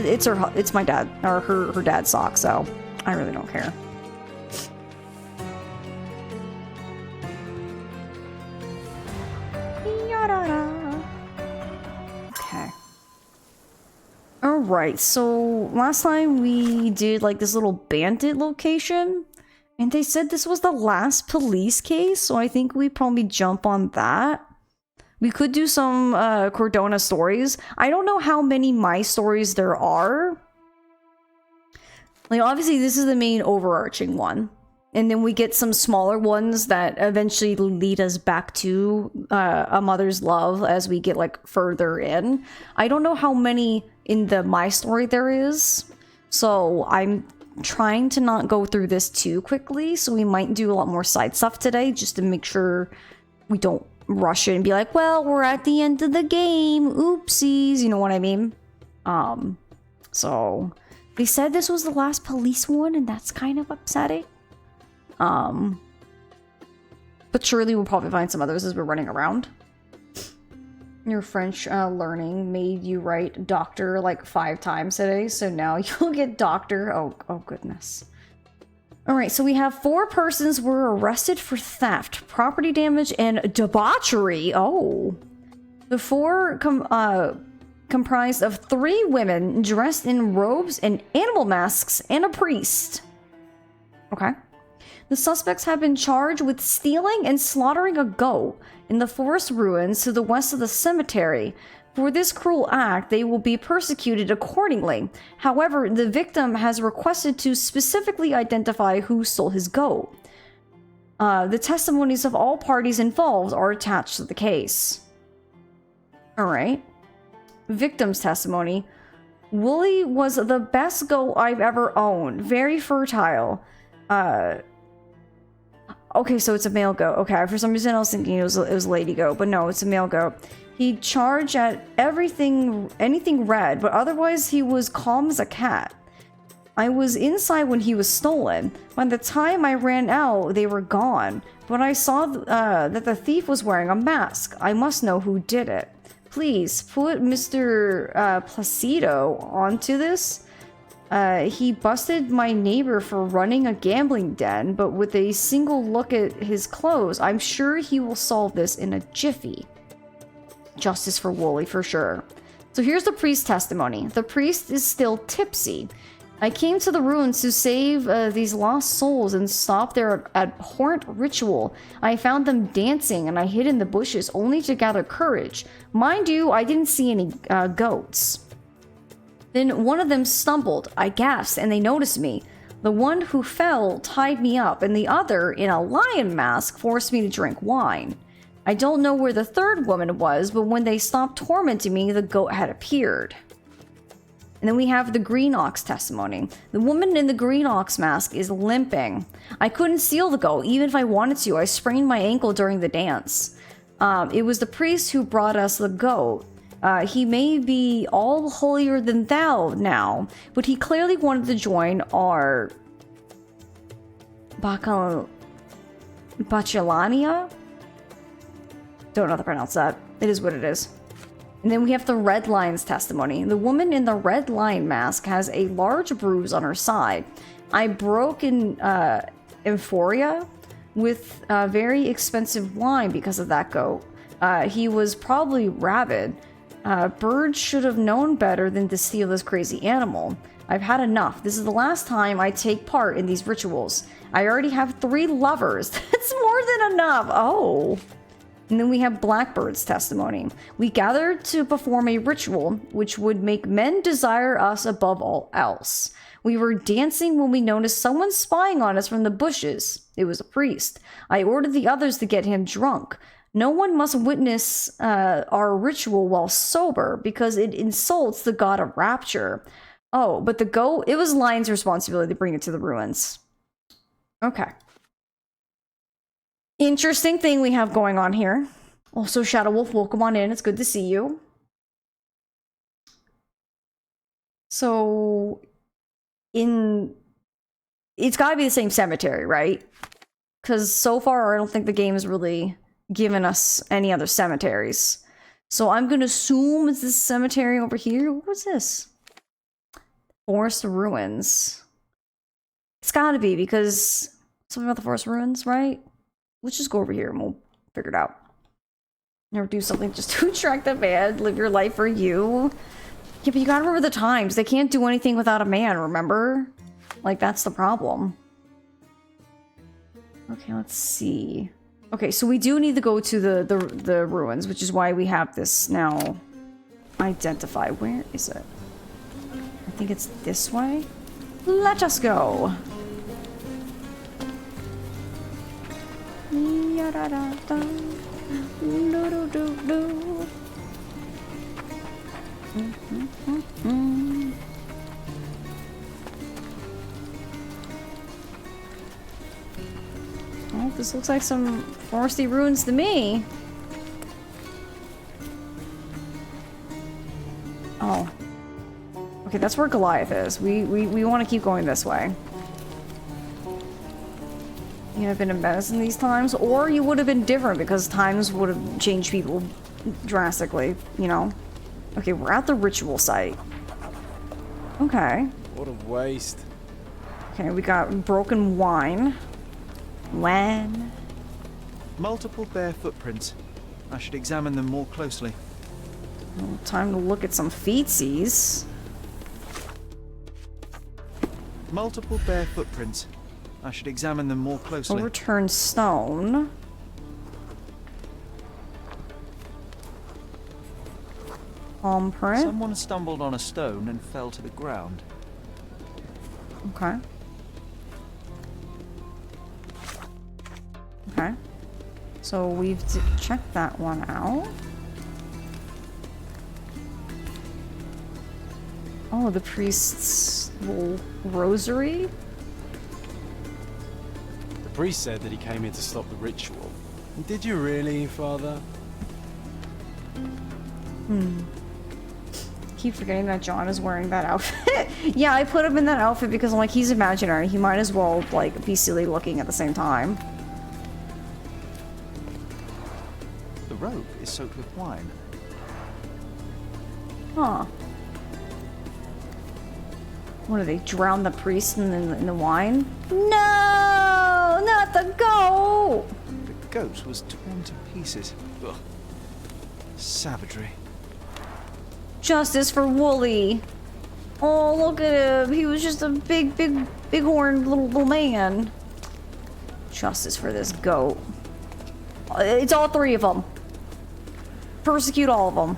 it's my dad, or her dad's sock, so I really don't care. Okay. Alright, so last time we did like this little bandit location, and they said this was the last police case, so I think we probably jump on that. We could do some Cordona stories. I don't know how many my stories there are. Like, obviously this is the main overarching one. And then we get some smaller ones that eventually lead us back to A Mother's Love as we get like further in. I don't know how many in the my story there is. So I'm trying to not go through this too quickly. So we might do a lot more side stuff today just to make sure we don't rush it and be like, well, we're at the end of the game. Oopsies. You know what I mean? So they said this was the last police one, and that's kind of upsetting. But surely we'll probably find some others as we're running around. Your French learning made you write doctor like 5 times today, so now you'll get doctor. Oh goodness. Alright, so we have 4 persons were arrested for theft, property damage, and debauchery. Oh. The 4 comprised of 3 women dressed in robes and animal masks and a priest. Okay. The suspects have been charged with stealing and slaughtering a goat in the forest ruins to the west of the cemetery. For this cruel act, they will be persecuted accordingly. However, the victim has requested to specifically identify who stole his goat. The testimonies of all parties involved are attached to the case. Alright. Victim's testimony. Wooly was the best goat I've ever owned. Very fertile. Okay, so it's a male goat. Okay, for some reason I was thinking it was a lady goat, but no, it's a male goat. He charged at anything red, but otherwise he was calm as a cat. I was inside when he was stolen. By the time I ran out, they were gone. But I saw that the thief was wearing a mask. I must know who did it. Please, put Mr. Placido onto this. He busted my neighbor for running a gambling den, but with a single look at his clothes, I'm sure he will solve this in a jiffy. Justice for Wooly, for sure. So here's the priest's testimony. The priest is still tipsy. I came to the ruins to save these lost souls and stop their abhorrent ritual. I found them dancing and I hid in the bushes only to gather courage. Mind you, I didn't see any goats. Then one of them stumbled. I gasped and they noticed me. The one who fell tied me up and the other, in a lion mask, forced me to drink wine. I don't know where the third woman was, but when they stopped tormenting me, the goat had appeared. And then we have the green ox testimony. The woman in the green ox mask is limping. I couldn't steal the goat, even if I wanted to. I sprained my ankle during the dance. It was the priest who brought us the goat. He may be all holier than thou now, but he clearly wanted to join our Bachelania? Don't know how to pronounce that. It is what it is. And then we have the red lion's testimony. The woman in the red lion mask has a large bruise on her side. I broke in Euphoria with very expensive wine because of that goat. He was probably rabid. Birds should have known better than to steal this crazy animal. I've had enough. This is the last time I take part in these rituals. I already have 3 lovers. That's more than enough. Oh. And then we have Blackbird's testimony. We gathered to perform a ritual which would make men desire us above all else. We were dancing when we noticed someone spying on us from the bushes. It was a priest. I ordered the others to get him drunk. No one must witness our ritual while sober because it insults the god of rapture. Oh, but the goat, it was Lion's responsibility to bring it to the ruins. Okay. Interesting thing we have going on here. Also, Shadow Wolf, welcome on in. It's good to see you. So, it's gotta be the same cemetery, right? Because so far, I don't think the game has really given us any other cemeteries. So I'm gonna assume it's this cemetery over here. What's this? Forest ruins. It's gotta be because something about the forest ruins, right? Let's just go over here and we'll figure it out. Never do something just to attract the man. Live your life for you. Yeah, but you gotta remember the times. They can't do anything without a man, remember? Like, that's the problem. Okay, let's see. Okay, so we do need to go to the ruins, which is why we have this now. Identify. Where is it? I think it's this way. Let us go. Oh, this looks like some foresty ruins to me. Oh. Okay, that's where Goliath is. We want to keep going this way. You have been a menace in these times, or you would have been different because times would have changed people drastically, you know? Okay, we're at the ritual site. Okay. What a waste. Okay, we got broken wine. When? Multiple bare footprints. I should examine them more closely. Well, time to look at some feetsies. Multiple bare footprints. I should examine them more closely. Overturned stone. Palm print. Someone stumbled on a stone and fell to the ground. Okay. Okay. So we've checked that one out. Oh, the priest's little rosary? The priest said that he came here to stop the ritual. Did you really, Father? Keep forgetting that John is wearing that outfit. Yeah, I put him in that outfit because I'm like, he's imaginary. He might as well, like, be silly looking at the same time. The robe is soaked with wine. Huh. What, do they drown the priest in the wine? No! Not the goat! The goat was torn to pieces. Ugh. Savagery. Justice for Wooly. Oh, look at him. He was just a big-horned little man. Justice for this goat. It's all three of them. Persecute all of them.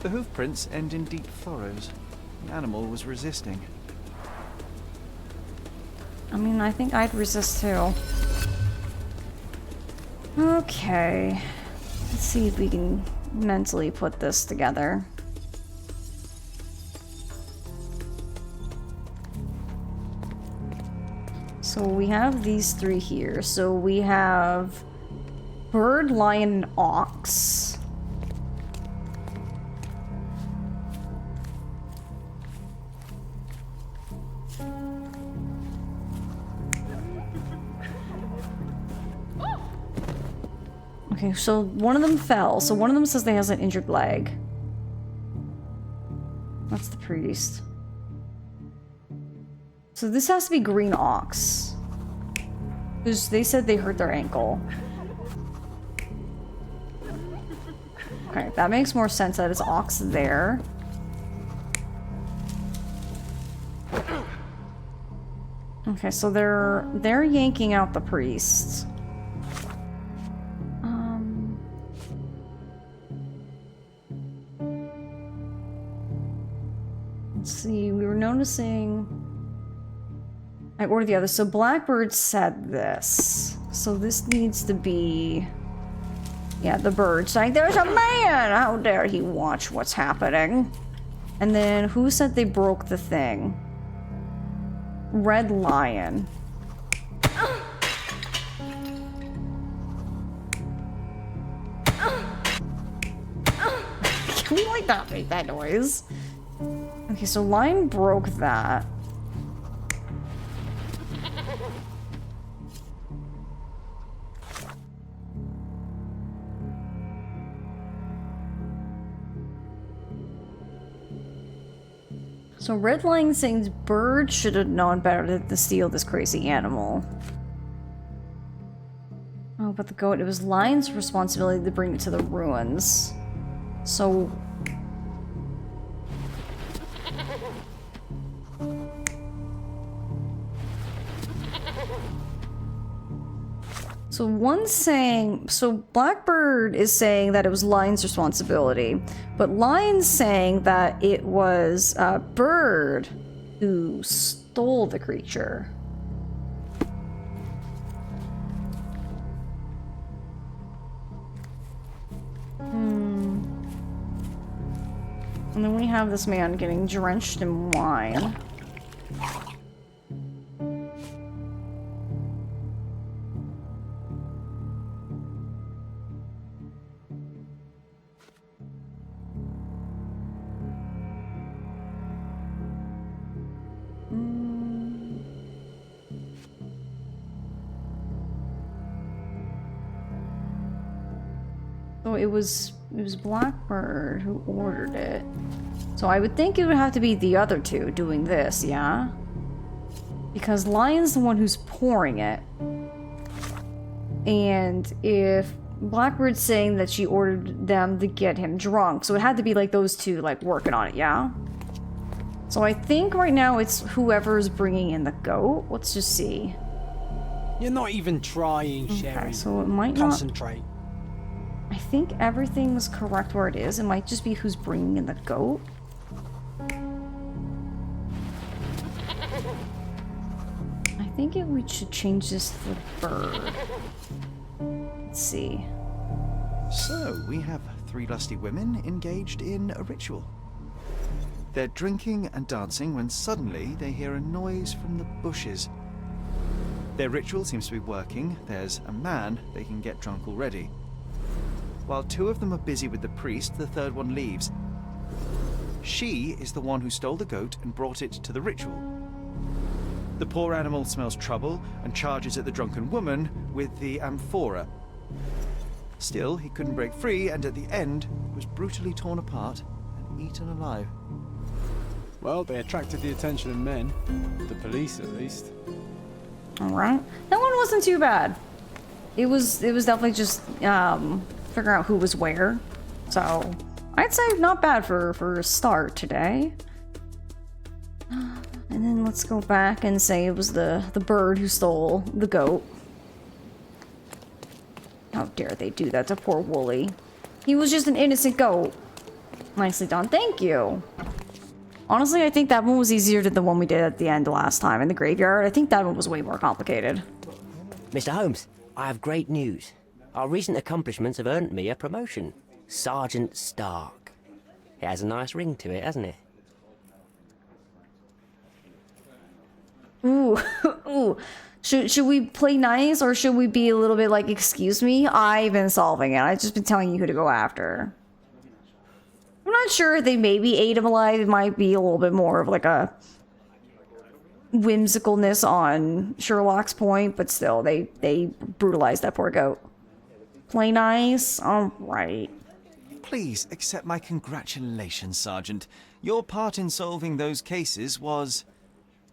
The hoof prints end in deep furrows. The animal was resisting. I mean, I think I'd resist too. Okay. Let's see if we can mentally put this together. So we have these three here. So we have bird, lion, and ox. Okay, so one of them fell. So one of them says they has an injured leg. That's the priest. So this has to be green ox. Because they said they hurt their ankle. Okay, that makes more sense that it's ox there. Okay, so they're yanking out the priest. Let's see, we were noticing... I ordered the other. So Blackbird said this. So this needs to be... Yeah, the bird saying, "There's a man! How dare he watch what's happening?" And then who said they broke the thing? Red Lion. Can we like not make that noise? Okay, so Lion broke that. So Red Lion saying Bird should have known better to steal this crazy animal. Oh, but the goat, it was Lion's responsibility to bring it to the ruins. So... So one's saying, so Blackbird is saying that it was Lion's responsibility, but Lion's saying that it was Bird who stole the creature. And then we have this man getting drenched in wine. So it was Blackbird who ordered it. So I would think it would have to be the other two doing this, yeah? Because Lion's the one who's pouring it. And if Blackbird's saying that she ordered them to get him drunk, so it had to be like those two like working on it, yeah? So I think right now it's whoever's bringing in the goat. Let's just see. You're not even trying, Sherry. Okay, so it might not... Concentrate. I think everything was correct where it is. It might just be who's bringing in the goat. I think we should change this to the bird. Let's see. So, we have 3 lusty women engaged in a ritual. They're drinking and dancing when suddenly they hear a noise from the bushes. Their ritual seems to be working. There's a man they can get drunk already. While 2 of them are busy with the priest, the 3rd one leaves. She is the one who stole the goat and brought it to the ritual. The poor animal smells trouble and charges at the drunken woman with the amphora. Still, he couldn't break free and at the end was brutally torn apart and eaten alive. Well, they attracted the attention of men. The police, at least. Alright. That one wasn't too bad. It was definitely just, figuring out who was where. So, I'd say not bad for a start today. And then let's go back and say it was the bird who stole the goat. How dare they do that to poor Wooly. He was just an innocent goat. Nicely done. Thank you. Honestly, I think that one was easier than the one we did at the end last time in the graveyard. I think that one was way more complicated. Mr. Holmes, I have great news. Our recent accomplishments have earned me a promotion. Sergeant Stark. It has a nice ring to it, hasn't it? Ooh, ooh. Should we play nice or should we be a little bit like, excuse me? I've been solving it. I've just been telling you who to go after. I'm not sure if they maybe ate him alive. It might be a little bit more of like a whimsicalness on Sherlock's point, but still, they brutalized that poor goat. Play nice? Alright. Please accept my congratulations, Sergeant. Your part in solving those cases was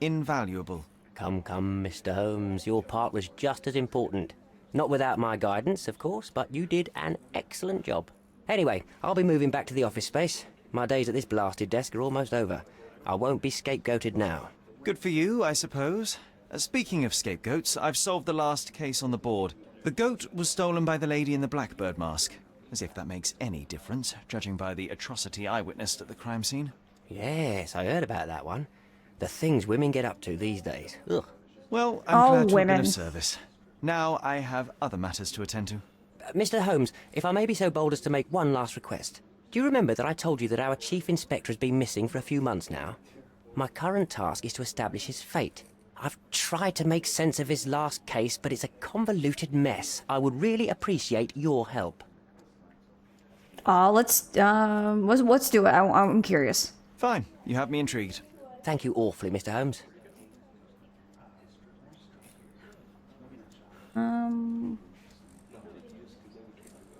invaluable. Come, Mr. Holmes, your part was just as important. Not without my guidance, of course, but you did an excellent job. Anyway, I'll be moving back to the office space. My days at this blasted desk are almost over. I won't be scapegoated now. Good for you, I suppose. Speaking of scapegoats, I've solved the last case on the board. The goat was stolen by the lady in the blackbird mask. As if that makes any difference, judging by the atrocity I witnessed at the crime scene. Yes, I heard about that one. The things women get up to these days. Ugh. Well, I'm glad to have been women. of service. Now I have other matters to attend to. Mr. Holmes, if I may be so bold as to make one last request. Do you remember that I told you that our chief inspector has been missing for a few months now? My current task is to establish his fate. I've tried to make sense of his last case, but it's a convoluted mess. I would really appreciate your help. Let's do it. I'm curious. Fine, you have me intrigued. Thank you awfully, Mr. Holmes.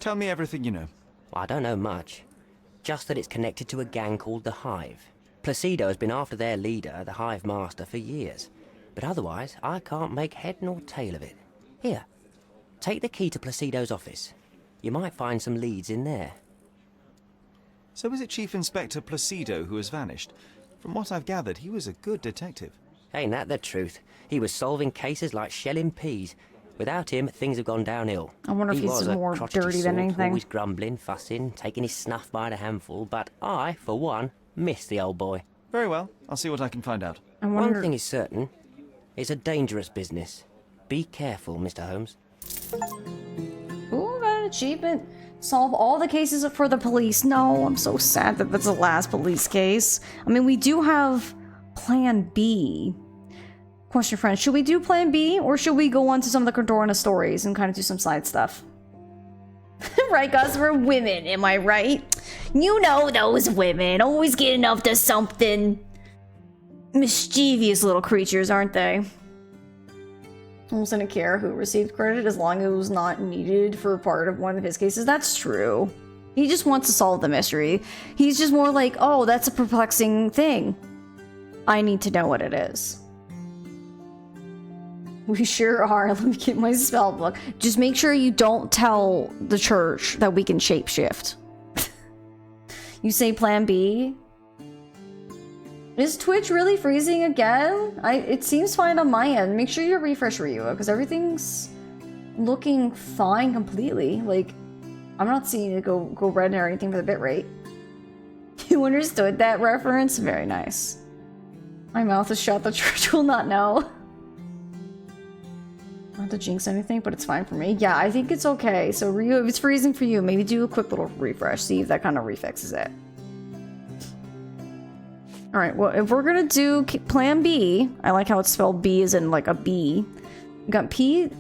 Tell me everything you know. I don't know much. Just that it's connected to a gang called the Hive. Placido has been after their leader, the Hive Master, for years. But otherwise, I can't make head nor tail of it. Here, take the key to Placido's office. You might find some leads in there. So is it Chief Inspector Placido who has vanished? From what I've gathered, he was a good detective. Ain't that the truth? He was solving cases like shelling peas. Without him, things have gone downhill. I wonder if He he's was a more crotchety dirty than sort, anything. always grumbling, fussing, taking his snuff by the handful, but I, for one, miss the old boy. Very well. I'll see what I can find out. I wonder... One thing is certain. It's a dangerous business. Be careful, Mr. Holmes. Ooh, got an achievement. Solve all the cases for the police. No, I'm so sad that that's the last police case. I mean, we do have Plan B. Question, friends. Should we do Plan B, or should we go on to some of the Cordona stories and kind of do some side stuff? Right, guys? We're women, am I right? You know those women. Always getting up to something. Mischievous little creatures, aren't they? Almost didn't care who received credit as long as it was not needed for part of one of his cases. That's true. He just wants to solve the mystery. He's just more like, oh, that's a perplexing thing. I need to know what it is. We sure are. Let me get my spell book. Just make sure you don't tell the church that we can shapeshift. You say Plan B? Is Twitch really freezing again? It seems fine on my end. Make sure you refresh Ryua, because everything's looking fine completely. Like, I'm not seeing it go red or anything for the bitrate. You understood that reference? Very nice. My mouth is shut. The church will not know. Not to jinx anything, but it's fine for me. Yeah, I think it's okay. So Ryu, if it's freezing for you, maybe do a quick little refresh. See if that kind of refixes it. Alright, well, if we're gonna do Plan B, I like how it's spelled B as in like a B. We got P.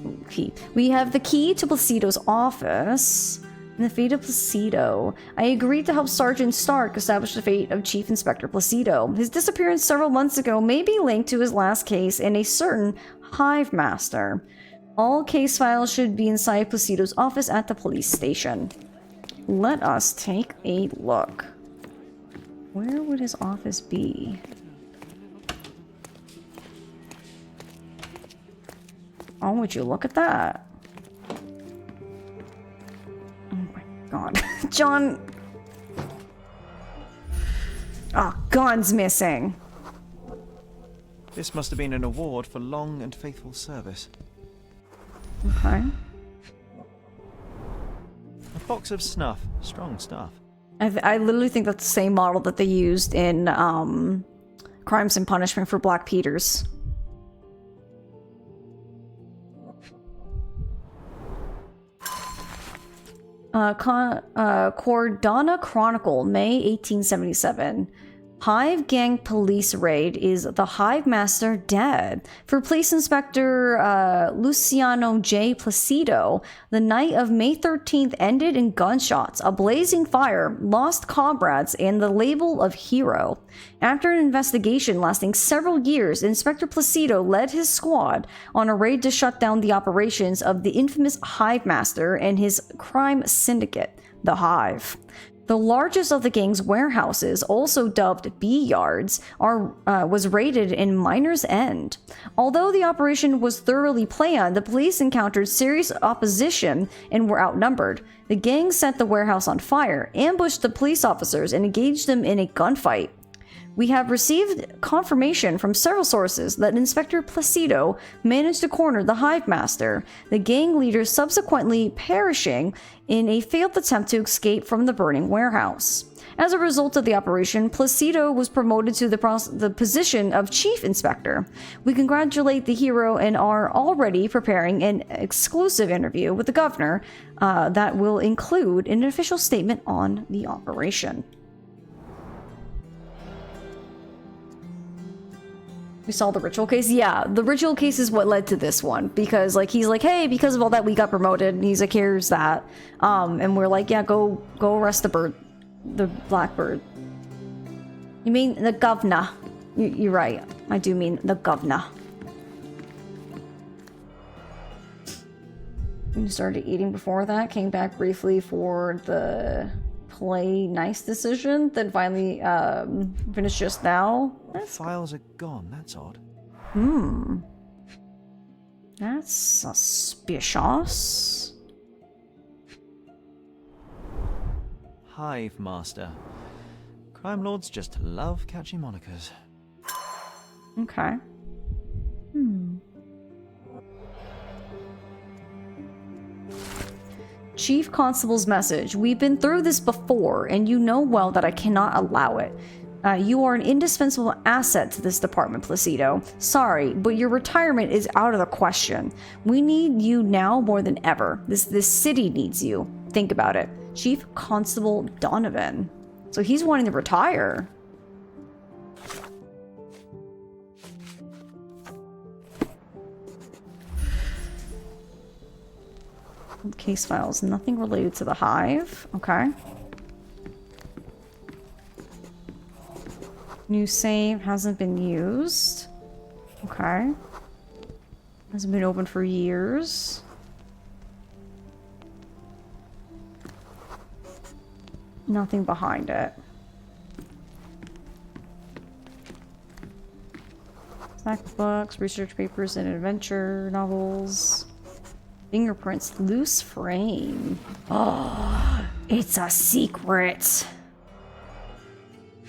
We have the key to Placido's office. And the fate of Placido. I agreed to help Sergeant Stark establish the fate of Chief Inspector Placido. His disappearance several months ago may be linked to his last case and a certain Hive Master. All case files should be inside Placido's office at the police station. Let us take a look. Where would his office be? Oh, would you look at that? Oh my god. John! Oh, gun's missing. This must have been an award for long and faithful service. Okay. A box of snuff. Strong stuff. I literally think that's the same model that they used in Crimes and Punishment for Black Peters. Cordana Chronicle, May 1877. Hive Gang police raid. Is the Hive Master dead? For Police Inspector Luciano J. Placido, the night of May 13th ended in gunshots, a blazing fire, lost comrades, and the label of hero. After an investigation lasting several years, Inspector Placido led his squad on a raid to shut down the operations of the infamous Hive Master and his crime syndicate, the Hive. The largest of the gang's warehouses, also dubbed B-Yards, was raided in Miner's End. Although the operation was thoroughly planned, the police encountered serious opposition and were outnumbered. The gang set the warehouse on fire, ambushed the police officers, and engaged them in a gunfight. We have received confirmation from several sources that Inspector Placido managed to corner the Hive Master, the gang leader subsequently perishing in a failed attempt to escape from the burning warehouse. As a result of the operation, Placido was promoted to the position of Chief Inspector. We congratulate the hero and are already preparing an exclusive interview with the governor that will include an official statement on the operation. We saw the ritual case. Yeah, the ritual case is what led to this one, because like he's like, hey, because of all that we got promoted, and he's like, here's that, and we're like, yeah, go arrest the bird, the blackbird. You mean the governor? You're right. I do mean the governor. We started eating before that. Came back briefly for the play nice decision that finally finished just now. Files are gone, that's odd. That's suspicious. Hive Master. Crime lords just love catchy monikers. Okay. Chief Constable's message. We've been through this before, and you know well that I cannot allow it. You are an indispensable asset to this department, Placido. Sorry, but your retirement is out of the question. We need you now more than ever. This city needs you. Think about it. Chief Constable Donovan. So he's wanting to retire. Case files. Nothing related to the hive. Okay. New save hasn't been used. Okay. Hasn't been open for years. Nothing behind it. Fact books, research papers, and adventure novels. Fingerprints, loose frame. Oh, it's a secret.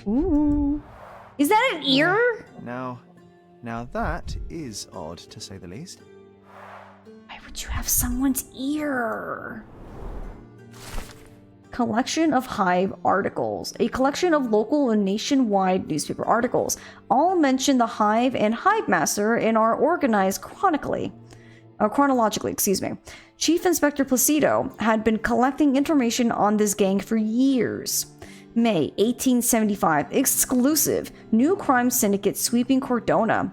Ooh. Is that an ear? Now that is odd, to say the least. Why would you have someone's ear? Collection of Hive articles. A collection of local and nationwide newspaper articles. All mention the Hive and Hive Master and are organized chronologically. Chief Inspector Placido had been collecting information on this gang for years. May 1875, exclusive, new crime syndicate sweeping Cordona.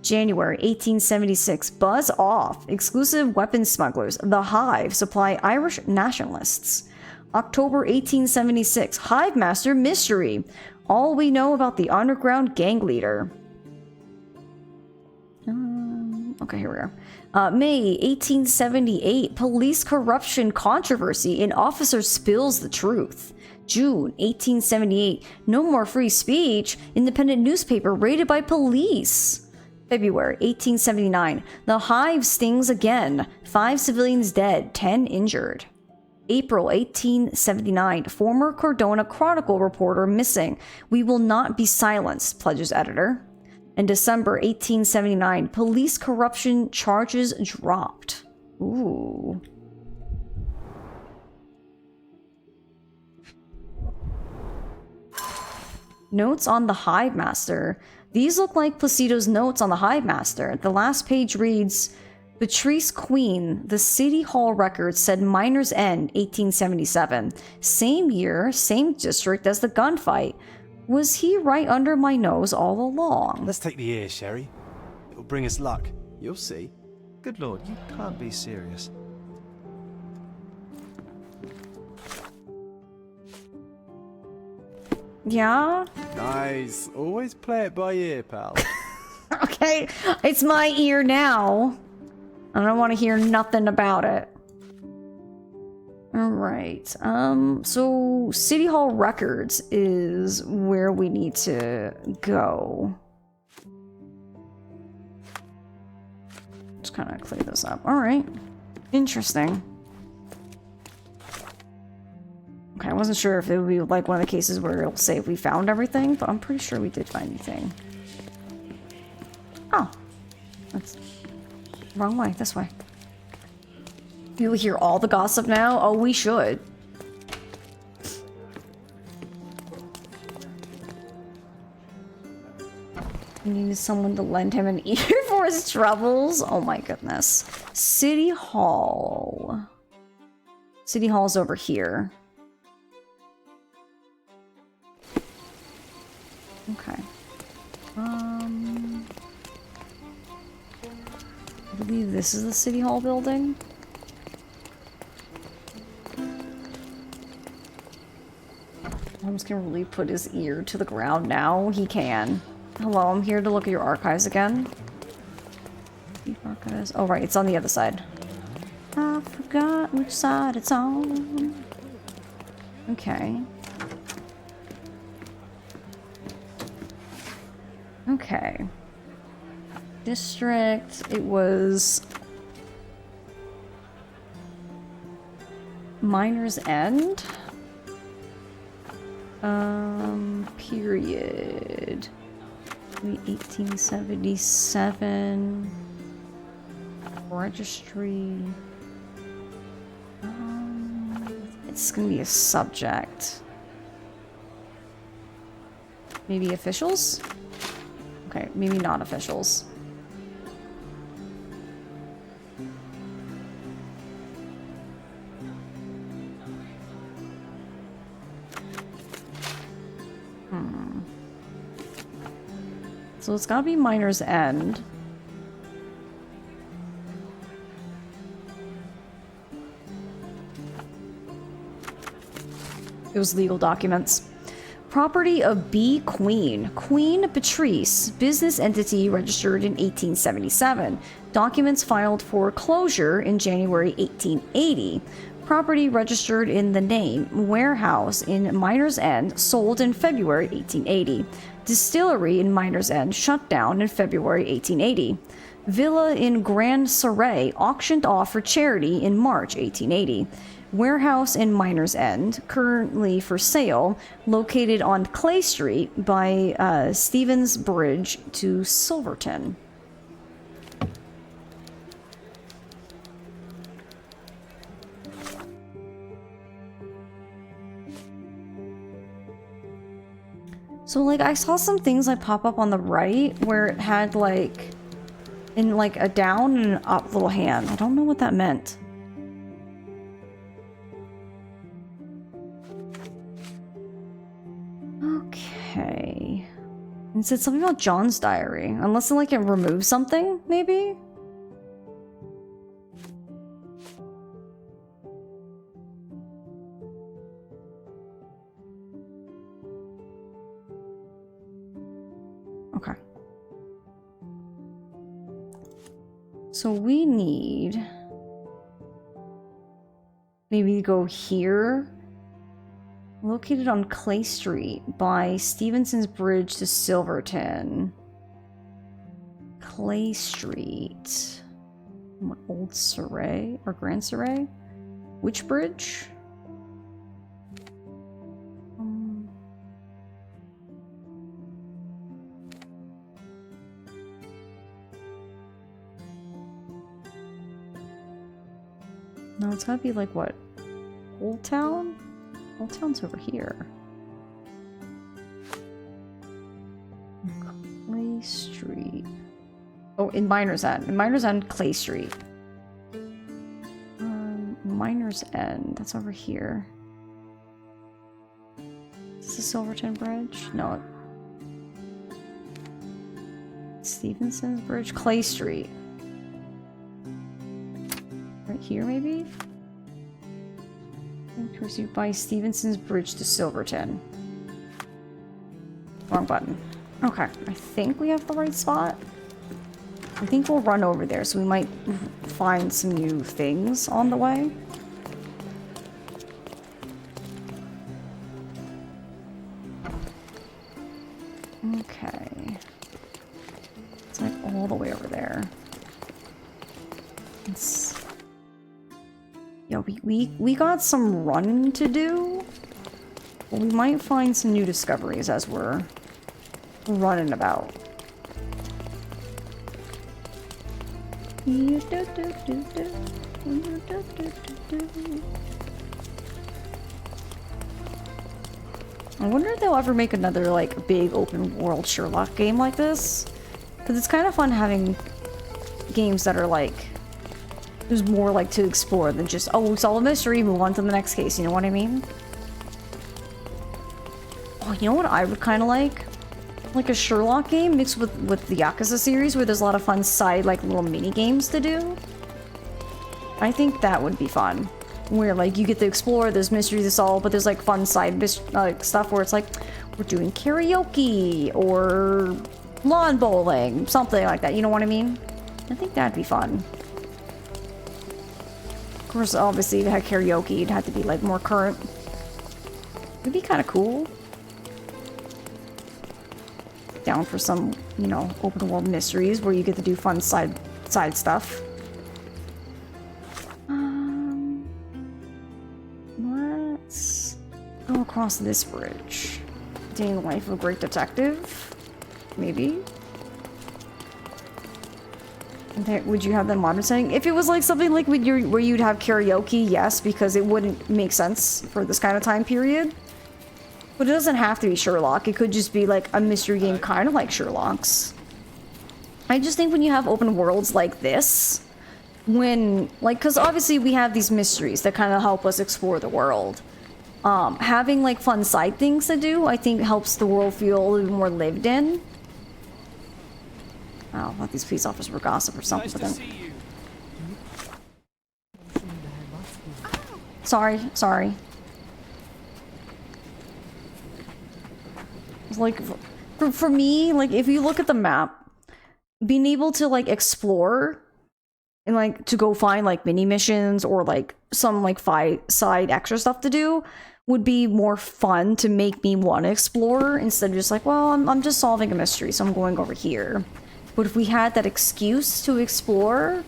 January 1876, buzz off, exclusive weapons smugglers. The Hive supply Irish nationalists. October 1876, Hive Master mystery. All we know about the underground gang leader. Okay, here we are. May 1878, police corruption controversy. An officer spills the truth. June 1878, no more free speech. Independent newspaper raided by police. February 1879, the Hive stings again. 5 civilians dead, 10 injured. April 1879, former Cordona Chronicle reporter missing. We will not be silenced, pledges editor. In December 1879, police corruption charges dropped. Ooh. Notes on the Hive Master. These look like Placido's notes on the Hive Master. The last page reads, Patrice Queen, the City Hall record said Miner's End, 1877. Same year, same district as the gunfight. Was he right under my nose all along? Let's take the ear, Sherry. It'll bring us luck. You'll see. Good lord, you can't be serious. Yeah? Nice. Always play it by ear, pal. Okay, it's my ear now. I don't want to hear nothing about it. Alright, so City Hall Records is where we need to go. Just kind of clear this up. Alright, interesting. Okay, I wasn't sure if it would be like one of the cases where it'll say if we found everything, but I'm pretty sure we did find anything. Oh, that's wrong way, this way. You hear all the gossip now? Oh, we should. He needed someone to lend him an ear for his troubles. Oh my goodness. City Hall. City Hall's over here. Okay. I believe this is the City Hall building. Holmes can really put his ear to the ground now. He can. Hello, I'm here to look at your archives again. Archives. Oh, right, it's on the other side. I forgot which side it's on. Okay. Okay. District, it was Miner's End. Period. 1877. Registry. It's gonna be a subject. Maybe officials? Okay, maybe not officials. So it's gotta be Miner's End. It was legal documents. Property of B. Queen. Queen Beatrice. Business entity registered in 1877. Documents filed for closure in January 1880. Property registered in the name. Warehouse in Miner's End. Sold in February 1880. Distillery in Miner's End. Shut down in February 1880. Villa in Grand Surrey. Auctioned off for charity in March 1880. Warehouse in Miner's End, currently for sale, located on Clay Street by Stevens Bridge to Silverton. So, like, I saw some things, like, pop up on the right where it had, like, in, like, a down and an up little hand. I don't know what that meant. Okay. And it said something about John's diary. Unless like it removes something, maybe? Okay. So we need maybe go here. Located on Clay Street by Stevenson's Bridge to Silverton. Clay Street. What, Old Surrey or Grand Surrey? Which bridge? No, it's gotta be like what? Old Town? Old Town's over here. Clay Street. Oh, in Miner's End. In Miner's End, Clay Street. Miner's End. That's over here. Is this the Silverton Bridge? No. Stevenson's Bridge. Clay Street. Right here, maybe? Pursued by Stevenson's Bridge to Silverton. Wrong button. Okay, I think we have the right spot. I think we'll run over there, so we might find some new things on the way. Okay. It's like all the way over there. It's... Yeah, we got some running to do. But we might find some new discoveries as we're running about. I wonder if they'll ever make another, like, big open world Sherlock game like this. Because it's kind of fun having games that are, like, there's more, like, to explore than just, oh, solve a mystery, move on to the next case, you know what I mean? Oh, you know what I would kind of like? Like a Sherlock game mixed with the Yakuza series, where there's a lot of fun side, like, little mini-games to do. I think that would be fun. Where, like, you get to explore, there's mysteries to solve, but there's, like, fun side stuff where it's like, we're doing karaoke, or lawn bowling, something like that, you know what I mean? I think that'd be fun. Of course, obviously, if it had karaoke, it'd have to be, like, more current. It'd be kind of cool. down for some, you know, open world mysteries where you get to do fun side stuff. Let's go across this bridge. Day in the life of a great detective, maybe. Would you have that modern setting? If it was like something like where you'd have karaoke, yes, because it wouldn't make sense for this kind of time period. But it doesn't have to be Sherlock. It could just be like a mystery game kind of like Sherlock's. I just think when you have open worlds like this, because obviously we have these mysteries that kind of help us explore the world. Having like fun side things to do, I think helps the world feel a little more lived in. Oh, I thought these police officers were gossip or something, but then... Sorry. It's like, for me, like, if you look at the map, being able to, like, explore and, like, to go find, like, mini missions or, like, some, like, side extra stuff to do would be more fun to make me want to explore instead of just like, well, I'm just solving a mystery, so I'm going over here. But if we had that excuse to explore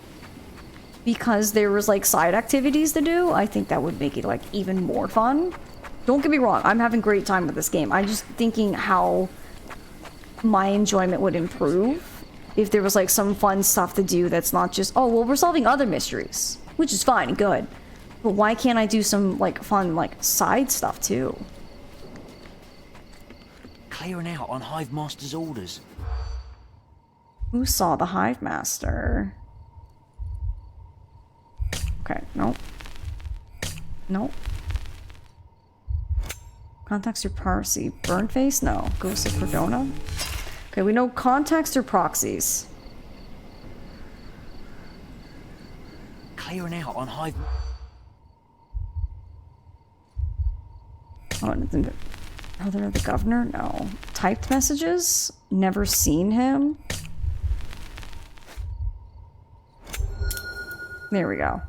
because there was like side activities to do, I think that would make it like even more fun. Don't get me wrong, I'm having a great time with this game. I'm just thinking how my enjoyment would improve if there was like some fun stuff to do that's not just, oh, well, we're solving other mysteries, which is fine and good. But why can't I do some like fun like side stuff too? Clearing out on Hive Master's orders. Who saw the Hive Master? Okay, nope. Nope. Contacts or Parsi. Burn face? No. Ghost of Cordona? Okay, we know contacts or proxies. Clearing out on Hive... Oh, Brother of the Governor? No. Typed messages? Never seen him. There we go.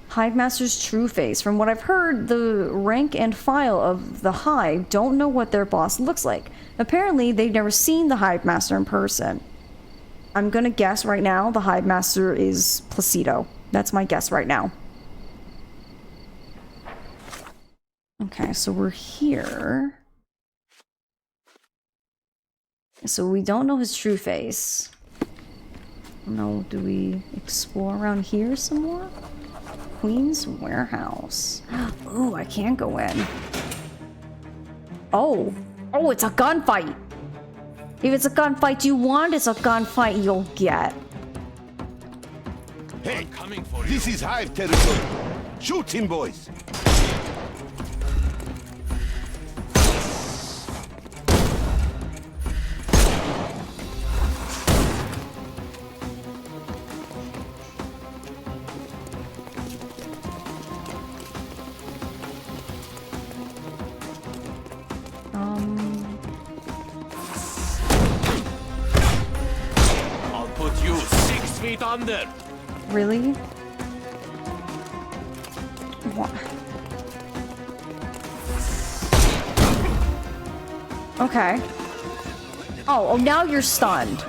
Hive Master's true face. From what I've heard, the rank and file of the Hive don't know what their boss looks like. Apparently, they've never seen the Hive Master in person. I'm gonna guess right now the Hive Master is Placido. That's my guess right now. Okay, so we're here. So we don't know his true face. No, do we explore around here some more? Queen's Warehouse. Ooh, I can't go in. Oh. Oh, it's a gunfight. If it's a gunfight you want, it's a gunfight you'll get. Hey, this is Hive territory. Shoot him, boys. I'll put you 6 feet under. Really? What? Okay. Oh, now you're stunned.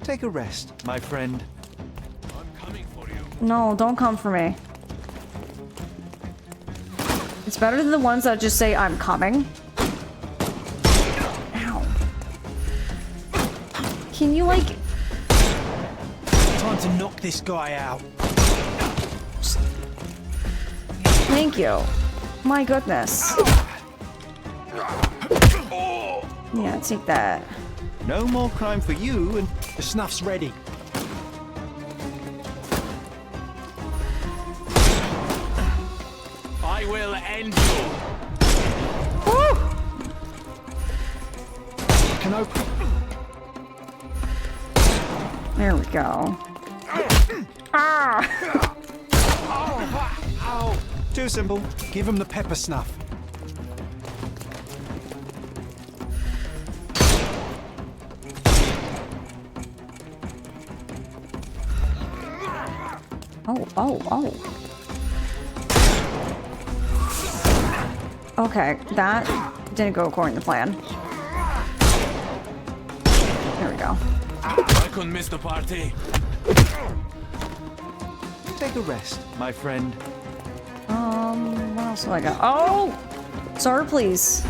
Take a rest, my friend. No, don't come for me. It's better than the ones that just say, I'm coming. Ow. Can you, like... Time to knock this guy out. Thank you. My goodness. Yeah, take that. No more crime for you and... The snuff's ready. I will end you. Woo! Can open. There we go. Ah! Too simple. Give him the pepper snuff. Okay, that didn't go according to plan. There we go. I couldn't miss the party. Take a rest, my friend. What else do I got? Oh! Sir, please.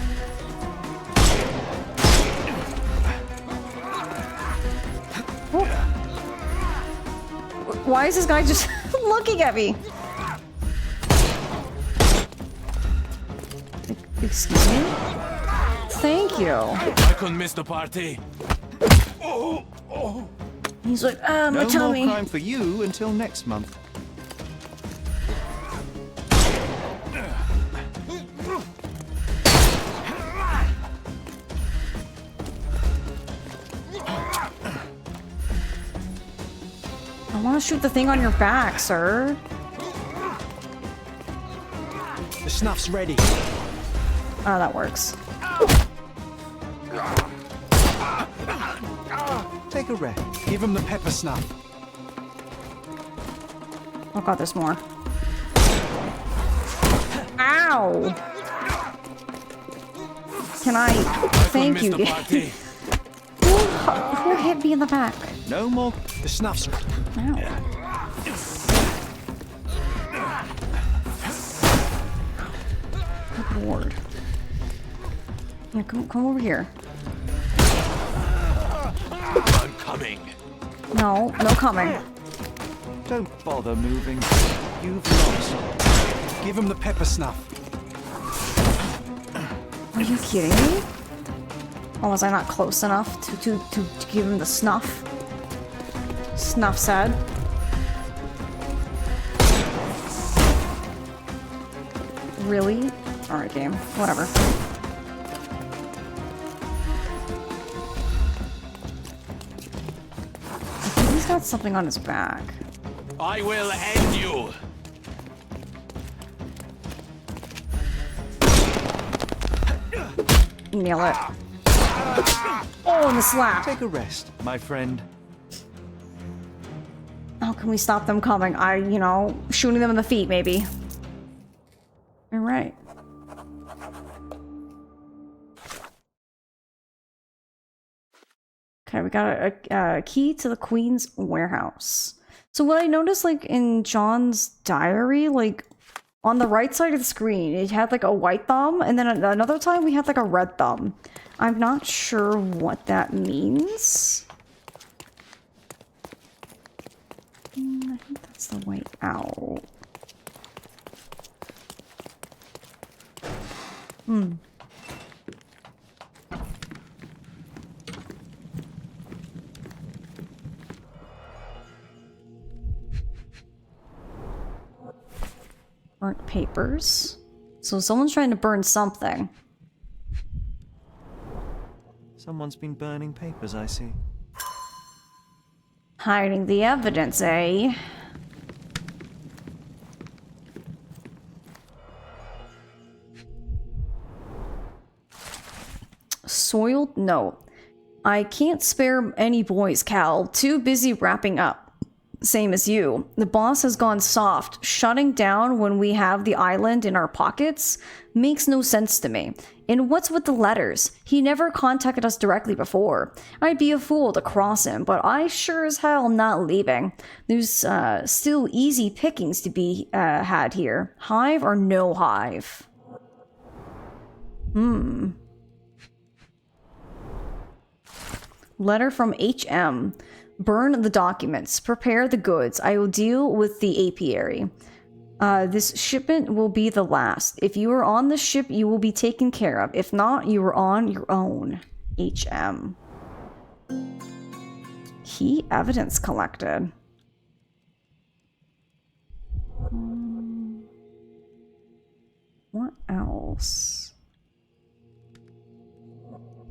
Oh. Why is this guy just looking at me? Excuse me? Thank you. I couldn't miss the party. He's like, my No more tummy. crime for you until next month. I want to shoot the thing on your back, sir. The snuff's ready. Oh, that works. Take a rest. Give him the pepper snuff. Oh god, there's more. Ow! Can I... Thank Miss you. the party. Who hit me in the back? No more. The snuff's ready. Ow. Good lord. Yeah, come over here. I'm coming. No, no coming. Don't bother moving. You've lost. Give him the pepper snuff. Are you kidding me? Oh, was I not close enough to give him the snuff? Snuff said. Really? Alright, game. Whatever. I think he's got something on his back. I will end you. Nail it. Oh, and the slap. Take a rest, my friend. How can we stop them coming? You know, shooting them in the feet, maybe. All right. Okay, we got a key to the Queen's warehouse. So what I noticed, like, in John's diary, like, on the right side of the screen, it had, like, a white thumb, and then another time we had, like, a red thumb. I'm not sure what that means. I think that's the way out. Burnt papers. So someone's trying to burn something. Someone's been burning papers, I see. Hiding the evidence, eh? Soiled note. I can't spare any boys, Cal. Too busy wrapping up. Same as you. The boss has gone soft. Shutting down when we have the island in our pockets makes no sense to me. And what's with the letters? He never contacted us directly before. I'd be a fool to cross him, but I sure as hell am not leaving. There's still easy pickings to be had here. Hive or no hive? Letter from HM. Burn the documents. Prepare the goods. I will deal with the apiary. This shipment will be the last. If you are on the ship, you will be taken care of. If not, you are on your own. HM. Key evidence collected. What else?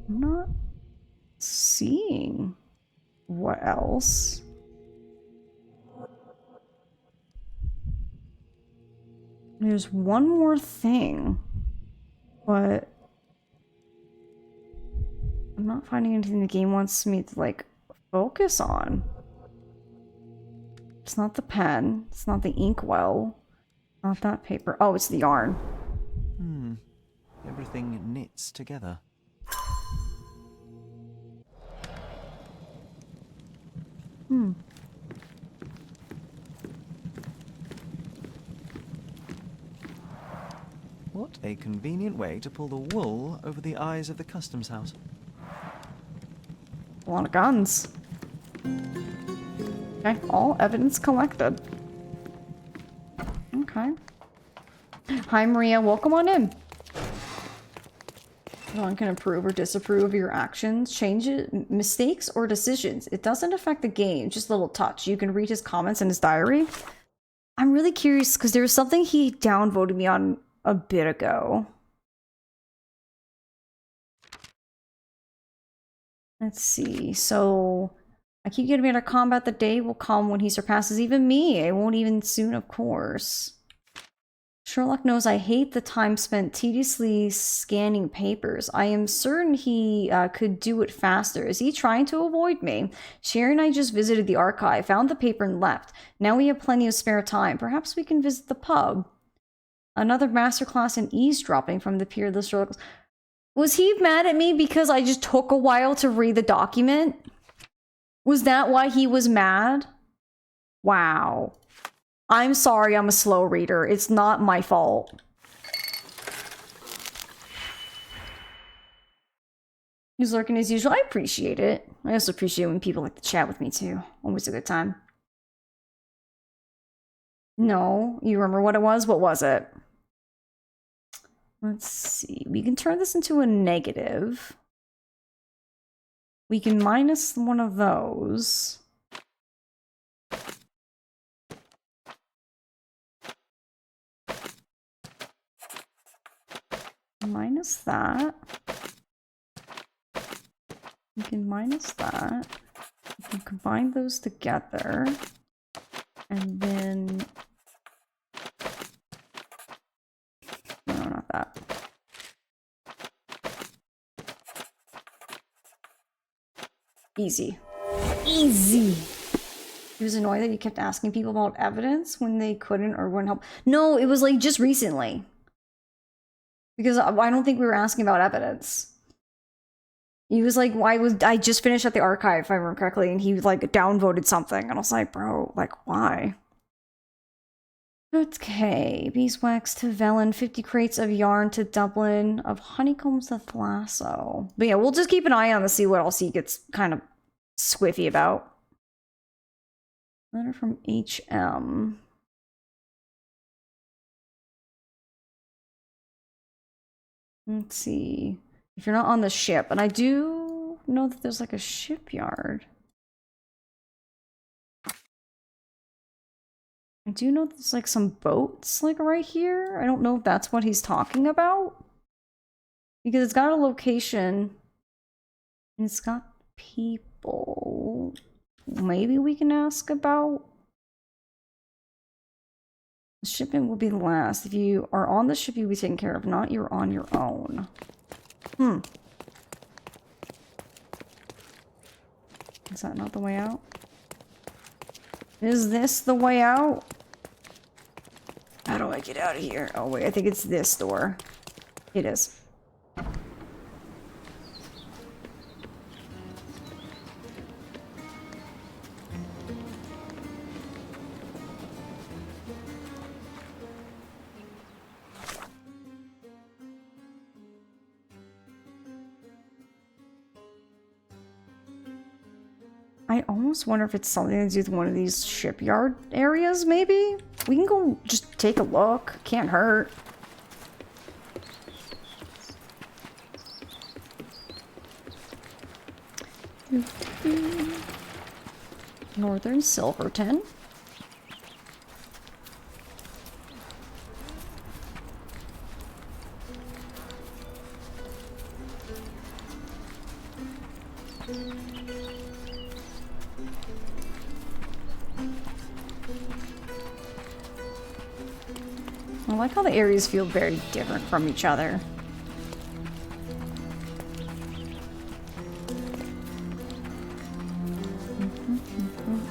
I'm not seeing what else. There's one more thing, but I'm not finding anything the game wants me to, like, focus on. It's not the pen. It's not the inkwell. Not that paper. Oh, it's the yarn. everything knits together. What a convenient way to pull the wool over the eyes of the customs house. A lot of guns. Okay, all evidence collected. Okay. Hi, Maria. Welcome on in. No one can approve or disapprove of your actions, changes, mistakes, or decisions. It doesn't affect the game, just a little touch. You can read his comments in his diary. I'm really curious because there was something he downvoted me on a bit ago. Let's see. So I keep getting better combat. The day will come when he surpasses even me. It won't even soon, of course. Sherlock knows I hate the time spent tediously scanning papers. I am certain he could do it faster. Is he trying to avoid me? Sherry and I just visited the archive, found the paper and left. Now we have plenty of spare time. Perhaps we can visit the pub. Another masterclass in eavesdropping from the peerless Sherlock. Was he mad at me because I just took a while to read the document? Was that why he was mad? Wow. I'm sorry, I'm a slow reader. It's not my fault. He's lurking as usual. I appreciate it. I also appreciate when people like to chat with me too. Always a good time. No, you remember what it was? What was it? Let's see. We can turn this into a negative. We can minus one of those. Minus that. We can minus that. We can combine those together. And then... No, not that. Easy. Easy! He was annoyed that he kept asking people about evidence when they couldn't or wouldn't help. No, it was like just recently. Because I don't think we were asking about evidence. He was like, I just finished at the archive, if I remember correctly, and he like downvoted something. And I was like, bro, like, why? Okay, beeswax to Velen, 50 crates of yarn to Dublin, of honeycombs to Thlasso. But yeah, we'll just keep an eye on to see what else he gets kind of squiffy about. Letter from HM. Let's see. If you're not on the ship, and I do know that there's like a shipyard. I do know there's like some boats like right here. I don't know if that's what he's talking about. Because it's got a location. And it's got people. Maybe we can ask about... The shipping will be last. If you are on the ship, you'll be taken care of. Not, you're on your own. Is that not the way out? Is this the way out? How do I get out of here? Oh wait, I think it's this door. It is. I almost wonder if it's something to do with one of these shipyard areas, maybe? We can go just take a look. Can't hurt. Northern Silverton. I like how the areas feel very different from each other.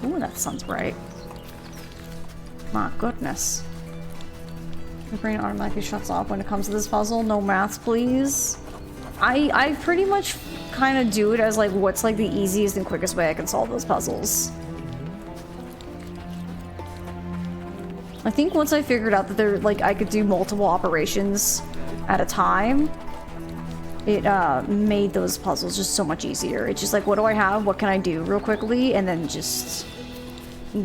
Ooh, that sun's bright. My goodness. My brain automatically shuts off when it comes to this puzzle. No maths, please. I pretty much kind of do it as like what's like the easiest and quickest way I can solve those puzzles. I think once I figured out that there like I could do multiple operations at a time, it made those puzzles just so much easier. It's just like, what do I have? What can I do real quickly? And then just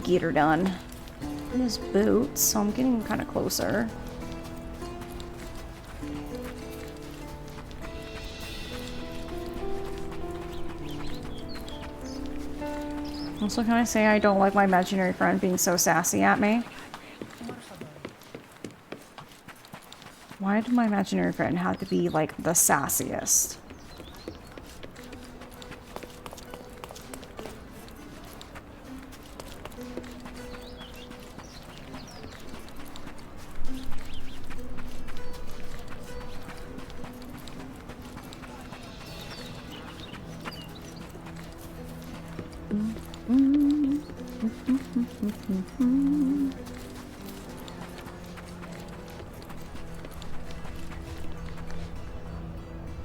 get her done. And his boots, so I'm getting kind of closer. Also, can I say I don't like my imaginary friend being so sassy at me? Why did my imaginary friend have to be, like, the sassiest?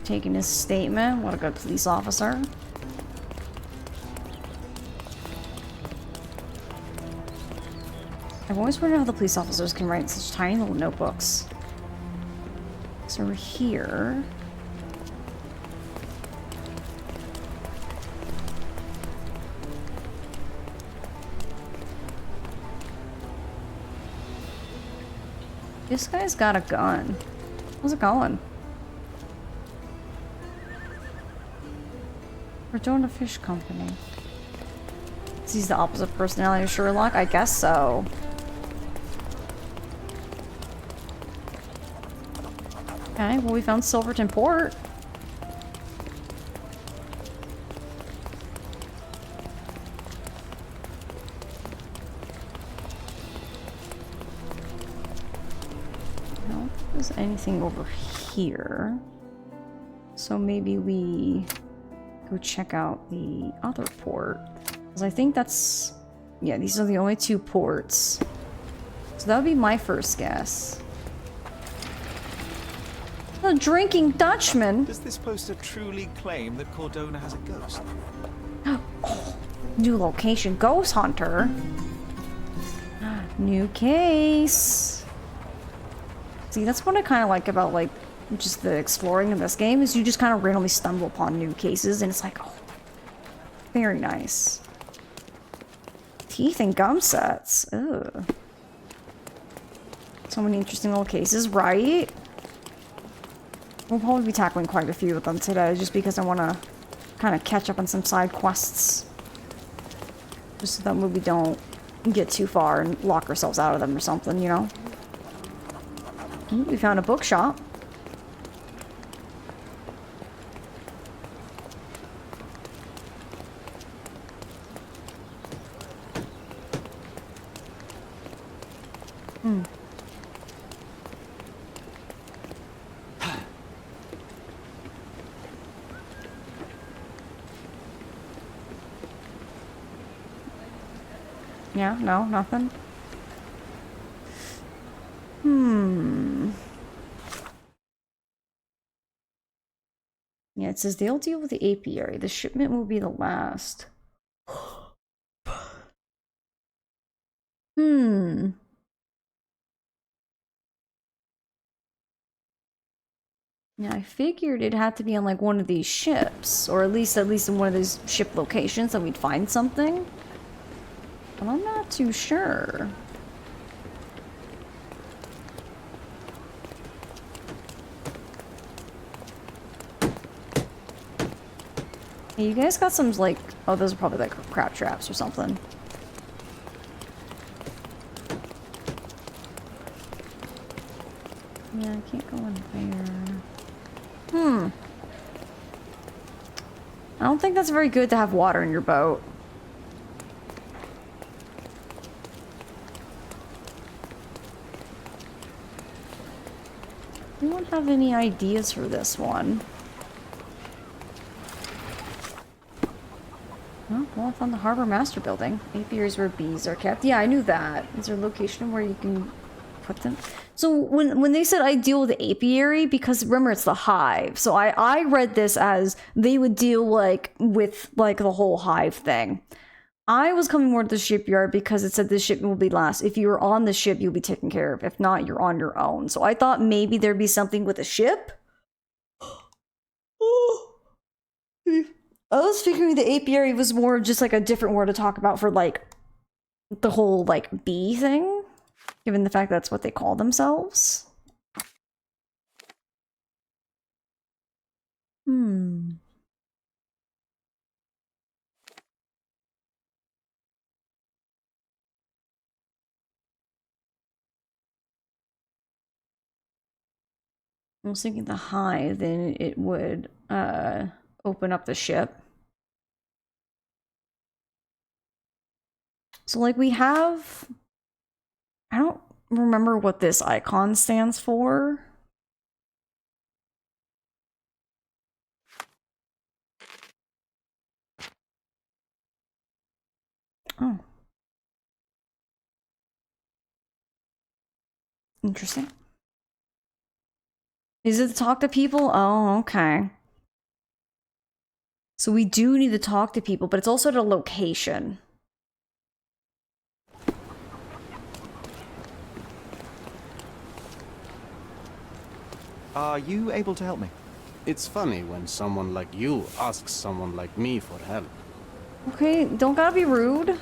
Taking his statement. What a good police officer. I've always wondered how the police officers can write such tiny little notebooks. So we're here. This guy's got a gun. How's it going? We're doing a fish company. Is he the opposite personality of Sherlock? I guess so. Okay, well we found Silverton Port. I don't think there's anything over here. So maybe we go check out the other port. Because I think that's... yeah, these are the only two ports. So that would be my first guess. A drinking Dutchman! Does this poster truly claim that Cordona has a ghost? Oh, new location, Ghost Hunter. New case. See, that's what I kind of like about, like, just the exploring in this game, is you just kind of randomly stumble upon new cases, and it's like, oh, very nice. Teeth and gum sets. Ugh. So many interesting little cases, right? We'll probably be tackling quite a few of them today, just because I want to kind of catch up on some side quests. Just so that we don't get too far and lock ourselves out of them or something, you know? Ooh, we found a bookshop. Yeah, no, nothing. Yeah, it says they'll deal with the apiary. The shipment will be the last. Yeah, I figured it had to be on like one of these ships, or at least in one of these ship locations that we'd find something. But I'm not too sure. Hey, you guys got some like, oh, those are probably like crab traps or something. Yeah, I can't go in there. I don't think that's very good to have water in your boat. Anyone have any ideas for this one? Oh, well, I found the Harbor Master Building. Apiaries where bees are kept. Yeah, I knew that. Is there a location where you can put them? So when they said I deal with the apiary, because remember it's the hive. So I read this as they would deal like with like the whole hive thing. I was coming more to the shipyard because it said this ship will be last. If you're on the ship, you'll be taken care of. If not, you're on your own. So I thought maybe there'd be something with a ship. I was figuring the apiary was more just like a different word to talk about for like the whole like bee thing, given the fact that's what they call themselves. I was thinking the hive, then it would open up the ship. So like we have, I don't remember what this icon stands for. Oh. Interesting. Is it to talk to people? Oh, okay. So we do need to talk to people, but it's also at a location. Are you able to help me? It's funny when someone like you asks someone like me for help. Okay, don't gotta be rude.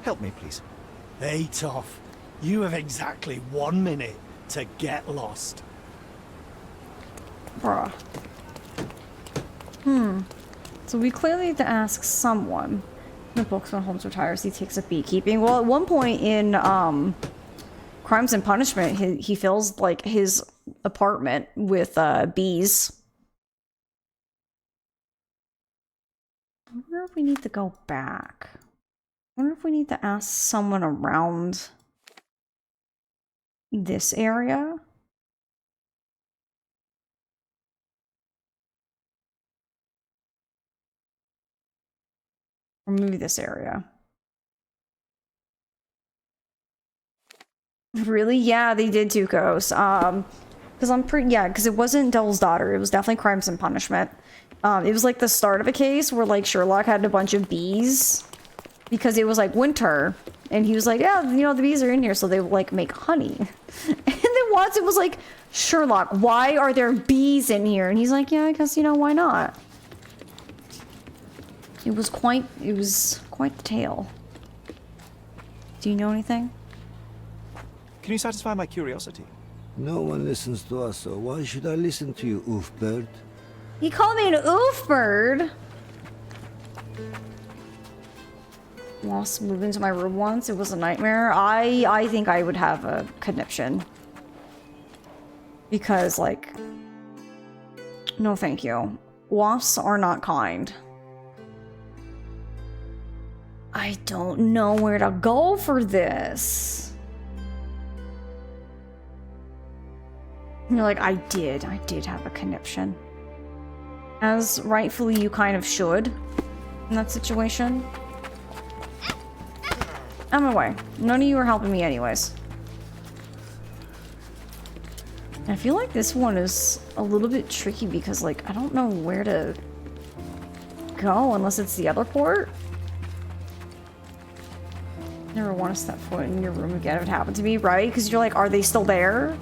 Help me, please. Hey, Toff. You have exactly 1 minute to get lost. Bruh. So we clearly need to ask someone. The books when Holmes retires, he takes up beekeeping. Well, at one point in Crimes and Punishment, he fills like his apartment with bees. I wonder if we need to go back. I wonder if we need to ask someone around this area. Or maybe this area. Really? Yeah, they did Tukos. Because I'm pretty, yeah, because it wasn't Devil's Daughter. It was definitely Crimes and Punishment. It was like the start of a case where like Sherlock had a bunch of bees because it was like winter, and he was like, yeah, you know, the bees are in here, so they like make honey. And then Watson was like, Sherlock, why are there bees in here? And he's like, yeah, I guess, you know, why not? It was quite the tale. Do you know anything? Can you satisfy my curiosity? No one listens to us, so why should I listen to you, oof bird? He called me an oof bird. Wasp moved into my room once. It was a nightmare. I think I would have a conniption. Because, like... No thank you. Wasps are not kind. I don't know where to go for this. You're like, I did have a conniption. As rightfully you kind of should in that situation. I'm away. None of you are helping me anyways. I feel like this one is a little bit tricky because, like, I don't know where to go unless it's the other port. Never want to step foot in your room again if it happened to me, right? Because you're like, are they still there?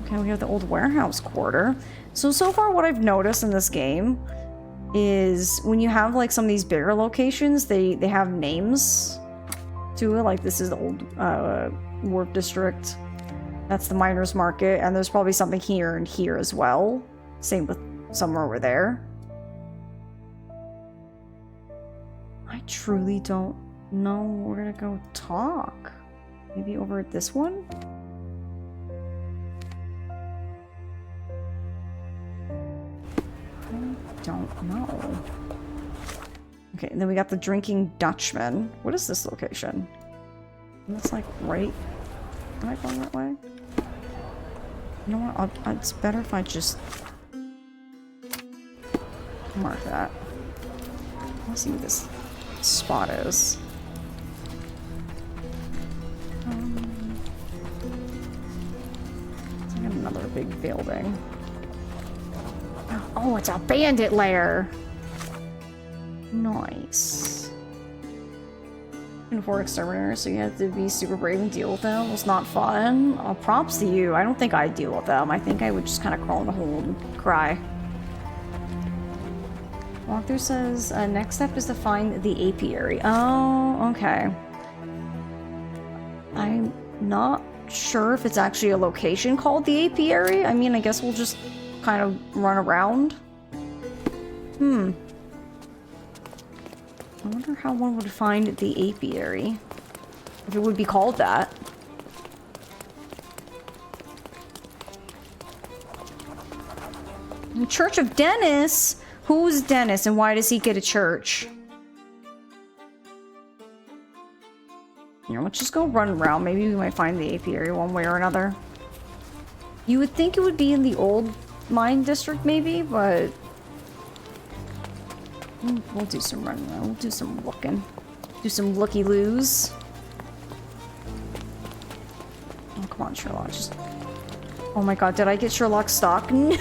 Okay, we have the old warehouse quarter. So far what I've noticed in this game is when you have like some of these bigger locations, they have names to it. Like this is the old Warp District. That's the Miners Market. And there's probably something here and here as well. Same with somewhere over there. I truly don't know where to go talk. Maybe over at this one? I don't know. Okay, and then we got the Drinking Dutchman. What is this location? That's like right. Am I going that way? You know what? It's better if I just mark that. Let's see what this spot is. It's like another big building. Oh, it's a bandit lair. Nice. And 4 exterminators, so you have to be super brave and deal with them. It's not fun. Props to you. I don't think I'd deal with them. I think I would just kind of crawl in a hole and cry. Walkthrough says, next step is to find the apiary. Oh, okay. I'm not sure if it's actually a location called the apiary. I mean, I guess we'll just kind of run around. I wonder how one would find the apiary. If it would be called that. The Church of Dennis? Who's Dennis and why does he get a church? You know, let's just go run around. Maybe we might find the apiary one way or another. You would think it would be in the old mine district maybe, but... We'll do some running around. We'll do some looking. Do some looky-loos. Oh, come on, Sherlock. Just... Oh my god, did I get Sherlock stock? No!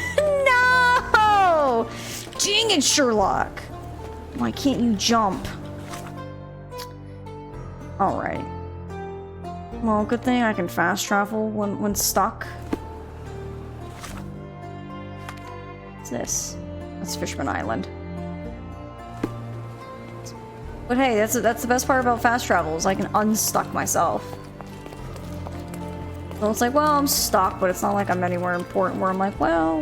Dang it, Sherlock! Why can't you jump? Alright. Well, good thing I can fast travel when stuck. What's this? That's Fishman Island. But hey, that's the best part about fast travel is I can unstuck myself. So it's like, well, I'm stuck, but it's not like I'm anywhere important where I'm like, well...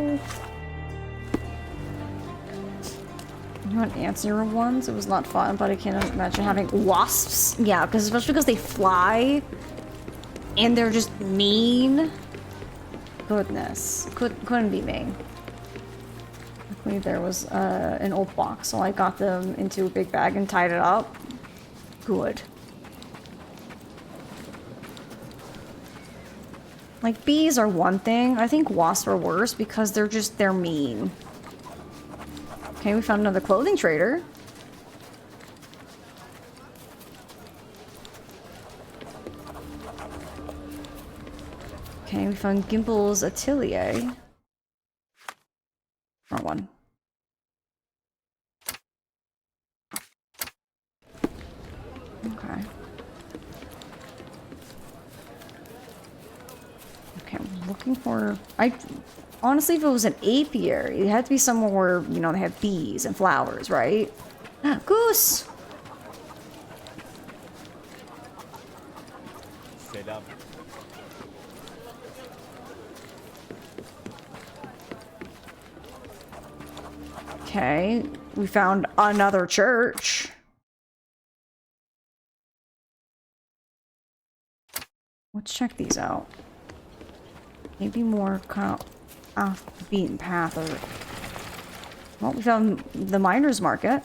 You want answer ones? It was not fun, but I can't imagine having wasps. Yeah, because especially because they fly and they're just mean. Goodness, couldn't be me. Luckily, there was an old box, so I got them into a big bag and tied it up. Good. Like bees are one thing. I think wasps are worse because they're mean. Okay, we found another clothing trader. Okay, we found Gimbel's Atelier. Wrong one. Okay. Okay, I'm looking for... Honestly, if it was an apiary, it had to be somewhere where, you know, they have bees and flowers, right? Goose! Okay, we found another church. Let's check these out. Maybe more kind of off the beaten path or... Well, we found the miners' market.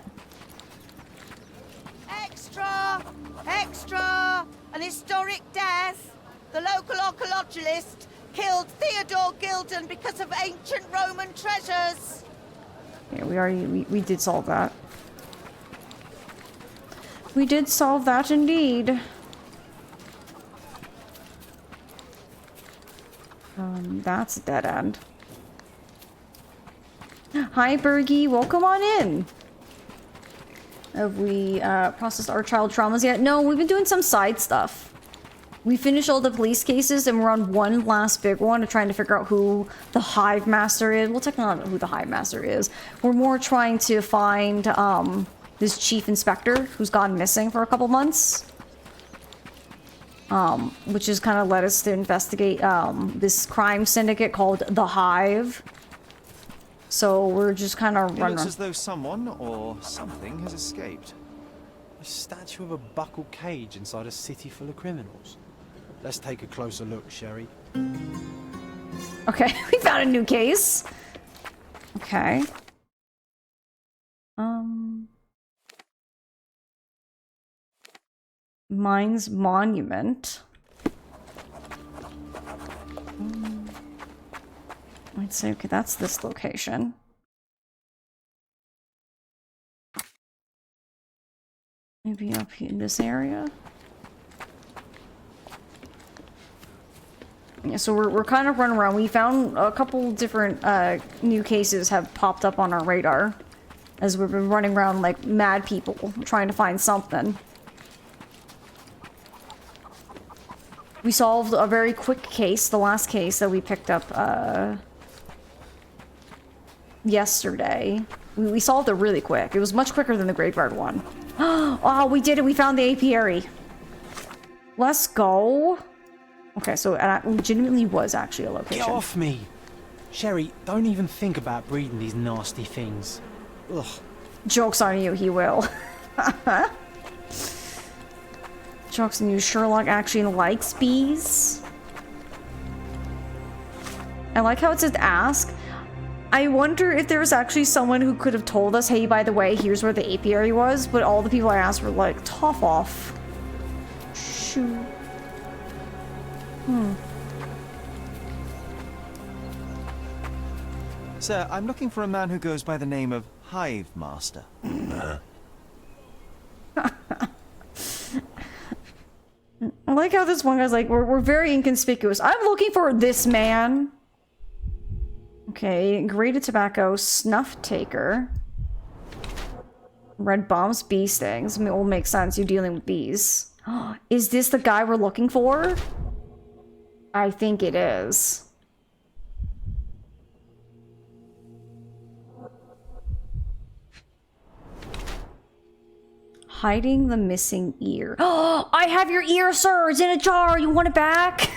Extra! Extra! An historic death! The local archaeologist killed Theodore Gilden because of ancient Roman treasures! Yeah, we did solve that. We did solve that indeed. That's a dead end. Hi, Bergie. Welcome on in. Have we processed our child traumas yet? No, we've been doing some side stuff. We finished all the police cases and we're on one last big one of trying to figure out who the Hive Master is. Well, technically not who the Hive Master is. We're more trying to find this chief inspector who's gone missing for a couple months. Which has kind of led us to investigate this crime syndicate called the Hive. So we're just kind of running. It looks as though someone or something has escaped. A statue of a buckled cage inside a city full of criminals. Let's take a closer look, Sherry. Okay, we found a new case. Okay. Mines Monument. I'd say, okay, that's this location. Maybe up here in this area. Yeah, so we're kind of running around. We found a couple different new cases have popped up on our radar as we've been running around like mad people trying to find something. We solved a very quick case, the last case that we picked up yesterday. We solved it really quick. It was much quicker than the graveyard one. Oh, we did it. We found the apiary. Let's go. Okay, so it legitimately was actually a location. Get off me! Sherry, don't even think about breeding these nasty things. Ugh. Joke's on you, he will. Joke's on you, Sherlock actually likes bees. I like how it says ask. I wonder if there was actually someone who could have told us, hey, by the way, here's where the apiary was, but all the people I asked were like, tough off. Shoot. Sir, I'm looking for a man who goes by the name of Hive Master. I like how this one guy's like, we're very inconspicuous. I'm looking for this man. Okay, grated tobacco, snuff taker. Red bombs, bee stings. I mean, it will make sense. You're dealing with bees. Is this the guy we're looking for? I think it is. Hiding the missing ear. Oh, I have your ear, sir. It's in a jar. You want it back?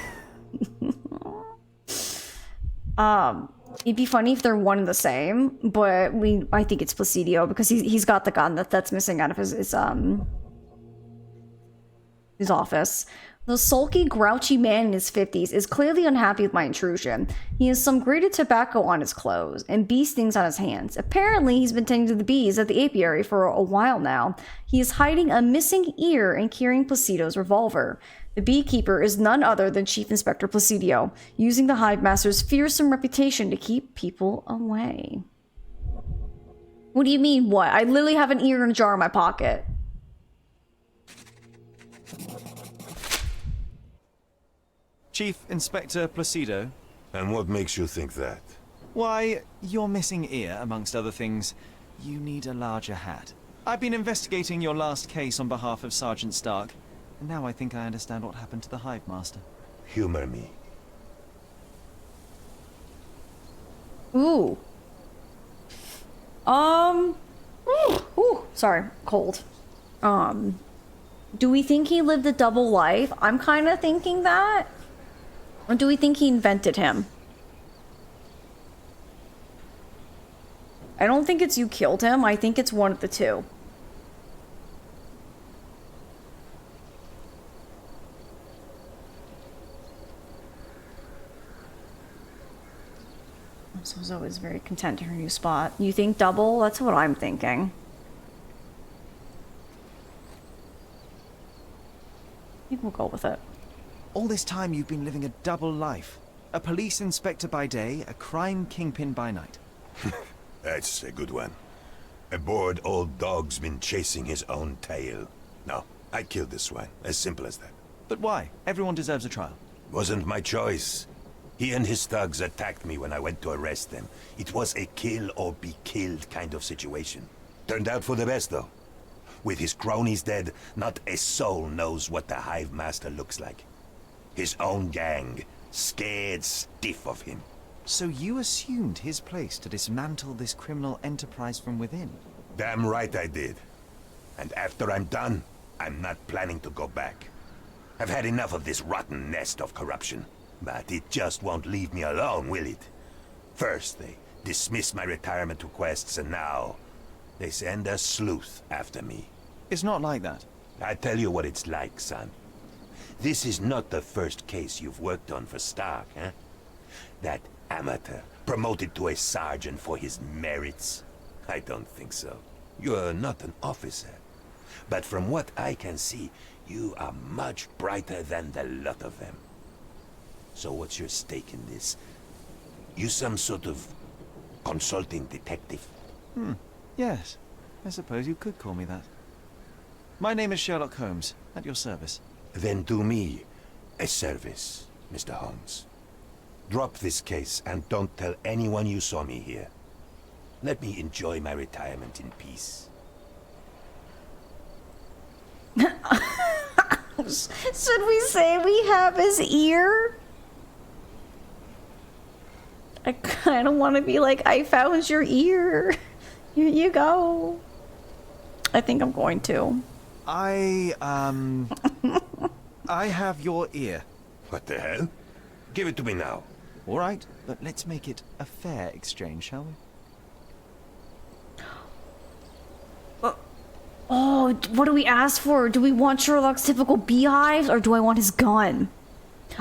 It'd be funny if they're one and the same, but I think it's Placidio because he's got the gun that's missing out of his office. The sulky, grouchy man in his 50s is clearly unhappy with my intrusion. He has some grated tobacco on his clothes and bee stings on his hands. Apparently, he's been tending to the bees at the apiary for a while now. He is hiding a missing ear and carrying Placidio's revolver. The beekeeper is none other than Chief Inspector Placidio, using the Hive Master's fearsome reputation to keep people away. What do you mean, what? I literally have an ear in a jar in my pocket. Chief Inspector Placido. And what makes you think that? Why, your missing ear, amongst other things. You need a larger hat. I've been investigating your last case on behalf of Sergeant Stark, and now I think I understand what happened to the Hive Master. Humor me. Ooh. Ooh, sorry, cold. Do we think he lived a double life? I'm kind of thinking that. Or do we think he invented him? I don't think it's you killed him. I think it's one of the two. So Zoe is very content in her new spot. You think double? That's what I'm thinking. I think we'll go with it. All this time you've been living a double life. A police inspector by day, a crime kingpin by night. That's a good one. A bored old dog's been chasing his own tail. No, I killed this one. As simple as that. But why? Everyone deserves a trial. Wasn't my choice. He and his thugs attacked me when I went to arrest them. It was a kill or be killed kind of situation. Turned out for the best, though. With his cronies dead, not a soul knows what the Hive Master looks like. His own gang, scared stiff of him. So you assumed his place to dismantle this criminal enterprise from within? Damn right I did. And after I'm done, I'm not planning to go back. I've had enough of this rotten nest of corruption. But it just won't leave me alone, will it? First, they dismiss my retirement requests, and now they send a sleuth after me. It's not like that. I tell you what it's like, son. This is not the first case you've worked on for Stark, huh? That amateur promoted to a sergeant for his merits? I don't think so. You're not an officer. But from what I can see, You are much brighter than the lot of them. So what's your stake in this? You some sort of consulting detective? Yes, I suppose you could call me that. My name is Sherlock Holmes, at your service. Then do me a service, Mr. Holmes. Drop this case and don't tell anyone you saw me here. Let me enjoy my retirement in peace. Should we say we have his ear? I kind of want to be like, I found your ear. Here you go. I think I'm going to. I have your ear. What the hell? Give it to me now. All right, but let's make it a fair exchange, shall we? Oh, what do we ask for? Do we want Sherlock's typical beehives, or do I want his gun?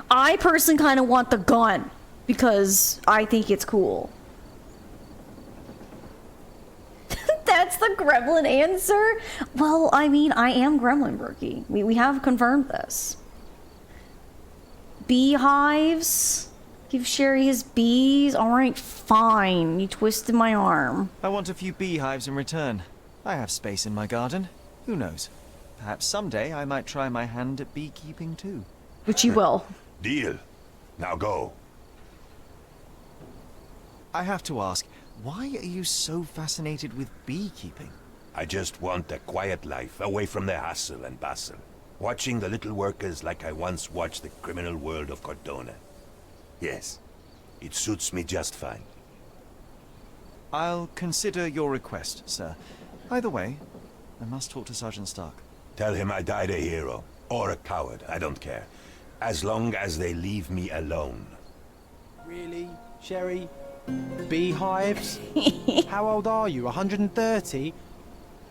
I personally kind of want the gun, because I think it's cool. That's the gremlin answer? Well, I mean, I am Gremlin Berkey. We have confirmed this. Beehives? Give Sherry his bees? Alright, fine. You twisted my arm. I want a few beehives in return. I have space in my garden. Who knows? Perhaps someday I might try my hand at beekeeping too. Which you will. Deal. Now go. I have to ask, why are you so fascinated with beekeeping? I just want a quiet life, away from the hustle and bustle. Watching the little workers like I once watched the criminal world of Cordona. Yes, it suits me just fine. I'll consider your request, sir. Either way, I must talk to Sergeant Stark. Tell him I died a hero, or a coward, I don't care. As long as they leave me alone. Really, Sherry? Beehives? How old are you? 130?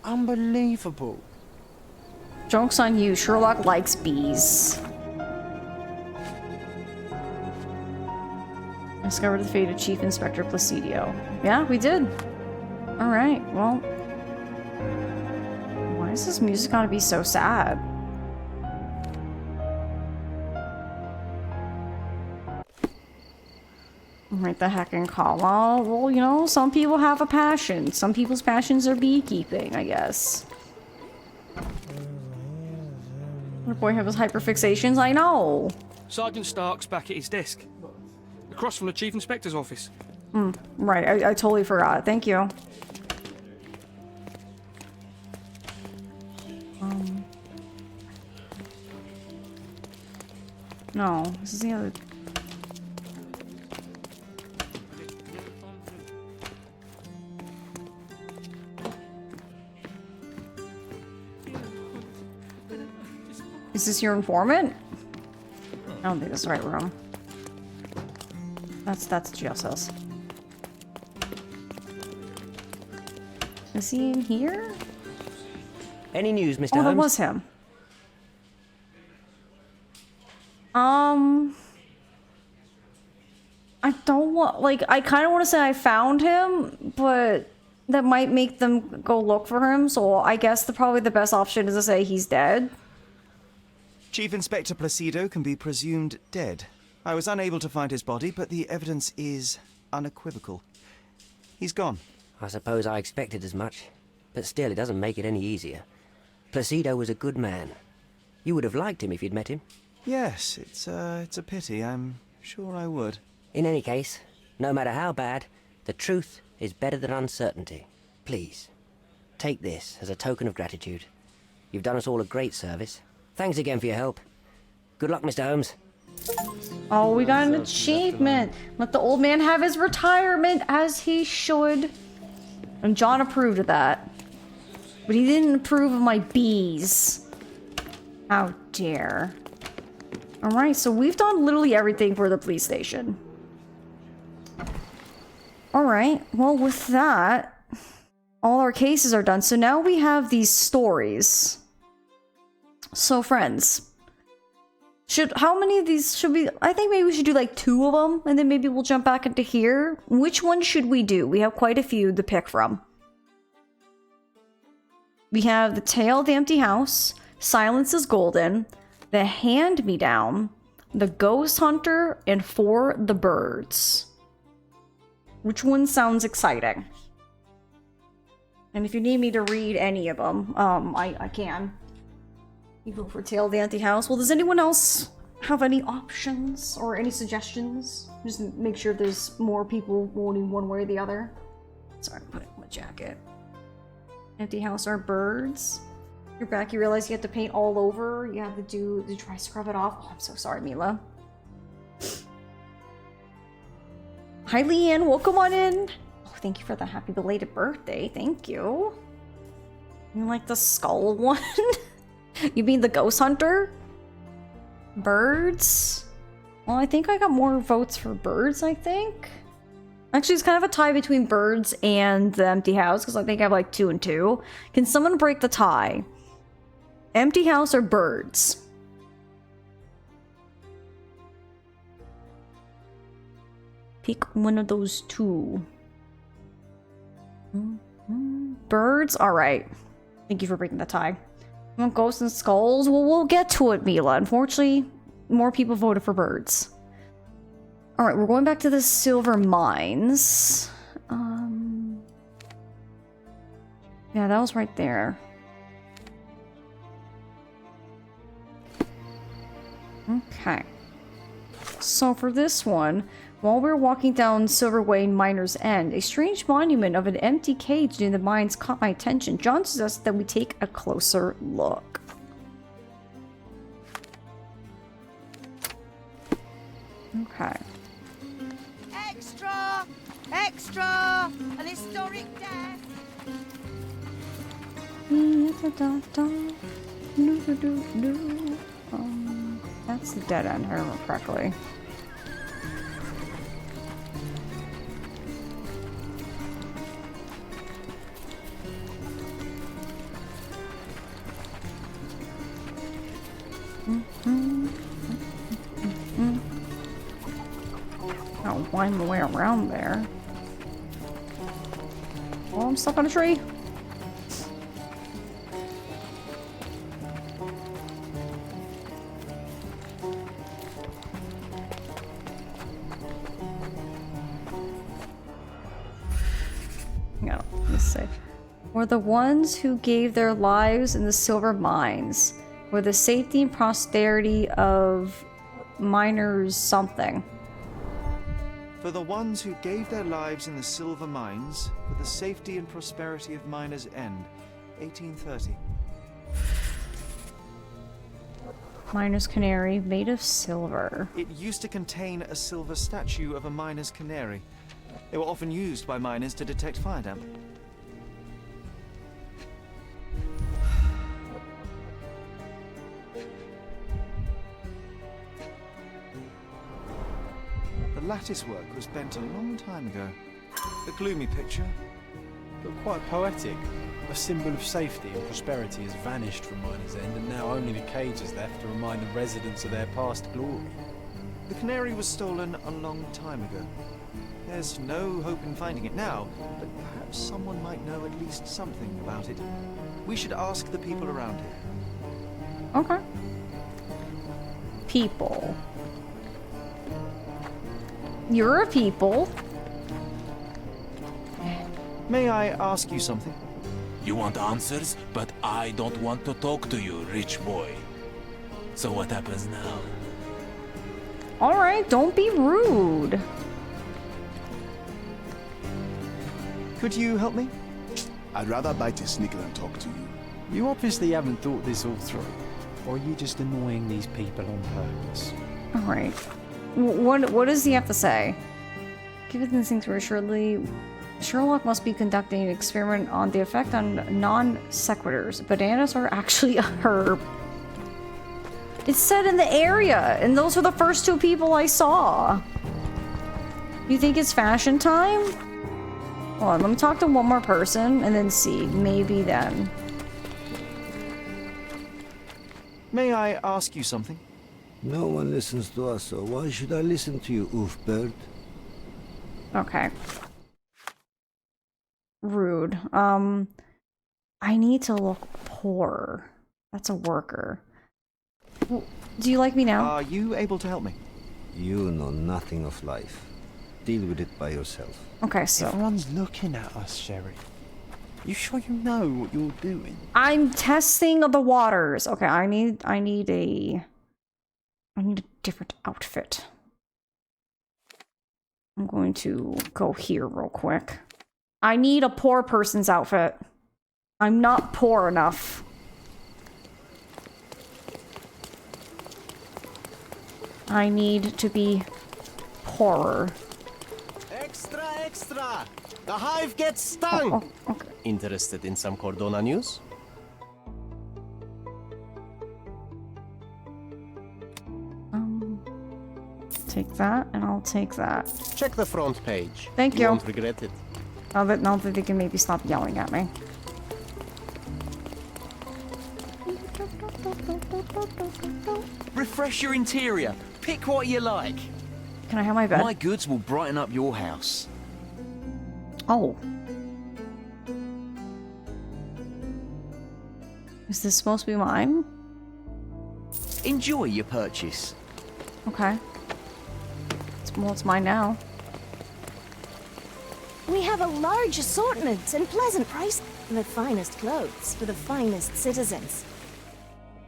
Unbelievable. Joke's on you. Sherlock likes bees. Discovered the fate of Chief Inspector Placido. Yeah, we did. Alright, well. Why is this music gotta be so sad? Right the heck and call. Well, you know, some people have a passion. Some people's passions are beekeeping, I guess. The boy have his hyperfixations? I know. Sergeant Stark's back at his desk. Across from the Chief Inspector's office. Right, I totally forgot. Thank you. No, this is the other... Is this your informant? I don't think that's the right room. That's jail cells. Is he in here? Any news, Mr. Oh, Holmes? that was him. I don't want, like, I kind of want to say I found him, but that might make them go look for him, so I guess probably the best option is to say he's dead. Chief Inspector Placido can be presumed dead. I was unable to find his body, but the evidence is unequivocal. He's gone. I suppose I expected as much, but still it doesn't make it any easier. Placido was a good man. You would have liked him if you'd met him. Yes, it's a pity. I'm sure I would. In any case, no matter how bad, the truth is better than uncertainty. Please, take this as a token of gratitude. You've done us all a great service. Thanks again for your help. Good luck, Mr. Holmes. Oh, we got an achievement. Let the old man have his retirement, as he should. And John approved of that. But he didn't approve of my bees. How dare. Alright, so we've done literally everything for the police station. Alright, well with that, all our cases are done. So now we have these stories. So friends, how many of these should we... I think maybe we should do like 2 of them, and then maybe we'll jump back into here. Which one should we do? We have quite a few to pick from. We have The Tale of the Empty House, Silence is Golden, The Hand-Me-Down, The Ghost Hunter, and For the Birds. Which one sounds exciting? And if you need me to read any of them, I can. You go for Tale of the Empty House. Well, does anyone else have any options or any suggestions? Just make sure there's more people voting one way or the other. Sorry, put it in my jacket. Empty House or Birds? You're back, you realize you have to paint all over? You have to try scrub it off? Oh, I'm so sorry, Mila. Hi, Leanne, welcome on in. Oh, thank you for the happy belated birthday. Thank you. You like the skull one? You mean the Ghost Hunter? Birds? Well, I think I got more votes for Birds, I think. Actually, it's kind of a tie between Birds and the Empty House, because I think I have like 2 and 2. Can someone break the tie? Empty House or Birds? Pick one of those 2. Birds? Alright. Thank you for breaking the tie. Ghosts and Skulls? Well, we'll get to it, Mila. Unfortunately, more people voted for Birds. Alright, we're going back to the silver mines. Yeah, that was right there. Okay. So for this one, while we were walking down Silverway Miner's End, a strange monument of an empty cage near the mines caught my attention. John suggested that we take a closer look. Okay. Extra! Extra! An historic death! That's the dead end, if I remember correctly. I'll wind my way around there. Oh, I'm stuck on a tree. No, let's see. Were the ones who gave their lives in the silver mines, for the safety and prosperity of miners something. For the ones who gave their lives in the silver mines, for the safety and prosperity of Miners' End, 1830. Miner's canary made of silver. It used to contain a silver statue of a miner's canary. They were often used by miners to detect fire damp. The lattice work was bent a long time ago. A gloomy picture, But quite poetic. A symbol of safety and prosperity has vanished from Miner's End, and now only the cage is left to remind the residents of their past glory. The canary was stolen a long time ago. There's no hope in finding it now, but perhaps someone might know at least something about it. We should ask the people around here. Okay. People. You're a people. May I ask you something? You want answers, but I don't want to talk to you, rich boy. So what happens now? Alright, don't be rude. Could you help me? I'd rather bite a sneaker than talk to you. You obviously haven't thought this all through. Or are you just annoying these people on purpose? Alright. What does he have to say? Given these things reassuredly, Sherlock must be conducting an experiment on the effect on non-sequiturs. Bananas are actually a herb. It's said in the area, and those were the first 2 people I saw. You think it's fashion time? Hold on, let me talk to one more person and then see. Maybe then. May I ask you something? No one listens to us, so why should I listen to you, oof bird? Okay. Rude. I need to look poor. That's a worker. Well, do you like me now? Are you able to help me? You know nothing of life. Deal with it by yourself. Okay, so Everyone's looking at us, Sherry. You sure you know what you're doing? I'm testing the waters. Okay, I need a different outfit. I'm going to go here real quick. I need a poor person's outfit. I'm not poor enough. I need to be poorer. Extra, extra! The hive gets stung! Oh, okay. Interested in some Cordona news? Take that, and I'll take that. Check the front page. Thank you. Won't regret it. Now that they can maybe stop yelling at me. Refresh your interior. Pick what you like. Can I have my bed? My goods will brighten up your house. Oh. Is this supposed to be mine? Enjoy your purchase. Okay. Well, it's mine now. We have a large assortment and pleasant price. The finest clothes for the finest citizens.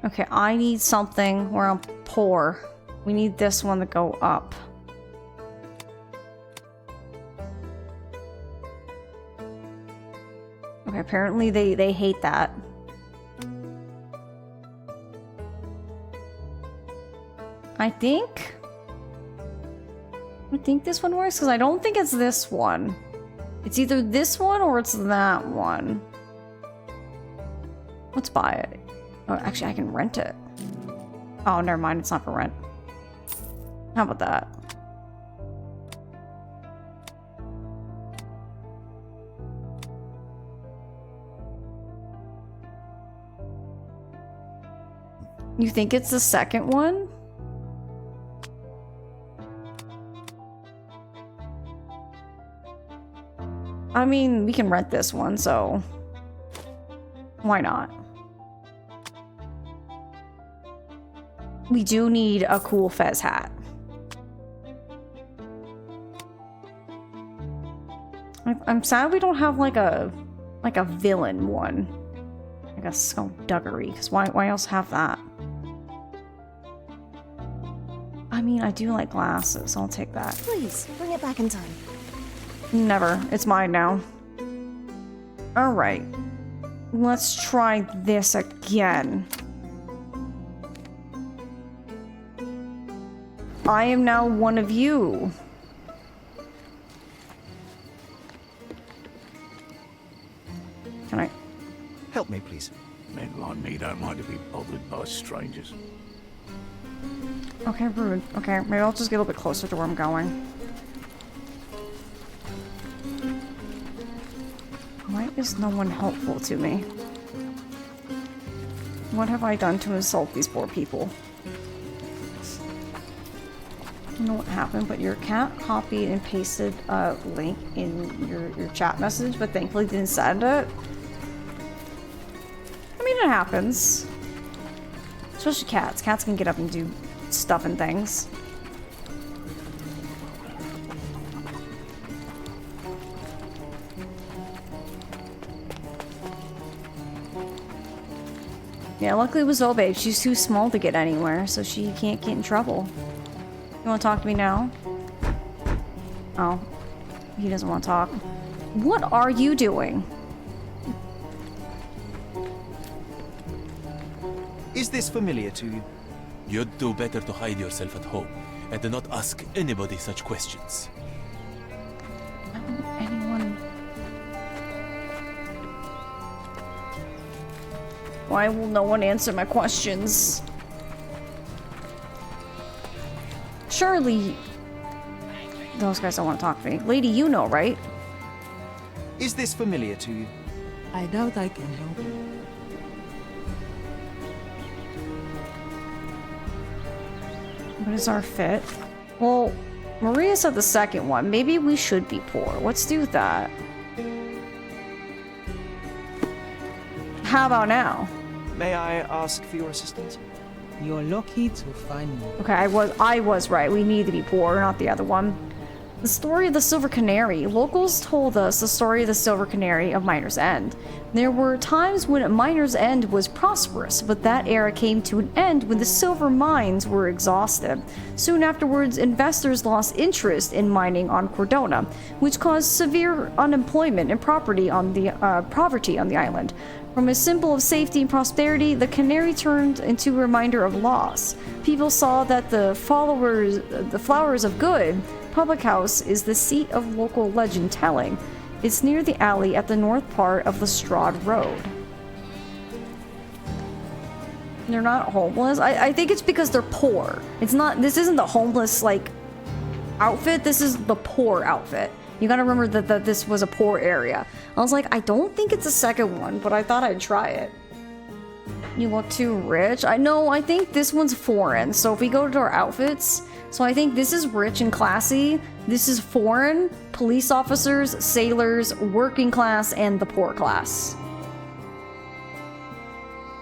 Okay, I need something where I'm poor. We need this one to go up. Okay, apparently they hate that. I think this one works, because I don't think it's this one. It's either this one or it's that one. Let's buy it. Oh, actually, I can rent it. Oh, never mind. It's not for rent. How about that? You think it's the second one? I mean, we can rent this one, so why not? We do need a cool fez hat. I'm sad we don't have like a villain one, like a skullduggery. Because why else have that? I mean, I do like glasses. So I'll take that. Please bring it back in time. Never. It's mine now. Alright. Let's try this again. I am now one of you. Can I? Help me, please. Men like me don't like to be bothered by strangers. Okay, rude. Okay, maybe I'll just get a little bit closer to where I'm going. Why is no one helpful to me? What have I done to insult these poor people? I don't know what happened, but your cat copied and pasted a link in your chat message, but thankfully didn't send it. I mean, it happens. Especially cats. Cats can get up and do stuff and things. Yeah, luckily it was Obabe. She's too small to get anywhere, so she can't get in trouble. You want to talk to me now? Oh. He doesn't want to talk. What are you doing? Is this familiar to you? You'd do better to hide yourself at home and do not ask anybody such questions. I don't want anyone... Why will no one answer my questions? Surely... Those guys don't want to talk to me. Lady, you know, right? Is this familiar to you? I doubt I can help you. What is our fit? Well, Maria said the second one. Maybe we should be poor. Let's do that. How about now? May I ask for your assistance? You're lucky to find me. Okay, I was right. We need to be poor, not the other one. The story of the Silver Canary. Locals told us the story of the Silver Canary of Miner's End. There were times when Miner's End was prosperous, but that era came to an end when the silver mines were exhausted. Soon afterwards, investors lost interest in mining on Cordona, which caused severe unemployment and poverty on the island. From a symbol of safety and prosperity, the canary turned into a reminder of loss. People saw that the Flowers of Good public house is the seat of local legend telling. It's near the alley at the north part of the Strahd Road. They're not homeless. I think it's because they're poor. It's not. This isn't the homeless like outfit. This is the poor outfit. You gotta remember that this was a poor area. I was like, I don't think it's a second one, but I thought I'd try it. You look too rich. I think this one's foreign. So if we go to our outfits, so I think this is rich and classy. This is foreign, police officers, sailors, working class, and the poor class.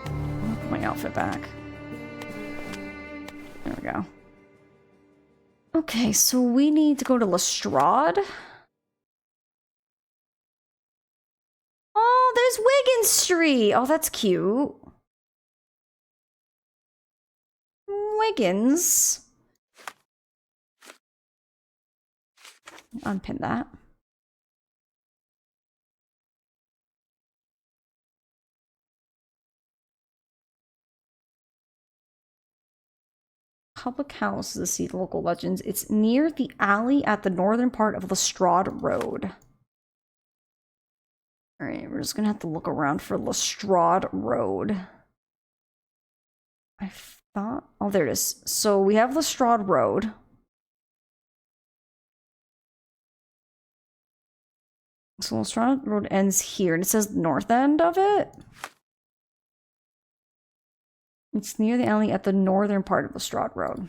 I'll put my outfit back. There we go. Okay, so we need to go to Lestrade. Oh, there's Wiggin Street. Oh, that's cute. Wiggins. Unpin that. Public house is the seat of local legends. It's near the alley at the northern part of Lestrade Road. Alright, we're just gonna have to look around for Lestrade Road. I thought... Oh, there it is. So we have Lestrade Road. So Lestrade Road ends here, and it says the north end of it. It's near the alley at the northern part of Lestrade Road.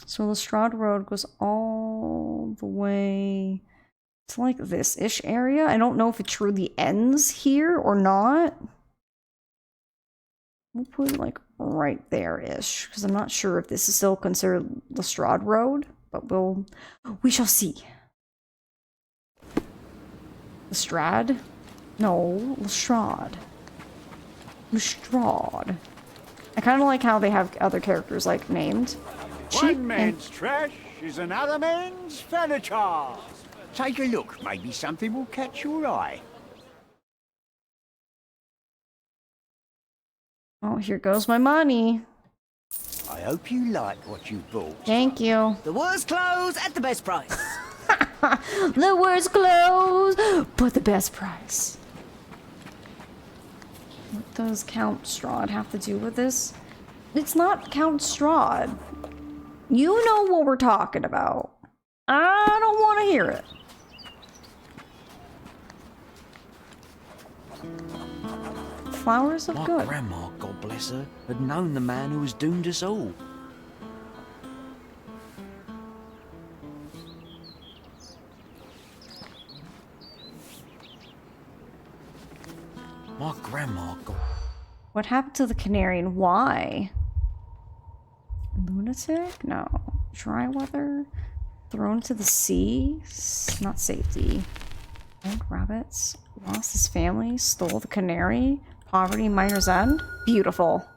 So Lestrade Road goes all the way to like this-ish area. I don't know if it truly ends here or not. We'll put it like right there-ish, because I'm not sure if this is still considered Lestrade Road, but we shall see. Lestrade? No, Lestrade. Lestrade. I kind of like how they have other characters like named. One man's trash is another man's furniture. Take a look. Maybe something will catch your eye. Oh, here goes my money. I hope you like what you bought. Thank you. The worst clothes at the best price. The worst clothes, but the best price. What does Count Strahd have to do with this? It's not Count Strahd. You know what we're talking about. I don't want to hear it. Flowers of Good. My grandma, God bless her, had known the man who was doomed us all. My grandma got... What happened to the canary and why? Lunatic? No. Dry weather? Thrown to the sea? Not safety. Old rabbits? Lost his family? Stole the canary? Poverty, Miner's End? Beautiful.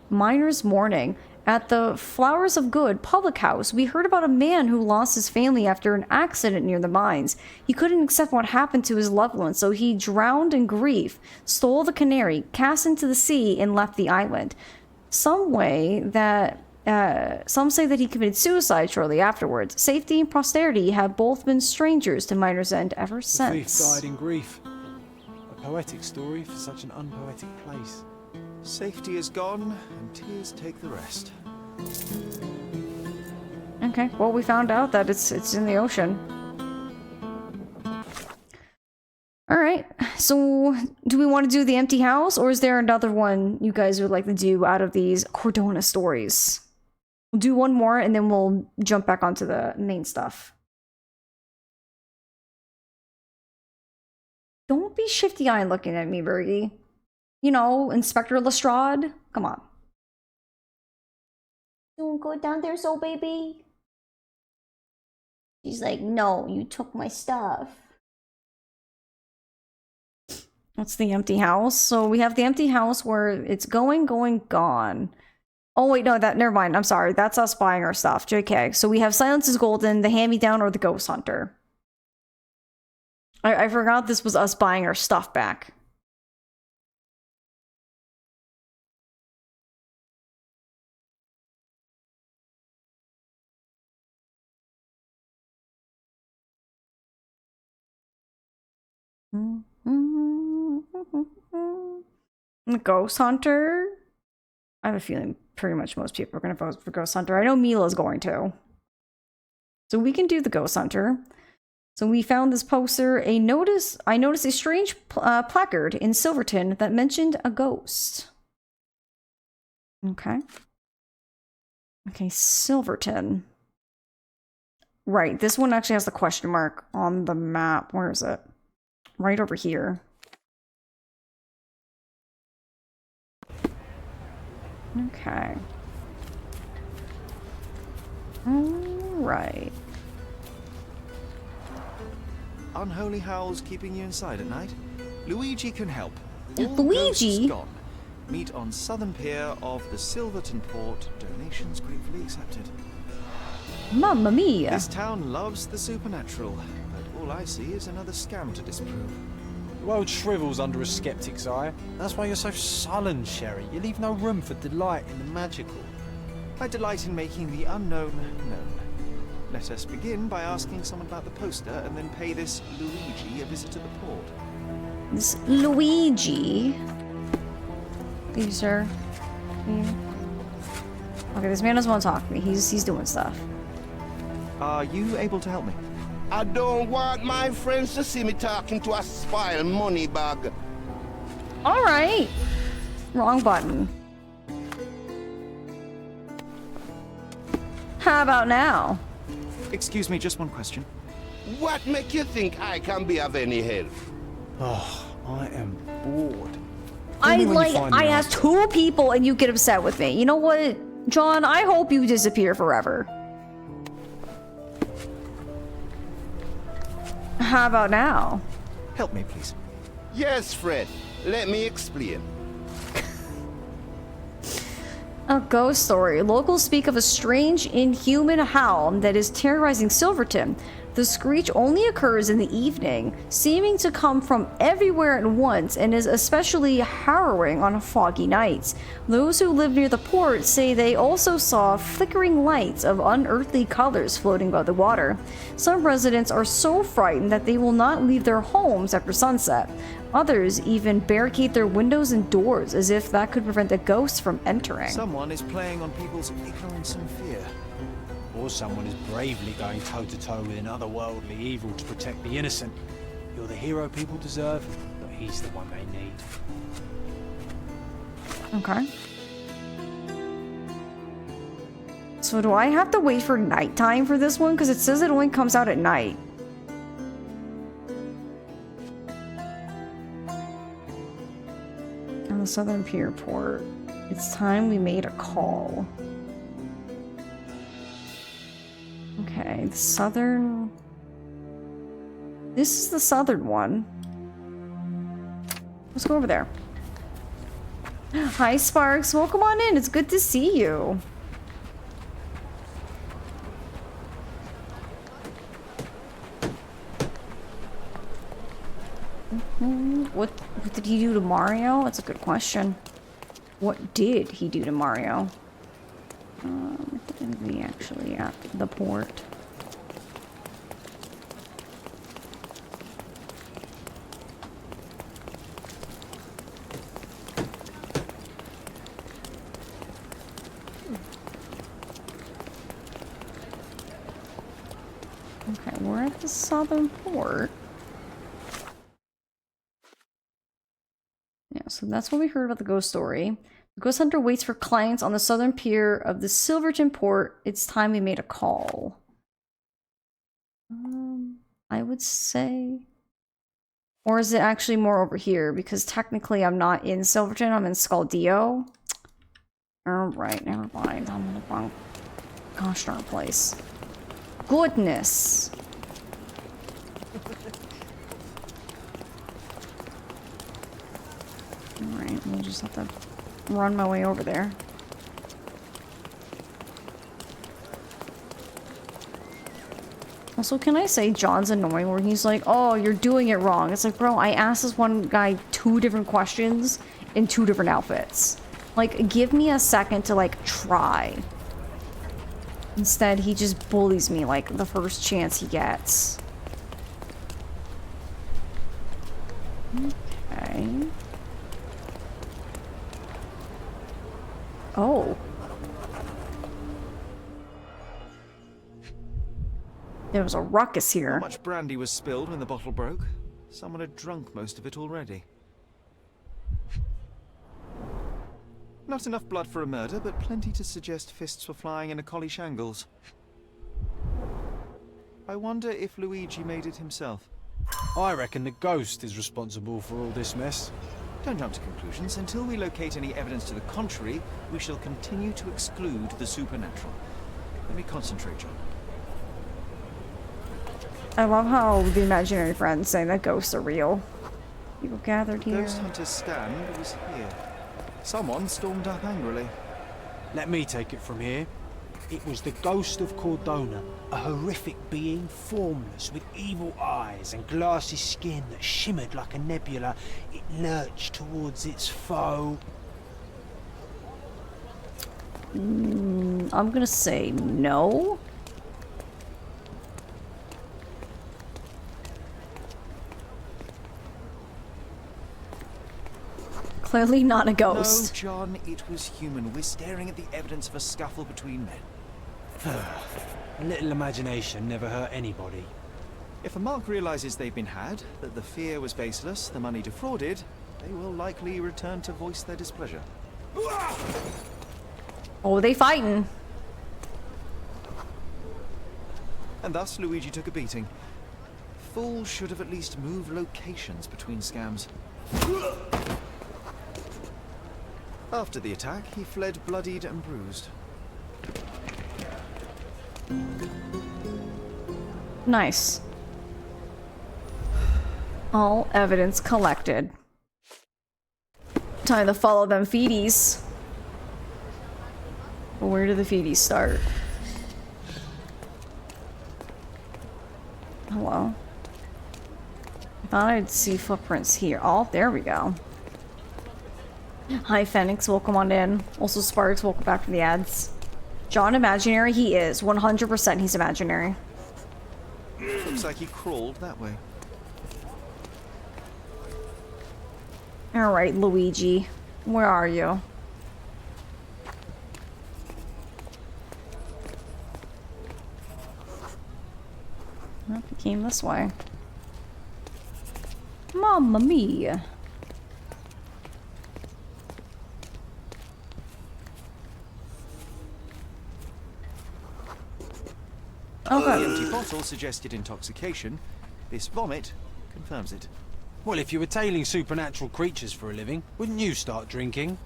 Miner's Mourning. At the Flowers of Good public house, we heard about a man who lost his family after an accident near the mines. He couldn't accept what happened to his loved one, so he drowned in grief, stole the canary, cast into the sea, and left the island. Some say that he committed suicide shortly afterwards. Safety and posterity have both been strangers to Miner's End ever since. The thief died in grief. A poetic story for such an unpoetic place. Safety is gone, and tears take the rest. Okay, well, we found out that it's in the ocean. Alright, so do we want to do the empty house, or is there another one you guys would like to do out of these Cordona stories? We'll do one more, and then we'll jump back onto the main stuff. Don't be shifty-eyed looking at me, Bergie. You know, Inspector Lestrade. Come on. Doing good down there, so baby? She's like, no, you took my stuff. That's the empty house. So we have the empty house where it's going, gone. Oh, wait, no, never mind. I'm sorry. That's us buying our stuff. JK. So we have Silence is Golden, the Hand-Me-Down, or the Ghost Hunter. I forgot this was us buying our stuff back. The Ghost Hunter. I have a feeling pretty much most people are going to vote for Ghost Hunter. I know Mila's going to. So we can do the Ghost Hunter. So we found this poster. I noticed a strange placard in Silverton that mentioned a ghost. Okay. Okay, Silverton. Right, this one actually has the question mark on the map. Where is it? Right over here. Okay. Alright. Unholy howls keeping you inside at night? Luigi can help. All Luigi? ghosts gone. Meet on southern pier of the Silverton port. Donations gratefully accepted. Mamma mia! This town loves the supernatural, but all I see is another scam to disprove. The world shrivels under a skeptic's eye. That's why you're so sullen, Sherry. You leave no room for delight in the magical. I delight in making the unknown known. Let us begin by asking someone about the poster and then pay this Luigi a visit to the port. This Luigi? Thank you, sir. Yeah. Okay, this man doesn't want to talk to me. He's doing stuff. Are you able to help me? I don't want my friends to see me talking to a spoiled money bag. Alright. Wrong button. How about now? Excuse me, just one question. What make you think I can be of any help? Oh, I am bored. I asked 2 people and you get upset with me. You know what, John? I hope you disappear forever. How about now? Help me, please. Yes, Fred. Let me explain. A ghost story. Locals speak of a strange, inhuman howl that is terrorizing Silverton. The screech only occurs in the evening, seeming to come from everywhere at once, and is especially harrowing on foggy nights. Those who live near the port say they also saw flickering lights of unearthly colors floating above the water. Some residents are so frightened that they will not leave their homes after sunset. Others even barricade their windows and doors as if that could prevent the ghosts from entering. Someone is playing on people's ignorance and fear. Or someone is bravely going toe-to-toe with an otherworldly evil to protect the innocent. You're the hero people deserve, but he's the one they need. Okay. So do I have to wait for nighttime for this one? Because it says it only comes out at night. On the Southern Pier Port. It's time we made a call. Okay, the southern... This is the southern one. Let's go over there. Hi, Sparks. Welcome on in. It's good to see you. What did he do to Mario? That's a good question. What did he do to Mario? Are we actually at the port? Okay, we're at the southern port. Yeah, so that's what we heard about the ghost story. The ghost hunter waits for clients on the southern pier of the Silverton port. It's time we made a call. I would say Or is it actually more over here? Because technically I'm not in Silverton, I'm in Scaldeo. Alright, never mind. I'm in the wrong gosh darn place. Goodness. Alright, we'll just have to run my way over there. Also, can I say John's annoying where he's like, oh, you're doing it wrong. It's like, bro, I asked this one guy 2 different questions in 2 different outfits. Like, give me a second to, like, try. Instead, he just bullies me, like, the first chance he gets. Okay. Oh. There was a ruckus here. Not much brandy was spilled when the bottle broke. Someone had drunk most of it already. Not enough blood for a murder, but plenty to suggest fists were flying in a collie shangles. I wonder if Luigi made it himself. I reckon the ghost is responsible for all this mess. Don't jump to conclusions. Until we locate any evidence to the contrary, we shall continue to exclude the supernatural. Let me concentrate, John. I love how the imaginary friends saying that ghosts are real. People gathered here. Ghost Hunter's stand was here. Someone stormed up angrily. Let me take it from here. It was the ghost of Cordona, a horrific being, formless, with evil eyes and glassy skin that shimmered like a nebula. It lurched towards its foe. I'm gonna say no. Clearly not a ghost. No, John, it was human. We're staring at the evidence of a scuffle between men. A little imagination never hurt anybody. If a mark realizes they've been had, that the fear was baseless, the money defrauded, they will likely return to voice their displeasure. Oh, they fighting. And thus Luigi took a beating. Fools should have at least moved locations between scams. After the attack, he fled bloodied and bruised. Nice. All evidence collected. Time to follow them feeties. But where do the feeties start? Hello. I thought I'd see footprints here. Oh, there we go. Hi, Phoenix. Welcome on in. Also, Sparks. Welcome back from the ads. John imaginary? He is. 100% he's imaginary. Looks like he crawled that way. Alright, Luigi. Where are you? Well, he came this way. Mamma mia. The empty bottle suggested intoxication. This vomit confirms it. Well, if you were tailing supernatural creatures for a living, wouldn't you start drinking?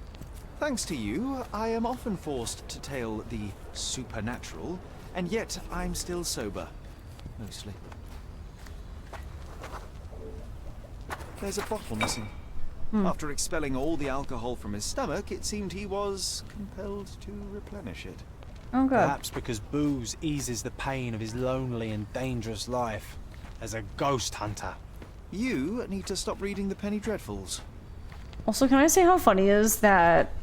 Thanks to you, I am often forced to tail the supernatural, and yet I'm still sober. Mostly. There's a bottle missing. After expelling all the alcohol from his stomach, it seemed he was compelled to replenish it. Oh, good. Perhaps because booze eases the pain of his lonely and dangerous life as a ghost hunter. You need to stop reading the Penny Dreadfuls. Also, can I say how funny it is that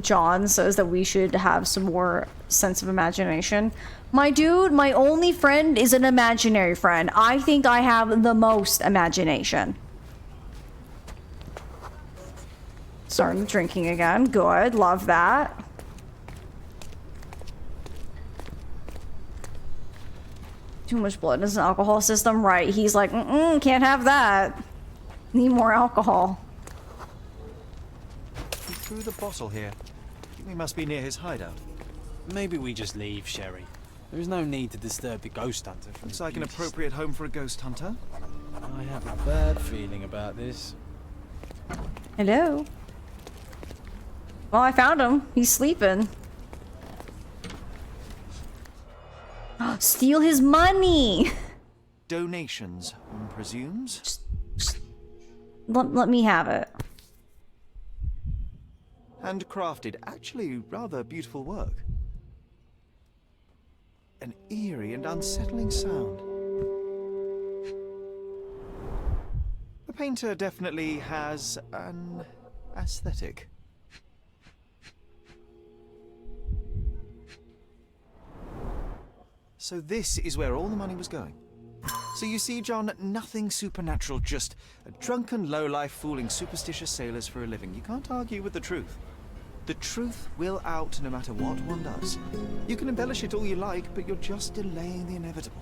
John says that we should have some more sense of imagination? My dude, my only friend is an imaginary friend. I think I have the most imagination. Starting drinking again. Good. Love that. Too much blood in his alcohol system. Right. He's like, can't have that. Need more alcohol. He threw the bottle here. We must be near his hideout. Maybe we just leave, Sherry. There is no need to disturb the ghost hunter. Looks like an appropriate home for a ghost hunter. I have a bad feeling about this. Hello? Well, I found him. He's sleeping. Steal his money! Donations, one presumes? Let me have it. Handcrafted, actually rather beautiful work. An eerie and unsettling sound. The painter definitely has an aesthetic. So this is where all the money was going. So you see, John, nothing supernatural, just a drunken lowlife fooling superstitious sailors for a living. You can't argue with the truth. The truth will out no matter what one does. You can embellish it all you like, but you're just delaying the inevitable.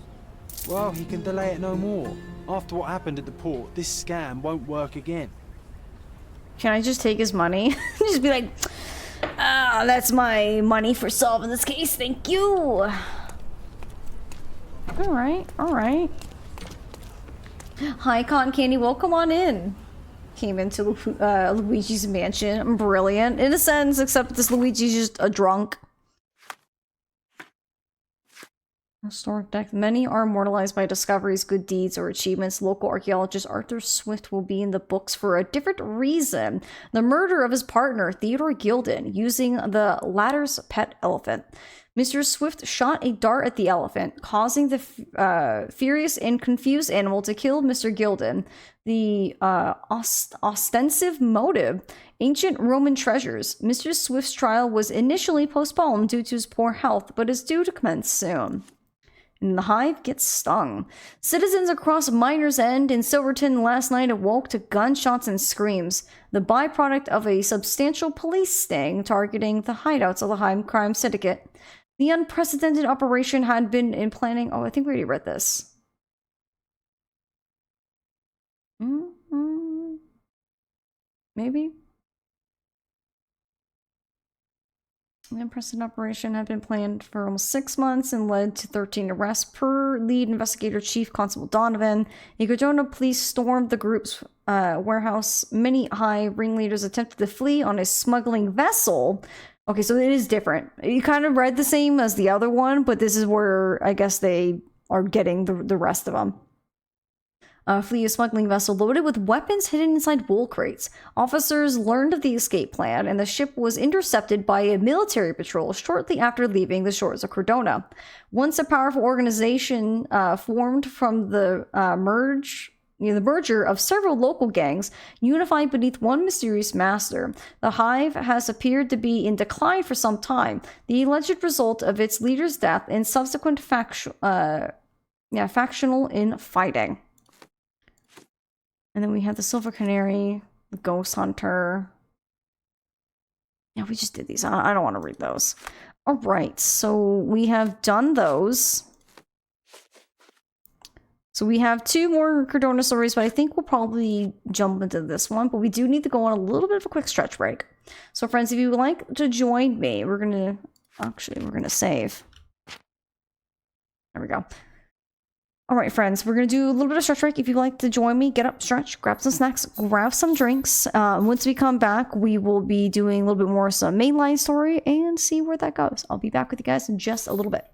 Well, he can delay it no more. After what happened at the port, this scam won't work again. Can I just take his money? Just be like, that's my money for solving this case, thank you. Alright, alright. Hi, Cotton Candy, welcome on in. Came into Luigi's mansion. Brilliant. In a sense, except this Luigi's just a drunk. Historic deck. Many are immortalized by discoveries, good deeds, or achievements. Local archaeologist Arthur Swift will be in the books for a different reason. The murder of his partner, Theodore Gilden, using the latter's pet elephant. Mr. Swift shot a dart at the elephant, causing the furious and confused animal to kill Mr. Gilden. The ostensive motive, ancient Roman treasures. Mr. Swift's trial was initially postponed due to his poor health, but is due to commence soon. And the hive gets stung. Citizens across Miner's End in Silverton last night awoke to gunshots and screams, the byproduct of a substantial police sting targeting the hideouts of the Hive Crime Syndicate. The unprecedented operation had been in planning. Oh, I think we already read this. Maybe? The unprecedented operation had been planned for almost 6 months and led to 13 arrests per lead investigator Chief Constable Donovan. The Cardona police stormed the group's warehouse. Many high ringleaders attempted to flee on a smuggling vessel. Okay, so it is different. You kind of read the same as the other one, but this is where I guess they are getting the rest of them. Flee a smuggling vessel loaded with weapons hidden inside wool crates. Officers learned of the escape plan, and the ship was intercepted by a military patrol shortly after leaving the shores of Cardona. Once a powerful organization formed from the merger of several local gangs, unified beneath one mysterious master. The Hive has appeared to be in decline for some time, the alleged result of its leader's death and subsequent factional infighting. And then we have the Silver Canary, the Ghost Hunter. Yeah, we just did these. I don't want to read those. All right, so we have done those. So we have 2 more Cardona stories, but I think we'll probably jump into this one. But we do need to go on a little bit of a quick stretch break. So friends, if you would like to join me, we're going to save. There we go. All right, friends, we're going to do a little bit of stretch break. If you'd like to join me, get up, stretch, grab some snacks, grab some drinks. Once we come back, we will be doing a little bit more some mainline story and see where that goes. I'll be back with you guys in just a little bit.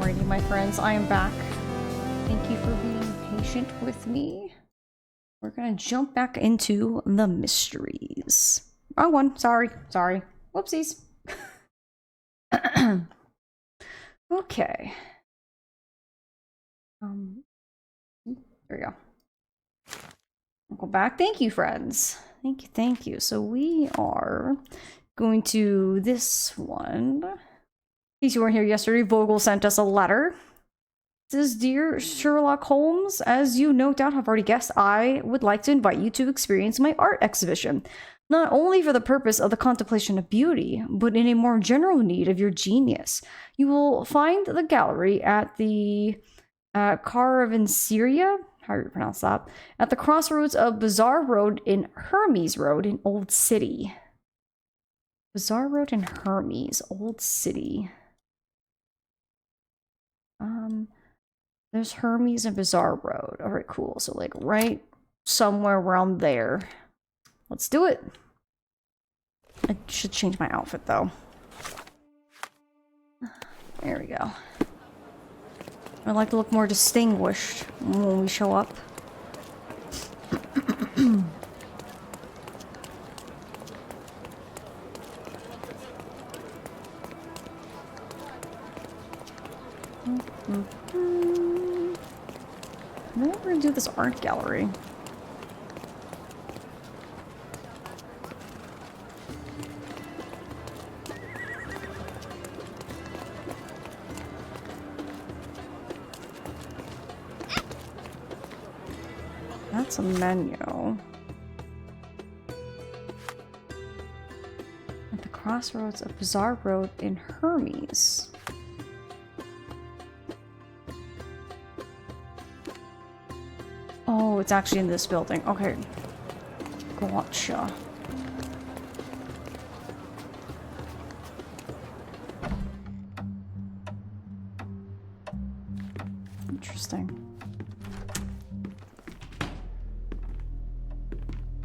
Alrighty, my friends, I am back. Thank you for being patient with me. We're gonna jump back into the mysteries. Wrong one. Sorry. Whoopsies. Okay. There we go. I'll go back. Thank you, friends. Thank you. So we are going to this one. In case you weren't here yesterday, Vogel sent us a letter. It says, "Dear Sherlock Holmes, as you no doubt have already guessed, I would like to invite you to experience my art exhibition. Not only for the purpose of the contemplation of beauty, but in a more general need of your genius. You will find the gallery at the Caravanseria, how do you pronounce that? At the crossroads of Bazaar Road and Hermes Road in Old City." Bazaar Road and Hermes, Old City. There's Hermes and Bazaar Road. Alright, cool. So like right somewhere around there. Let's do it. I should change my outfit though. There we go. I'd like to look more distinguished when we show up. We're gonna do this art gallery. That's a menu. At the crossroads of Bazaar Road in Hermes. Oh, it's actually in this building. Okay. Gotcha. Interesting.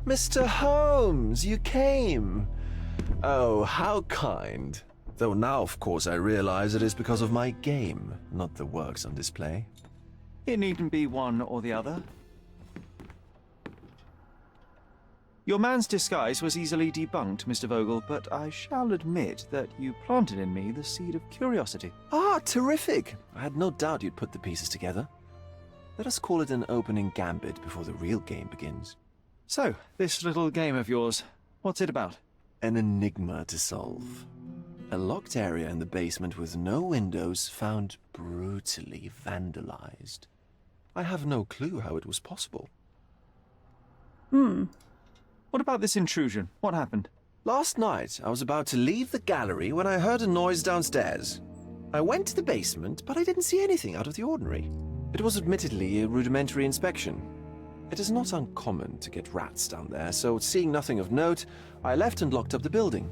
Mr. Holmes, you came! Oh, how kind. Though now, of course, I realize it is because of my game, not the works on display. It needn't be one or the other. Your man's disguise was easily debunked, Mr. Vogel, but I shall admit that you planted in me the seed of curiosity. Ah, terrific! I had no doubt you'd put the pieces together. Let us call it an opening gambit before the real game begins. So, this little game of yours, what's it about? An enigma to solve. A locked area in the basement with no windows found brutally vandalized. I have no clue how it was possible. What about this intrusion? What happened? Last night, I was about to leave the gallery when I heard a noise downstairs. I went to the basement, but I didn't see anything out of the ordinary. It was admittedly a rudimentary inspection. It is not uncommon to get rats down there, so seeing nothing of note, I left and locked up the building.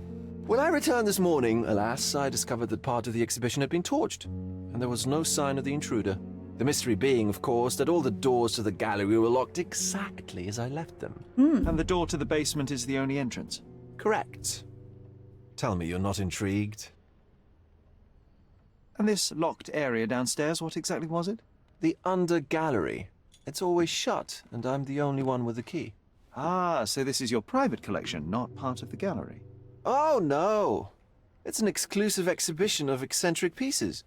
When I returned this morning, alas, I discovered that part of the exhibition had been torched, and there was no sign of the intruder. The mystery being, of course, that all the doors to the gallery were locked exactly as I left them. And the door to the basement is the only entrance? Correct. Tell me you're not intrigued. And this locked area downstairs, what exactly was it? The under gallery. It's always shut, and I'm the only one with the key. Ah, so this is your private collection, not part of the gallery. Oh, no. It's an exclusive exhibition of eccentric pieces.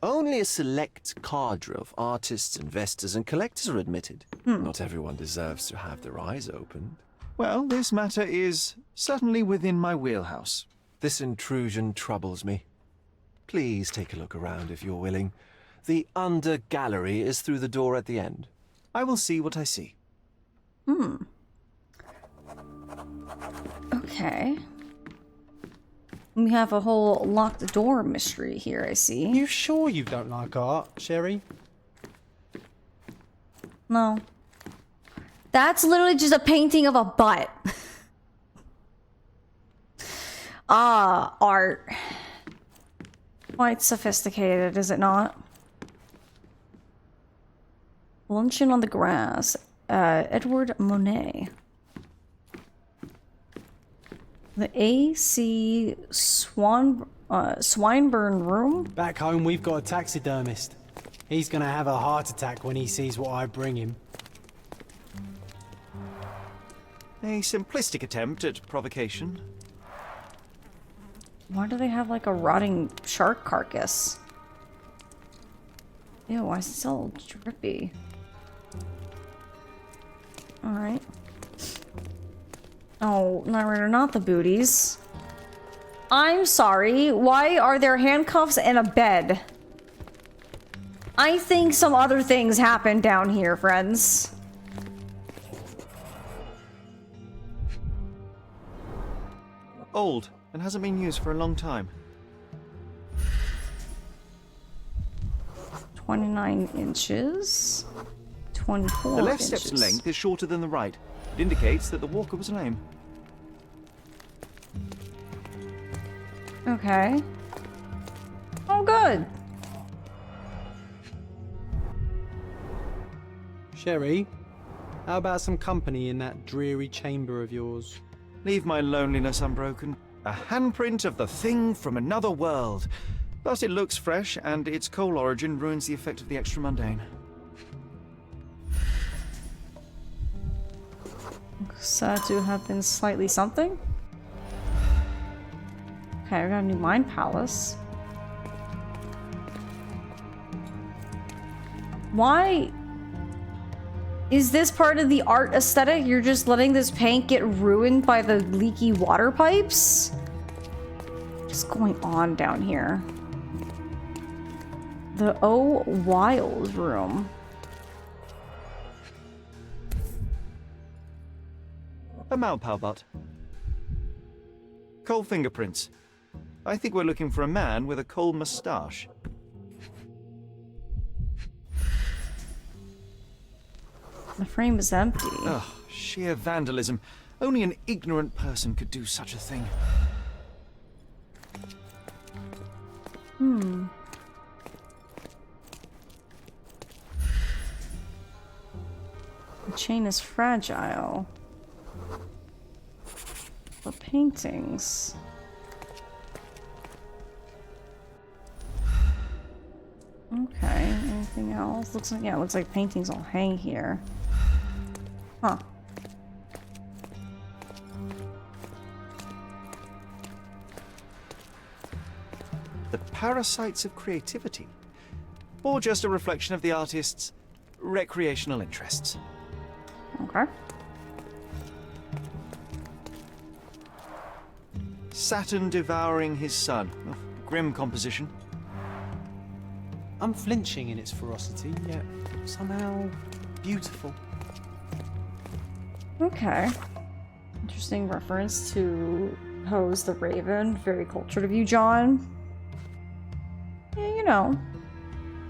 Only a select cadre of artists, investors, and collectors are admitted. Not everyone deserves to have their eyes opened. Well, this matter is certainly within my wheelhouse. This intrusion troubles me. Please take a look around if you're willing. The under gallery is through the door at the end. I will see what I see. Okay. We have a whole locked door mystery here, I see. You sure you don't like art, Sherry? No. That's literally just a painting of a butt. Art. Quite sophisticated, is it not? Luncheon on the Grass. Edward Monet. The A.C. Swinburne Room? Back home, we've got a taxidermist. He's gonna have a heart attack when he sees what I bring him. A simplistic attempt at provocation. Why do they have like a rotting shark carcass? Ew, why is it so drippy? Alright. Oh, narrator, not the booties. I'm sorry, why are there handcuffs and a bed? I think some other things happened down here, friends. Old, and hasn't been used for a long time. 29 inches. 24 The left inches. step's length is shorter than the right. It indicates that the walker was lame. Okay. Oh, good. Sherry, how about some company in that dreary chamber of yours? Leave my loneliness unbroken. A handprint of the thing from another world. But it looks fresh, and its coal origin ruins the effect of the extra mundane. Said to have been slightly something. Okay, we got a new mine palace. Why is this part of the art aesthetic? You're just letting this paint get ruined by the leaky water pipes? What's going on down here? The O Wild room. A Malpalbot. Coal fingerprints. I think we're looking for a man with a coal moustache. The frame is empty. Ugh, sheer vandalism. Only an ignorant person could do such a thing. The chain is fragile. For paintings. Okay, anything else? Looks like, yeah, it looks like paintings all hang here. Huh. The parasites of creativity. Or just a reflection of the artist's recreational interests. Okay. Saturn devouring his sun. Oh, grim composition. Unflinching in its ferocity, yet somehow beautiful. Okay. Interesting reference to Poe's The Raven. Very cultured of you, John. Yeah, you know.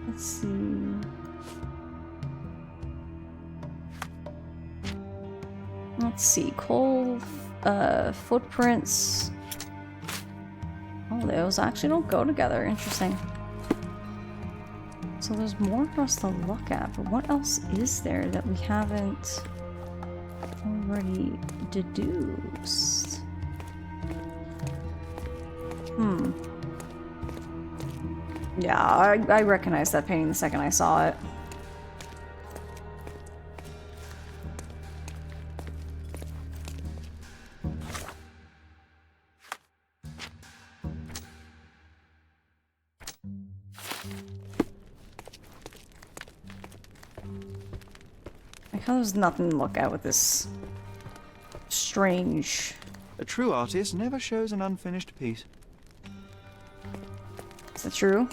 Let's see. Let's see. Coal footprints. Oh, those actually don't go together. Interesting. So there's more for us to look at, but what else is there that we haven't already deduced? Yeah, I recognized that painting the second I saw it. Like how there's nothing to look at with this strange... A true artist never shows an unfinished piece. Is that true?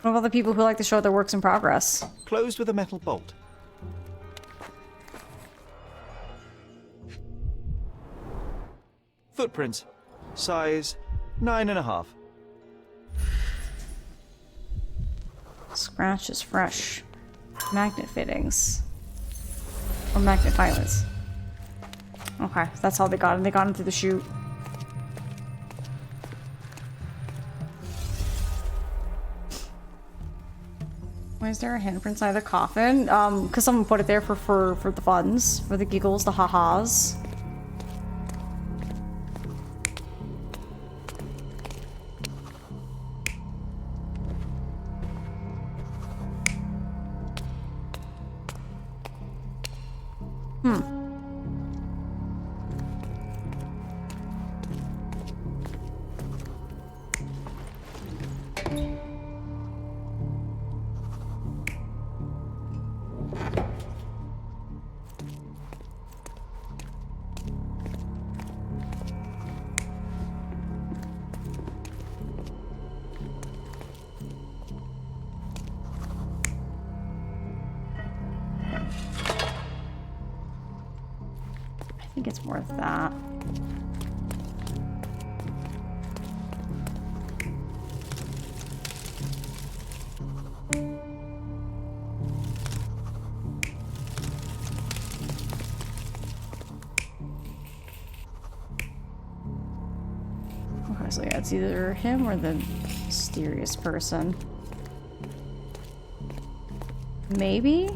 What about the people who like to show their works in progress? Closed with a metal bolt. Footprints. Size 9.5. Scratch is fresh. Magnet fittings. Or magnet filings. Okay, that's how they got him. They got him through the chute. Why is there a handprint inside the coffin? Because someone put it there for the funs, for the giggles, the ha-has. I think it's worth that. Okay, so yeah, it's either him or the mysterious person. Maybe?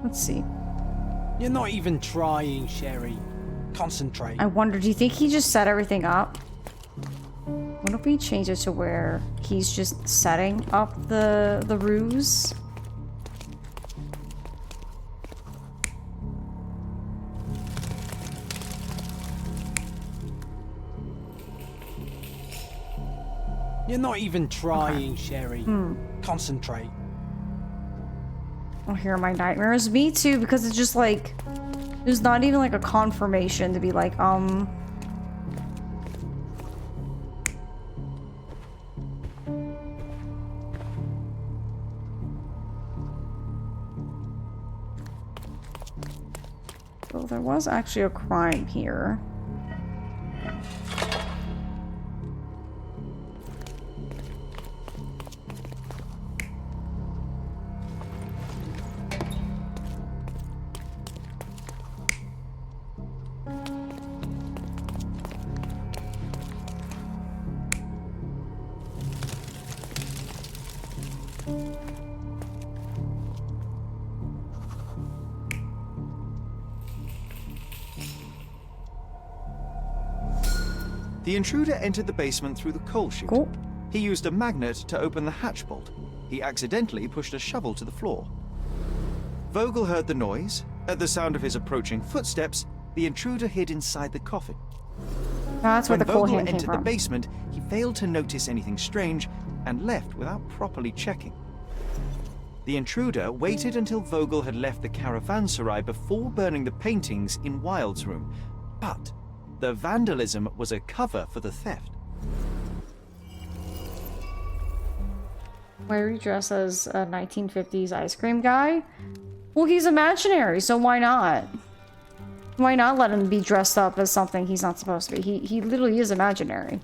Let's see. You're not even trying, Sherry. Concentrate. I wonder, do you think he just set everything up? What if we change it to where he's just setting up the ruse? You're not even trying, Sherry. Concentrate. Oh, here are my nightmares. Me too, because it's just like... There's not even like a confirmation to be like, Well, there was actually a crime here. The intruder entered the basement through the coal chute. Cool. He used a magnet to open the hatch bolt. He accidentally pushed a shovel to the floor. Vogel heard the noise. At the sound of his approaching footsteps, the intruder hid inside the coffin. That's where When the coal Vogel hand came entered the from. basement, he failed to notice anything strange and left without properly checking. The intruder waited until Vogel had left the caravanserai before burning the paintings in Wilde's room. But the vandalism was a cover for the theft. Why are you dressed as a 1950s ice cream guy? Well, he's imaginary, so why not? Why not let him be dressed up as something he's not supposed to be? He literally is imaginary.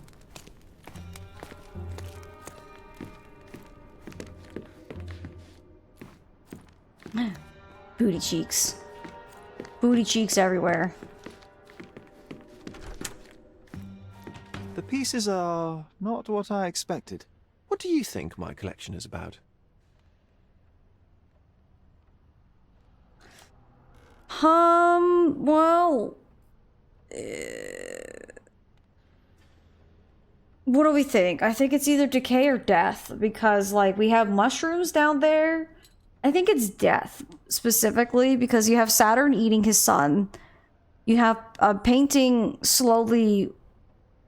Booty cheeks. Booty cheeks everywhere. The pieces are not what I expected. What do you think my collection is about? Well, what do we think? I think it's either decay or death, because like we have mushrooms down there. I think it's death specifically because you have Saturn eating his son. You have a painting slowly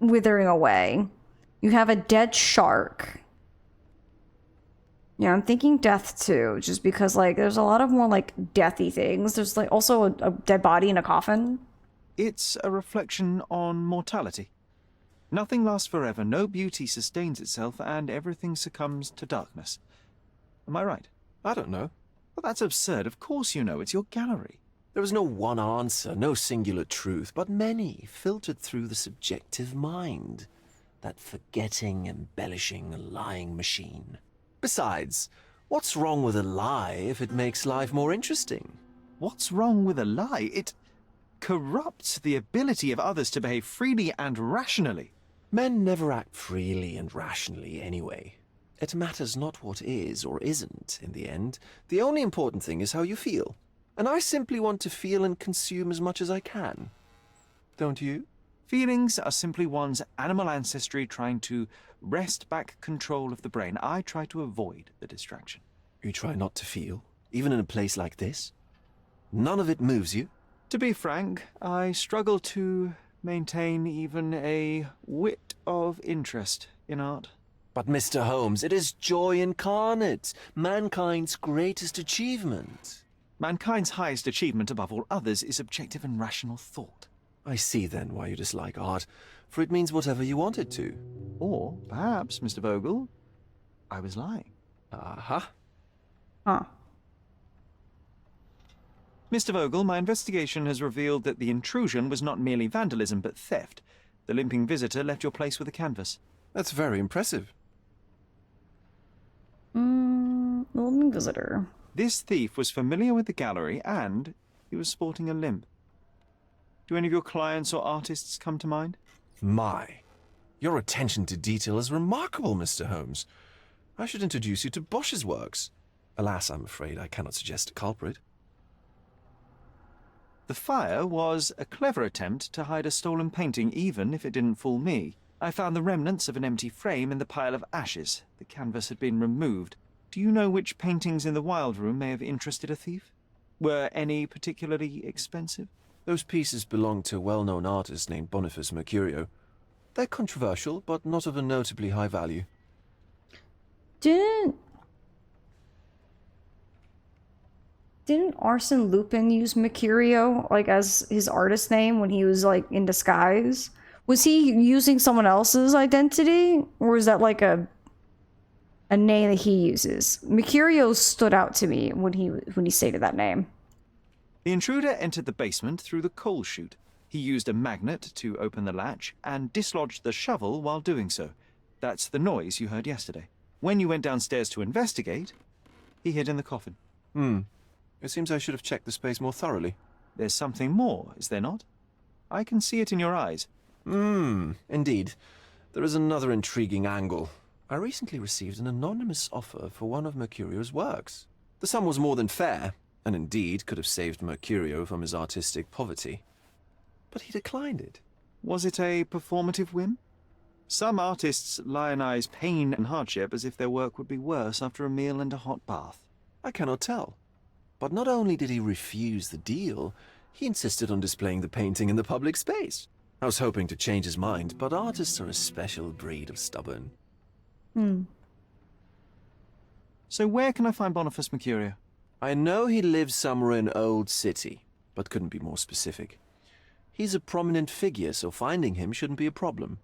withering away. You have a dead shark. Yeah, I'm thinking death too, just because like there's a lot of more like deathy things. There's like also a dead body in a coffin. It's a reflection on mortality. Nothing lasts forever, no beauty sustains itself, and everything succumbs to darkness. Am I right? I don't know. Well, that's absurd. Of course you know. It's your gallery. There is no one answer, no singular truth, but many filtered through the subjective mind. That forgetting, embellishing, lying machine. Besides, what's wrong with a lie if it makes life more interesting? What's wrong with a lie? It corrupts the ability of others to behave freely and rationally. Men never act freely and rationally anyway. It matters not what is or isn't in the end. The only important thing is how you feel. And I simply want to feel and consume as much as I can. Don't you? Feelings are simply one's animal ancestry trying to wrest back control of the brain. I try to avoid the distraction. You try not to feel, even in a place like this? None of it moves you? To be frank, I struggle to maintain even a whit of interest in art. But Mr. Holmes, it is joy incarnate, mankind's greatest achievement. Mankind's highest achievement above all others is objective and rational thought. I see then why you dislike art, for it means whatever you want it to. Or perhaps, Mr. Vogel, I was lying. Huh? Mr. Vogel, my investigation has revealed that the intrusion was not merely vandalism, but theft. The limping visitor left your place with a canvas. That's very impressive. The limping visitor. This thief was familiar with the gallery, and he was sporting a limp. Do any of your clients or artists come to mind? My, your attention to detail is remarkable, Mr. Holmes. I should introduce you to Bosch's works. Alas, I'm afraid I cannot suggest a culprit. The fire was a clever attempt to hide a stolen painting, even if it didn't fool me. I found the remnants of an empty frame in the pile of ashes. The canvas had been removed. Do you know which paintings in the Wild Room may have interested a thief? Were any particularly expensive? Those pieces belong to a well-known artist named Boniface Mercurio. They're controversial, but not of a notably high value. Didn't Arsène Lupin use Mercurio like as his artist name when he was like in disguise? Was he using someone else's identity, or is that like a name that he uses? Mercurio stood out to me when he stated that name. The intruder entered the basement through the coal chute. He used a magnet to open the latch and dislodged the shovel while doing so. That's the noise you heard yesterday. When you went downstairs to investigate, he hid in the coffin. It seems I should have checked the space more thoroughly. There's something more, is there not? I can see it in your eyes. Indeed. There is another intriguing angle. I recently received an anonymous offer for one of Mercurio's works. The sum was more than fair, and indeed could have saved Mercurio from his artistic poverty. But he declined it. Was it a performative whim? Some artists lionize pain and hardship as if their work would be worse after a meal and a hot bath. I cannot tell. But not only did he refuse the deal, he insisted on displaying the painting in the public space. I was hoping to change his mind, but artists are a special breed of stubborn. So where can I find Boniface Mercurio? I know he lives somewhere in Old City, but couldn't be more specific. He's a prominent figure, so finding him shouldn't be a problem.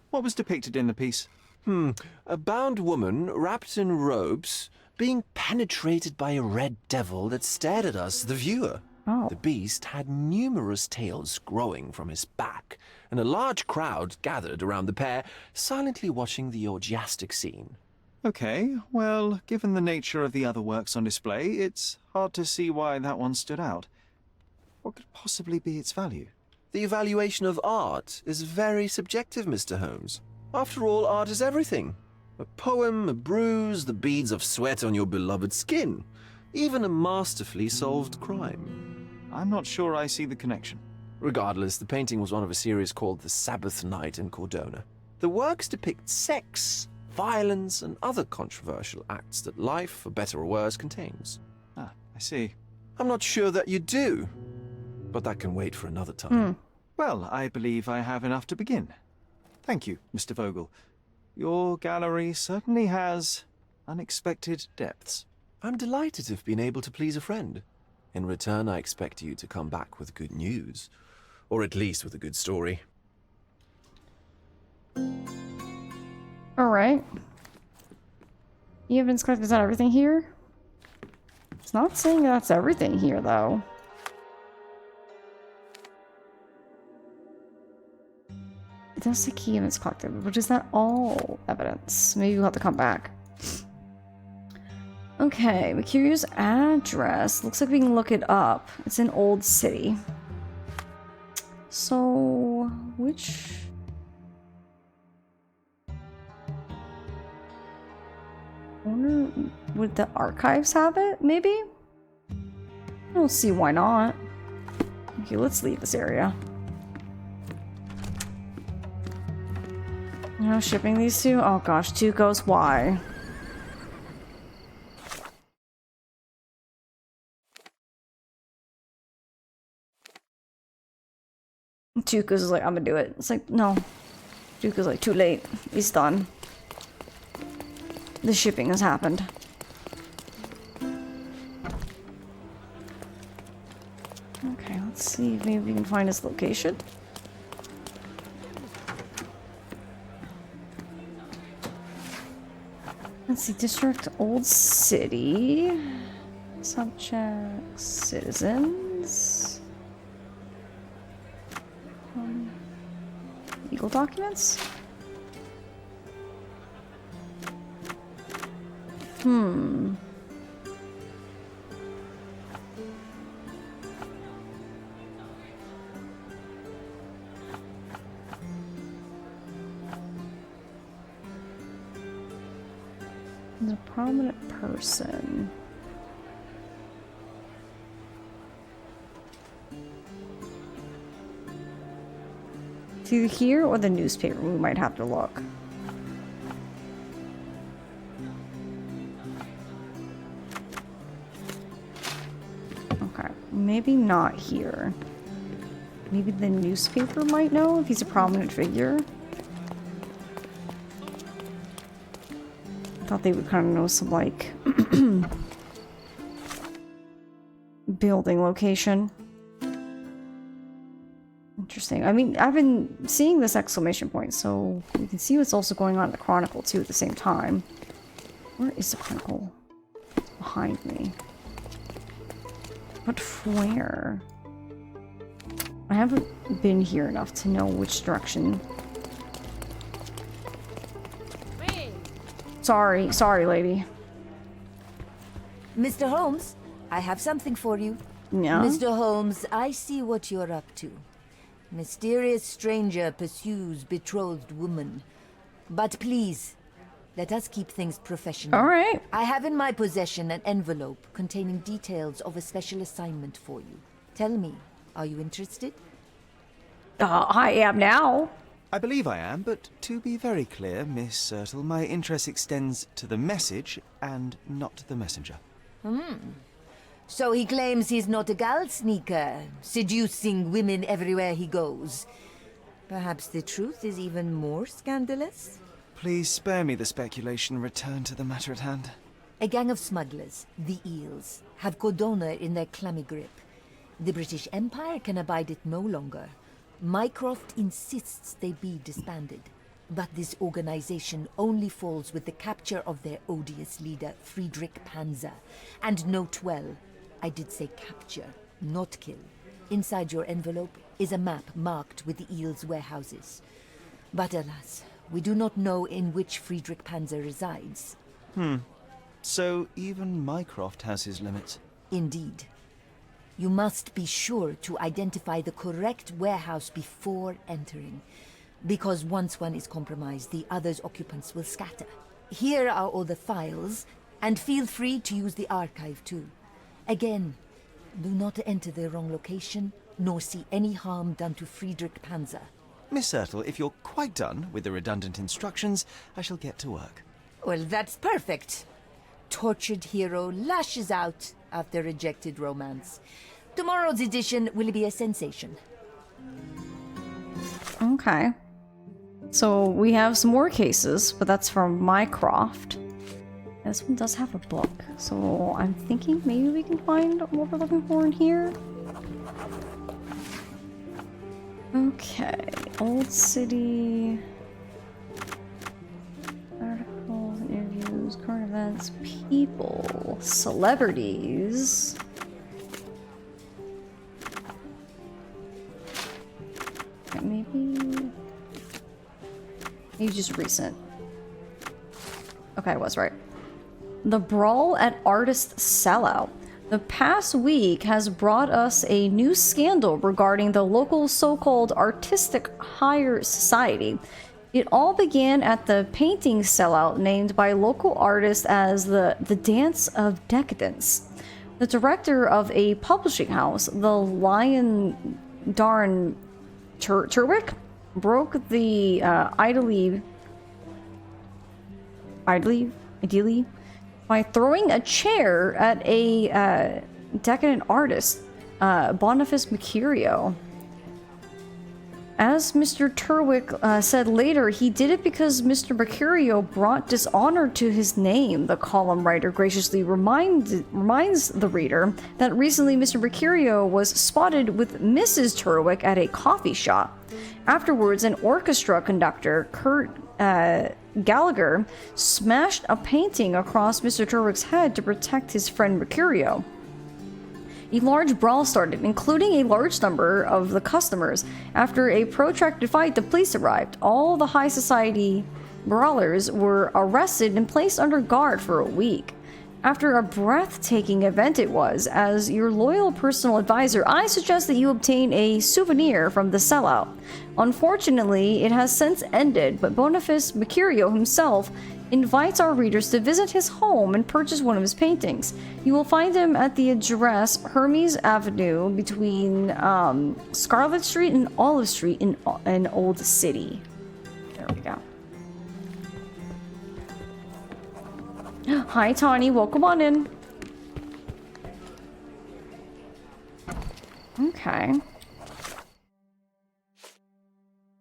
What was depicted in the piece? A bound woman, wrapped in robes, being penetrated by a red devil that stared at us, the viewer. The beast had numerous tails growing from his back, and a large crowd gathered around the pair, silently watching the orgiastic scene. Okay, well, given the nature of the other works on display, it's hard to see why that one stood out. What could possibly be its value? The evaluation of art is very subjective, Mr. Holmes. After all, art is everything. A poem, a bruise, the beads of sweat on your beloved skin. Even a masterfully solved crime. I'm not sure I see the connection. Regardless, the painting was one of a series called The Sabbath Night in Cordona. The works depict sex, violence, and other controversial acts that life, for better or worse, contains. Ah, I see. I'm not sure that you do, but that can wait for another time. Well, I believe I have enough to begin. Thank you, Mr. Vogel. Your gallery certainly has unexpected depths. I'm delighted to have been able to please a friend. In return, I expect you to come back with good news. Or at least with a good story. Alright. You haven't collected out everything here? It's not saying that's everything here, though. It does say key evidence collected, but is that all evidence? Maybe we'll have to come back. Okay, Mercurio's address. Looks like we can look it up. It's in Old City. So, which... I wonder, would the archives have it, maybe? I don't see why not. Okay, let's leave this area. You know, shipping these two? Oh gosh, Tuco's, why? Tuco's like, I'm gonna do it. It's like, no. Tuco's like, too late. He's done. The shipping has happened. Okay, let's see if maybe we can find his location. Let's see, District Old City. Subjects, citizens. Legal documents? There's a prominent person. It's either here or the newspaper. We might have to look. Okay, maybe not here. Maybe the newspaper might know if he's a prominent figure. I thought they would kind of know some, like, building location. Interesting. I mean, I've been seeing this exclamation point, so we can see what's also going on in the Chronicle, too, at the same time. Where is the Chronicle? It's behind me. But where? I haven't been here enough to know which direction. Sorry, lady. Mr. Holmes, I have something for you. Yeah? Mr. Holmes, I see what you're up to. Mysterious stranger pursues betrothed woman. But please, let us keep things professional. All right. I have in my possession an envelope containing details of a special assignment for you. Tell me, are you interested? I am now. I believe I am, but to be very clear, Miss Sertle, my interest extends to the message and not the messenger. So he claims he's not a gal sneaker, seducing women everywhere he goes. Perhaps the truth is even more scandalous? Please spare me the speculation. Return to the matter at hand. A gang of smugglers, the Eels, have Cordona in their clammy grip. The British Empire can abide it no longer. Mycroft insists they be disbanded. But this organization only falls with the capture of their odious leader, Friedrich Panzer. And note well, I did say capture, not kill. Inside your envelope is a map marked with the Eels' warehouses. But alas, we do not know in which Friedrich Panzer resides. So even Mycroft has his limits. Indeed. You must be sure to identify the correct warehouse before entering. Because once one is compromised, the other's occupants will scatter. Here are all the files, and feel free to use the archive too. Again, Do not enter the wrong location, nor see any harm done to Friedrich Panzer. Miss Ertl, if you're quite done with the redundant instructions, I shall get to work. Well, that's perfect. Tortured hero lashes out after rejected romance. Tomorrow's edition will be a sensation. Okay. So we have some more cases, but that's from Mycroft. This one does have a book, so I'm thinking maybe we can find what we're looking for in here. Okay, Old City. Articles, interviews, current events, people, celebrities. Okay, maybe just recent. Okay, I was right. The brawl at Artist Sellout. The past week has brought us a new scandal regarding the local so-called artistic hire society. It all began at the painting sellout named by local artists as the Dance of Decadence. The director of a publishing house, the Lion Darn Turwick, broke the ideally by throwing a chair at a decadent artist, Boniface Mercurio. As Mr. Turwick said later, he did it because Mr. Mercurio brought dishonor to his name. The column writer graciously reminds the reader that recently Mr. Mercurio was spotted with Mrs. Turwick at a coffee shop. Afterwards, an orchestra conductor, Kurt Gallagher, smashed a painting across Mr. Turwick's head to protect his friend Mercurio. A large brawl started, including a large number of the customers. After a protracted fight, the police arrived. All the high society brawlers were arrested and placed under guard for a week. After a breathtaking event it was, as your loyal personal advisor, I suggest that you obtain a souvenir from the sellout. Unfortunately, it has since ended, but Boniface Mercurio himself invites our readers to visit his home and purchase one of his paintings. You will find him at the address Hermes Avenue between Scarlet Street and Olive Street in Old City. There we go. Hi, Tawny. Welcome on in. Okay.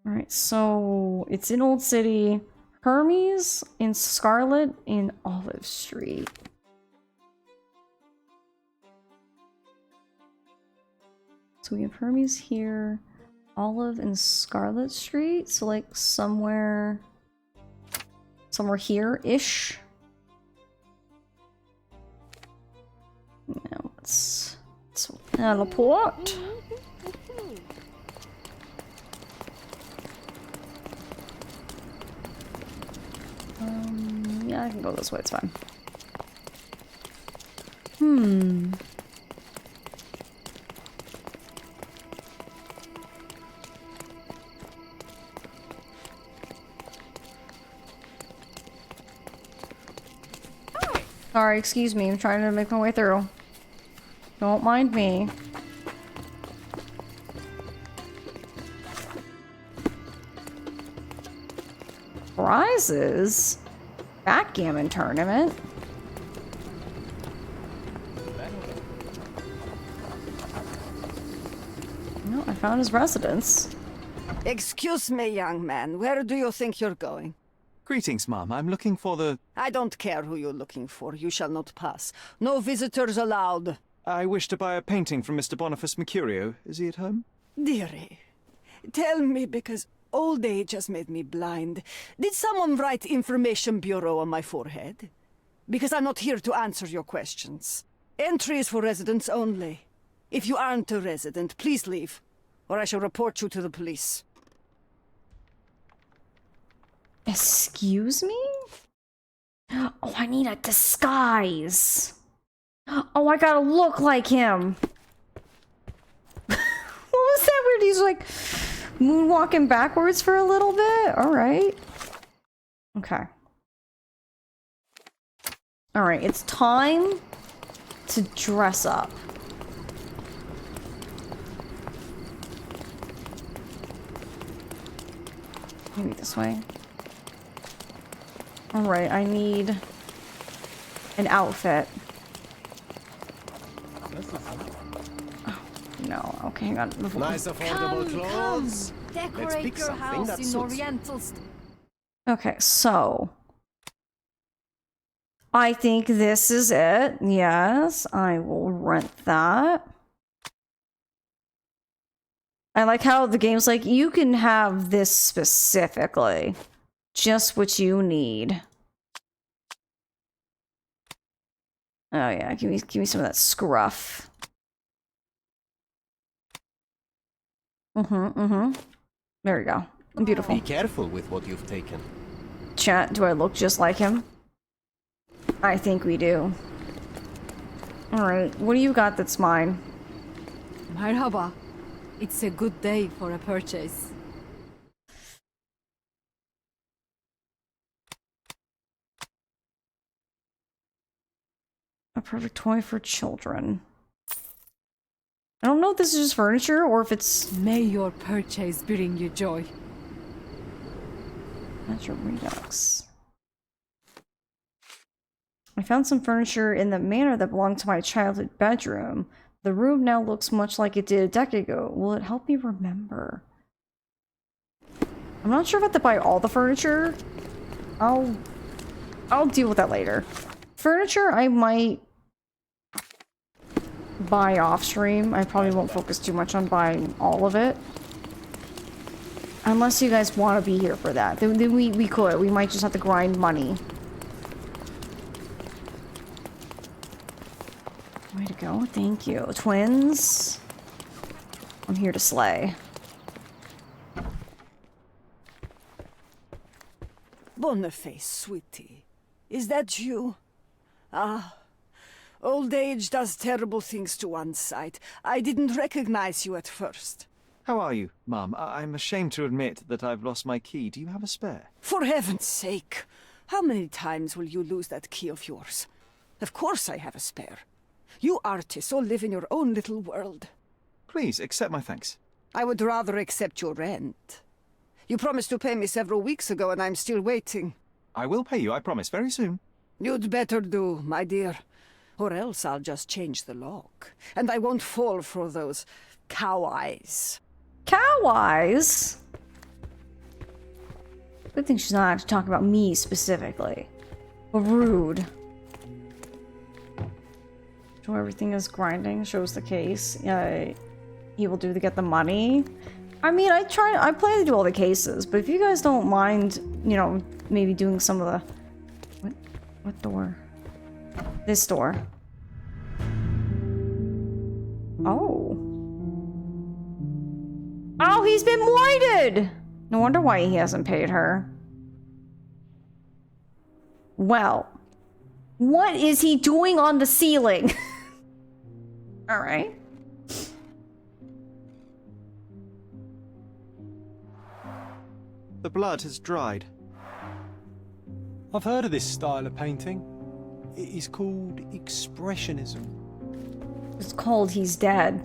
Alright, so it's in Old City. Hermes in Scarlet in Olive Street. So we have Hermes here. Olive and Scarlet Street. So like somewhere here-ish. Now let's teleport. Yeah, I can go this way, it's fine. Sorry, excuse me, I'm trying to make my way through. Don't mind me. Prizes? Backgammon tournament? No, I found his residence. Excuse me, young man. Where do you think you're going? Greetings, Mom. I'm looking for the... I don't care who you're looking for. You shall not pass. No visitors allowed. I wish to buy a painting from Mr. Boniface Mercurio. Is he at home? Dearie, tell me, because old age has made me blind. Did someone write Information Bureau on my forehead? Because I'm not here to answer your questions. Entry is for residents only. If you aren't a resident, please leave, or I shall report you to the police. Excuse me? Oh, I need a disguise. Oh, I gotta look like him. What was that weird? He's like moonwalking backwards for a little bit. All right. Okay. All right, it's time to dress up. Maybe this way. Alright, I need an outfit. Oh, no. Okay, hang on. Nice affordable clothes. Let's Decorate pick your something house that in suits. Oriental style. Okay, so I think this is it. Yes, I will rent that. I like how the game's like, you can have this specifically. Just what you need. Oh yeah, give me some of that scruff. There we go. Beautiful. Be careful with what you've taken. Chat, do I look just like him? I think we do. Alright, what do you got that's mine? Merhaba. It's a good day for a purchase. A perfect toy for children. I don't know if this is just furniture or if it's... May your purchase bring you joy. Natural Redux. I found some furniture in the manor that belonged to my childhood bedroom. The room now looks much like it did a decade ago. Will it help me remember? I'm not sure if I have to buy all the furniture. I'll deal with that later. Furniture I might buy off stream. I probably won't focus too much on buying all of it. Unless you guys want to be here for that. Then we could. We might just have to grind money. Way to go. Thank you. Twins. I'm here to slay. Boniface, sweetie. Is that you? Ah. Old age does terrible things to one's sight. I didn't recognize you at first. How are you, Mum? I'm ashamed to admit that I've lost my key. Do you have a spare? For heaven's sake! How many times will you lose that key of yours? Of course I have a spare. You artists all live in your own little world. Please, accept my thanks. I would rather accept your rent. You promised to pay me several weeks ago and I'm still waiting. I will pay you, I promise, very soon. You'd better do, my dear. Or else I'll just change the lock. And I won't fall for those cow eyes. Cow eyes? Good thing she's not actually talking about me specifically. Rude. Show everything is grinding, shows the case. He will do to get the money. I mean, I plan to do all the cases, but if you guys don't mind, you know, maybe doing some of the... What door? This door. Oh. Oh, he's been voided! No wonder why he hasn't paid her. Well. What is he doing on the ceiling? Alright. The blood has dried. I've heard of this style of painting. It is called Expressionism. It's called He's Dead.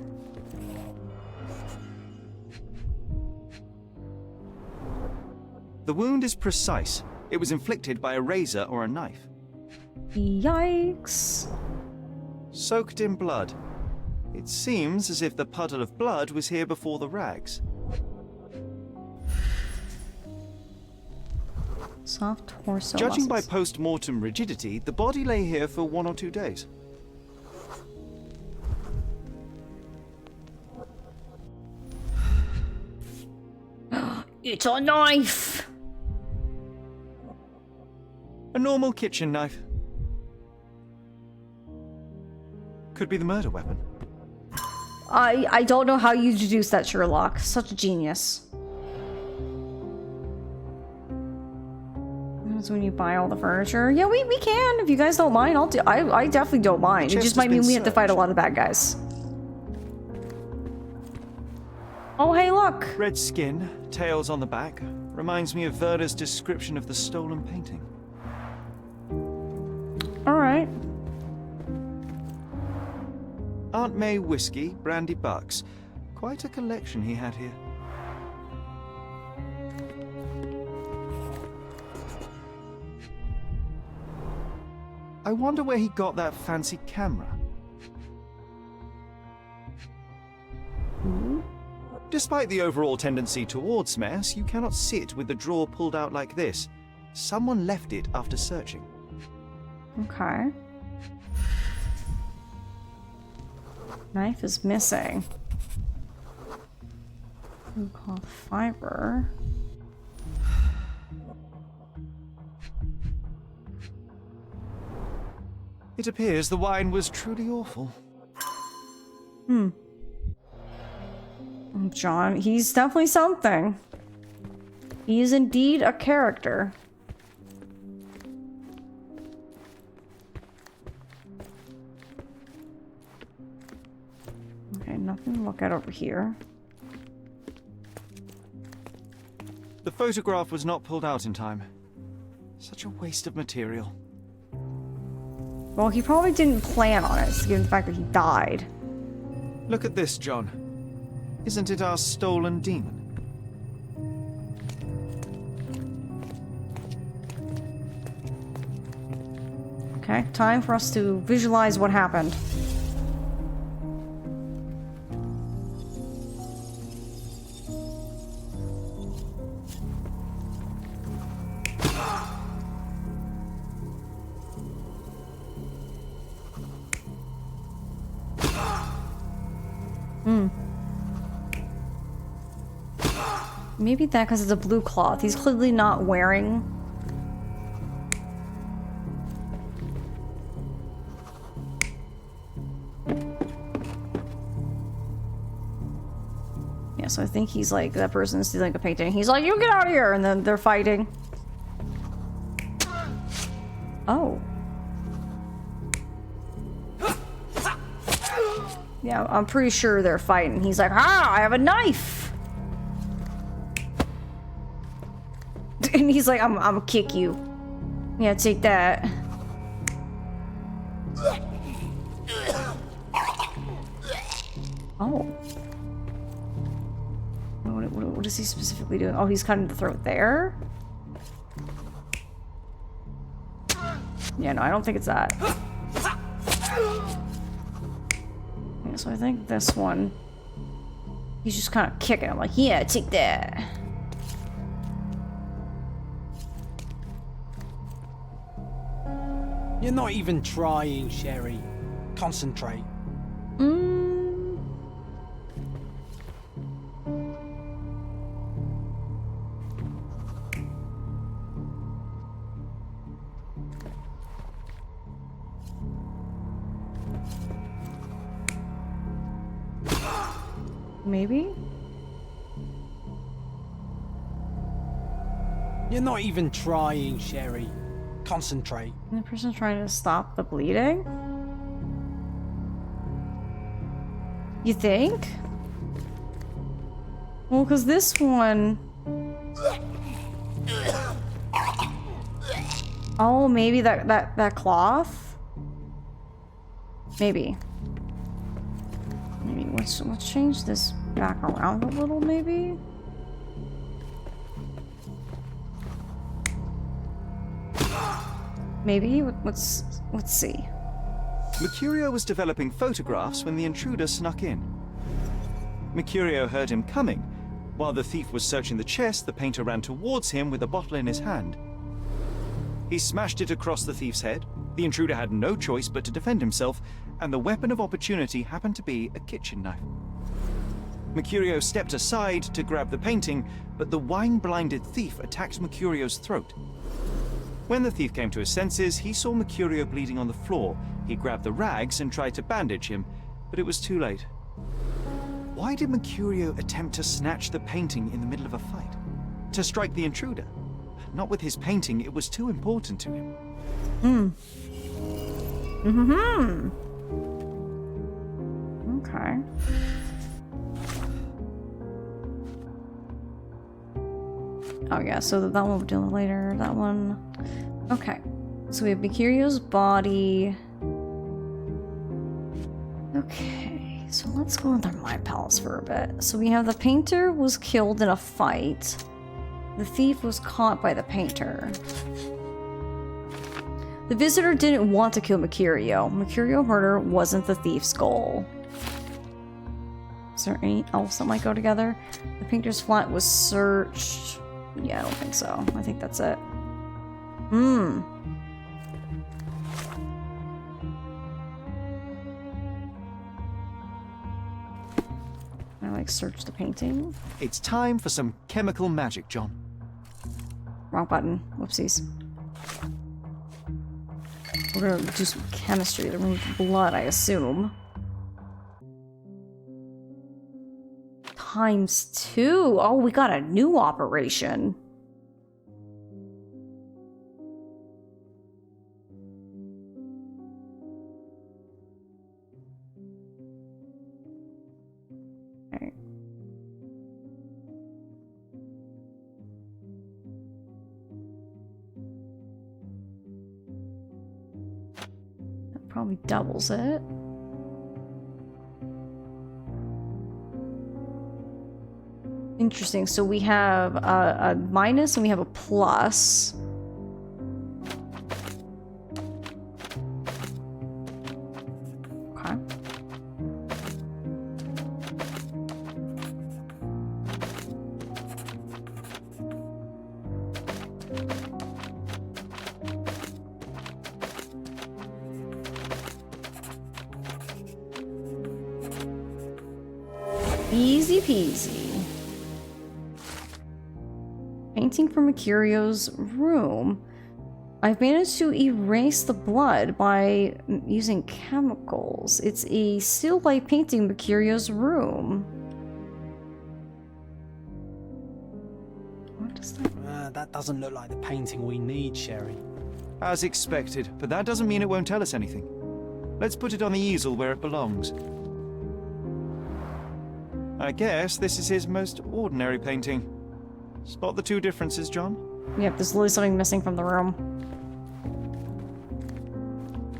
The wound is precise. It was inflicted by a razor or a knife. Yikes. Soaked in blood. It seems as if the puddle of blood was here before the rags. Soft torso Judging by muscles. post-mortem rigidity, the body lay here for 1 or 2 days. It's a knife! A normal kitchen knife. Could be the murder weapon. I don't know how you deduced that, Sherlock. Such a genius. That's when you buy all the furniture. Yeah, we can. If you guys don't mind, I'll do. I definitely don't mind. It just might mean we have to fight a lot of bad guys. Oh, hey, look. Red skin, tails on the back. Reminds me of Verda's description of the stolen painting. Alright. Aunt May whiskey, brandy bucks. Quite a collection he had here. I wonder where he got that fancy camera. Despite the overall tendency towards mess, you cannot sit with the drawer pulled out like this. Someone left it after searching. Okay. Knife is missing. Cloth fiber. It appears the wine was truly awful. John, he's definitely something. He is indeed a character. Okay, nothing to look at over here. The photograph was not pulled out in time. Such a waste of material. Well, he probably didn't plan on it, given the fact that he died. Look at this, John. Isn't it our stolen demon? Okay, time for us to visualize what happened. Maybe that because it's a blue cloth. He's clearly not wearing. Yeah, so I think he's like, that person's stealing a painting. He's like, you get out of here! And then they're fighting. Oh. Yeah, I'm pretty sure they're fighting. He's like, ah, I have a knife! And he's like, I'm gonna kick you. Yeah, take that. Oh. What is he specifically doing? Oh, he's cutting the throat there? Yeah, no, I don't think it's that. Yeah, so I think this one, he's just kind of kicking him like, yeah, take that. You're not even trying, Sherry. Concentrate. Maybe? You're not even trying, Sherry. Concentrate. The person's trying to stop the bleeding? You think? Well, because this one... Oh, maybe that cloth? Maybe. Maybe let's change this back around a little, maybe? Maybe? Let's see. Mercurio was developing photographs when the intruder snuck in. Mercurio heard him coming. While the thief was searching the chest, the painter ran towards him with a bottle in his hand. He smashed it across the thief's head. The intruder had no choice but to defend himself, and the weapon of opportunity happened to be a kitchen knife. Mercurio stepped aside to grab the painting, but the wine-blinded thief attacked Mercurio's throat. When the thief came to his senses, he saw Mercurio bleeding on the floor. He grabbed the rags and tried to bandage him, but it was too late. Why did Mercurio attempt to snatch the painting in the middle of a fight? To strike the intruder? Not with his painting, it was too important to him. Okay. Oh yeah, so that one we'll do later. That one. Okay. So we have Mercurio's body. Okay, so let's go into my palace for a bit. So we have the painter was killed in a fight. The thief was caught by the painter. The visitor didn't want to kill Mercurio. Mercurio murder wasn't the thief's goal. Is there any else that might go together? The painter's flat was searched. Yeah, I don't think so. I think that's it. I like search the painting. It's time for some chemical magic, John. Wrong button. Whoopsies. We're gonna do some chemistry to remove blood, I assume. ×2. Oh, we got a new operation. Okay. That probably doubles it. Interesting. So we have a minus and we have a plus. Okay. Easy peasy. Painting from Mercurio's room. I've managed to erase the blood by using chemicals. It's a still life painting Mercurio's room. What does that? That doesn't look like the painting we need, Sherry. As expected, but that doesn't mean it won't tell us anything. Let's put it on the easel where it belongs. I guess this is his most ordinary painting. Spot the two differences, John? Yep, there's literally something missing from the room.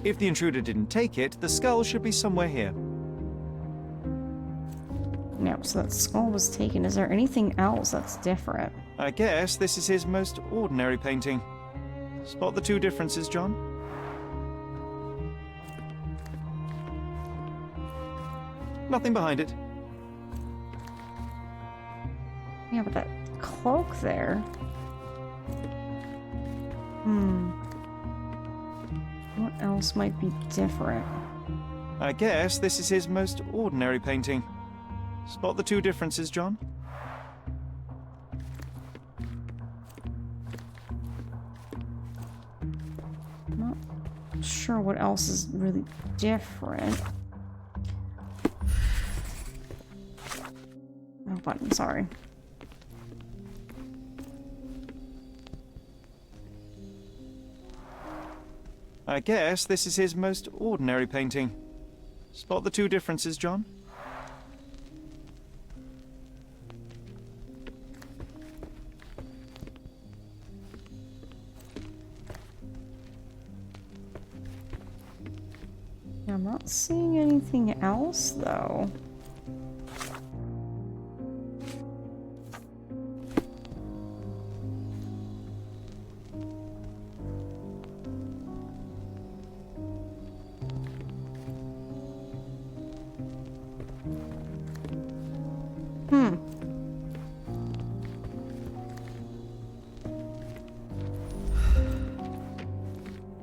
If the intruder didn't take it, the skull should be somewhere here. Yep, so that skull was taken. Is there anything else that's different? I guess this is his most ordinary painting. Spot the two differences, John? Nothing behind it. Yeah, but that cloak there. What else might be different? I guess this is his most ordinary painting. Spot the two differences, John? Not sure what else is really different. No button, sorry. I guess this is his most ordinary painting. Spot the two differences, John? Yeah, I'm not seeing anything else, though.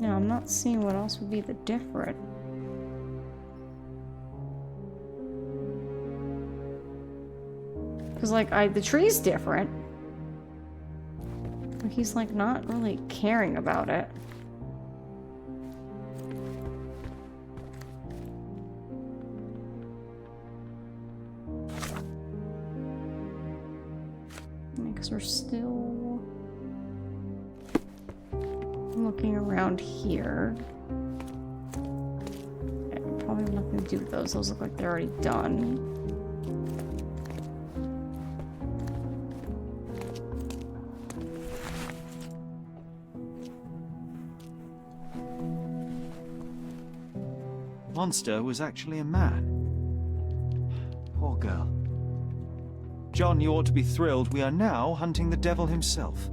Yeah, I'm not seeing what else would be the different. Because, like, the tree's different. But he's, like, not really caring about it. Because we're still looking around here. Okay, probably nothing to do with those. Those look like they're already done. Monster was actually a man. Poor girl. John, you ought to be thrilled. We are now hunting the devil himself.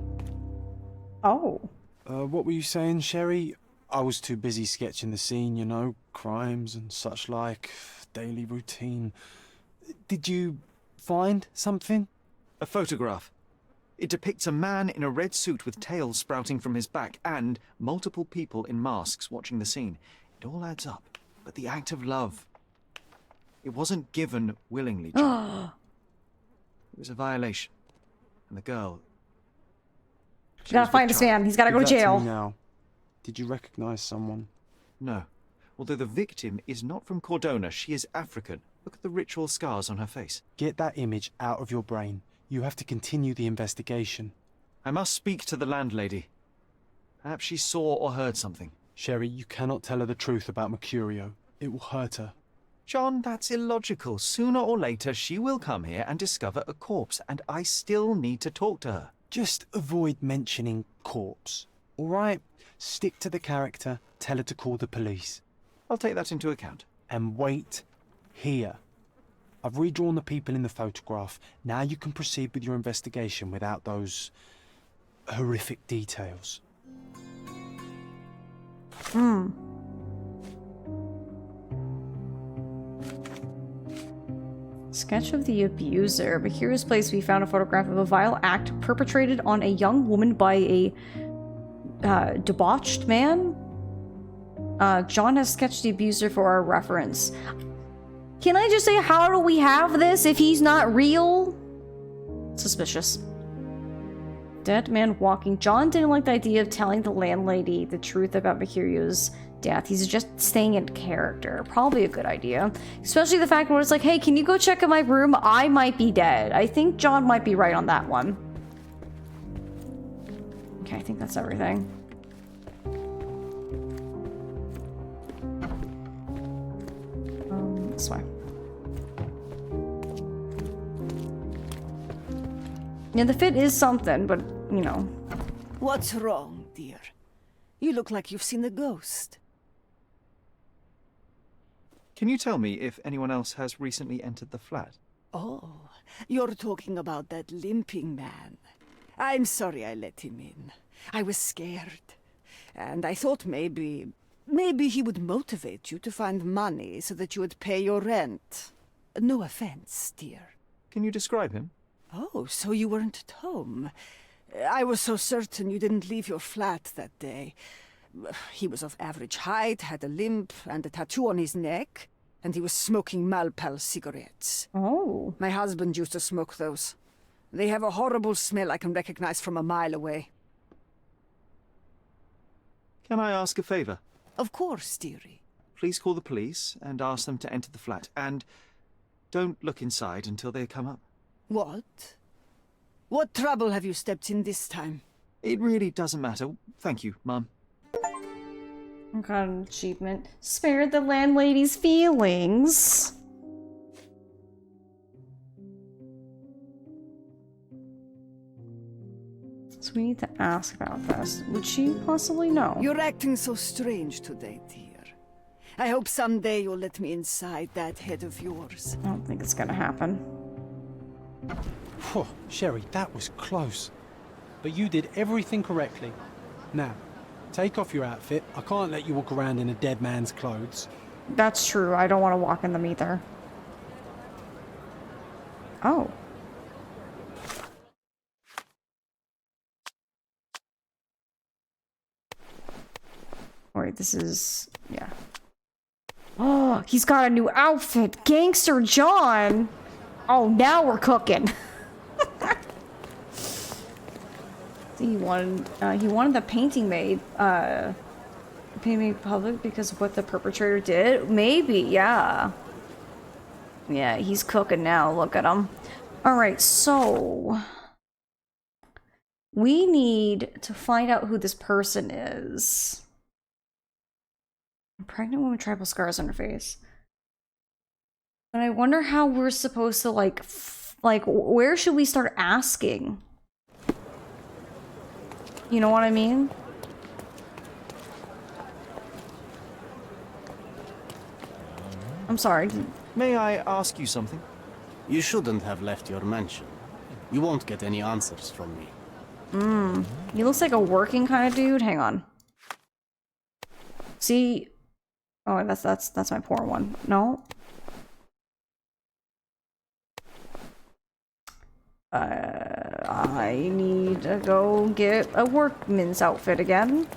Oh. What were you saying, Sherry? I was too busy sketching the scene, you know, crimes and such like, daily routine. Did you find something? A photograph. It depicts a man in a red suit with tails sprouting from his back and multiple people in masks watching the scene. It all adds up. But the act of love, it wasn't given willingly, John. It was a violation. And the girl... You gotta find this man. He's gotta go to jail. Now. Did you recognize someone? No. Although the victim is not from Cordona, she is African. Look at the ritual scars on her face. Get that image out of your brain. You have to continue the investigation. I must speak to the landlady. Perhaps she saw or heard something. Sherry, you cannot tell her the truth about Mercurio. It will hurt her. John, that's illogical. Sooner or later, she will come here and discover a corpse, and I still need to talk to her. Just avoid mentioning corpse, all right? Stick to the character, tell her to call the police. I'll take that into account. And wait here. I've redrawn the people in the photograph. Now you can proceed with your investigation without those horrific details. Sketch of the abuser. Bakira's place, we found a photograph of a vile act perpetrated on a young woman by a debauched man. John has sketched the abuser for our reference. Can I just say, how do we have this if he's not real? Suspicious. Dead man walking. John didn't like the idea of telling the landlady the truth about Mercurio's death. He's just staying in character. Probably a good idea. Especially the fact where it's like, hey, can you go check in my room? I might be dead. I think John might be right on that one. Okay, I think that's everything. This way. Yeah, the fit is something, but, you know. What's wrong, dear? You look like you've seen a ghost. Can you tell me if anyone else has recently entered the flat? Oh, you're talking about that limping man. I'm sorry I let him in. I was scared. And I thought maybe he would motivate you to find money so that you would pay your rent. No offense, dear. Can you describe him? Oh, so you weren't at home. I was so certain you didn't leave your flat that day. He was of average height, had a limp and a tattoo on his neck, and he was smoking Malpal cigarettes. Oh. My husband used to smoke those. They have a horrible smell I can recognize from a mile away. Can I ask a favor? Of course, dearie. Please call the police and ask them to enter the flat, and don't look inside until they come up. What? What trouble have you stepped in this time? It really doesn't matter. Thank you, Mum. Got an achievement. Spared the landlady's feelings. So we need to ask about this. Would she possibly know? You're acting so strange today, dear. I hope someday you'll let me inside that head of yours. I don't think it's gonna happen. Whew, Sherry, that was close. But you did everything correctly. Now, take off your outfit. I can't let you walk around in a dead man's clothes. That's true. I don't want to walk in them either. Oh. Wait, this is... yeah. Oh, he's got a new outfit. Gangster John. Oh, now we're cooking. He wanted the painting made public because of what the perpetrator did. Maybe, yeah. Yeah, he's cooking now. Look at him. All right, so we need to find out who this person is. A pregnant woman with tribal scars on her face. But I wonder how we're supposed to like where should we start asking? You know what I mean? I'm sorry. May I ask you something? You shouldn't have left your mansion. You won't get any answers from me. He looks like a working kind of dude. Hang on. See? Oh, that's my poor one. No. I need to go get a workman's outfit again.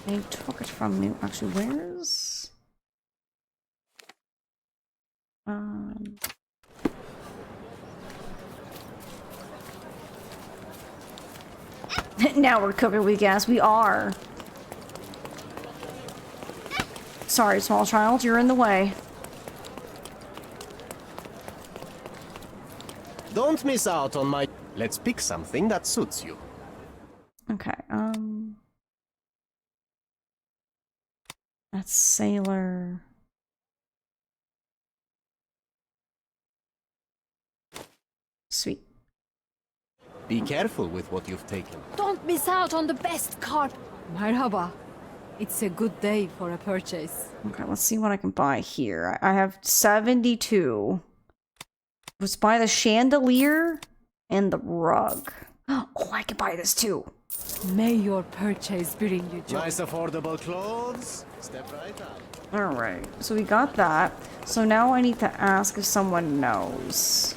They took it from me. Actually, where's... Now we're cooking with gas. We are. Sorry, small child, you're in the way. Don't miss out on my... Let's pick something that suits you. Okay, that's sailor. Sweet. Be careful with what you've taken. Don't miss out on the best carp. Merhaba. It's a good day for a purchase. Okay, let's see what I can buy here. I have 72. Let's buy the chandelier and the rug. Oh, I can buy this too. May your purchase bring you joy. Nice affordable clothes. Step right up. Alright, so we got that. So now I need to ask if someone knows.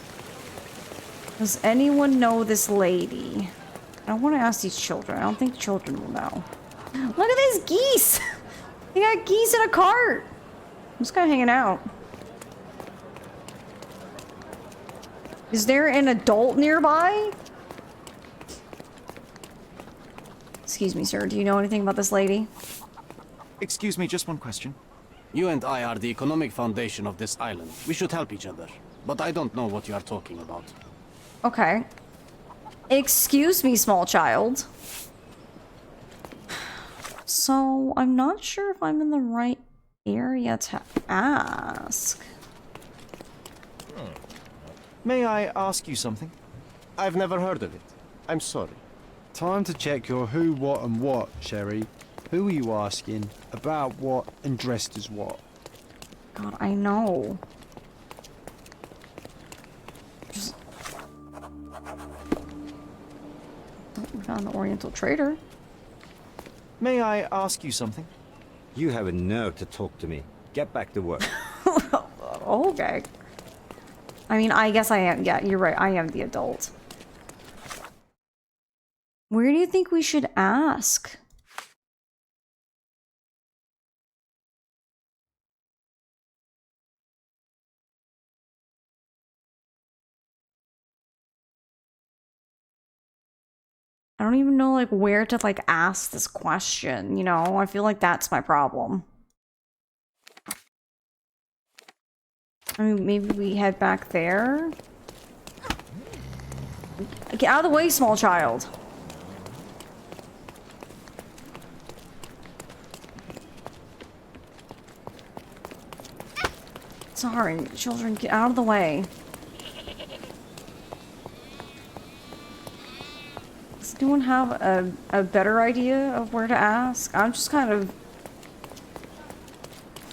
Does anyone know this lady? I don't want to ask these children. I don't think children will know. Look at these geese! They got geese in a cart! I'm just kind of hanging out. Is there an adult nearby? Excuse me, sir. Do you know anything about this lady? Excuse me, just one question. You and I are the economic foundation of this island. We should help each other. But I don't know what you are talking about. Okay. Excuse me, small child. So, I'm not sure if I'm in the right area to ask. May I ask you something? I've never heard of it. I'm sorry. Time to check your who, what, and what, Sherry. Who are you asking? About what? And dressed as what? God, I know. Just... Oh, we found the Oriental Trader. May I ask you something? You have a nerve to talk to me. Get back to work. Okay. I mean, I guess I am. Yeah, you're right. I am the adult. Where do you think we should ask? I don't even know, like, where to, like, ask this question, you know? I feel like that's my problem. I mean, maybe we head back there? Get out of the way, small child! Sorry, children, get out of the way. Does anyone have a better idea of where to ask? I'm just kind of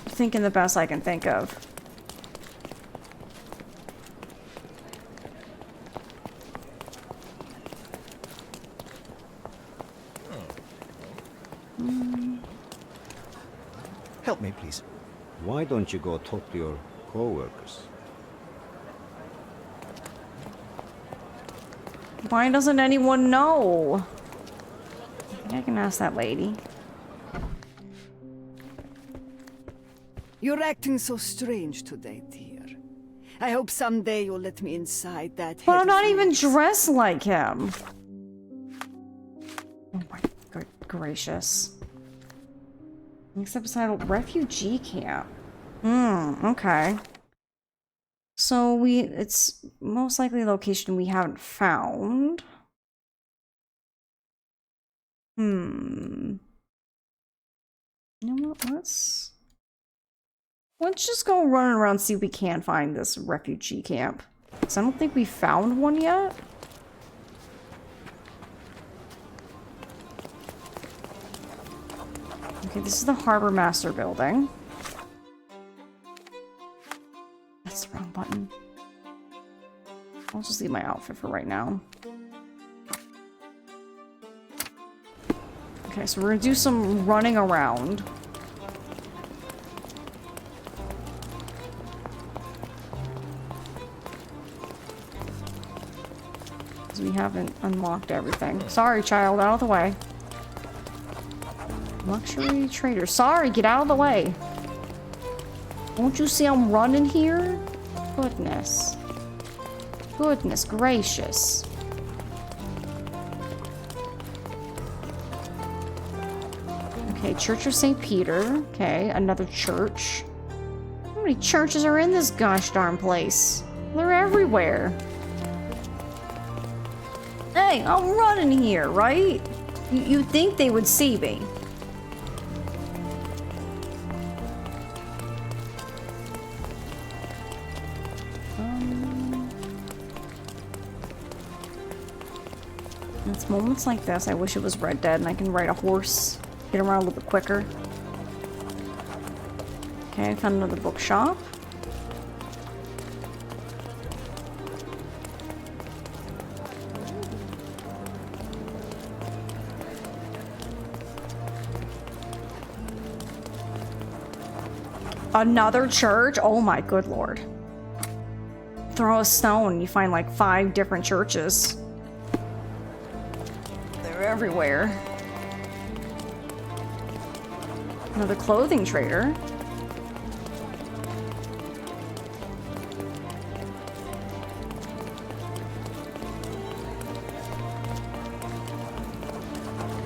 thinking the best I can think of. Help me, please. Why don't you go talk to your co-workers? Why doesn't anyone know? I think I can ask that lady. You're acting so strange today, dear. I hope someday you'll let me inside that. But I'm not even dressed like him. Oh my good gracious. Next episode, refugee camp. Okay. So it's most likely a location we haven't found. You know what, let's just go running around and see if we can find this refugee camp. Because I don't think we found one yet. Okay, this is the Harbor Master building. That's the wrong button. I'll just leave my outfit for right now. Okay, so we're gonna do some running around. we haven't unlocked everything. Sorry, child, out of the way. Luxury trader. Sorry, get out of the way. Won't you see I'm running here? Goodness. Goodness gracious. Okay, Church of St. Peter. Okay, another church. How many churches are in this gosh darn place? They're everywhere. Hey, I'm running here, right? You'd think they would see me. It's moments like this, I wish it was Red Dead and I can ride a horse. Get around a little bit quicker. Okay, I found another bookshop. Another church? Oh my good lord. Throw a stone, you find like 5 different churches. They're everywhere. Another clothing trader.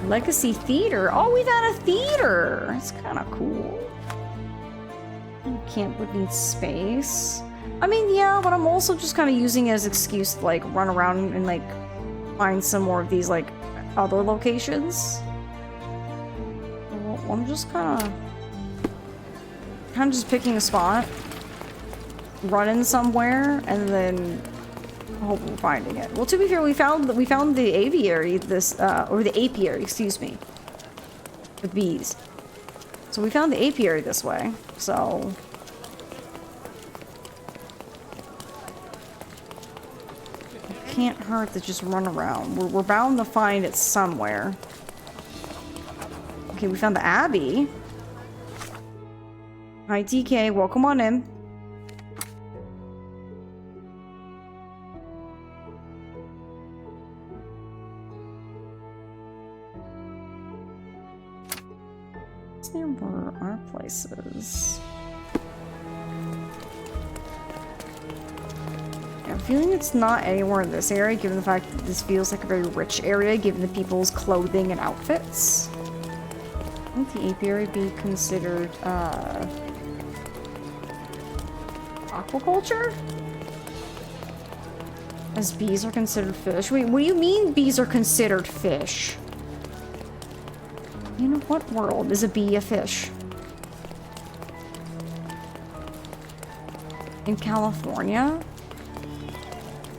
Legacy Theater. Oh, we've had a theater. It's kind of cool. Camp would need space. I mean, yeah, but I'm also just kind of using it as an excuse to like run around and like find some more of these like other locations. Well, I'm just kind of just picking a spot, running somewhere, and then hopefully finding it. Well, to be fair, we found the aviary or the apiary, excuse me, with bees. So we found the apiary this way. So it can't hurt to just run around. We're bound to find it somewhere. Okay, we found the Abbey. Hi, TK. Welcome on in. Where are places? I have a feeling it's not anywhere in this area, given the fact that this feels like a very rich area, given the people's clothing and outfits. Wouldn't the apiary be considered, aquaculture? As bees are considered fish? Wait, what do you mean bees are considered fish? In what world is a bee a fish? In California?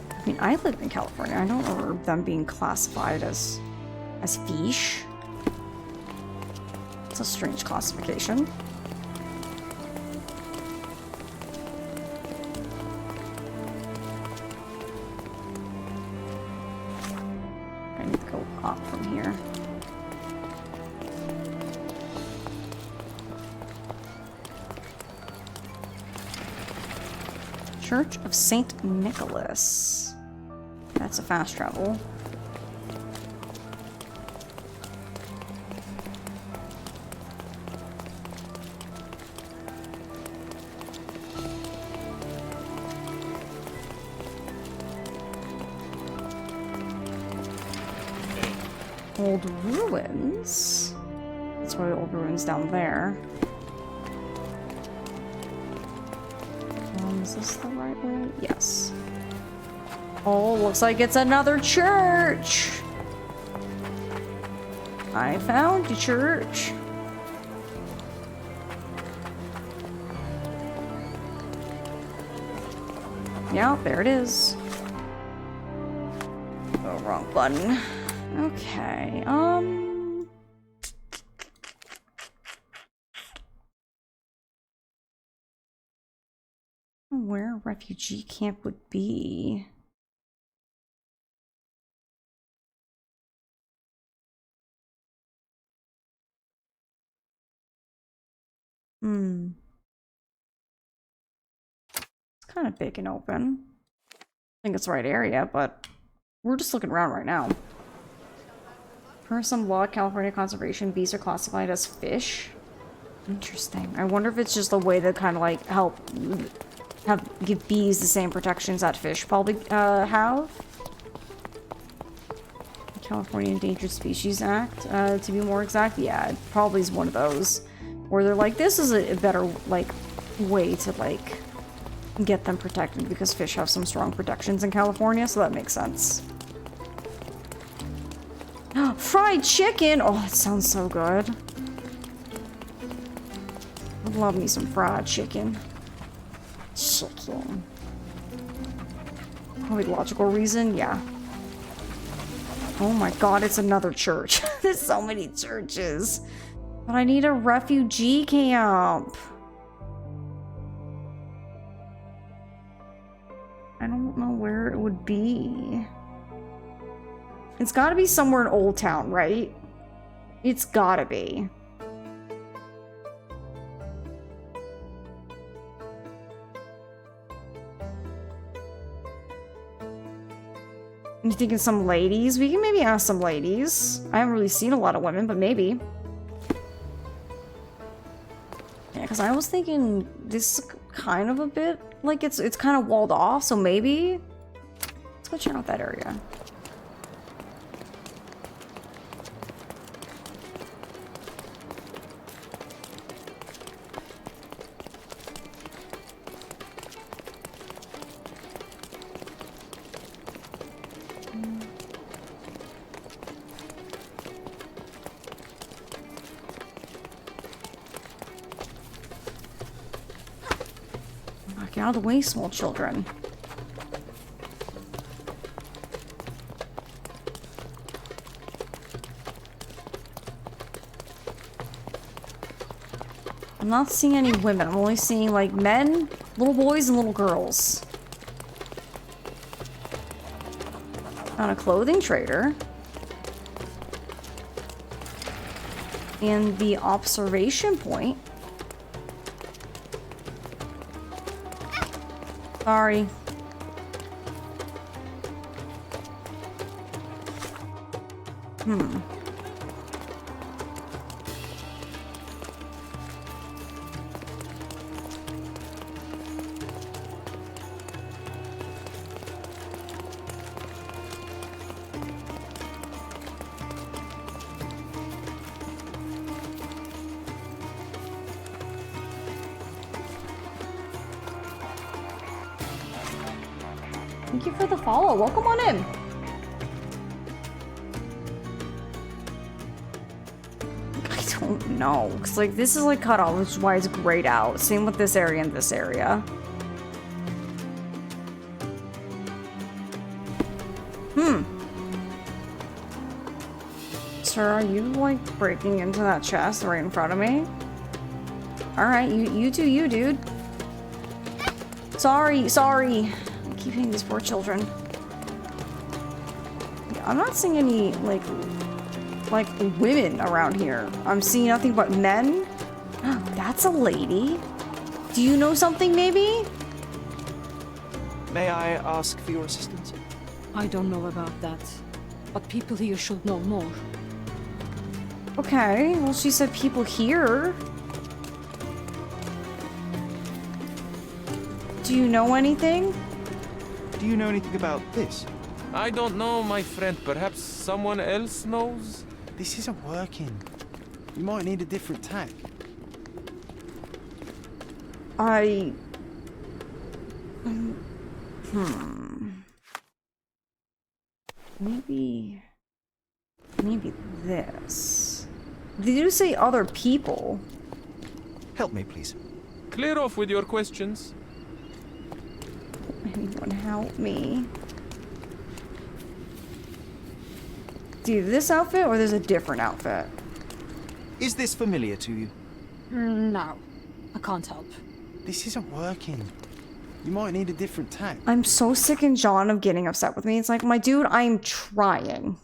I mean, I lived in California. I don't remember them being classified as fish. It's a strange classification. I need to go up from here. Church of St. Nicholas. That's a fast travel. Old ruins? That's why the old ruins down there. Is this the right way? Yes. Oh, looks like it's another church. I found the church. Yeah, there it is. Oh, wrong button. Okay, where a refugee camp would be. It's kind of big and open. I think it's the right area, but We're just looking around right now. Per some law, California conservation, bees are classified as fish. Interesting. I wonder if it's just a way to kind of like help give bees the same protections that fish probably have. California Endangered Species Act, to be more exact. Yeah, it probably is one of those where they're like, this is a better like way to like get them protected because fish have some strong protections in California, so that makes sense. Fried chicken! Oh, that sounds so good. I'd love me some fried chicken. Chicken. Probably logical reason, yeah. Oh my god, it's another church. There's so many churches. But I need a refugee camp. I don't know where it would be. It's gotta be somewhere in Old Town, right? It's gotta be. You thinking some ladies? We can maybe ask some ladies. I haven't really seen a lot of women, but maybe. Yeah, because I was thinking this is kind of a bit like it's kind of walled off, so maybe let's go check out that area. Get out of the way, small children. I'm not seeing any women. I'm only seeing like men, little boys, and little girls. On a clothing trader. And the observation point. Sorry. Thank you for the follow. Welcome on in. I don't know. Cause like this is like cut off, which is why it's grayed out. Same with this area and this area. Sir, are you like breaking into that chest right in front of me? Alright, you do you, dude. Sorry. I'm keeping these poor children. Yeah, I'm not seeing any like women around here. I'm seeing nothing but men. That's a lady. Do you know something maybe? May I ask for your assistance? I don't know about that, but people here should know more. Okay, well she said people here. Do you know anything? Do you know anything about this? I don't know, my friend. Perhaps someone else knows? This isn't working. You might need a different tack. Maybe this. Did you say other people? Help me, please. Clear off with your questions. Anyone help me? Do this outfit or there's a different outfit? Is this familiar to you? No, I can't help. This isn't working. You might need a different tack. I'm so sick and John of getting upset with me. It's like, my dude, I'm trying.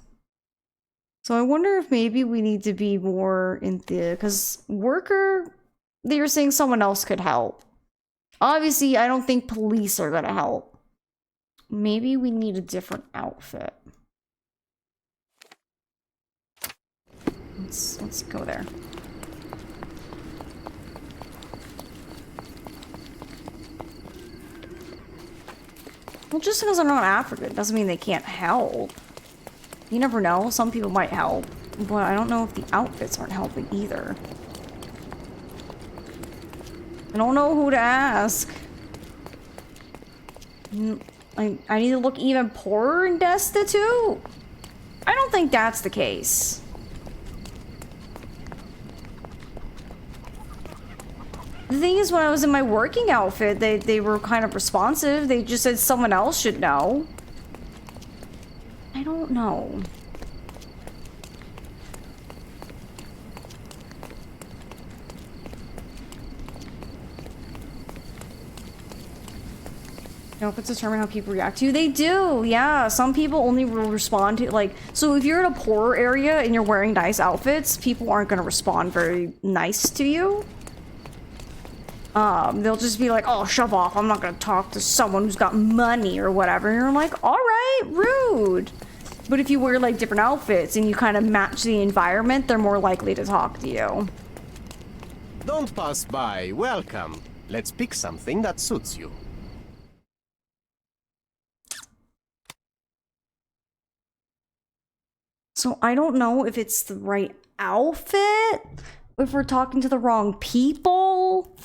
So I wonder if maybe we need to be more in the... Because worker, they were saying someone else could help. Obviously, I don't think police are gonna help. Maybe we need a different outfit. Let's go there. Well, just because they're not African doesn't mean they can't help. You never know. Some people might help, but I don't know if the outfits aren't helping either. I don't know who to ask. I need to look even poorer and destitute? I don't think that's the case. The thing is, when I was in my working outfit, they were kind of responsive. They just said someone else should know. I don't know. Outfits determine how people react to you. They do, yeah. Some people only will respond to, like, so if you're in a poorer area and you're wearing nice outfits, people aren't going to respond very nice to you. They'll just be like, oh, shove off. I'm not going to talk to someone who's got money or whatever. And you're like, all right, rude. But if you wear, like, different outfits and you kind of match the environment, they're more likely to talk to you. Don't pass by. Welcome. Let's pick something that suits you. So I don't know if it's the right outfit, if we're talking to the wrong people.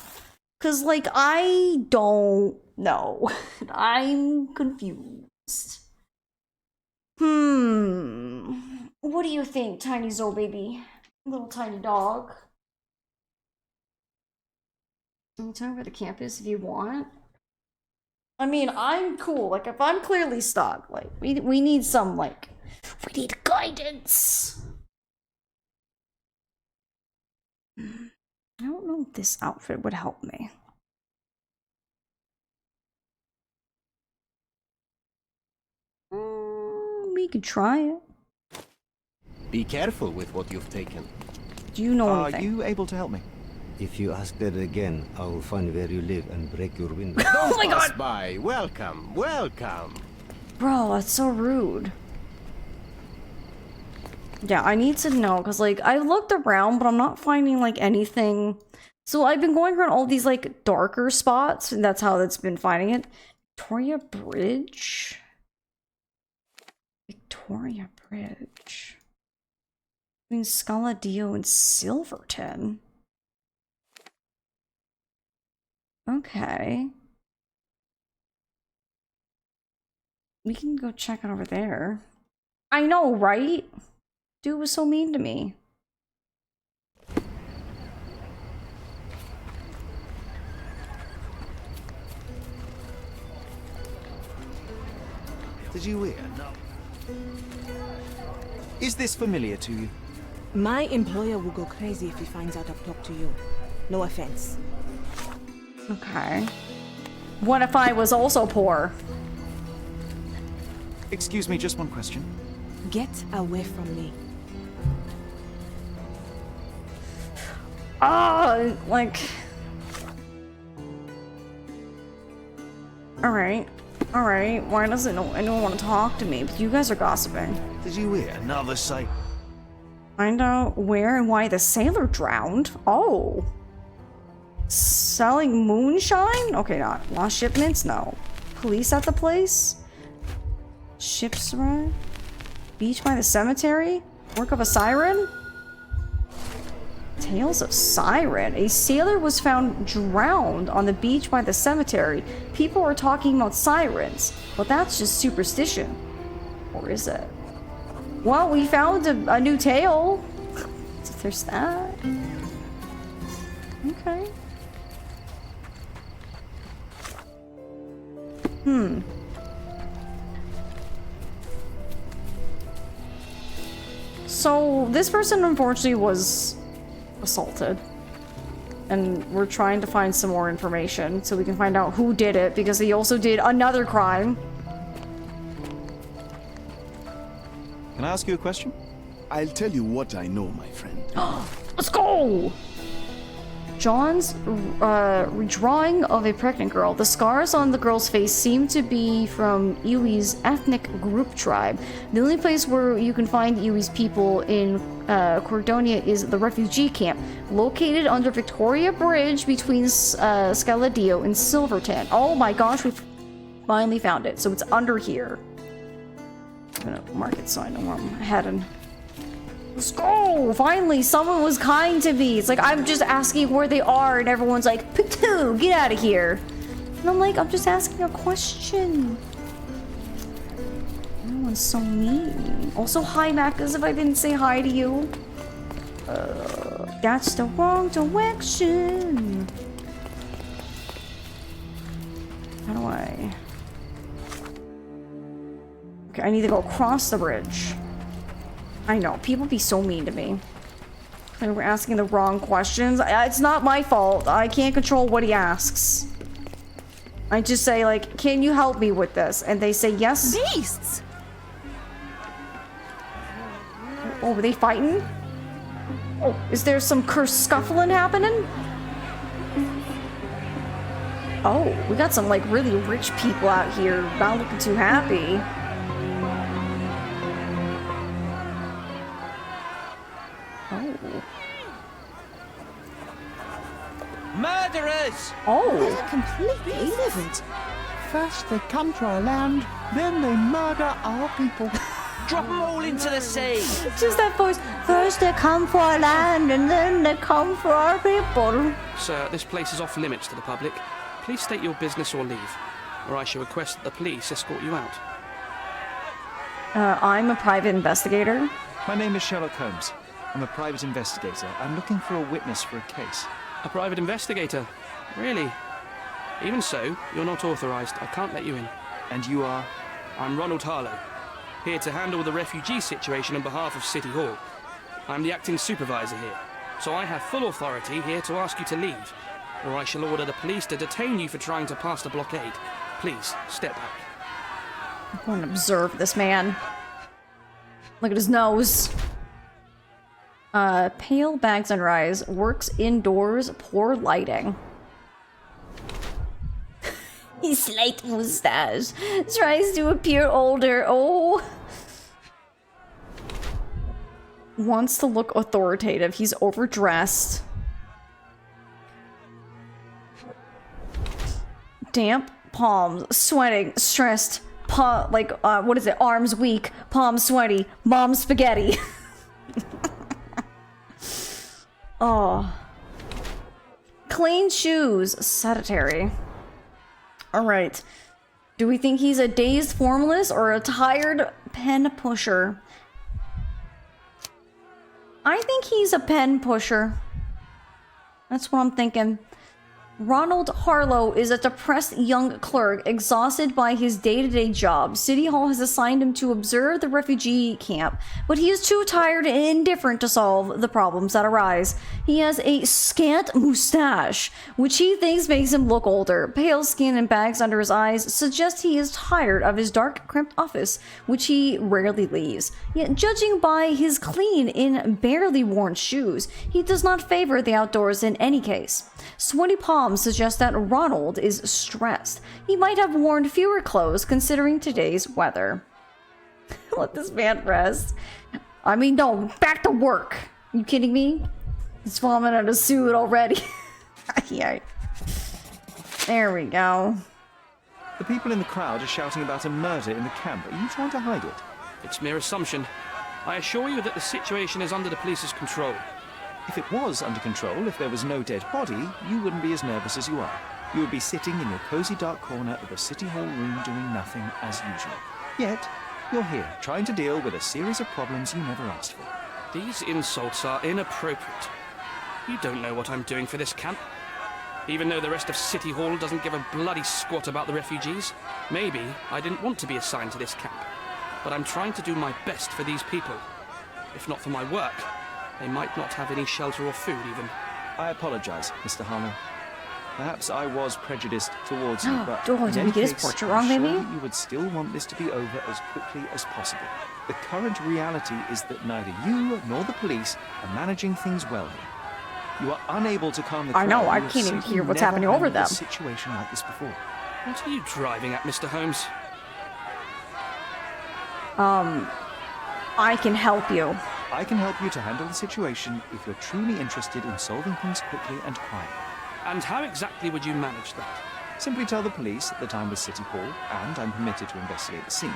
Cause like, I don't know. I'm confused. What do you think, tiny Zoe baby? Little tiny dog. You can tell me where the camp is if you want. I mean, I'm cool. Like, if I'm clearly stuck, like, we need some, like, we need guidance. I don't know if this outfit would help me. We could try it. Be careful with what you've taken. Do you know anything? Are you able to help me? If you ask that again, I will find where you live and break your window. Oh my god! By. Welcome, welcome. Bro, that's so rude. Yeah, I need to know, because, like, I looked around, but I'm not finding, like, anything. So I've been going around all these, like, darker spots, and that's how it's been finding it. Victoria Bridge? Victoria Bridge. Between Scaladio and Silverton. Okay. We can go check it over there. I know, right? Dude was so mean to me. Did you hear? No. Is this familiar to you? My employer will go crazy if he finds out I've talked to you. No offense. Okay. What if I was also poor? Excuse me, just one question. Get away from me. Like... Alright, why doesn't anyone want to talk to me? But you guys are gossiping. Did you hear another sight? Find out where and why the sailor drowned? Oh. Selling moonshine? Okay, not lost shipments? No. Police at the place? Ships ride? Beach by the cemetery? Work of a siren? Tales of Siren. A sailor was found drowned on the beach by the cemetery. People are talking about sirens, but that's just superstition. Or is it? Well, we found a new tale. So there's that. Okay. So this person unfortunately was assaulted, and we're trying to find some more information so we can find out who did it, because he also did another crime. Can I ask you a question? I'll tell you what I know, my friend. Let's go! John's redrawing of a pregnant girl. The scars on the girl's face seem to be from Iwi's ethnic group tribe. The only place where you can find Iwi's people in Cordonia is the refugee camp, located under Victoria Bridge between Scaladio and Silverton. Oh my gosh, we've finally found it. So it's under here. I'm gonna mark it so I know where I'm heading. Let's go! Finally, someone was kind to me. It's like, I'm just asking where they are, and everyone's like, Patu, get out of here. And I'm like, I'm just asking a question. Everyone's so mean. Also, hi, Mac, as if I didn't say hi to you. That's the wrong direction. How do I... Okay, I need to go across the bridge. I know, people be so mean to me. Like, we're asking the wrong questions. It's not my fault. I can't control what he asks. I just say, like, can you help me with this? And they say yes. Beasts! Oh, were they fighting? Oh, is there some cursed scuffling happening? Oh, we got some, like, really rich people out here not looking too happy. Murderers! Oh! They're completely livid. First they come to our land, then they murder our people. Drop them all into the sea! Just that voice. First they come for our land, and then they come for our people. Sir, this place is off limits to the public. Please state your business or leave, or I shall request that the police escort you out. I'm a private investigator. My name is Sherlock Holmes. I'm a private investigator. I'm looking for a witness for a case. A private investigator? Really? Even so, you're not authorized. I can't let you in. And you are? I'm Ronald Harlow, here to handle the refugee situation on behalf of City Hall. I'm the acting supervisor here, so I have full authority here to ask you to leave, or I shall order the police to detain you for trying to pass the blockade. Please, step back. I'm going to observe this man. Look at his nose. Pale bags and rise. Works indoors. Poor lighting. His slight mustache tries to appear older. Oh. Wants to look authoritative. He's overdressed. Damp palms. Sweating. Stressed. What is it? Arms weak. Palms sweaty. Mom spaghetti. Oh. Clean shoes. Sedentary. Alright. Do we think he's a dazed formalist or a tired pen pusher? I think he's a pen pusher. That's what I'm thinking. Ronald Harlow is a depressed young clerk, exhausted by his day-to-day job. City Hall has assigned him to observe the refugee camp, but he is too tired and indifferent to solve the problems that arise. He has a scant mustache, which he thinks makes him look older. Pale skin and bags under his eyes suggest he is tired of his dark, cramped office, which he rarely leaves. Yet, judging by his clean and barely worn shoes, he does not favor the outdoors in any case. Sweaty palms suggest that Ronald is stressed. He might have worn fewer clothes considering today's weather. Let this man rest. I mean, no, back to work. You kidding me? He's falling out of suit already. Yeah. There we go. The people in the crowd are shouting about a murder in the camp. Are you trying to hide it? It's mere assumption. I assure you that the situation is under the police's control. If it was under control, if there was no dead body, you wouldn't be as nervous as you are. You would be sitting in your cozy dark corner of the City Hall room doing nothing as usual. Yet, you're here, trying to deal with a series of problems you never asked for. These insults are inappropriate. You don't know what I'm doing for this camp. Even though the rest of City Hall doesn't give a bloody squat about the refugees. Maybe I didn't want to be assigned to this camp. But I'm trying to do my best for these people. If not for my work, they might not have any shelter or food, even. I apologize, Mr. Harlow. Perhaps I was prejudiced towards you, but did we get his portrait wrong, I'm maybe? sure you would still want this to be over as quickly as possible. The current reality is that neither you nor the police are managing things well here. You are unable to calm the I crowd. know, I You have can't even simply hear what's never happening over handled a them. situation like this before. What are you driving at, Mr. Holmes? I can help you. I can help you to handle the situation if you're truly interested in solving things quickly and quietly. And how exactly would you manage that? Simply tell the police that I'm with City Hall and I'm permitted to investigate the scene.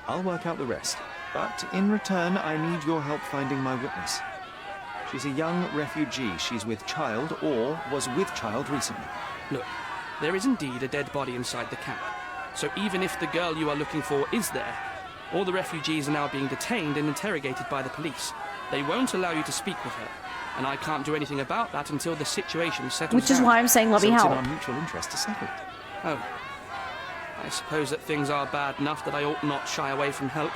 I'll work out the rest, but in return I need your help finding my witness. She's a young refugee. She's with child or was with child recently. Look, there is indeed a dead body inside the camp. So even if the girl you are looking for is there, all the refugees are now being detained and interrogated by the police. They won't allow you to speak with her, and I can't do anything about that until the situation settles Which is down. why I'm saying let me help. It's in our mutual interest to settle it. Oh. I suppose that things are bad enough that I ought not shy away from help.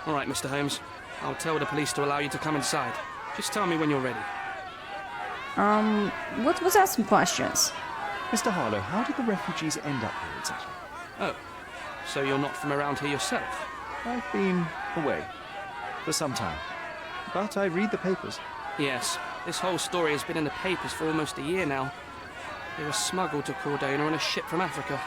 All right, Mr. Holmes. I'll tell the police to allow you to come inside. Just tell me when you're ready. Let's ask some questions. Mr. Harlow, how did the refugees end up here exactly? Oh, so you're not from around here yourself? I've been away for some time, but I read the papers. Yes, this whole story has been in the papers for almost a year now. They were smuggled to Cordona on a ship from Africa.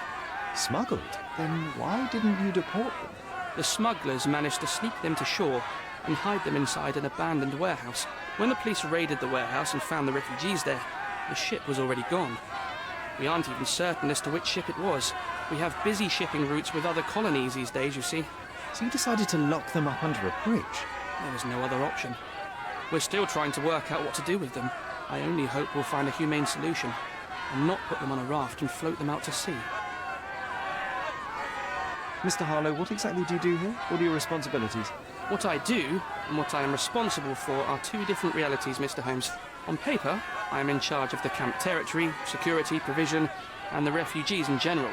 Smuggled? Then why didn't you deport them? The smugglers managed to sneak them to shore and hide them inside an abandoned warehouse. When the police raided the warehouse and found the refugees there, the ship was already gone. We aren't even certain as to which ship it was. We have busy shipping routes with other colonies these days, you see. So you decided to lock them up under a bridge? There was no other option. We're still trying to work out what to do with them. I only hope we'll find a humane solution and not put them on a raft and float them out to sea. Mr. Harlow, what exactly do you do here? What are your responsibilities? What I do and what I am responsible for are two different realities, Mr. Holmes. On paper, I am in charge of the camp territory, security, provision, and the refugees in general.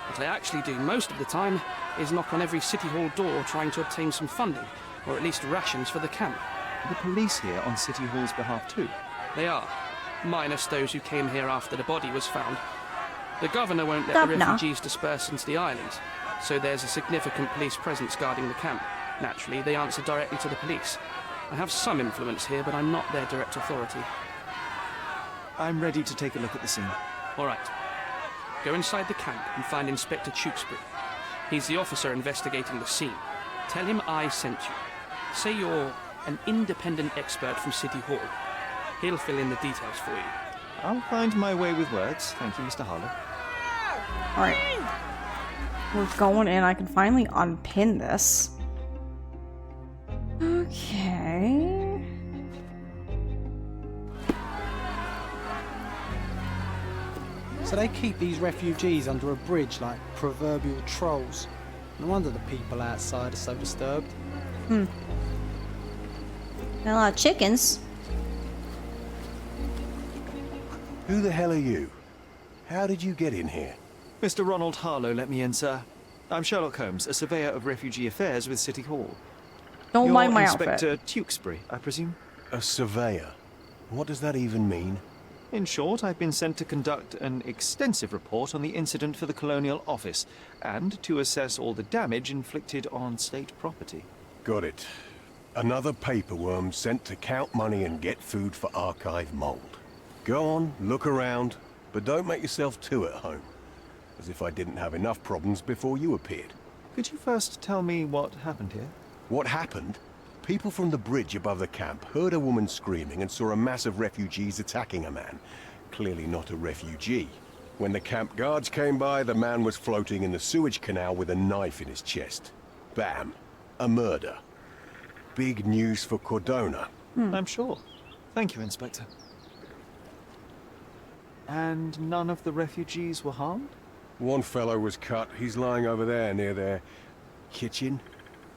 What I actually do most of the time is knock on every City Hall door trying to obtain some funding, or at least rations for the camp. Are the police here on City Hall's behalf too? They are, minus those who came here after the body was found. The governor won't let the refugees disperse into the island, so there's a significant police presence guarding the camp. Naturally, they answer directly to the police. I have some influence here, but I'm not their direct authority. I'm ready to take a look at the scene. All right. Go inside the camp and find Inspector Tewkesbury. He's the officer investigating the scene. Tell him I sent you. Say you're an independent expert from City Hall. He'll fill in the details for you. I'll find my way with words. Thank you, Mr. Harlow. Alright. We're going in. I can finally unpin this. Okay. So they keep these refugees under a bridge like proverbial trolls. No wonder the people outside are so disturbed. A lot of chickens. Who the hell are you? How did you get in here? Mr. Ronald Harlow let me in, sir. I'm Sherlock Holmes, a surveyor of refugee affairs with City Hall. Don't You're mind my Inspector outfit. Tewkesbury, I presume? A surveyor? What does that even mean? In short, I've been sent to conduct an extensive report on the incident for the Colonial Office and to assess all the damage inflicted on state property. Got it. Another paperworm sent to count money and get food for archive mold. Go on, look around, but don't make yourself too at home. As if I didn't have enough problems before you appeared. Could you first tell me what happened here? What happened? People from the bridge above the camp heard a woman screaming and saw a mass of refugees attacking a man. Clearly not a refugee. When the camp guards came by, the man was floating in the sewage canal with a knife in his chest. Bam. A murder. Big news for Cordona. I'm sure. Thank you, Inspector. And none of the refugees were harmed? One fellow was cut. He's lying over there near their kitchen.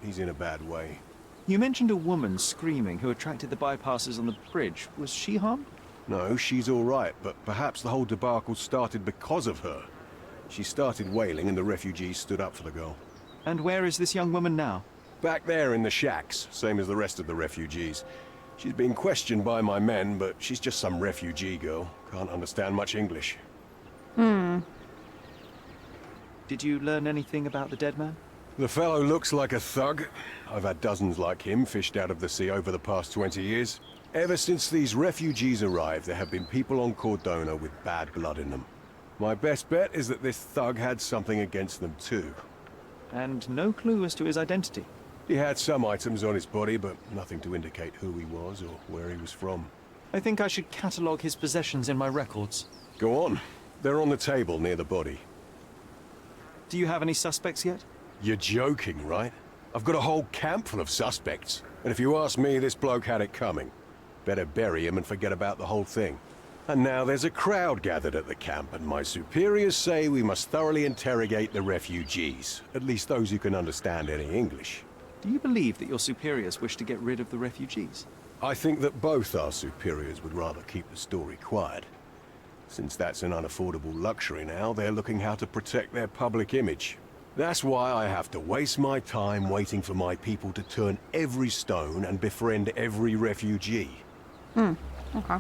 He's in a bad way. You mentioned a woman screaming who attracted the bypassers on the bridge. Was she harmed? No, she's all right, but perhaps the whole debacle started because of her. She started wailing and the refugees stood up for the girl. And where is this young woman now? Back there in the shacks, same as the rest of the refugees. She's been questioned by my men, but she's just some refugee girl. Can't understand much English. Did you learn anything about the dead man? The fellow looks like a thug. I've had dozens like him fished out of the sea over the past 20 years. Ever since these refugees arrived, there have been people on Cordona with bad blood in them. My best bet is that this thug had something against them too. And no clue as to his identity. He had some items on his body, but nothing to indicate who he was or where he was from. I think I should catalogue his possessions in my records. Go on. They're on the table near the body. Do you have any suspects yet? You're joking, right? I've got a whole camp full of suspects. And if you ask me, this bloke had it coming. Better bury him and forget about the whole thing. And now there's a crowd gathered at the camp, and my superiors say we must thoroughly interrogate the refugees. At least those who can understand any English. Do you believe that your superiors wish to get rid of the refugees? I think that both our superiors would rather keep the story quiet. Since that's an unaffordable luxury now, they're looking how to protect their public image. That's why I have to waste my time waiting for my people to turn every stone and befriend every refugee. Okay.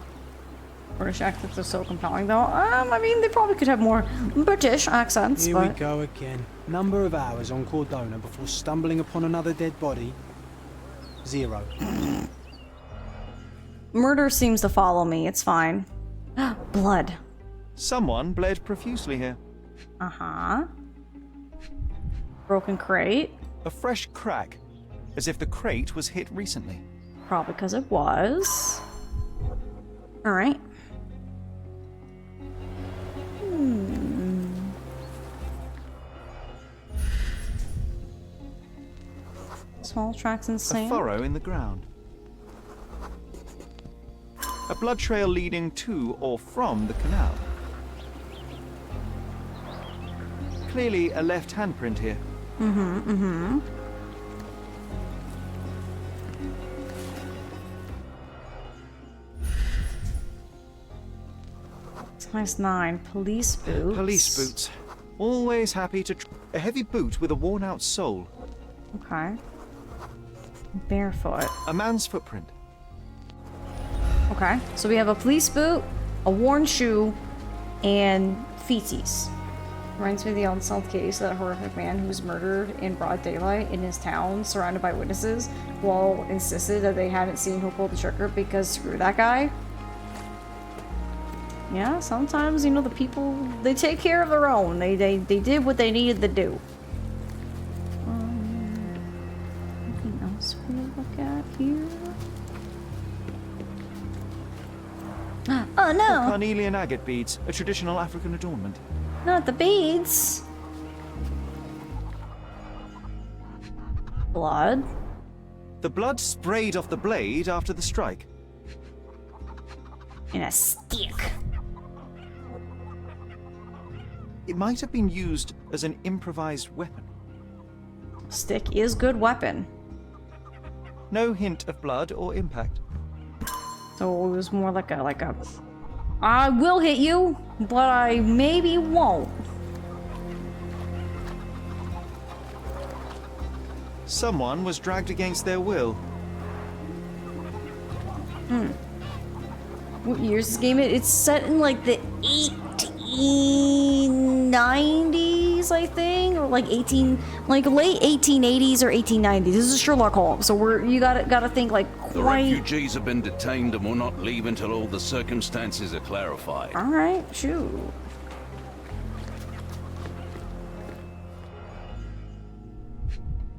British accents are so compelling, though. I mean, they probably could have more British accents, Here but... we go again. Number of hours on Cordona before stumbling upon another dead body. 0. Murder seems to follow me. It's fine. Blood. Someone bled profusely here. Uh-huh. Broken crate. A fresh crack, as if the crate was hit recently. Probably because it was. Alright. Small tracks in sand. A furrow in the ground. A blood trail leading to or from the canal. Clearly a left handprint here. Size 9. Police boots. Police boots. Always happy to... A heavy boot with a worn-out sole. Okay. Barefoot. A man's footprint. Okay, so we have a police boot, a worn shoe, and feces. Reminds me of the unsolved case of that horrific man who was murdered in broad daylight in his town, surrounded by witnesses, who all insisted that they hadn't seen who pulled the trigger because screw that guy. Yeah, sometimes, you know, the people, they take care of their own. They did what they needed to do. Anything else we look at here? Oh no! Carnelian agate beads, a traditional African adornment. Not the beads. Blood. The blood sprayed off the blade after the strike. In a stick. It might have been used as an improvised weapon. Stick is good weapon. No hint of blood or impact. So it was more like a I will hit you, but I maybe won't. Someone was dragged against their will. What year's this game? It's set in like the 1890s, I think, or like late 1880s or 1890s. This is Sherlock Holmes, so you gotta think like The quite. refugees have been detained and will not leave until all the circumstances are clarified. All right, shoot.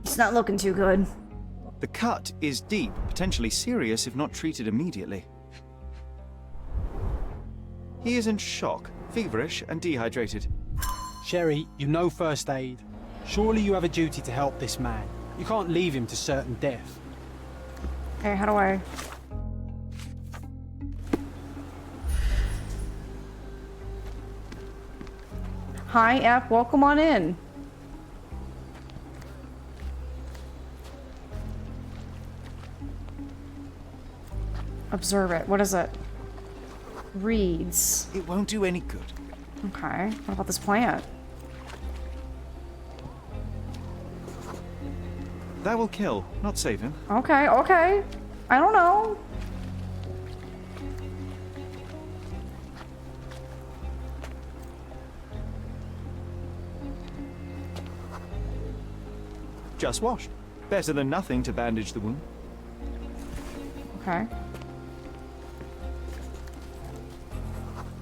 It's not looking too good. The cut is deep, potentially serious if not treated immediately. He is in shock, feverish and dehydrated. Sherry, you know first aid. Surely you have a duty to help this man. You can't leave him to certain death. Okay, how do I... Hi, app, welcome on in. Observe it. What is it? Reads. It won't do any good. Okay, what about this plant? That will kill, not save him. Okay, okay. I don't know. Just washed. Better than nothing to bandage the wound. Okay.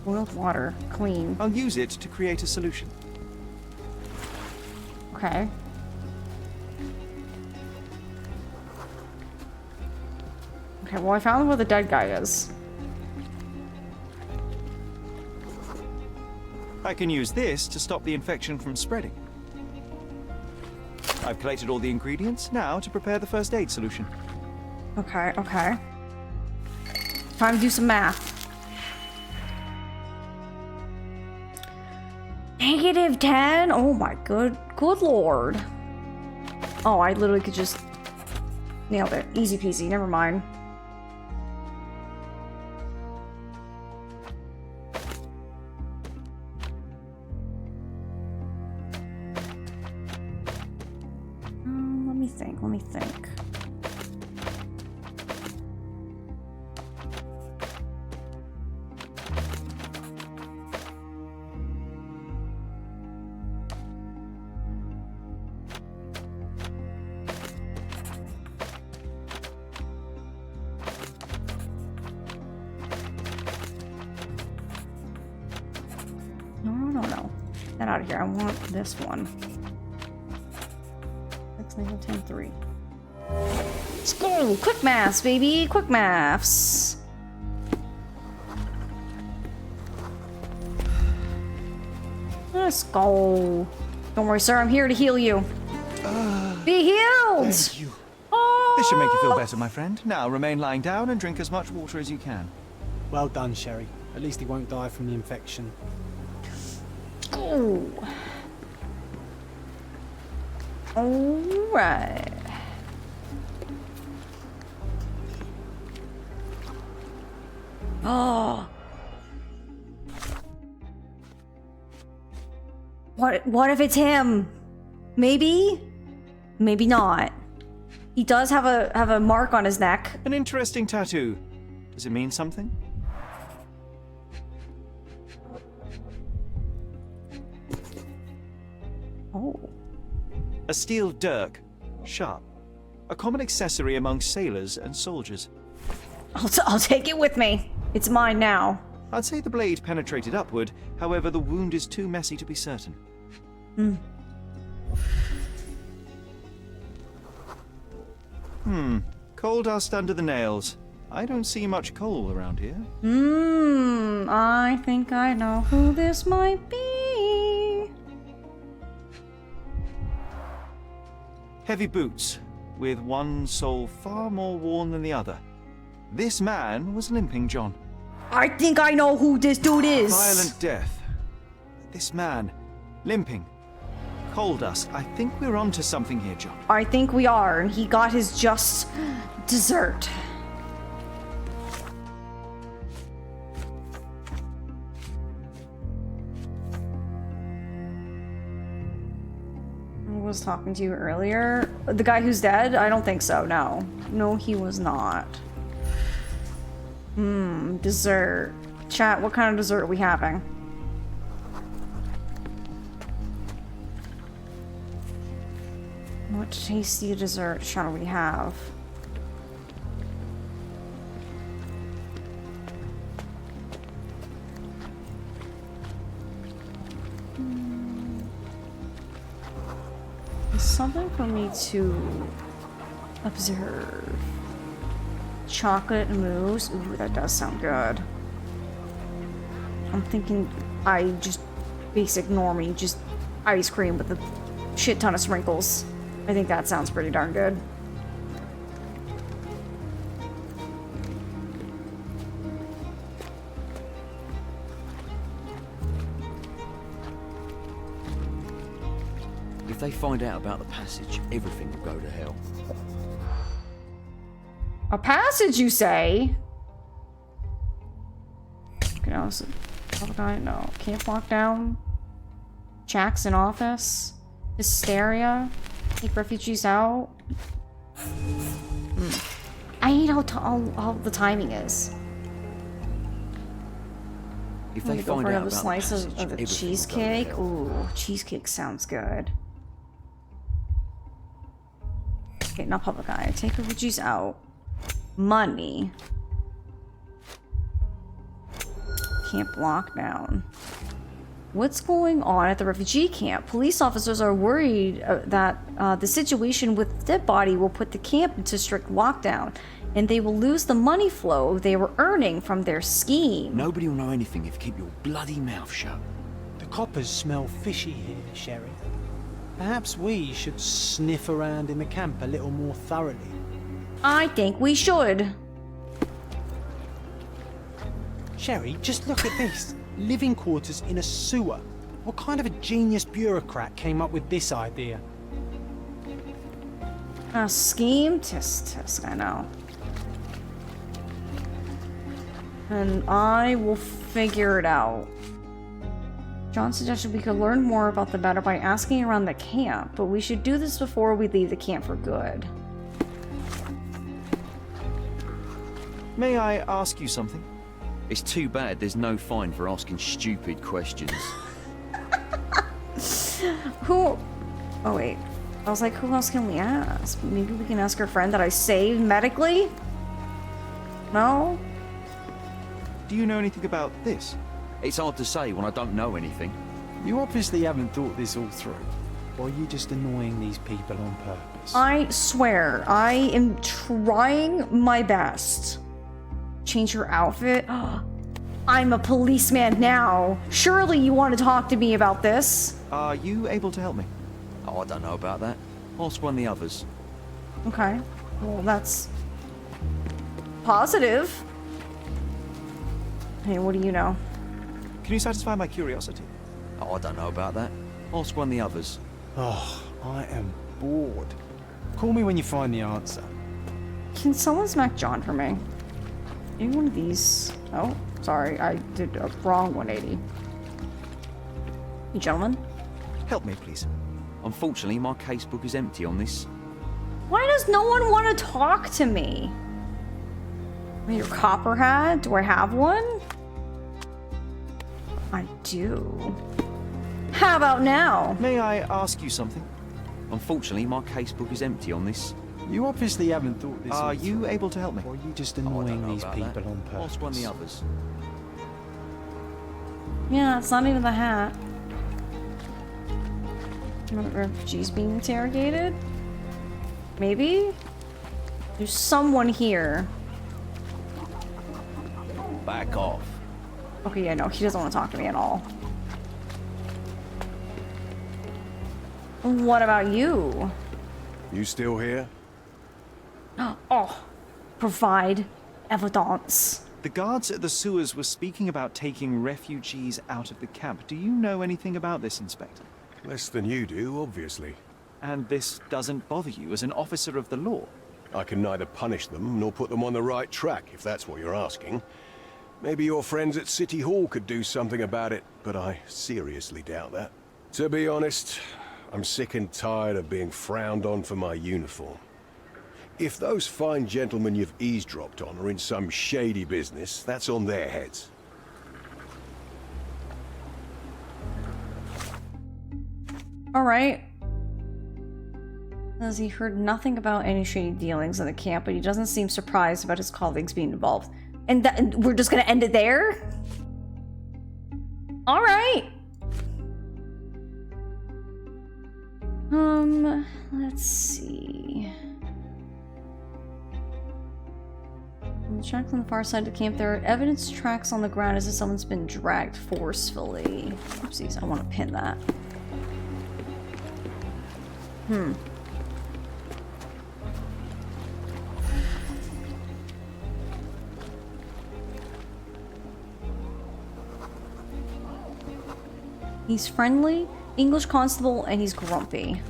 Boiled water. Clean. I'll use it to create a solution. Okay. Okay, well I found where the dead guy is. I can use this to stop the infection from spreading. I've collected all the ingredients, now to prepare the first aid solution. Okay, okay. Time to do some math. -10? Oh my good lord. Oh, I literally could just... Nailed it. Easy peasy, never mind. Let me think. No. Get out of here. I want this one. 6, 9, 10, 3. Let's go! Quick maths, baby! Quick maths! Let's go. Don't worry, sir. I'm here to heal you. Be healed! Thank you. This should make you feel better, my friend. Now remain lying down and drink as much water as you can. Well done, Sherry. At least he won't die from the infection. Oh. Alright. Oh. What if it's him? Maybe? Maybe not. He does have a mark on his neck. An interesting tattoo. Does it mean something? Oh. A steel dirk. Sharp. A common accessory among sailors and soldiers. I'll take it with me. It's mine now. I'd say the blade penetrated upward, however the wound is too messy to be certain. Coal dust under the nails. I don't see much coal around here. I think I know who this might be. Heavy boots, with one sole far more worn than the other. This man was limping John. I think I know who this dude is. Violent death. This man, limping. Coal dust. I think we're onto something here, John. I think we are, and he got his just dessert. I was talking to you earlier. The guy who's dead? I don't think so, no. No, he was not. Dessert. Chat, what kind of dessert are we having? What tasty dessert shall we have? Something for me to observe. Chocolate mousse. Ooh, that does sound good. I'm thinking just basic normie, just ice cream with a shit ton of sprinkles. I think that sounds pretty darn good. If they find out about the passage, everything will go to hell. A passage, you say? Okay, no, so, no. Can't walk down. Jackson office. Hysteria. Take refugees out. I hate how all the timing is. If I'm they gonna go find for out another about slice the of passage, the everything will go to cheesecake. hell. Ooh, cheesecake sounds good. Okay, not public eye. Take refugees out. Money. camp lockdown. What's going on at the refugee camp? Police officers are worried that the situation with the dead body will put the camp into strict lockdown, and they will lose the money flow they were earning from their scheme. Nobody will know anything if you keep your bloody mouth shut. The coppers smell fishy here, Sherry. Perhaps we should sniff around in the camp a little more thoroughly. I think we should. Sherry, just look at this. Living quarters in a sewer. What kind of a genius bureaucrat came up with this idea? A scheme? Tisk, I know. And I will figure it out. John suggested we could learn more about the matter by asking around the camp, but we should do this before we leave the camp for good. May I ask you something? It's too bad there's no fine for asking stupid questions. Who? Oh wait. I was like, who else can we ask? Maybe we can ask our friend that I saved medically? No? Do you know anything about this? It's hard to say when I don't know anything. You obviously haven't thought this all through. Or are you just annoying these people on purpose? I swear, I am trying my best. Change your outfit? I'm a policeman now. Surely you want to talk to me about this. Are you able to help me? Oh, I don't know about that. Ask one of the others. Okay. Well, that's positive. Hey, what do you know? Can you satisfy my curiosity? Oh, I don't know about that. Ask one of the others. Oh, I am bored. Call me when you find the answer. Can someone smack John for me? Maybe one of these. Oh, sorry, I did a wrong 180. You gentlemen? Help me, please. Unfortunately, my casebook is empty on this. Why does no one want to talk to me? Your copper hat? Do I have one? I do. How about now? May I ask you something? Unfortunately, my casebook is empty on this. You obviously haven't thought this. Are you able to help me? Or are you just annoying these people on purpose? Ask one of the others. Yeah, it's not even the hat. Refugees being interrogated? Maybe? There's someone here. Back off. Okay, yeah, no, he doesn't want to talk to me at all. What about you? You still here? Oh, provide evidence. The guards at the sewers were speaking about taking refugees out of the camp. Do you know anything about this, Inspector? Less than you do, obviously. And this doesn't bother you as an officer of the law? I can neither punish them nor put them on the right track, if that's what you're asking. Maybe your friends at City Hall could do something about it, but I seriously doubt that. To be honest, I'm sick and tired of being frowned on for my uniform. If those fine gentlemen you've eavesdropped on are in some shady business, that's on their heads. Alright. Says he heard nothing about any shady dealings in the camp, but he doesn't seem surprised about his colleagues being involved. And we're just gonna end it there? Alright. Let's see. On the tracks on the far side of the camp, there are evidence tracks on the ground as if someone's been dragged forcefully. Oopsies, I want to pin that. He's friendly, English constable, and he's grumpy.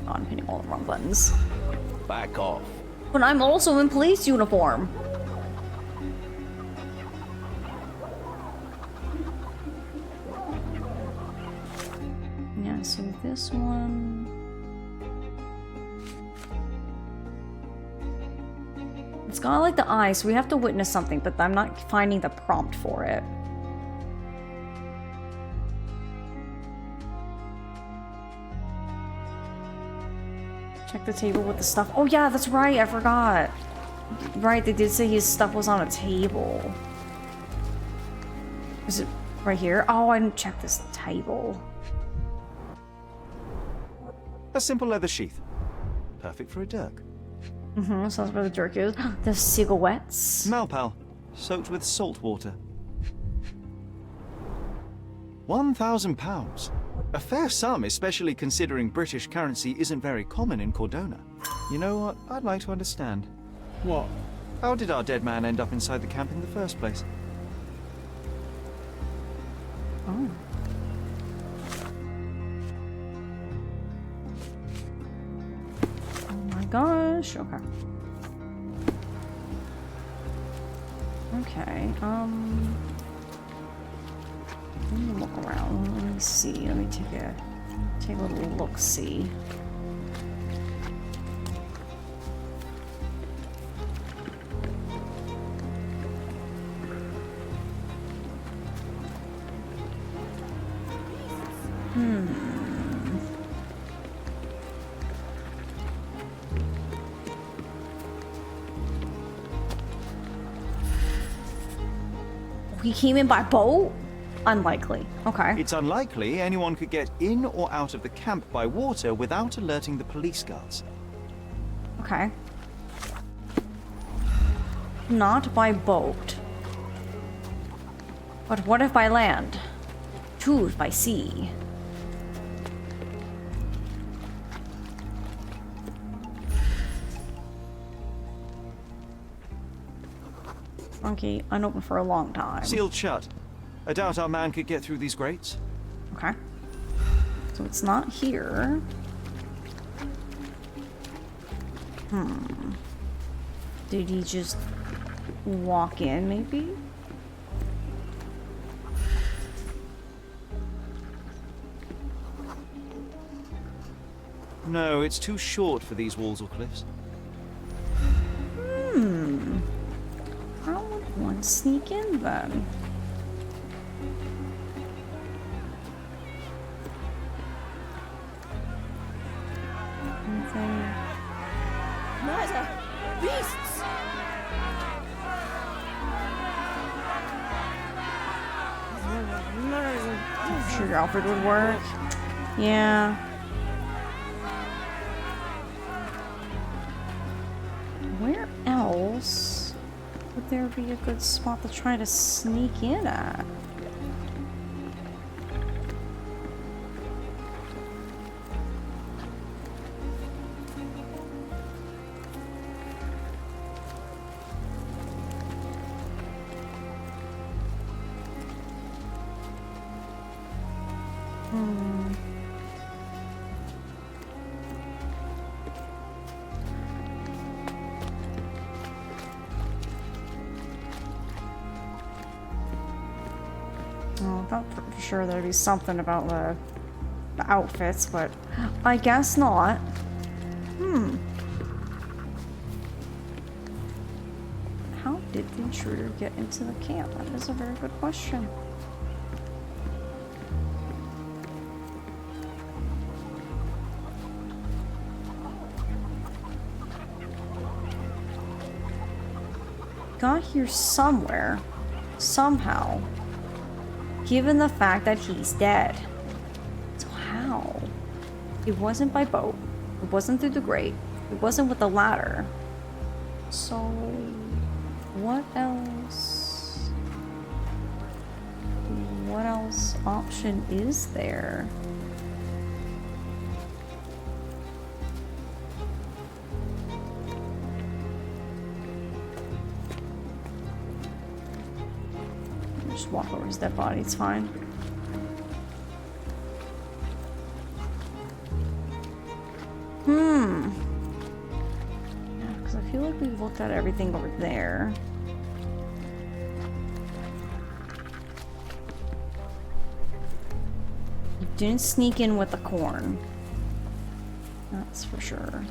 Oh, I'm hitting all the wrong buttons. Back off. But I'm also in police uniform. Yeah, so this one... It's got like the eye, so we have to witness something, but I'm not finding the prompt for it. Check the table with the stuff. Oh yeah, that's right, I forgot. Right, they did say his stuff was on a table. Is it right here? Oh, I didn't check this table. A simple leather sheath. Perfect for a dirk. Mm-hmm, so that's where the jerk is. The cigarettes. Malpal, soaked with salt water. £1,000. A fair sum, especially considering British currency isn't very common in Cordona. You know what? I'd like to understand. What? How did our dead man end up inside the camp in the first place? Oh. Oh my gosh. Okay. Okay. Let me look around. Let me see. Let me take a little look-see. He came in by boat? Unlikely. Okay. It's unlikely anyone could get in or out of the camp by water without alerting the police guards. Okay. Not by boat. But what if by land? Choose by sea. Funky, unopened for a long time. Sealed shut. I doubt our man could get through these grates. Okay. So it's not here. Did he just walk in, maybe? No, it's too short for these walls or cliffs. How would one sneak in then? Anything? Murder! Beasts! I'm sure Alfred would work. Yeah. Where else would there be a good spot to try to sneak in at? Oh, I thought for sure there'd be something about the outfits, but I guess not. How did the intruder get into the camp? That is a very good question. Got here somewhere, somehow, given the fact that he's dead. So how? It wasn't by boat. It wasn't through the grate. It wasn't with the ladder. So, what else? What else option is there? Just walk over his dead body, it's fine. Yeah, because I feel like we've looked at everything over there. You didn't sneak in with the corn. That's for sure.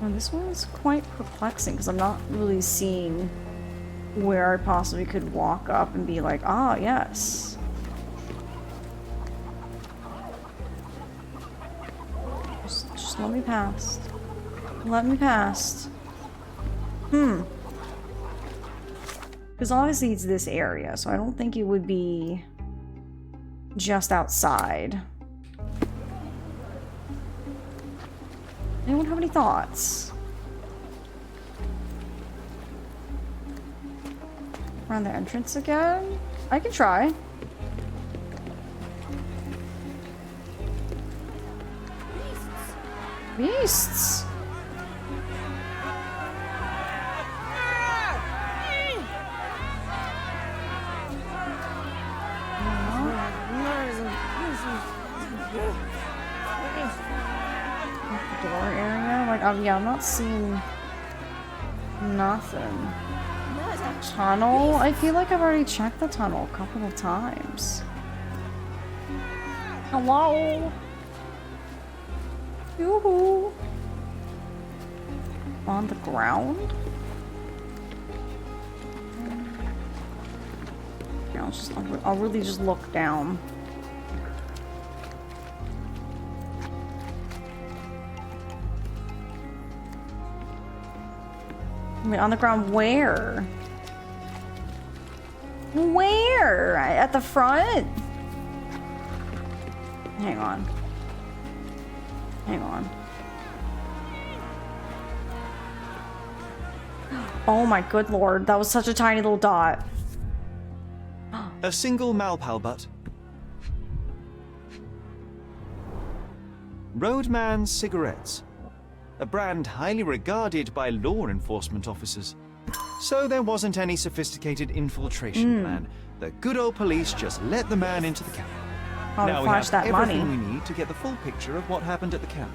And this one's quite perplexing because I'm not really seeing where I possibly could walk up and be like, ah, yes. Just let me past. Let me past. Because obviously it's this area, so I don't think it would be just outside. Anyone have any thoughts? Around the entrance again? I can try. Beasts. Door area? Like, yeah, I'm not seeing nothing. Tunnel? I feel like I've already checked the tunnel a couple of times. Hello? Yoo-hoo. On the ground? Yeah, I'll really just look down. Wait, on the ground where? Where? At the front? Hang on. Hang on. Oh my good lord, that was such a tiny little dot. A single Malpal butt. Roadman cigarettes. A brand highly regarded by law enforcement officers. So there wasn't any sophisticated infiltration plan. The good old police just let the man into the camp. Oh, now we flash have that everything money. we need to get the full picture of what happened at the camp.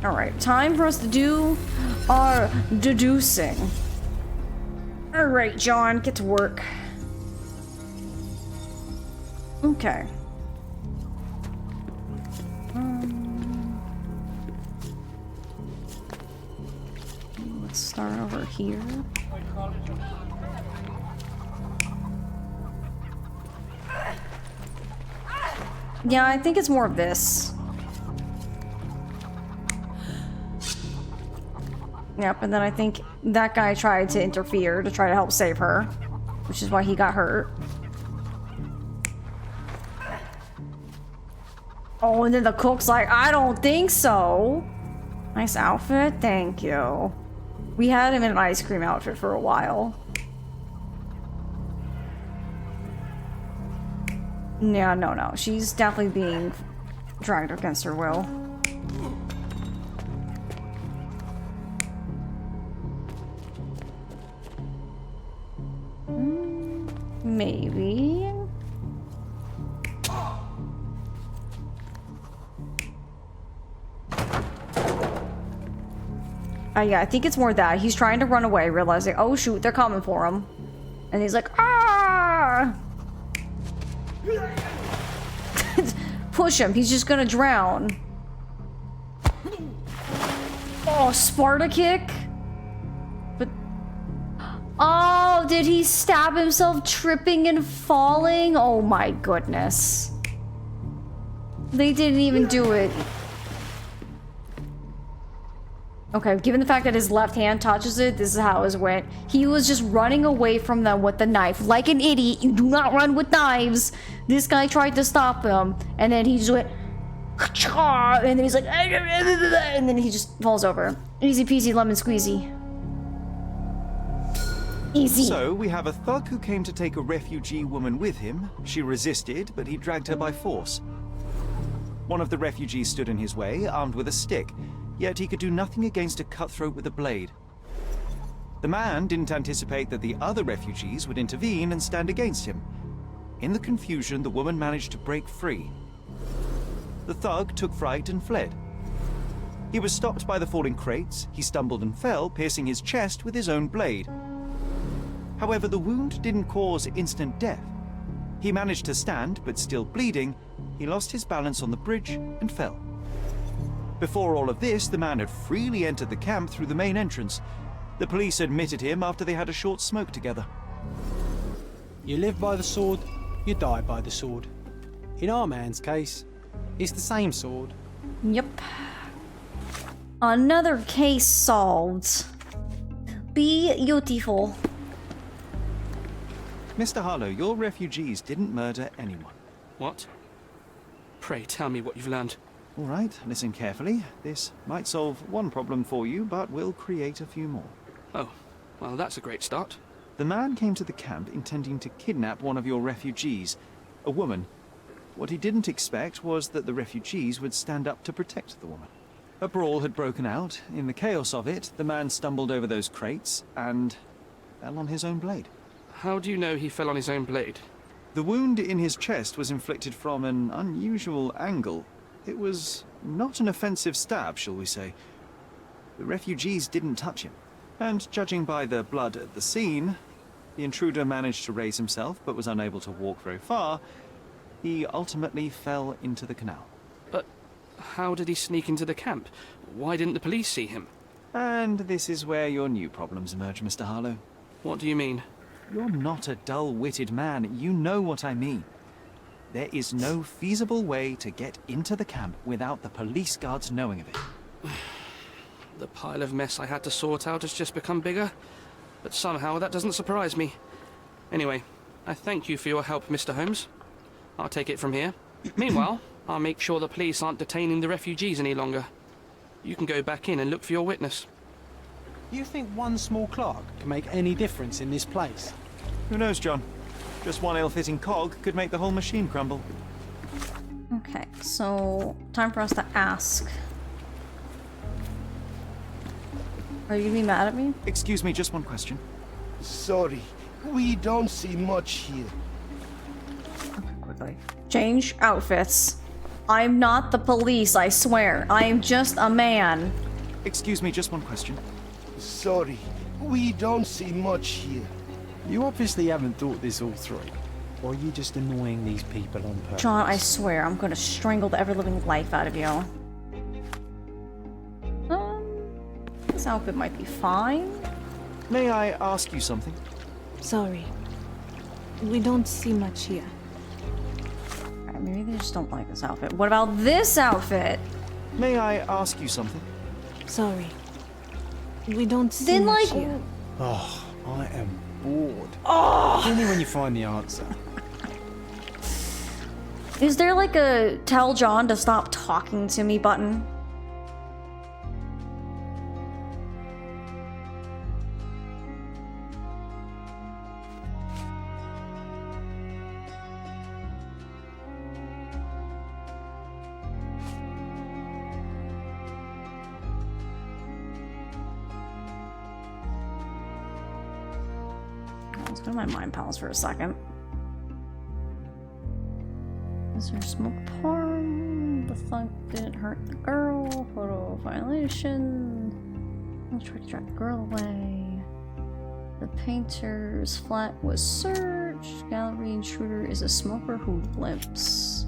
Alright, time for us to do our deducing. Alright, John, get to work. Okay. Let's start over here. Yeah, I think it's more of this. Yep, and then I think that guy tried to interfere to try to help save her, which is why he got hurt. Oh, and then the cook's like, I don't think so. Nice outfit, thank you. We had him in an ice cream outfit for a while. Yeah, no. She's definitely being dragged against her will. Maybe. Yeah, I think it's more that. He's trying to run away, realizing, oh shoot, they're coming for him. And he's like, ah! Push him, he's just gonna drown. Oh, Sparta kick? But... oh, did he stab himself tripping and falling? Oh my goodness. They didn't even do it. Okay, given the fact that his left hand touches it, this is how it went. He was just running away from them with the knife. Like an idiot, you do not run with knives. This guy tried to stop him, and then he just went... and then he's like... and then he just falls over. Easy peasy lemon squeezy. Easy. So, we have a thug who came to take a refugee woman with him. She resisted, but he dragged her by force. One of the refugees stood in his way, armed with a stick. Yet he could do nothing against a cutthroat with a blade. The man didn't anticipate that the other refugees would intervene and stand against him. In the confusion, the woman managed to break free. The thug took fright and fled. He was stopped by the falling crates. He stumbled and fell, piercing his chest with his own blade. However, the wound didn't cause instant death. He managed to stand, but still bleeding, he lost his balance on the bridge and fell. Before all of this, the man had freely entered the camp through the main entrance. The police admitted him after they had a short smoke together. You live by the sword, you die by the sword. In our man's case, it's the same sword. Yep. Another case solved. Beautiful. Mr. Harlow, your refugees didn't murder anyone. What? Pray tell me what you've learned. All right, listen carefully. This might solve one problem for you, but will create a few more. Oh, well, that's a great start. The man came to the camp intending to kidnap one of your refugees, a woman. What he didn't expect was that the refugees would stand up to protect the woman. A brawl had broken out. In the chaos of it, the man stumbled over those crates and fell on his own blade. How do you know he fell on his own blade? The wound in his chest was inflicted from an unusual angle. It was not an offensive stab, shall we say. The refugees didn't touch him. And judging by the blood at the scene, the intruder managed to raise himself but was unable to walk very far. He ultimately fell into the canal. But how did he sneak into the camp? Why didn't the police see him? And this is where your new problems emerge, Mr. Harlow. What do you mean? You're not a dull-witted man. You know what I mean. There is no feasible way to get into the camp without the police guards knowing of it. The pile of mess I had to sort out has just become bigger, but somehow that doesn't surprise me. Anyway, I thank you for your help, Mr. Holmes. I'll take it from here. Meanwhile, I'll make sure the police aren't detaining the refugees any longer. You can go back in and look for your witness. You think one small clerk can make any difference in this place? Who knows, John? Just one ill-fitting cog could make the whole machine crumble. Okay, so time for us to ask. Are you gonna be mad at me? Excuse me, just one question. Sorry, we don't see much here. Okay, quickly. Change outfits. I'm not the police, I swear. I am just a man. Excuse me, just one question. Sorry, we don't see much here. You obviously haven't thought this all through. Or are you just annoying these people on purpose? John, I swear, I'm gonna strangle the ever-living life out of you. This outfit might be fine. May I ask you something? Sorry. We don't see much here. Alright, maybe they just don't like this outfit. What about this outfit? May I ask you something? Sorry. We don't see Then, much like, here. Oh, I am bored. Oh! Only when you find the answer. Is there like a tell John to stop talking to me button? Let's go to my mind palace for a second. Is there smoke porn? The thug didn't hurt the girl. Photo violation. Let's try to drive the girl away. The painter's flat was searched. Gallery intruder is a smoker who limps.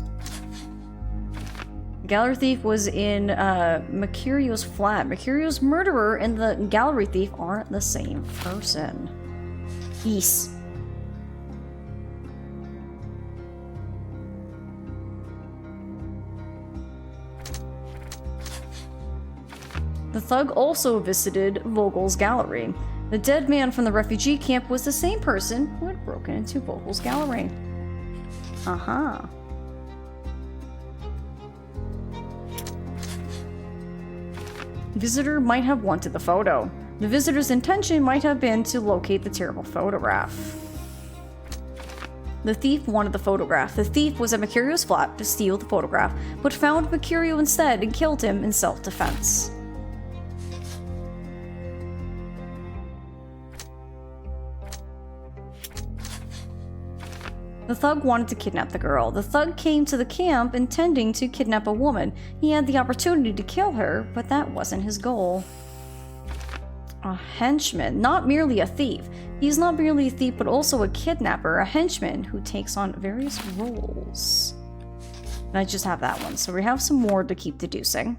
The gallery thief was in Mercurio's flat. Mercurio's murderer and the gallery thief aren't the same person. Peace. The thug also visited Vogel's gallery. The dead man from the refugee camp was the same person who had broken into Vogel's gallery. Uh-huh. Visitor might have wanted the photo. The visitor's intention might have been to locate the terrible photograph. The thief wanted the photograph. The thief was at Mercurio's flat to steal the photograph, but found Mercurio instead and killed him in self-defense. The thug wanted to kidnap the girl. The thug came to the camp intending to kidnap a woman. He had the opportunity to kill her, but that wasn't his goal. A henchman, not merely a thief. He's not merely a thief, but also a kidnapper, a henchman who takes on various roles. And I just have that one, so we have some more to keep deducing.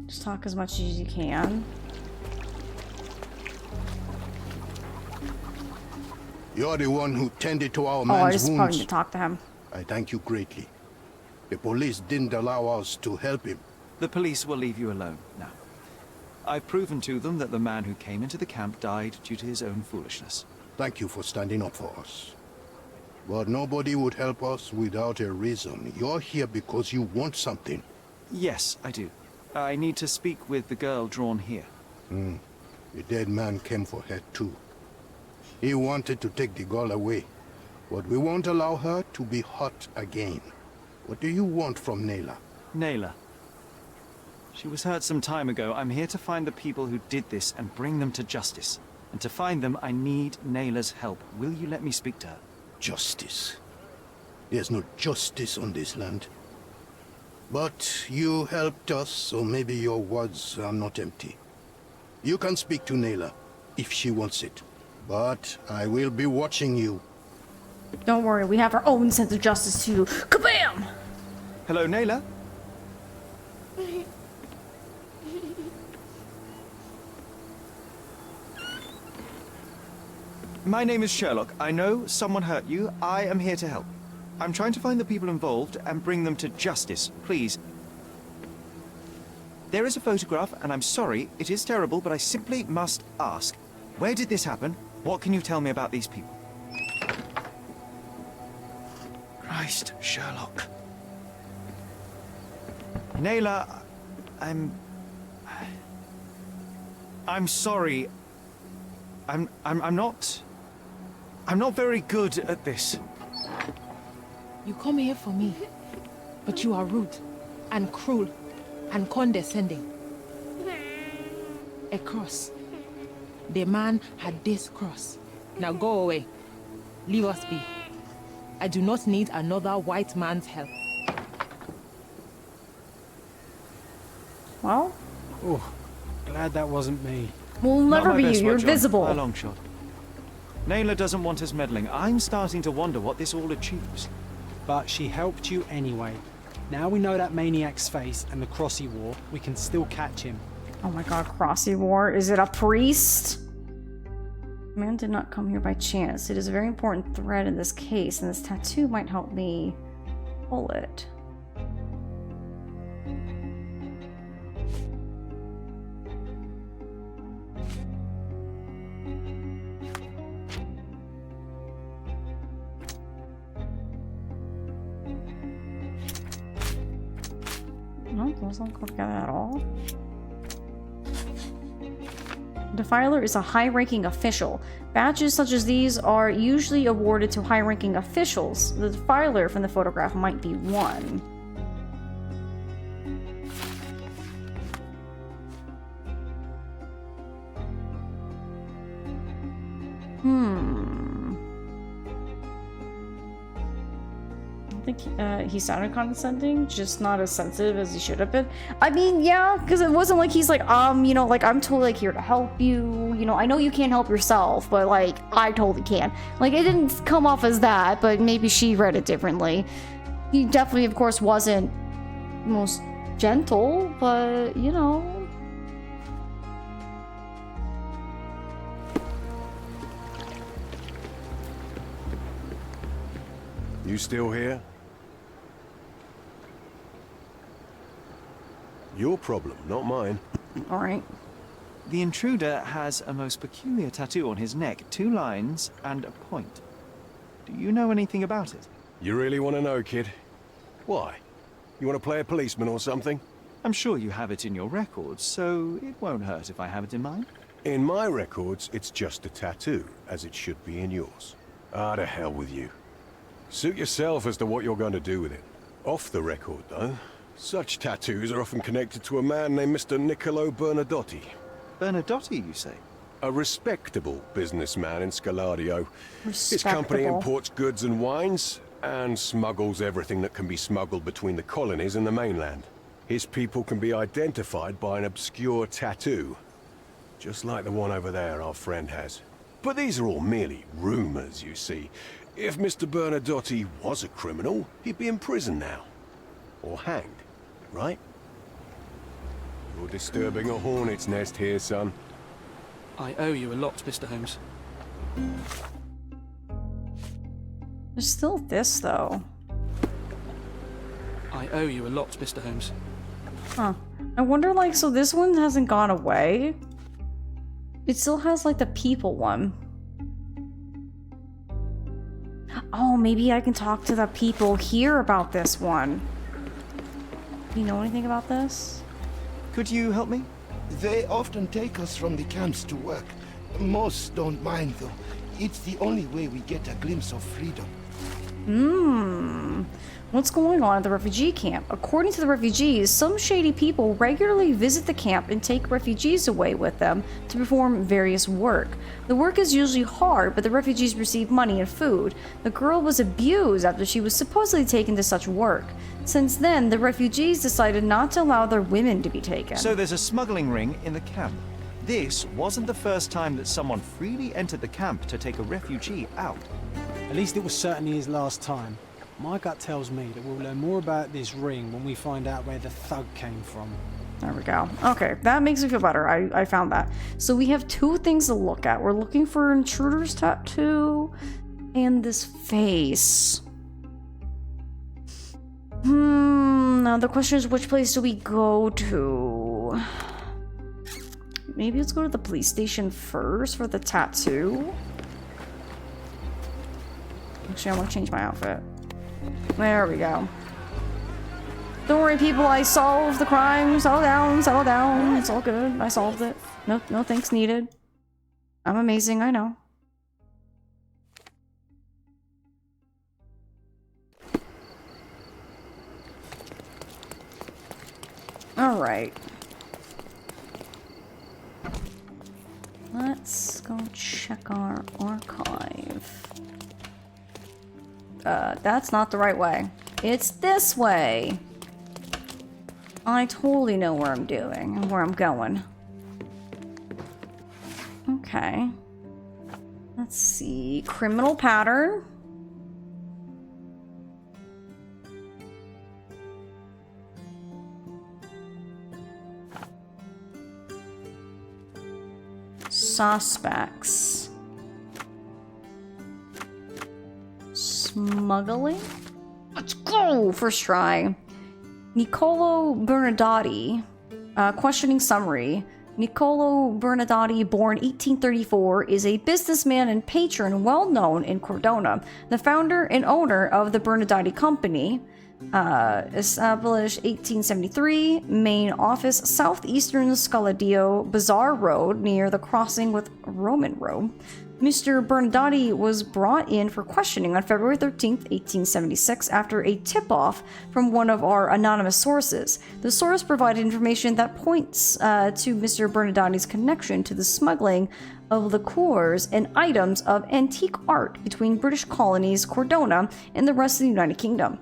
Just talk as much as you can. You're the one who tended to our I man's just wounds. probably need to talk to him. I thank you greatly. The police didn't allow us to help him. The police will leave you alone now. I've proven to them that the man who came into the camp died due to his own foolishness. Thank you for standing up for us. But nobody would help us without a reason. You're here because you want something. Yes, I do. I need to speak with the girl drawn here. The dead man came for her too. He wanted to take the girl away, but we won't allow her to be hurt again. What do you want from Nayla? Nayla. She was hurt some time ago. I'm here to find the people who did this and bring them to justice. And to find them, I need Nayla's help. Will you let me speak to her? Justice. There's no justice on this land. But you helped us, so maybe your words are not empty. You can speak to Nayla, if she wants it. But I will be watching you. Don't worry, we have our own sense of justice too. Kabam! Hello, Nayla? My name is Sherlock. I know someone hurt you. I am here to help. I'm trying to find the people involved and bring them to justice. Please. There is a photograph, and I'm sorry, it is terrible, but I simply must ask. Where did this happen? What can you tell me about these people? Christ, Sherlock. Nayla, I'm sorry. I'm not very good at this. You come here for me, but you are rude and cruel and condescending. A cross. The man had this cross. Now go away. Leave us be. I do not need another white man's help. Well? Oh, glad that wasn't me. We'll never be you. You're John. visible. By a long shot. Nayla doesn't want us meddling. I'm starting to wonder what this all achieves. But she helped you anyway. Now we know that maniac's face and the cross he wore, we can still catch him. Oh my god, Crossy War. Is it a priest? Man did not come here by chance. It is a very important thread in this case, and this tattoo might help me pull it. No, those don't go together at all. Defiler is a high-ranking official. Badges such as these are usually awarded to high-ranking officials. The Defiler from the photograph might be one. I think he sounded condescending, just not as sensitive as he should have been. I mean, yeah, because it wasn't like he's like, you know, like, I'm totally like here to help you. You know, I know you can't help yourself, but like, I totally can. Like, it didn't come off as that, but maybe she read it differently. He definitely, of course, wasn't most gentle, but you know. You still here? Your problem, not mine. All right. The intruder has a most peculiar tattoo on his neck, 2 lines and a point. Do you know anything about it? You really want to know, kid? Why? You want to play a policeman or something? I'm sure you have it in your records, so it won't hurt if I have it in mine. In my records, it's just a tattoo, as it should be in yours. Ah, to hell with you. Suit yourself as to what you're going to do with it. Off the record, though, such tattoos are often connected to a man named Mr. Niccolo Bernadotti. Bernadotti, you say? A respectable businessman in Scalario. His company Respectable. imports goods and wines, and smuggles everything that can be smuggled between the colonies and the mainland. His people can be identified by an obscure tattoo, just like the one over there our friend has. But these are all merely rumors, you see. If Mr. Bernadotti was a criminal, he'd be in prison now. Or hanged, right? You're disturbing a hornet's nest here, son. I owe you a lot, Mr. Holmes. There's still this, though. I owe you a lot, Mr. Holmes. Huh. I wonder, like, so this one hasn't gone away? It still has, like, the people one. Oh, maybe I can talk to the people here about this one. Do you know anything about this? Could you help me? They often take us from the camps to work. Most don't mind, though. It's the only way we get a glimpse of freedom. What's going on at the refugee camp? According to the refugees, some shady people regularly visit the camp and take refugees away with them to perform various work. The work is usually hard, but the refugees receive money and food. The girl was abused after she was supposedly taken to such work. Since then, the refugees decided not to allow their women to be taken. So there's a smuggling ring in the camp. This wasn't the first time that someone freely entered the camp to take a refugee out. At least it was certainly his last time. My gut tells me that we'll learn more about this ring when we find out where the thug came from. There we go. Okay, that makes me feel better. I found that. So we have two things to look at. We're looking for intruder's tattoo and this face. Now the question is, which place do we go to? Maybe let's go to the police station first for the tattoo. Actually, I want to change my outfit. There we go. Don't worry, people. I solved the crime. Settle down. Settle down. It's all good. I solved it. No thanks needed. I'm amazing. I know. All right. Let's go check our archive. That's not the right way. It's this way. I totally know where I'm doing and where I'm going. Okay. Let's see. Criminal pattern. Suspects. Smuggling? Let's go! First try. Niccolo Bernardati. Questioning summary. Niccolo Bernardati, born 1834, is a businessman and patron well known in Cordona, the founder and owner of the Bernardati Company. Established 1873, main office southeastern Scaladio Bazaar Road near the crossing with Roman Road. Mr. Bernardati was brought in for questioning on February 13th, 1876 after a tip-off from one of our anonymous sources. The source provided information that points to Mr. Bernardati's connection to the smuggling of liqueurs and items of antique art between British colonies, Cordona, and the rest of the United Kingdom.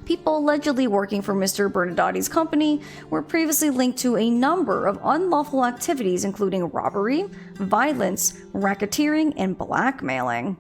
People allegedly working for Mr. Bernardati's company were previously linked to a number of unlawful activities including robbery, violence, racketeering, and blackmailing.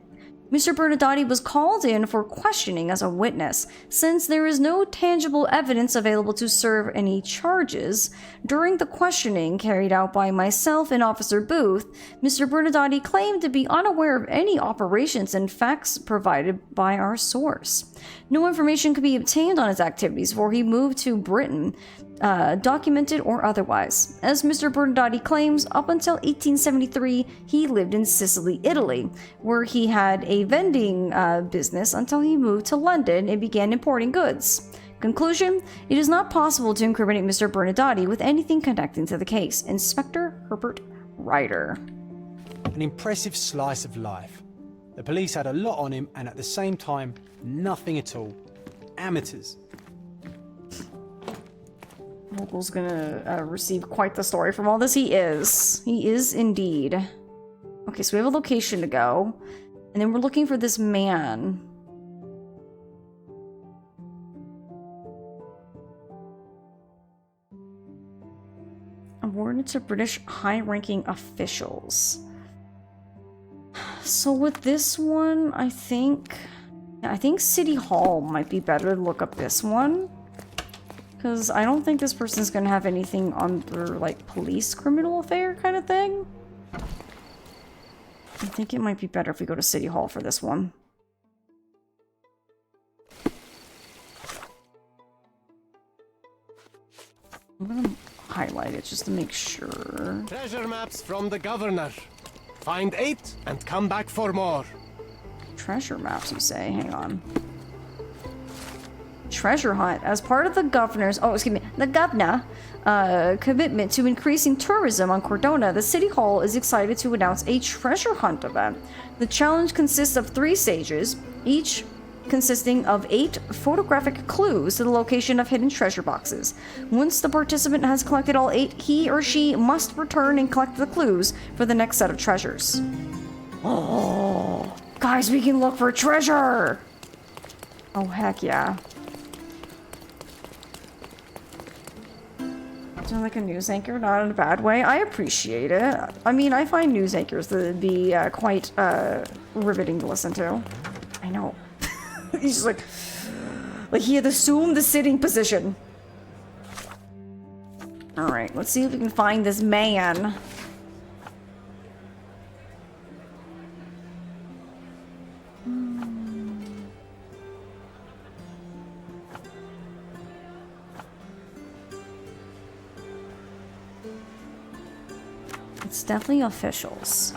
Mr. Bernardati was called in for questioning as a witness. Since there is no tangible evidence available to serve any charges, during the questioning carried out by myself and Officer Booth, Mr. Bernardati claimed to be unaware of any operations and facts provided by our source. No information could be obtained on his activities before he moved to Britain, documented or otherwise. As Mr. Bernardati claims, up until 1873, he lived in Sicily, Italy, where he had a vending business until he moved to London and began importing goods. Conclusion: it is not possible to incriminate Mr. Bernardati with anything connecting to the case. Inspector Herbert Ryder. An impressive slice of life. The police had a lot on him, and at the same time, nothing at all. Amateurs. Local's gonna receive quite the story from all this. He is. He is indeed. Okay, so we have a location to go. And then we're looking for this man. Awarded to British high-ranking officials. So with this one, I think City Hall might be better to look up this one. Because I don't think this person's going to have anything under, like, police criminal affair kind of thing. I think it might be better if we go to City Hall for this one. I'm gonna highlight it just to make sure. Treasure maps from the governor. Find 8 and come back for more. Treasure maps, you say? Hang on. Treasure hunt. As part of the governor's, the governor commitment to increasing tourism on Cordona, the city hall is excited to announce a treasure hunt event. The challenge consists of 3 stages, each consisting of 8 photographic clues to the location of hidden treasure boxes. Once the participant has collected all 8, he or she must return and collect the clues for the next set of treasures. Oh, guys, we can look for treasure! Oh, heck yeah. Sound like a news anchor, not in a bad way. I appreciate it. I mean, I find news anchors to be quite riveting to listen to. I know. He's just like he had assumed the sitting position. All right, let's see if we can find this man. It's definitely officials.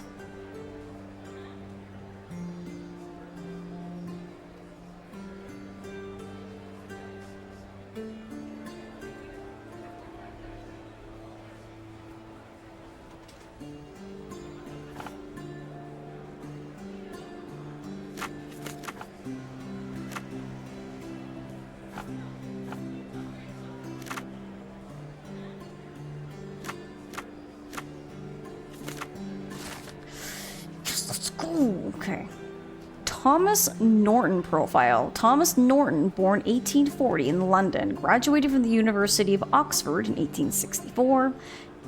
Okay. Thomas Norton profile. Thomas Norton, born 1840 in London, graduated from the University of Oxford in 1864.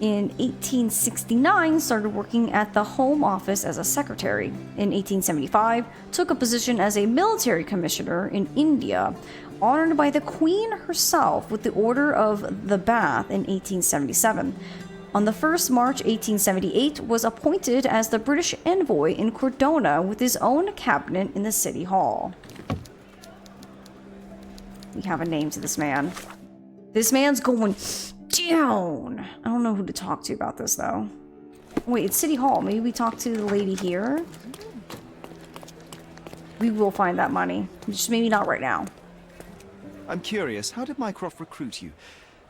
In 1869, started working at the Home Office as a secretary. In 1875, took a position as a military commissioner in India, honored by the Queen herself with the Order of the Bath in 1877. On the 1st March 1878, was appointed as the British envoy in Cordona with his own cabinet in the city hall. We have a name to this man. This man's going down. I don't know who to talk to about this, though. Wait, it's City Hall. Maybe we talk to the lady here? We will find that money. Just maybe not right now. I'm curious, how did Mycroft recruit you?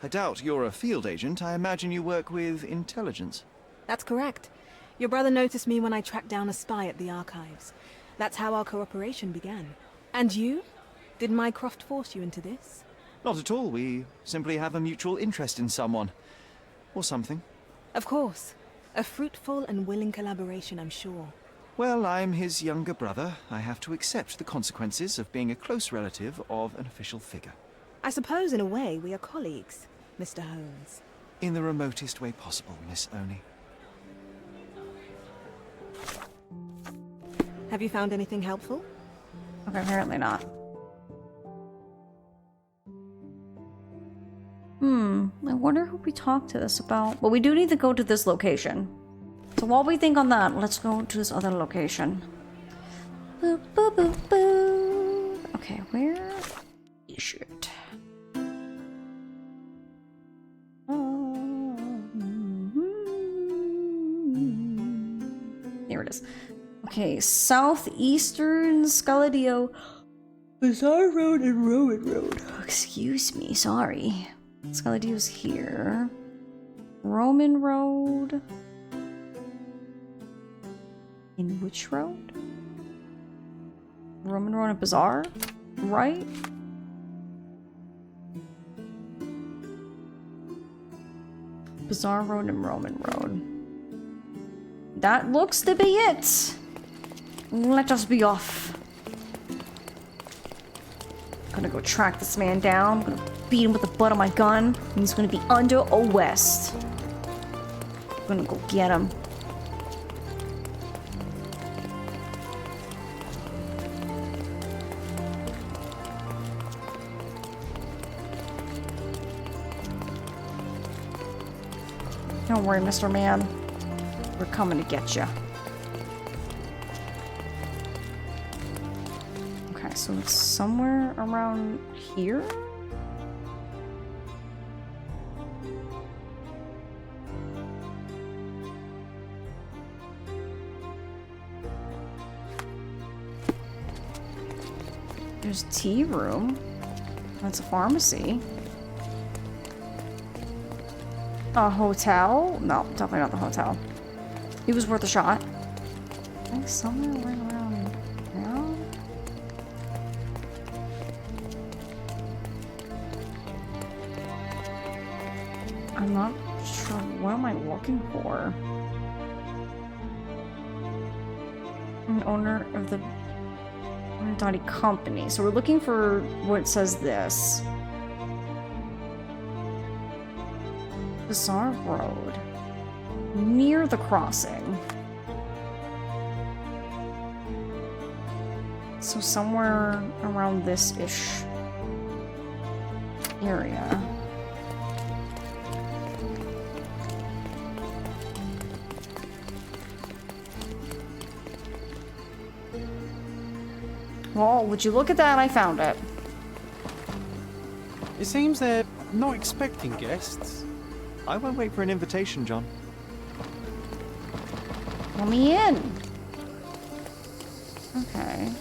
I doubt you're a field agent. I imagine you work with intelligence. That's correct. Your brother noticed me when I tracked down a spy at the archives. That's how our cooperation began. And you? Did Mycroft force you into this? Not at all. We simply have a mutual interest in someone. Or something. Of course. A fruitful and willing collaboration, I'm sure. Well, I'm his younger brother. I have to accept the consequences of being a close relative of an official figure. I suppose, in a way, we are colleagues, Mr. Holmes. In the remotest way possible, Miss Oni. Have you found anything helpful? Okay, apparently not. I wonder who we talked to this about. Well, we do need to go to this location. So while we think on that, let's go to this other location. Boop, boop, boop, boop. Okay, where is it? There it is. Okay, southeastern Scaladio. Bizarre Road and Rowan Road. Excuse me, sorry. Scaladio's here. Roman Road. In which road? Roman Road and Bazaar? Right? Bazaar Road and Roman Road. That looks to be it. Let us be off. Gonna go track this man down. Gonna beat him with the butt of my gun. And he's gonna be under arrest. Gonna go get him. Don't worry, Mr. Man. We're coming to get you. Okay, so it's somewhere around here? There's a tea room. That's a pharmacy. A hotel? No, definitely not the hotel. It was worth a shot. I think somewhere right around now? I'm not sure. What am I looking for? An owner of the Dottie Company. So we're looking for what says this. Bizarre Road. Near the crossing. So somewhere around this-ish area. Well, would you look at that? I found it. It seems they're not expecting guests. I won't wait for an invitation, John. Let me in. Okay.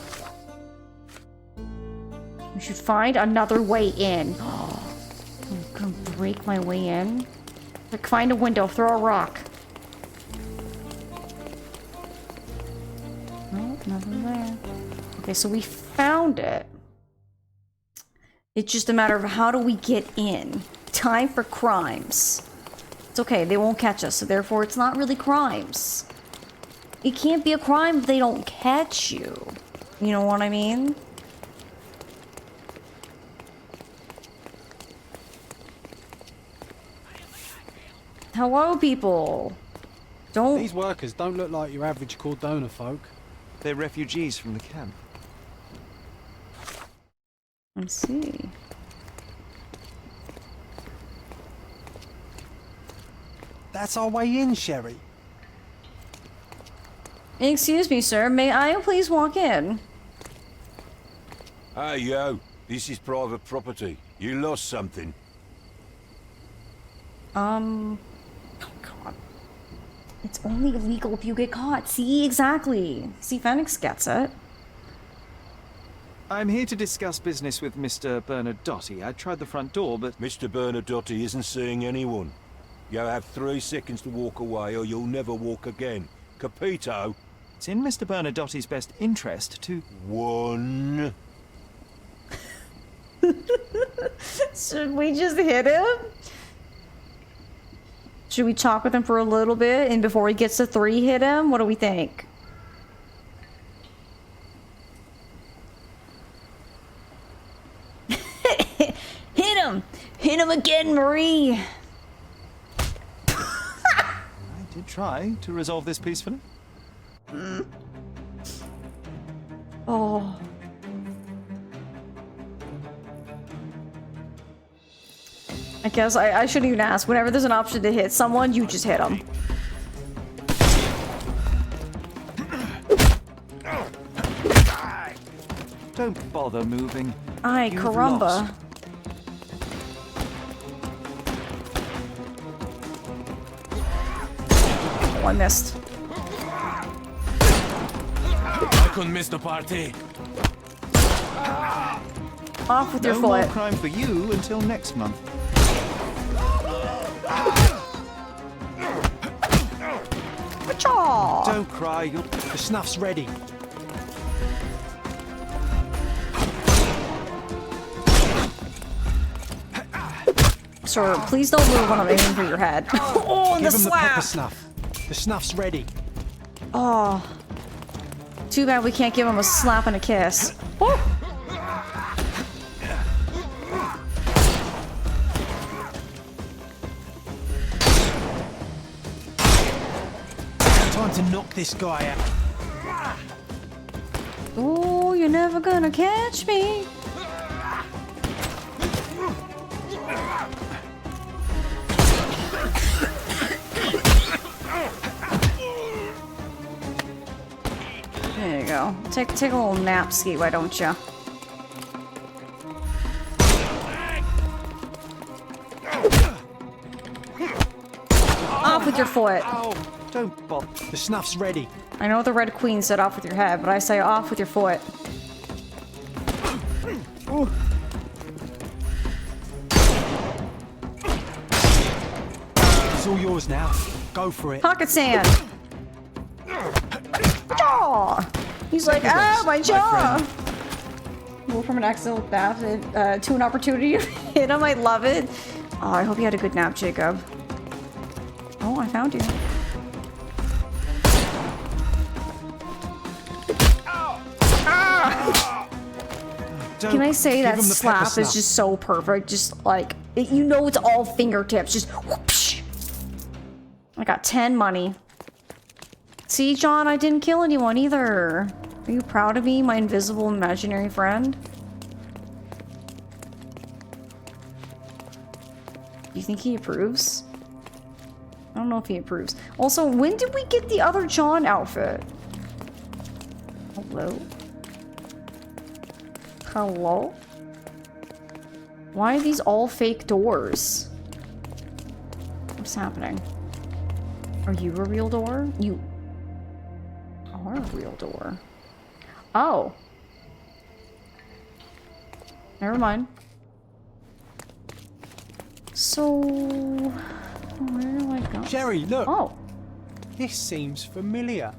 We should find another way in. I'm gonna break my way in. Like, find a window, throw a rock. No, nothing there. Okay, so we found it. It's just a matter of how do we get in. Time for crimes. It's okay, they won't catch us, so therefore it's not really crimes. It can't be a crime if they don't catch you. You know what I mean? Hello, people. Don't... These workers don't look like your average Cordona folk. They're refugees from the camp. I see. That's our way in, Sherry. Excuse me, sir. May I please walk in? Hey, yo. This is private property. You lost something. Oh, God. It's only illegal if you get caught. See, exactly. See, Phoenix gets it. I'm here to discuss business with Mr. Bernadotte. I tried the front door, but... Mr. Bernadotte isn't seeing anyone. You have 3 seconds to walk away or you'll never walk again. Capito? It's in Mr. Bernadotte's best interest to... 1. Should we just hit him? Should we talk with him for a little bit and before he gets to 3 hit him? What do we think? Hit him! Hit him again, Marie! I did try to resolve this peacefully. Oh. I guess I shouldn't even ask. Whenever there's an option to hit someone, you just hit them. Don't bother moving. Ay, You've caramba. lost. Oh, I missed. I couldn't miss the party. Off with your No foot. more crime for you until next month. Cha! Don't cry. You're... The snuff's ready. Sir, please don't move when I'm aiming for your head. Oh, and the Give him the pepper slap! snuff. The snuff's ready. Oh. Too bad we can't give him a slap and a kiss. Woo! Time to knock this guy out. Oh, you're never gonna catch me. There you go. Take a little nap ski, why don't you? Off with your foot. Don't bother. The snuff's ready. I know the Red Queen said off with your head, but I say off with your foot. Ooh. It's all yours now. Go for it. Pocket sand. Jaw. He's like, ah, my jaw. Go from an accidental nap to an opportunity to hit him. I love it. Oh, I hope you had a good nap, Jacob. Oh, I found you. Can I say that slap is just so perfect? Just like, you know, it's all fingertips. Just whoosh. I got 10 money. See, John, I didn't kill anyone either. Are you proud of me, my invisible imaginary friend? Do you think he approves? I don't know if he approves. Also, when did we get the other John outfit? Hello? Hello? Why are these all fake doors? What's happening? Are you a real door? You are a real door. Oh. Never mind. So, where do I go? Sherry, look. Oh. This seems familiar.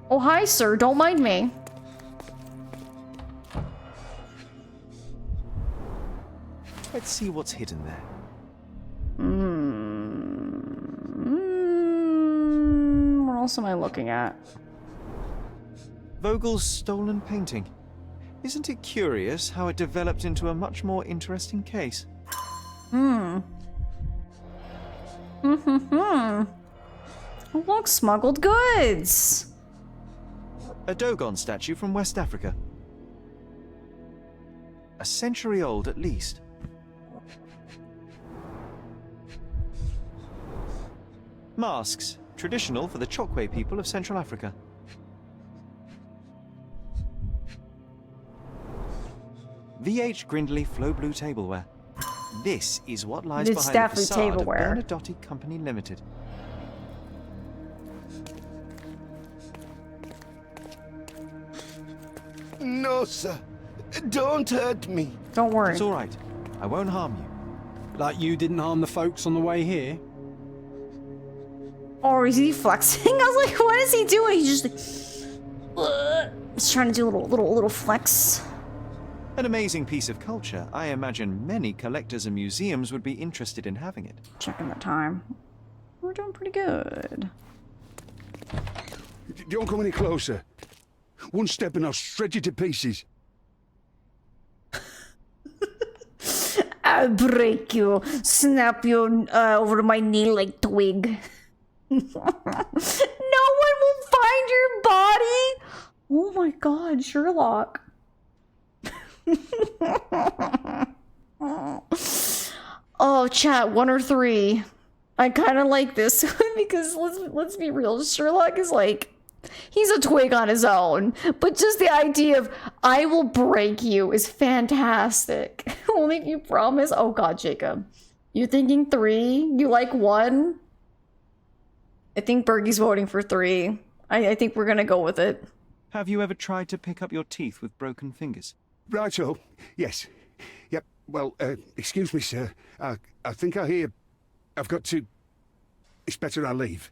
Oh, hi, sir. Don't mind me. Let's see what's hidden there. What else am I looking at? Vogel's stolen painting. Isn't it curious how it developed into a much more interesting case? Look, smuggled goods. A Dogon statue from West Africa. A century old at least. Masks, traditional for the Chokwe people of Central Africa. VH Grindley Flow Blue tableware. This is what lies It's behind the definitely facade tableware. of Bernadotte Company Limited. No, sir. Don't hurt me. Don't worry. It's all right. I won't harm you. Like you didn't harm the folks on the way here? Or is he flexing? I was like, what is he doing? He's just like, he's trying to do a little flex. An amazing piece of culture. I imagine many collectors and museums would be interested in having it. Checking the time. We're doing pretty good. Don't come any closer. One step and I'll shred you to pieces. I'll break you, snap you over my knee like twig. No one will find your body. Oh my God, Sherlock. Oh, chat, 1 or 3. I kind of like this one because let's be real. Sherlock is like, he's a twig on his own, but just the idea of I will break you is fantastic. Only if you promise. Oh God, Jacob, you're thinking 3. You like 1. I think Bergie's voting for 3. I think we're gonna go with it. Have you ever tried to pick up your teeth with broken fingers? Righto. Yes. Yep. Well, excuse me, sir. I think I hear... I've got to... It's better I leave.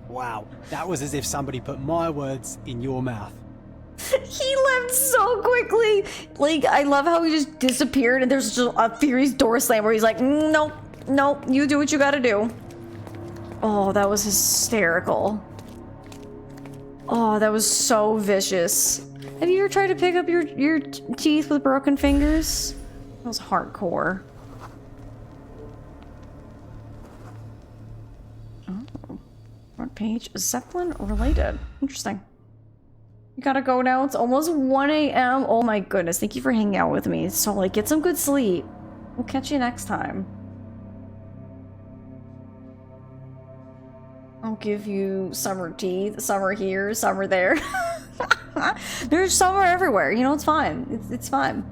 Wow, that was as if somebody put my words in your mouth. He left so quickly. Like, I love how he just disappeared and there's just a furious door slam where he's like, nope, nope, you do what you gotta do. Oh, that was hysterical. Oh, that was so vicious. Have you ever tried to pick up your teeth with broken fingers? That was hardcore. Oh, front page. Zeppelin related. Interesting. You gotta go now. It's almost 1 a.m. Oh my goodness. Thank you for hanging out with me. So, like, get some good sleep. We'll catch you next time. I'll give you summer teeth. Summer here, summer there. There's summer everywhere. You know, it's fine. It's fine.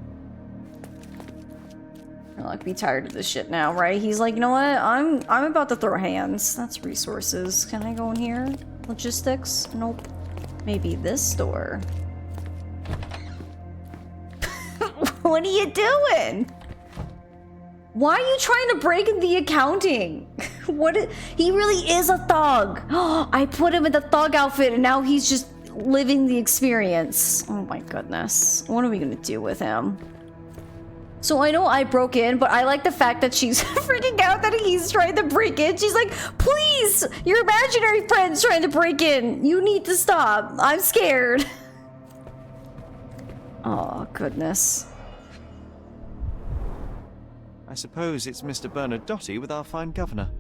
I'll like be tired of this shit now, right? He's like, you know what? I'm about to throw hands. That's resources. Can I go in here? Logistics? Nope. Maybe this door. What are you doing? Why are you trying to break in the accounting? He really is a thug. I put him in the thug outfit and now he's just living the experience. Oh my goodness. What are we gonna do with him? So I know I broke in, but I like the fact that she's freaking out that he's trying to break in. She's like, please, your imaginary friend's trying to break in. You need to stop. I'm scared. Oh, goodness. I suppose it's Mr. Bernadotte with our fine governor.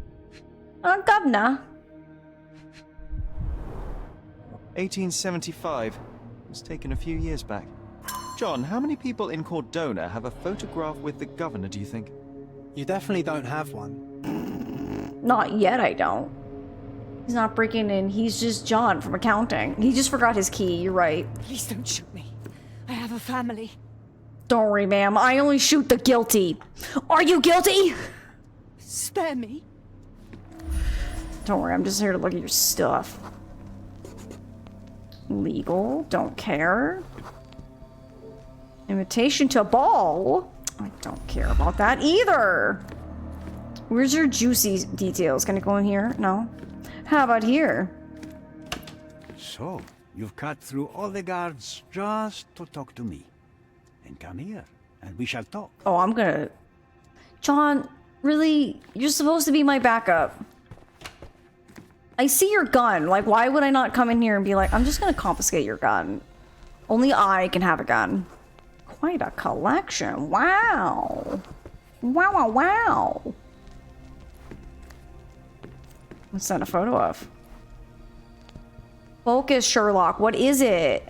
Governor? 1875. It was taken a few years back. John, how many people in Cordona have a photograph with the governor, do you think? You definitely don't have one. Not yet, I don't. He's not breaking in. He's just John from accounting. He just forgot his key. You're right. Please don't shoot me. I have a family. Don't worry, ma'am. I only shoot the guilty. Are you guilty? Spare me. Don't worry. I'm just here to look at your stuff. Legal. Don't care. Invitation to a ball? I don't care about that either. Where's your juicy details? Can it go in here? No? How about here? So, you've cut through all the guards just to talk to me. And come here, and we shall talk. Oh, I'm gonna... John, really? You're supposed to be my backup. I see your gun. Like, why would I not come in here and be like, I'm just gonna confiscate your gun. Only I can have a gun. Quite a collection. Wow. Wow, wow, wow. What's that a photo of? Focus, Sherlock. What is it?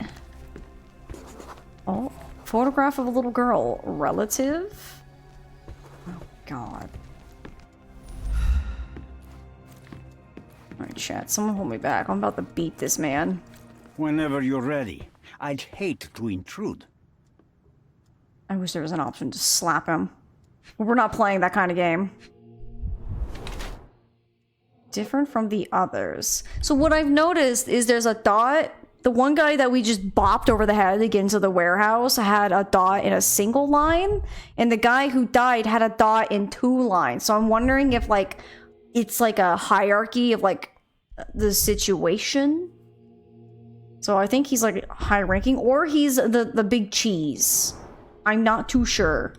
Oh, photograph of a little girl. Relative? Oh, God. Alright, chat. Someone hold me back. I'm about to beat this man. Whenever you're ready. I'd hate to intrude. I wish there was an option to slap him. We're not playing that kind of game. Different from the others. So what I've noticed is there's a dot. The one guy that we just bopped over the head to get into the warehouse had a dot in a single line. And the guy who died had a dot in 2 lines. So I'm wondering if, like, it's like a hierarchy of, like, the situation. So I think he's, like, high ranking. Or he's the big cheese. I'm not too sure.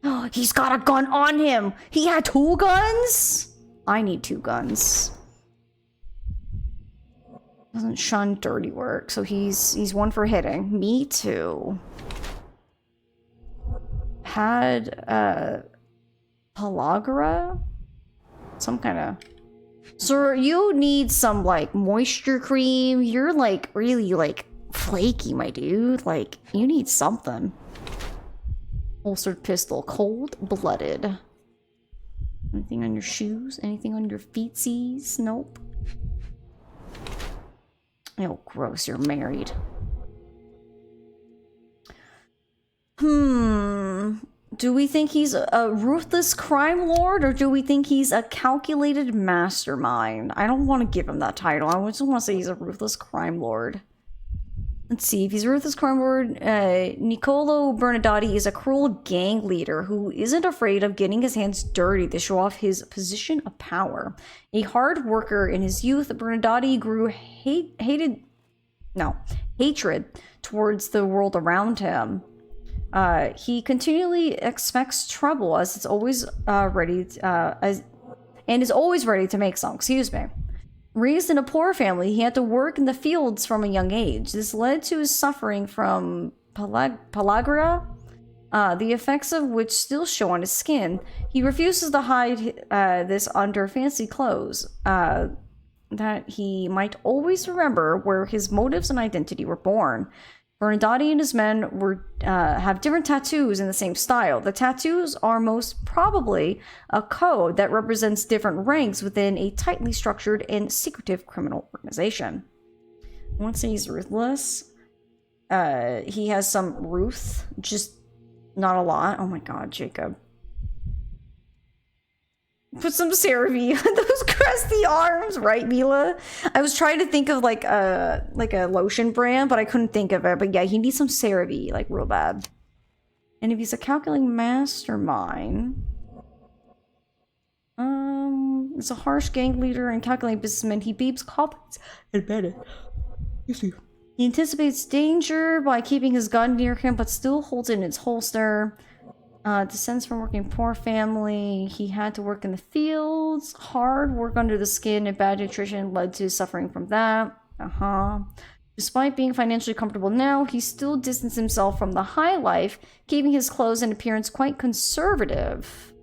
Oh, he's got a gun on him. He had 2 guns? I need 2 guns. Doesn't shun dirty work, so he's 1 for hitting. Me too. Had pellagra? Some kind of... Sir, you need some, like, moisture cream. You're, like, really, like, flaky, my dude. Like, you need something. Holstered pistol. Cold-blooded. Anything on your shoes? Anything on your feetsies? Nope. Oh, gross. You're married. Do we think he's a ruthless crime lord, or do we think he's a calculated mastermind? I don't want to give him that title. I just want to say he's a ruthless crime lord. Let's see. If he's a ruthless crime lord, Niccolo Bernadotte is a cruel gang leader who isn't afraid of getting his hands dirty to show off his position of power. A hard worker in his youth, Bernadotte grew hatred towards the world around him. He continually expects trouble as it's always ready to make some. Excuse me. Raised in a poor family, he had to work in the fields from a young age. This led to his suffering from pellagra, the effects of which still show on his skin. He refuses to hide this under fancy clothes, that he might always remember where his motives and identity were born. Bernadotte and his men have different tattoos in the same style. The tattoos are most probably a code that represents different ranks within a tightly structured and secretive criminal organization. I want to say he's ruthless. He has some ruth, just not a lot. Oh my god, Jacob. Put some CeraVe on those crusty arms, right, Mila? I was trying to think of like a lotion brand, but I couldn't think of it. But yeah, he needs some CeraVe, like real bad. And if he's a calculating mastermind, is a harsh gang leader and calculating businessman, he beeps confidence and better. He anticipates danger by keeping his gun near him, but still holds it in its holster. Descends from working poor family. He had to work in the fields. Hard work under the skin and bad nutrition led to suffering from that. Despite being financially comfortable now, he still distanced himself from the high life, keeping his clothes and appearance quite conservative.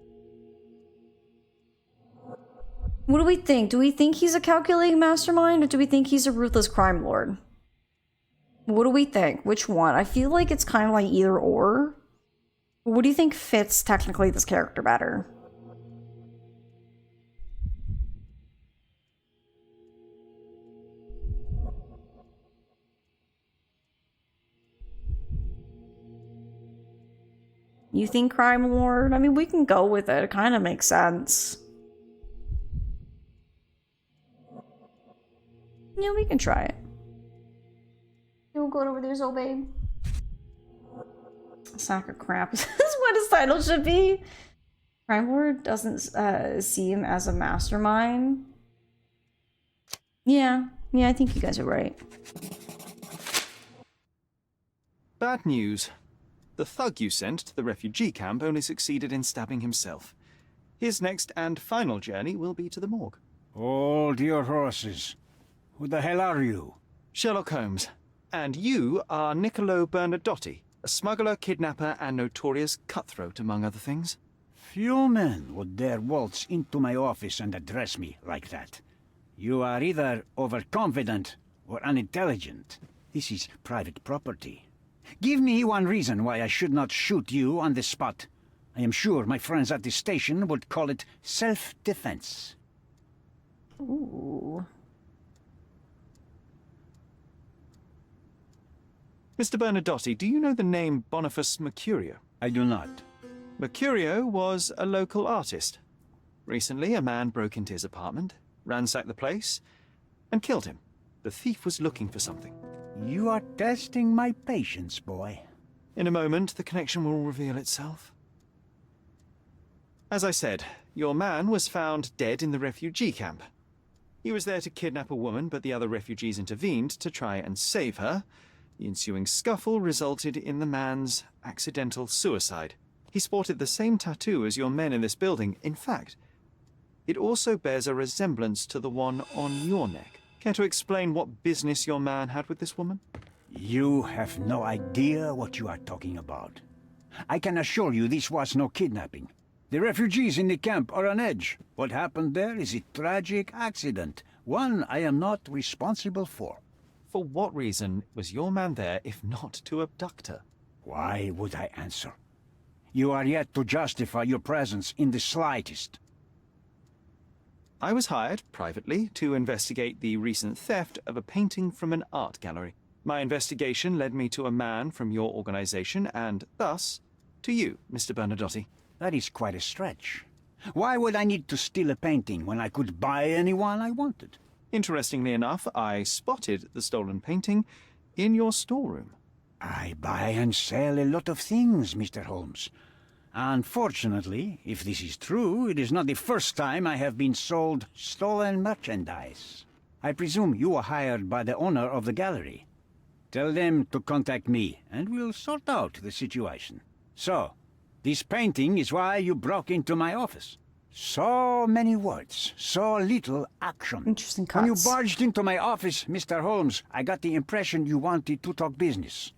What do we think? Do we think he's a calculating mastermind, or do we think he's a ruthless crime lord? What do we think? Which one? I feel like it's kind of like either or. What do you think fits technically this character better? You think crime lord? I mean, we can go with it. It kind of makes sense. Yeah, we can try it. You'll go over there, so babe. Sack of crap. This is what his title should be. Crime lord doesn't see him as a mastermind. Yeah, I think you guys are right. Bad news. The thug you sent to the refugee camp only succeeded in stabbing himself. His next and final journey will be to the morgue. Hold your horses. Who the hell are you? Sherlock Holmes. And you are Niccolo Bernadotti, a smuggler, kidnapper, and notorious cutthroat, among other things. Few men would dare waltz into my office and address me like that. You are either overconfident or unintelligent. This is private property. Give me one reason why I should not shoot you on the spot. I am sure my friends at the station would call it self-defense. Ooh. Mr. Bernadotti, do you know the name Boniface Mercurio? I do not. Mercurio was a local artist. Recently, a man broke into his apartment, ransacked the place, and killed him. The thief was looking for something. You are testing my patience, boy. In a moment, the connection will reveal itself. As I said, your man was found dead in the refugee camp. He was there to kidnap a woman, but the other refugees intervened to try and save her. The ensuing scuffle resulted in the man's accidental suicide. He sported the same tattoo as your men in this building. In fact, it also bears a resemblance to the one on your neck. Care to explain what business your man had with this woman? You have no idea what you are talking about. I can assure you this was no kidnapping. The refugees in the camp are on edge. What happened there is a tragic accident, one I am not responsible for. For what reason was your man there if not to abduct her? Why would I answer? You are yet to justify your presence in the slightest. I was hired, privately, to investigate the recent theft of a painting from an art gallery. My investigation led me to a man from your organization, and thus, to you, Mr. Bernadotti. That is quite a stretch. Why would I need to steal a painting when I could buy anyone I wanted? Interestingly enough, I spotted the stolen painting in your storeroom. I buy and sell a lot of things, Mr. Holmes. Unfortunately, if this is true, it is not the first time I have been sold stolen merchandise. I presume you were hired by the owner of the gallery. Tell them to contact me, and we'll sort out the situation. So, this painting is why you broke into my office. So many words, so little action. Interesting cuts. When you barged into my office, Mr. Holmes, I got the impression you wanted to talk business.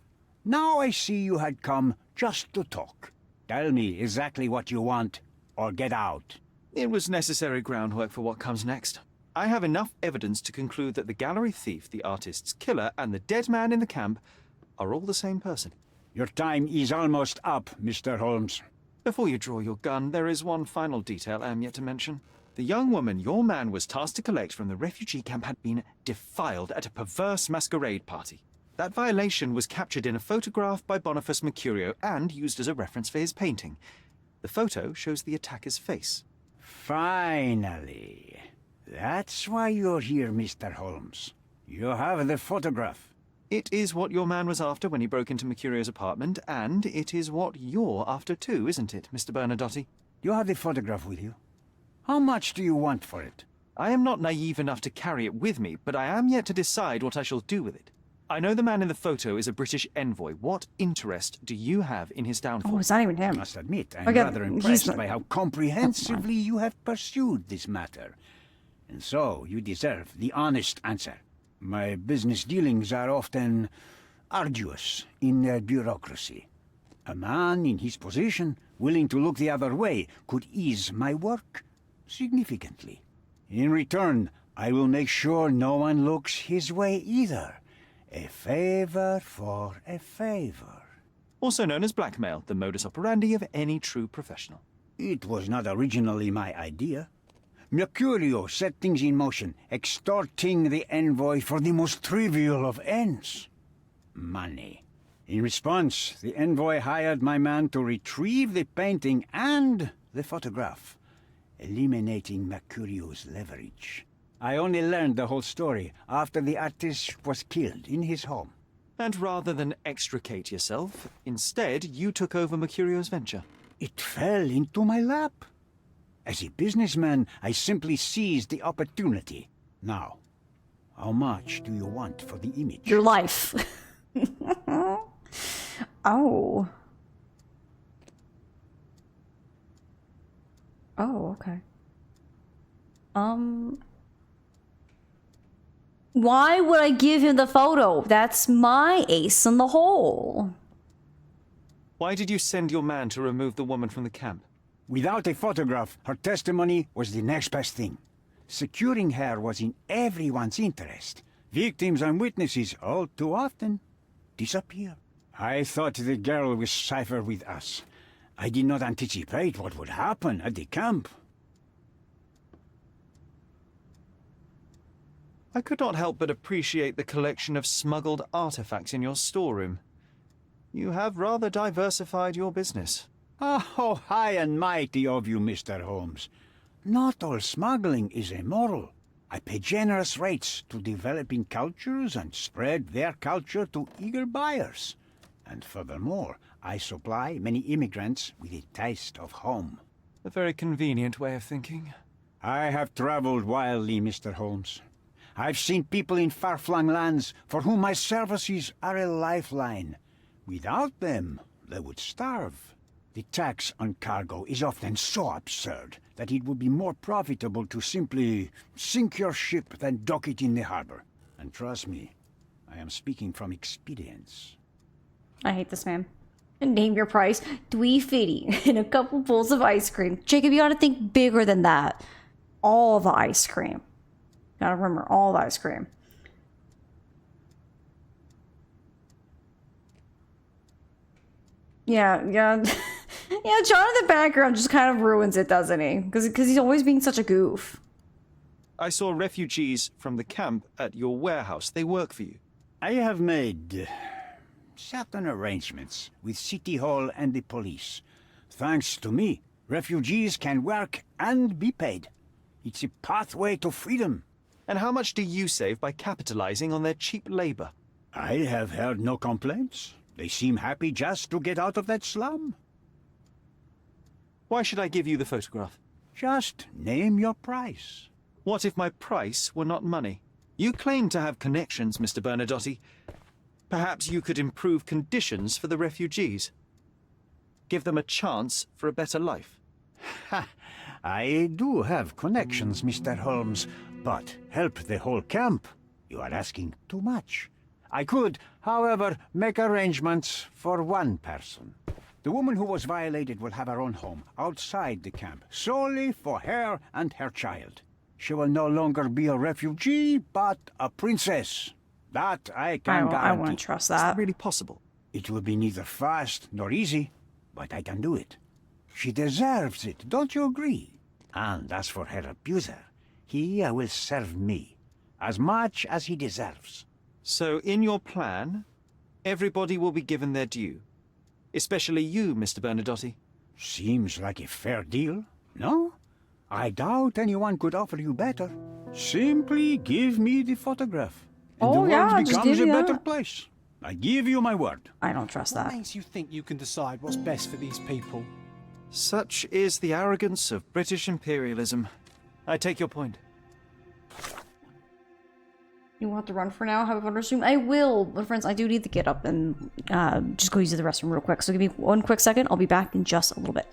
Now I see you had come just to talk. Tell me exactly what you want, or get out. It was necessary groundwork for what comes next. I have enough evidence to conclude that the gallery thief, the artist's killer, and the dead man in the camp are all the same person. Your time is almost up, Mr. Holmes. Before you draw your gun, there is one final detail I am yet to mention. The young woman your man was tasked to collect from the refugee camp had been defiled at a perverse masquerade party. That violation was captured in a photograph by Boniface Mercurio and used as a reference for his painting. The photo shows the attacker's face. Finally. That's why you're here, Mr. Holmes. You have the photograph. It is what your man was after when he broke into Mercurio's apartment, and it is what you're after too, isn't it, Mr. Bernadotte? You have the photograph with you. How much do you want for it? I am not naive enough to carry it with me, but I am yet to decide what I shall do with it. I know the man in the photo is a British envoy. What interest do you have in his downfall? Oh, it's not even him. I must admit, I'm Okay, rather impressed by how comprehensively you have pursued this matter. And so, you deserve the honest answer. My business dealings are often arduous in their bureaucracy. A man in his position, willing to look the other way, could ease my work significantly. In return, I will make sure no one looks his way either. A favor for a favor. Also known as blackmail, the modus operandi of any true professional. It was not originally my idea. Mercurio set things in motion, extorting the envoy for the most trivial of ends. Money. In response, the envoy hired my man to retrieve the painting and the photograph, eliminating Mercurio's leverage. I only learned the whole story after the artist was killed in his home. And rather than extricate yourself, instead you took over Mercurio's venture. It fell into my lap. As a businessman, I simply seized the opportunity. Now, how much do you want for the image? Your life. Oh. Oh, okay. Why would I give him the photo? That's my ace in the hole. Why did you send your man to remove the woman from the camp? Without a photograph, her testimony was the next best thing. Securing her was in everyone's interest. Victims and witnesses all too often disappear. I thought the girl was safer with us. I did not anticipate what would happen at the camp. I could not help but appreciate the collection of smuggled artifacts in your storeroom. You have rather diversified your business. Oh, high and mighty of you, Mr. Holmes. Not all smuggling is immoral. I pay generous rates to developing cultures and spread their culture to eager buyers. And furthermore, I supply many immigrants with a taste of home. A very convenient way of thinking. I have traveled wildly, Mr. Holmes. I've seen people in far-flung lands for whom my services are a lifeline. Without them, they would starve. The tax on cargo is often so absurd that it would be more profitable to simply sink your ship than dock it in the harbor. And trust me, I am speaking from experience. I hate this man. Name your price. $3.50 and a couple bowls of ice cream. Jacob, you gotta think bigger than that. All the ice cream. Gotta remember, all the ice cream. Yeah. Yeah, John in the background just kind of ruins it, doesn't he? Because he's always being such a goof. I saw refugees from the camp at your warehouse. They work for you. I have made certain arrangements with City Hall and the police. Thanks to me, refugees can work and be paid. It's a pathway to freedom. And how much do you save by capitalizing on their cheap labor? I have heard no complaints. They seem happy just to get out of that slum. Why should I give you the photograph? Just name your price. What if my price were not money? You claim to have connections, Mr. Bernadotte. Perhaps you could improve conditions for the refugees. Give them a chance for a better life. Ha! I do have connections, Mr. Holmes, but help the whole camp? You are asking too much. I could, however, make arrangements for one person. The woman who was violated will have her own home outside the camp, solely for her and her child. She will no longer be a refugee, but a princess. That I can guarantee. I won't trust that. Is that really possible? It will be neither fast nor easy, but I can do it. She deserves it, don't you agree? And as for her abuser, he will serve me, as much as he deserves. So in your plan, everybody will be given their due. Especially you, Mr. Bernadotte. Seems like a fair deal, no? I doubt anyone could offer you better. Simply give me the photograph, and the Oh, yeah, world just becomes give a you better that. place. I give you my word. I don't trust What that. makes you think you can decide what's best for these people? Such is the arrogance of British imperialism. I take your point. You want to run for now? Have a photo stream? I will, but friends, I do need to get up and just go use the restroom real quick. So give me one quick second. I'll be back in just a little bit.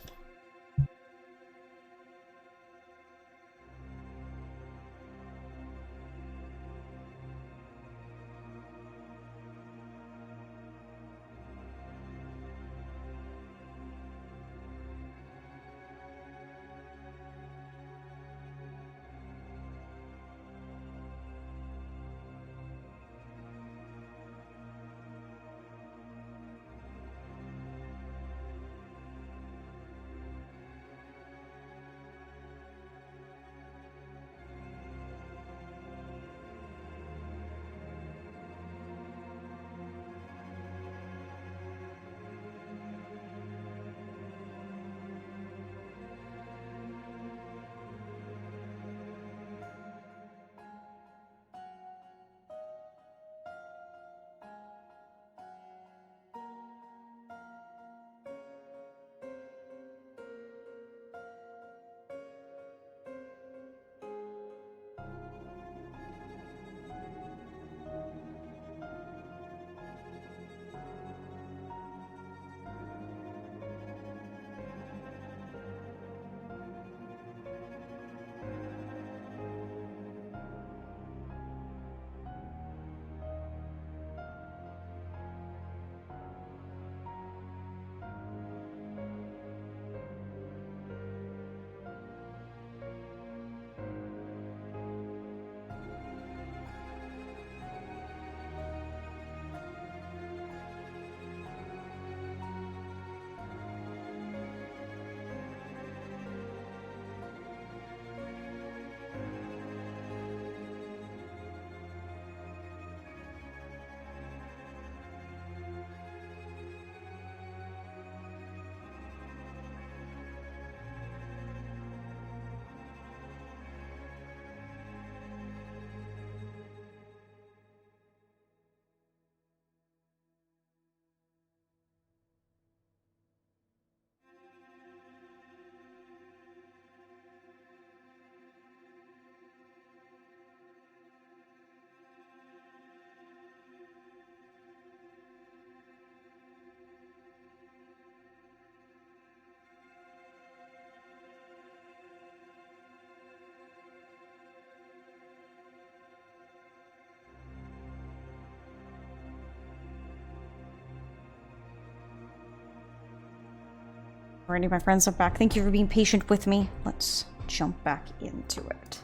Alrighty, my friends, I'm back. Thank you for being patient with me. Let's jump back into it.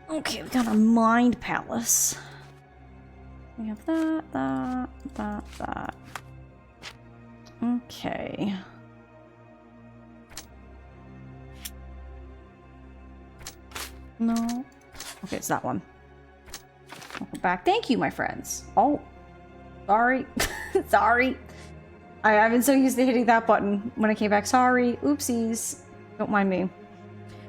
Okay, we got our Mind Palace. We have that. Okay. No. Okay, it's that one. Welcome back. Thank you, my friends. Oh. Sorry. Sorry. I've been so used to hitting that button when I came back. Sorry. Oopsies. Don't mind me.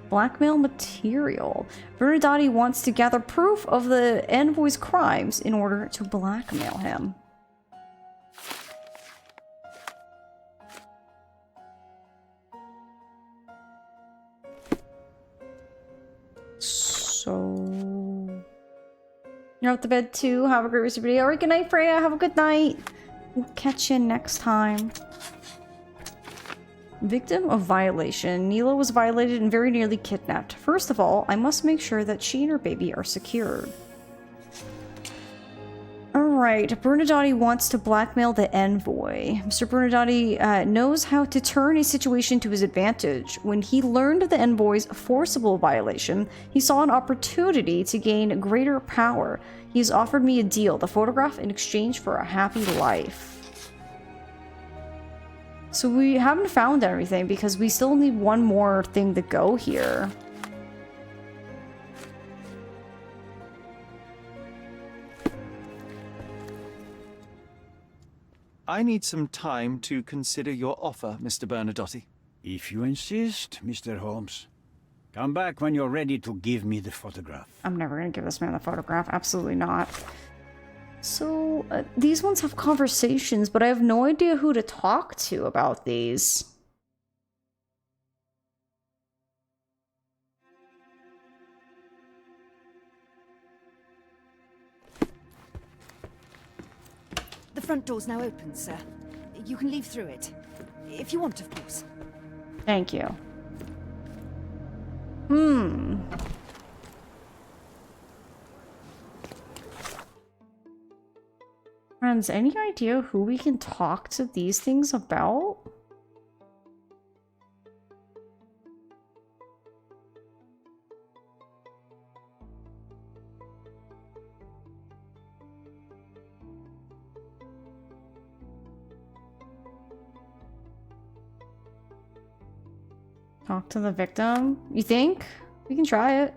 Blackmail material. Bernadette wants to gather proof of the envoy's crimes in order to blackmail him. So... You're out to bed too. Have a great rest of your day. Alright, good night, Freya. Have a good night. We'll catch you next time. Victim of violation. Neela was violated and very nearly kidnapped. First of all, I must make sure that she and her baby are secured. Alright, Bernadette wants to blackmail the envoy. Mr. Bernadette knows how to turn a situation to his advantage. When he learned of the envoy's forcible violation, he saw an opportunity to gain greater power. He's offered me a deal, the photograph in exchange for a happy life. So we haven't found everything because we still need one more thing to go here. I need some time to consider your offer, Mr. Bernadotte. If you insist, Mr. Holmes. Come back when you're ready to give me the photograph. I'm never gonna give this man the photograph. Absolutely not. So, these ones have conversations, but I have no idea who to talk to about these. The front door's now open, sir. You can leave through it. If you want, of course. Thank you. Friends, any idea who we can talk to these things about? Talk to the victim? You think? We can try it.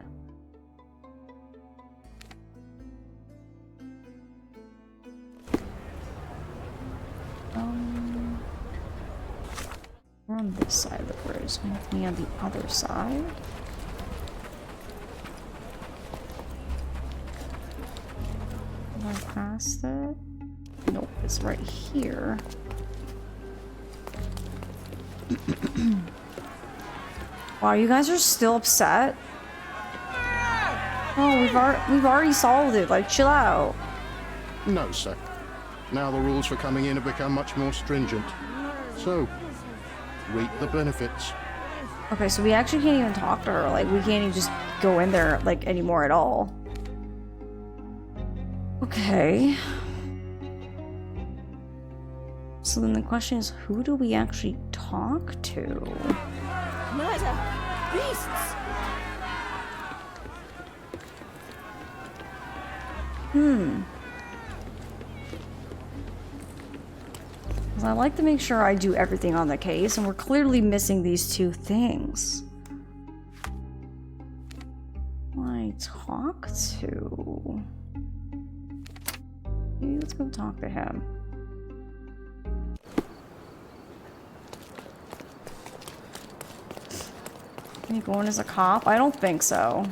We're on this side of the bridge. With me on the other side. Am I past it? Nope, it's right here. Wow, you guys are still upset? Oh, we've already solved it. Like, chill out. No, sir. Now the rules for coming in have become much more stringent. So, reap the benefits. Okay, so we actually can't even talk to her. Like, we can't even just go in there, like, anymore at all. Okay. So then the question is, who do we actually talk to? Murder! Beasts! Because I like to make sure I do everything on the case, and we're clearly missing these two things. Who I talk to? Maybe let's go talk to him. Can you go in as a cop? I don't think so.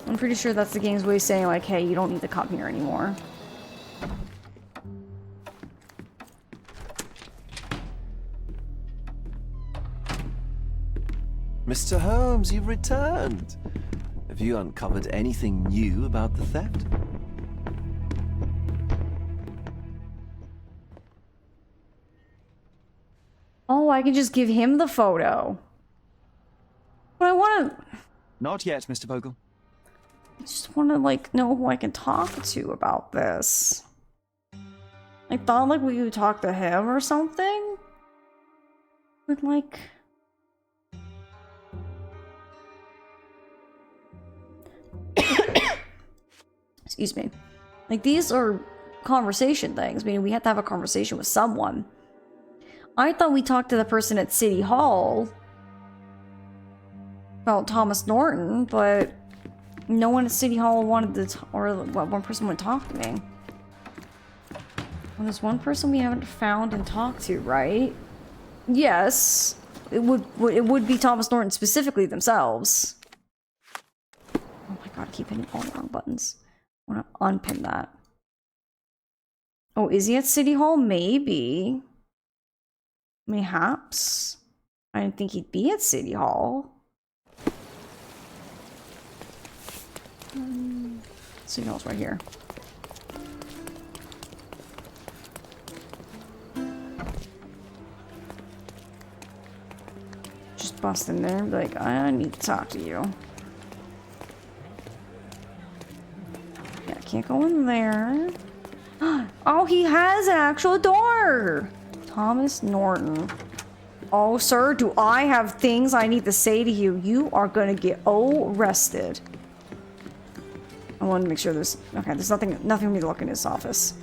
I'm pretty sure that's the game's way of saying, like, hey, you don't need to come here anymore. Mr. Holmes, you've returned. Have you uncovered anything new about the theft? Oh, I can just give him the photo. But I want to... Not yet, Mr. Vogel. I just want to, like, know who I can talk to about this. I thought, like, we could talk to him or something. But, like... Excuse me. Like, these are conversation things. I mean, we have to have a conversation with someone. I thought we talked to the person at City Hall about Thomas Norton, but no one at City Hall wanted to, or well, one person would talk to me. Well, there's one person we haven't found and talked to, right? Yes, it would be Thomas Norton specifically themselves. Oh my god, I keep hitting all the wrong buttons. I want to unpin that. Oh, is he at City Hall? Maybe. Mayhaps. I didn't think he'd be at City Hall. City Hall's right here. Just bust in there and be like, I need to talk to you. Yeah, I can't go in there. Oh, he has an actual door! Thomas Norton. Oh, sir, do I have things I need to say to you? You are gonna get arrested. I want to make sure there's... Okay, there's nothing for me to look in his office.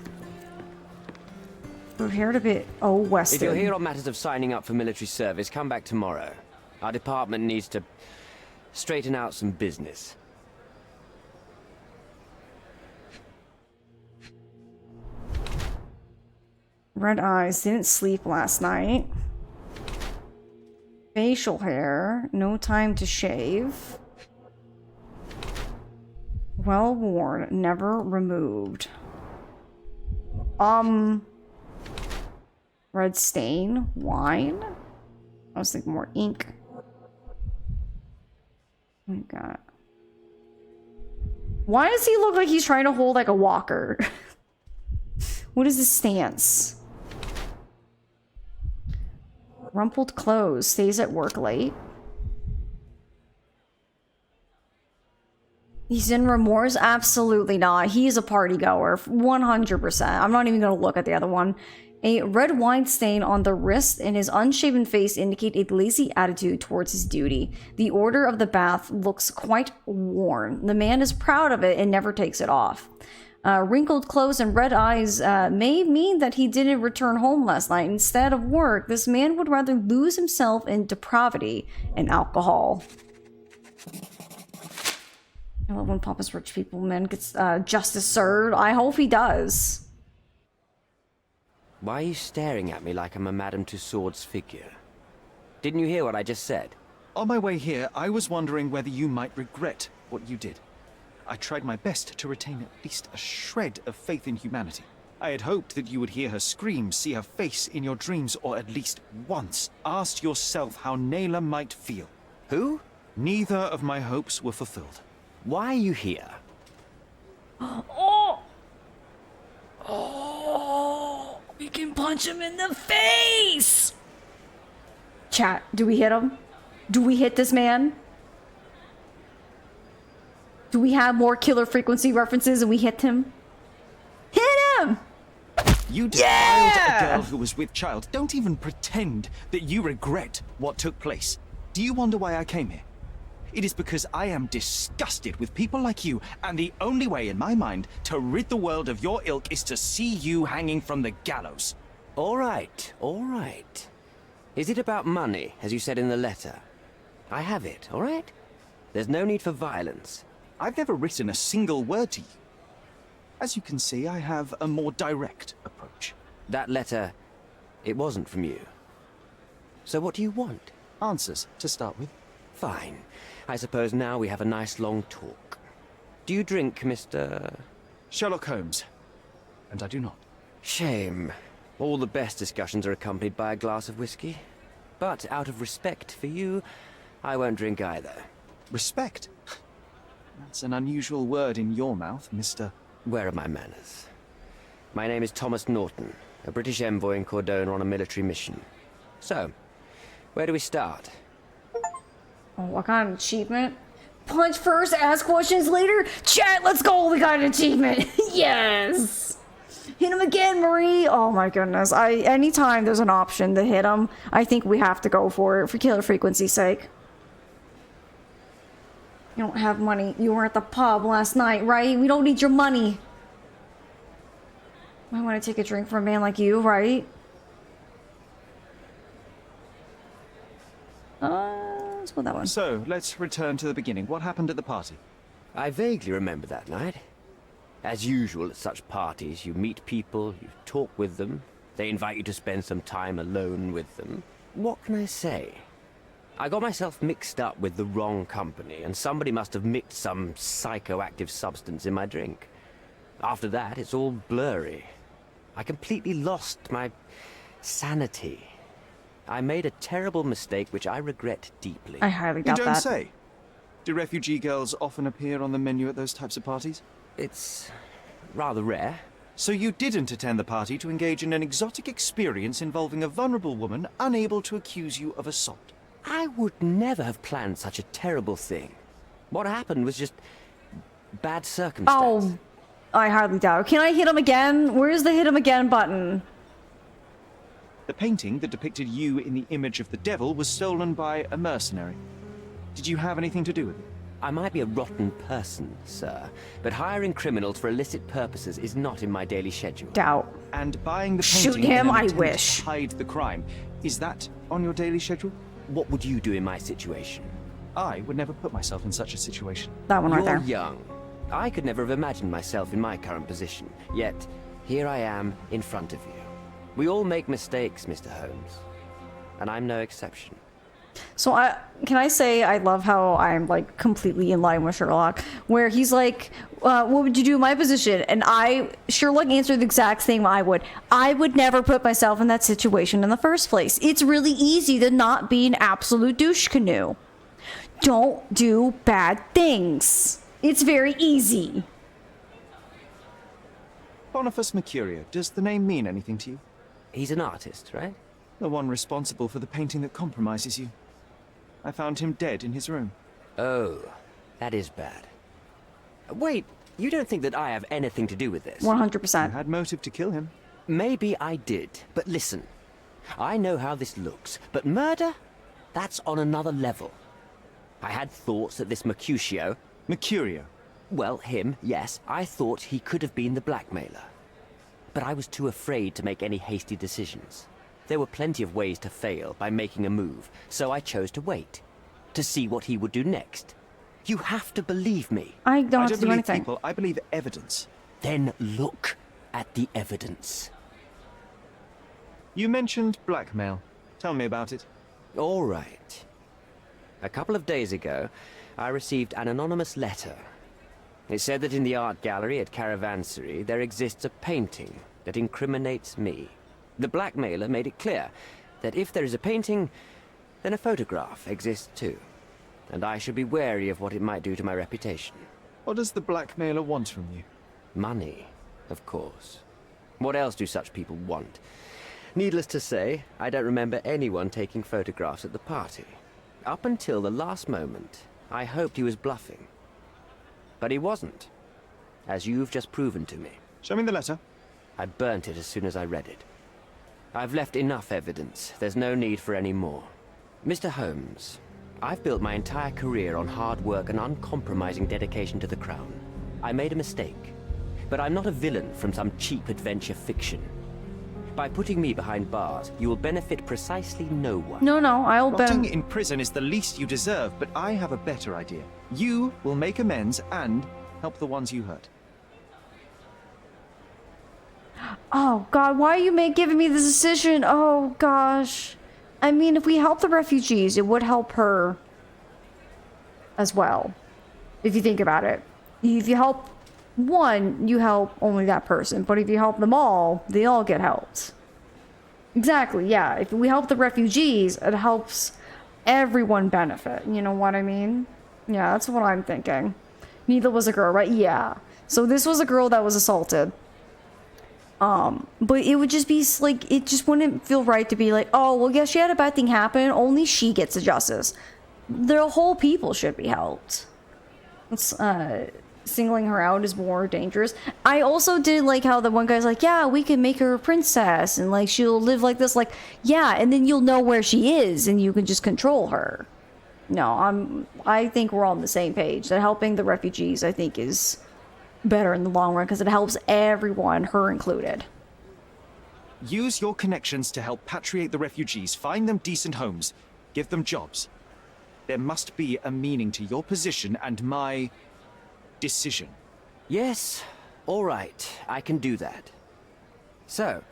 We're here to be arrested. If you're here on matters of signing up for military service, come back tomorrow. Our department needs to straighten out some business. Red eyes. Didn't sleep last night. Facial hair. No time to shave. Well worn. Never removed. Red stain. Wine. I was thinking more ink. Oh my god. Why does he look like he's trying to hold like a walker? What is his stance? Rumpled clothes. Stays at work late. He's in remorse? Absolutely not. He's a party goer. 100%. I'm not even going to look at the other one. A red wine stain on the wrist and his unshaven face indicate a lazy attitude towards his duty. The order of the bath looks quite worn. The man is proud of it and never takes it off. Wrinkled clothes and red eyes may mean that he didn't return home last night. Instead of work, this man would rather lose himself in depravity and alcohol. I love when Papa's rich people man gets justice served. I hope he does. Why are you staring at me like I'm a Madame Tussauds figure? Didn't you hear what I just said? On my way here, I was wondering whether you might regret what you did. I tried my best to retain at least a shred of faith in humanity. I had hoped that you would hear her scream, see her face in your dreams, or at least once ask yourself how Naylor might feel. Who? Neither of my hopes were fulfilled. Why are you here? Oh! Oh! We can punch him in the face! Chat, do we hit him? Do we hit this man? Do we have more killer frequency references and we hit him? Hit him! You defiled a girl who was with child. Don't even pretend that you regret what took place. Do you wonder why I came here? It is because I am disgusted with people like you, and the only way in my mind to rid the world of your ilk is to see you hanging from the gallows. All right, all right. Is it about money, as you said in the letter? I have it, all right? There's no need for violence. I've never written a single word to you. As you can see, I have a more direct approach. That letter, it wasn't from you. So what do you want? Answers, to start with. Fine. I suppose now we have a nice long talk. Do you drink, Mr. Sherlock Holmes. And I do not. Shame. All the best discussions are accompanied by a glass of whiskey. But out of respect for you, I won't drink either. Respect? That's an unusual word in your mouth, Mr. Where are my manners? My name is Thomas Norton, a British envoy in Cordona on a military mission. So, where do we start? Oh, what kind of achievement? Punch first, ask questions later? Chat, let's go! We got an achievement! Yes! Hit him again, Marie! Oh my goodness. Anytime there's an option to hit him, I think we have to go for it, for killer frequency's sake. You don't have money. You were at the pub last night, right? We don't need your money. I want to take a drink from a man like you, right? Let's go that one. So, let's return to the beginning. What happened at the party? I vaguely remember that night. As usual at such parties, you meet people, you talk with them, they invite you to spend some time alone with them. What can I say? I got myself mixed up with the wrong company, and somebody must have mixed some psychoactive substance in my drink. After that, it's all blurry. I completely lost my sanity. I made a terrible mistake which I regret deeply. I highly doubt that. You don't say. Do refugee girls often appear on the menu at those types of parties? It's rather rare. So you didn't attend the party to engage in an exotic experience involving a vulnerable woman unable to accuse you of assault? I would never have planned such a terrible thing. What happened was just bad circumstance. Oh, I hardly doubt. Can I hit him again? Where's the hit him again button? The painting that depicted you in the image of the devil was stolen by a mercenary. Did you have anything to do with it? I might be a rotten person, sir, but hiring criminals for illicit purposes is not in my daily schedule. Doubt. And buying the Shoot painting him, in an I attempt wish. to hide the crime, is that on your daily schedule? What would you do in my situation? I would never put myself in such a situation. That one right there. You're young. I could never have imagined myself in my current position. Yet, here I am in front of you. We all make mistakes, Mr. Holmes. And I'm no exception. So can I say I love how I'm like completely in line with Sherlock, where he's like, what would you do in my position? And Sherlock answered the exact same I would. I would never put myself in that situation in the first place. It's really easy to not be an absolute douche canoe. Don't do bad things. It's very easy. Boniface Mercurio, does the name mean anything to you? He's an artist, right? The one responsible for the painting that compromises you. I found him dead in his room. Oh, that is bad. Wait, you don't think that I have anything to do with this? 100%. You had motive to kill him. Maybe I did, but listen. I know how this looks, but murder? That's on another level. I had thoughts that this Mercutio... Mercurio? Well, him, yes. I thought he could have been the blackmailer. But I was too afraid to make any hasty decisions. There were plenty of ways to fail by making a move, so I chose to wait. To see what he would do next. You have to believe me. I don't have to do believe anything. People, I believe evidence. Then look at the evidence. You mentioned blackmail. Tell me about it. All right. A couple of days ago, I received an anonymous letter. It said that in the art gallery at Caravansary there exists a painting that incriminates me. The blackmailer made it clear that if there is a painting, then a photograph exists too. And I should be wary of what it might do to my reputation. What does the blackmailer want from you? Money, of course. What else do such people want? Needless to say, I don't remember anyone taking photographs at the party. Up until the last moment, I hoped he was bluffing. But he wasn't, as you've just proven to me. Show me the letter. I burnt it as soon as I read it. I've left enough evidence. There's no need for any more. Mr. Holmes, I've built my entire career on hard work and uncompromising dedication to the Crown. I made a mistake, but I'm not a villain from some cheap adventure fiction. By putting me behind bars, you will benefit precisely no one. No, I'll bet. Rotting in prison is the least you deserve, but I have a better idea. You will make amends and help the ones you hurt. Oh god, why are you giving me this decision? Oh gosh. I mean, if we help the refugees, it would help her as well. If you think about it. If you help one, you help only that person. But if you help them all, they all get helped. Exactly, yeah. If we help the refugees, it helps everyone benefit. You know what I mean? Yeah, that's what I'm thinking. Neither was a girl, right? Yeah. So this was a girl that was assaulted. But it would just be like, it just wouldn't feel right to be like, oh, well, yeah, she had a bad thing happen. Only she gets the justice. The whole people should be helped. It's, singling her out is more dangerous. I also did like how the one guy's like, yeah, we can make her a princess and like she'll live like this. Like, yeah, and then you'll know where she is and you can just control her. No, I think we're all on the same page. That helping the refugees, I think, is better in the long run because it helps everyone, her included. Use your connections to help patriate the refugees, find them decent homes, give them jobs. There must be a meaning to your position and my decision. Yes, all right, I can do that. So,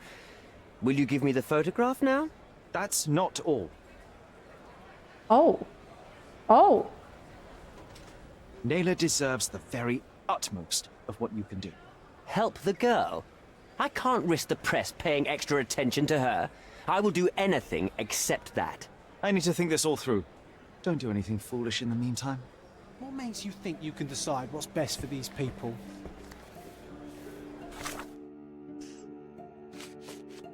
will you give me the photograph now? That's not all. Oh. Oh. Naylor deserves the very utmost of what you can do. Help the girl? I can't risk the press paying extra attention to her. I will do anything except that. I need to think this all through. Don't do anything foolish in the meantime. What makes you think you can decide what's best for these people?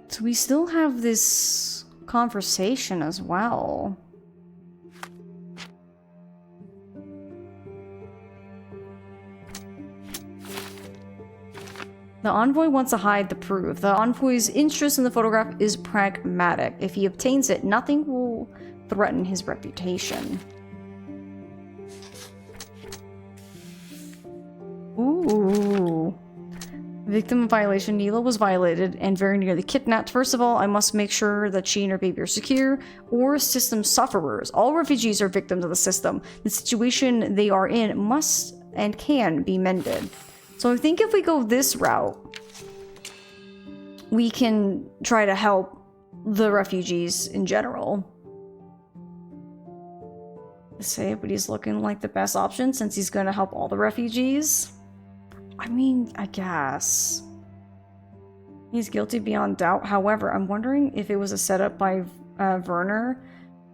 So we still have this conversation as well. The envoy wants to hide the proof. The envoy's interest in the photograph is pragmatic. If he obtains it, nothing will threaten his reputation. Ooh. Victim of violation. Neela was violated and very nearly kidnapped. First of all, I must make sure that she and her baby are secure, or system sufferers. All refugees are victims of the system. The situation they are in must and can be mended. So I think if we go this route, we can try to help the refugees in general. Say, but he's looking like the best option since he's going to help all the refugees. I mean, I guess. He's guilty beyond doubt. However, I'm wondering if it was a setup by Werner,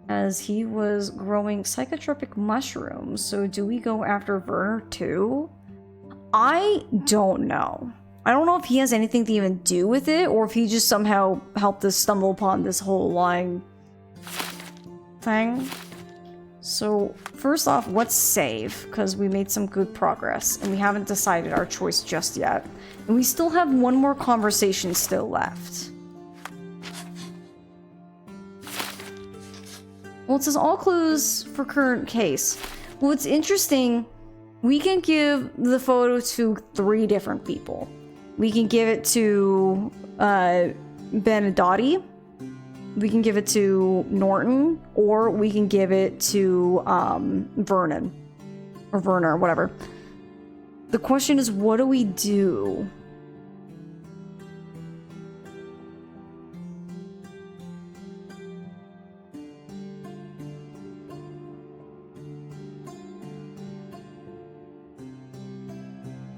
as he was growing psychotropic mushrooms. So do we go after Werner too? I don't know. I don't know if he has anything to even do with it, or if he just somehow helped us stumble upon this whole lying thing. So, first off, let's save, because we made some good progress, and we haven't decided our choice just yet. And we still have one more conversation still left. Well, it says all clues for current case. Well, it's interesting. We can give the photo to 3 different people. We can give it to Benedotti. We can give it to Norton, or we can give it to Vernon. Or Werner, whatever. The question is, what do we do?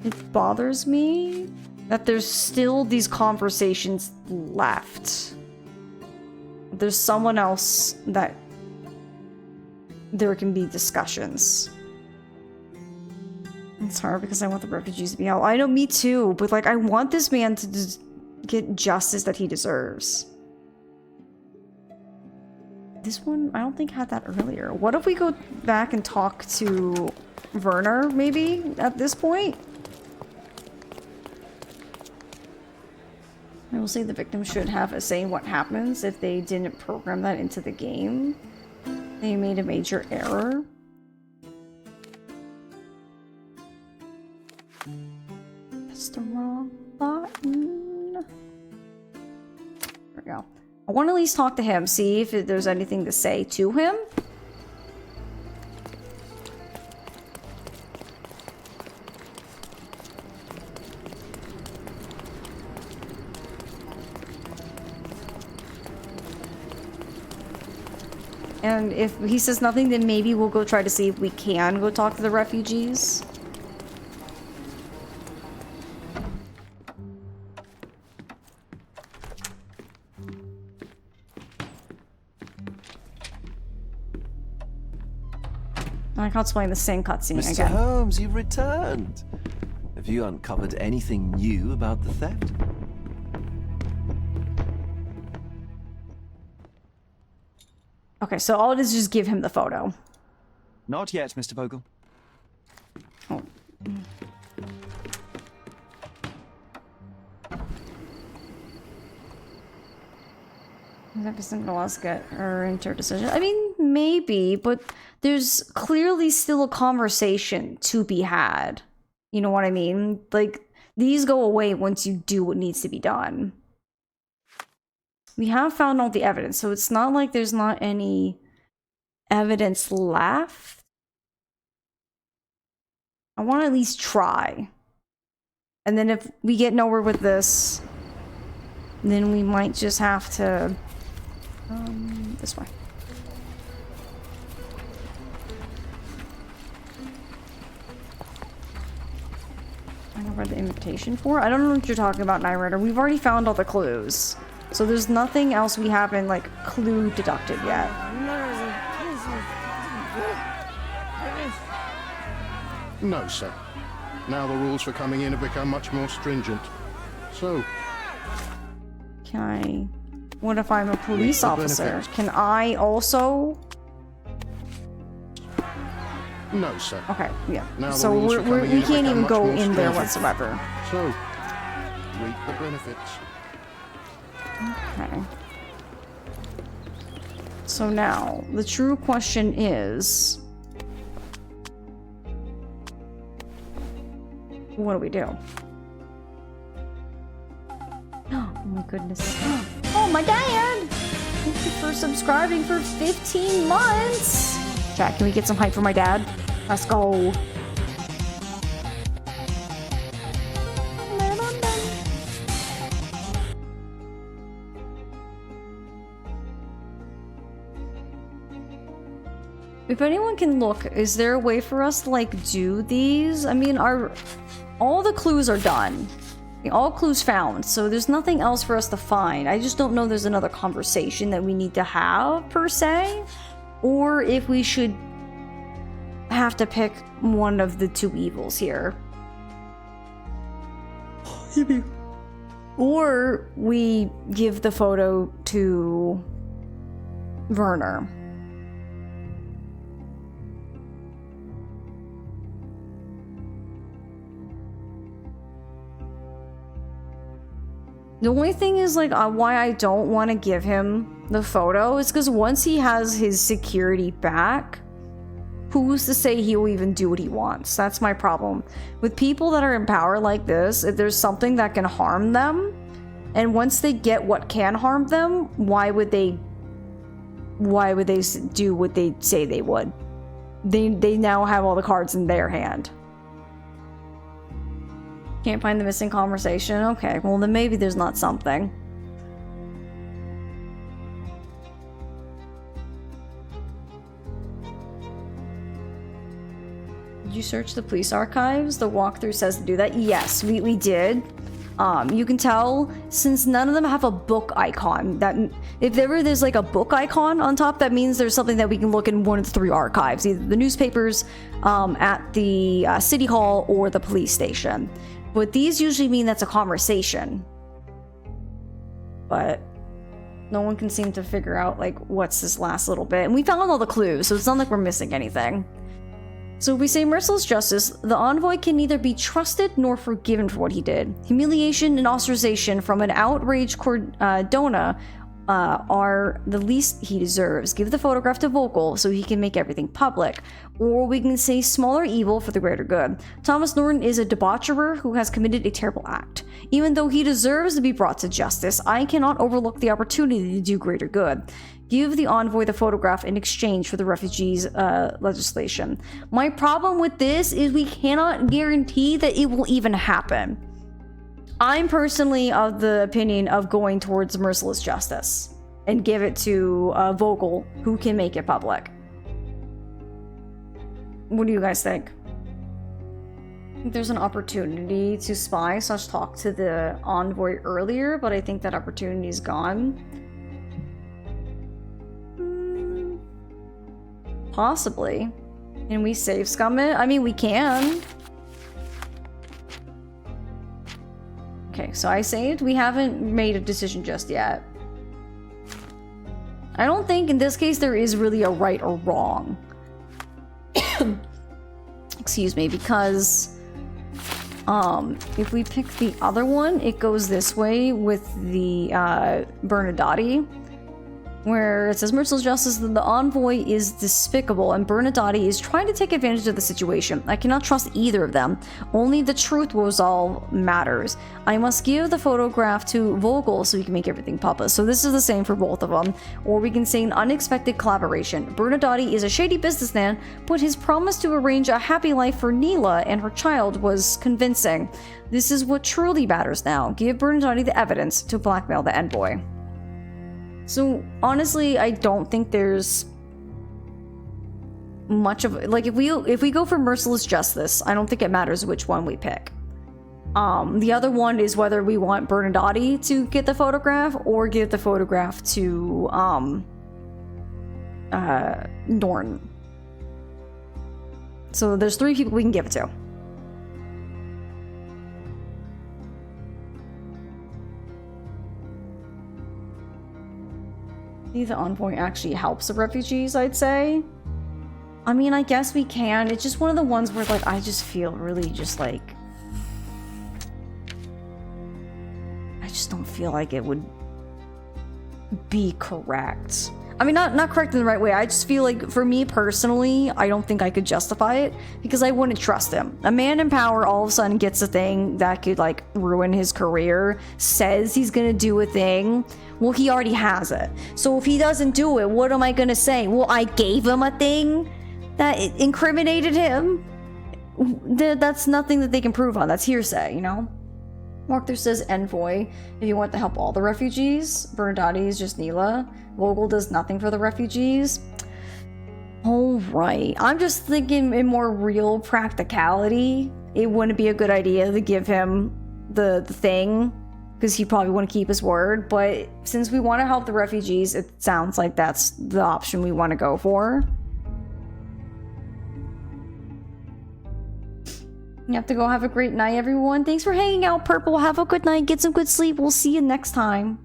It bothers me that there's still these conversations left. There's someone else that there can be discussions. It's hard because I want the refugees to be out. I know, me too, but like I want this man to just get justice that he deserves. This one, I don't think had that earlier. What if we go back and talk to Werner, maybe, at this point? I will say the victim should have a say in what happens if they didn't program that into the game. They made a major error. That's the wrong button. There we go. I want to at least talk to him, see if there's anything to say to him. And if he says nothing, then maybe we'll go try to see if we can go talk to the refugees. I can't explain the same cutscene Mr. again. Holmes, you've returned. Have you uncovered anything new about the theft? Okay, so all it is just give him the photo. Not yet, Mr. Vogel. Oh. Is that person gonna let us get her into her decision? I mean, maybe, but there's clearly still a conversation to be had. You know what I mean? Like, these go away once you do what needs to be done. We have found all the evidence, so it's not like there's not any evidence left. I want to at least try. And then if we get nowhere with this, then we might just have to... this way. I don't read the invitation for. I don't know what you're talking about, Night Rider. We've already found all the clues. So there's nothing else we haven't, like, clue deducted yet. No, sir. Now the rules for coming in have become much more stringent. So... Can I... What if I'm a police the officer? benefits. Can I also... No, sir. Okay, yeah. Now the So rules for coming in we have can't become even much go more in there stringent. whatsoever. So, reap the benefits. Okay. So now, the true question is... What do we do? Oh my goodness. Oh, my dad! Thank you for subscribing for 15 months! Chat, can we get some hype for my dad? Let's go. If anyone can look, is there a way for us to, like, do these? I mean, all the clues are done. All clues found, so there's nothing else for us to find. I just don't know there's another conversation that we need to have, per se. Or if we should have to pick one of the two evils here. Or we give the photo to Werner. The only thing is, like, why I don't want to give him the photo is because once he has his security back, who's to say he'll even do what he wants? That's my problem. With people that are in power like this, if there's something that can harm them, and once they get what can harm them, why would they do what they say they would? They now have all the cards in their hand. Can't find the missing conversation? Okay, well then maybe there's not something. Did you search the police archives? The walkthrough says to do that. Yes, we did. You can tell, since none of them have a book icon, that if ever there's like a book icon on top, that means there's something that we can look in one of the three archives, either the newspapers, at the city hall, or the police station. But these usually mean that's a conversation. But no one can seem to figure out, like, what's this last little bit. And we found all the clues, so it's not like we're missing anything. So if we say merciless justice, the envoy can neither be trusted nor forgiven for what he did. Humiliation and ostracization from an outraged Cordona are the least he deserves. Give the photograph to Vogel so he can make everything public. Or we can say smaller evil for the greater good. Thomas Norton is a debaucherer who has committed a terrible act. Even though he deserves to be brought to justice, I cannot overlook the opportunity to do greater good. Give the envoy the photograph in exchange for the refugees legislation. My problem with this is we cannot guarantee that it will even happen. I'm personally of the opinion of going towards merciless justice and give it to Vogel, who can make it public. What do you guys think? I think there's an opportunity to spy / talk to the envoy earlier, but I think that opportunity is gone. Possibly. Can we save scum it? I mean, we can. Okay, so I saved. We haven't made a decision just yet. I don't think in this case there is really a right or wrong. Excuse me, because if we pick the other one, it goes this way with the Bernadatti, where it says merciless justice, the envoy is despicable and Bernadatti is trying to take advantage of the situation. I cannot trust either of them. Only the truth was all matters. I must give the photograph to Vogel so he can make everything public. So this is the same for both of them. Or we can say an unexpected collaboration. Bernadatti is a shady businessman, but his promise to arrange a happy life for Neela and her child was convincing. This is what truly matters now. Give Bernadatti the evidence to blackmail the envoy. So honestly, I don't think there's much of, like, if we go for merciless justice, I don't think it matters which one we pick. The other one is whether we want Bernadatti to get the photograph or give the photograph to Norton. So there's 3 people we can give it to. The envoy actually helps the refugees, I'd say. I mean, I guess we can. It's just one of the ones where, like, I just feel really just like... I just don't feel like it would be correct. I mean, not correct in the right way. I just feel like, for me personally, I don't think I could justify it because I wouldn't trust him. A man in power all of a sudden gets a thing that could, like, ruin his career, says he's gonna do a thing. Well, he already has it. So if he doesn't do it, what am I gonna say? Well, I gave him a thing that incriminated him? That's nothing that they can prove on. That's hearsay, you know? Walkthrough says envoy if you want to help all the refugees. Bernadatti is just Neela. Vogel does nothing for the refugees. All right. I'm just thinking in more real practicality, it wouldn't be a good idea to give him the thing, because he probably wouldn't keep his word. But since we want to help the refugees, it sounds like that's the option we want to go for. You have to go. Have a great night, everyone. Thanks for hanging out, Purple. Have a good night. Get some good sleep. We'll see you next time.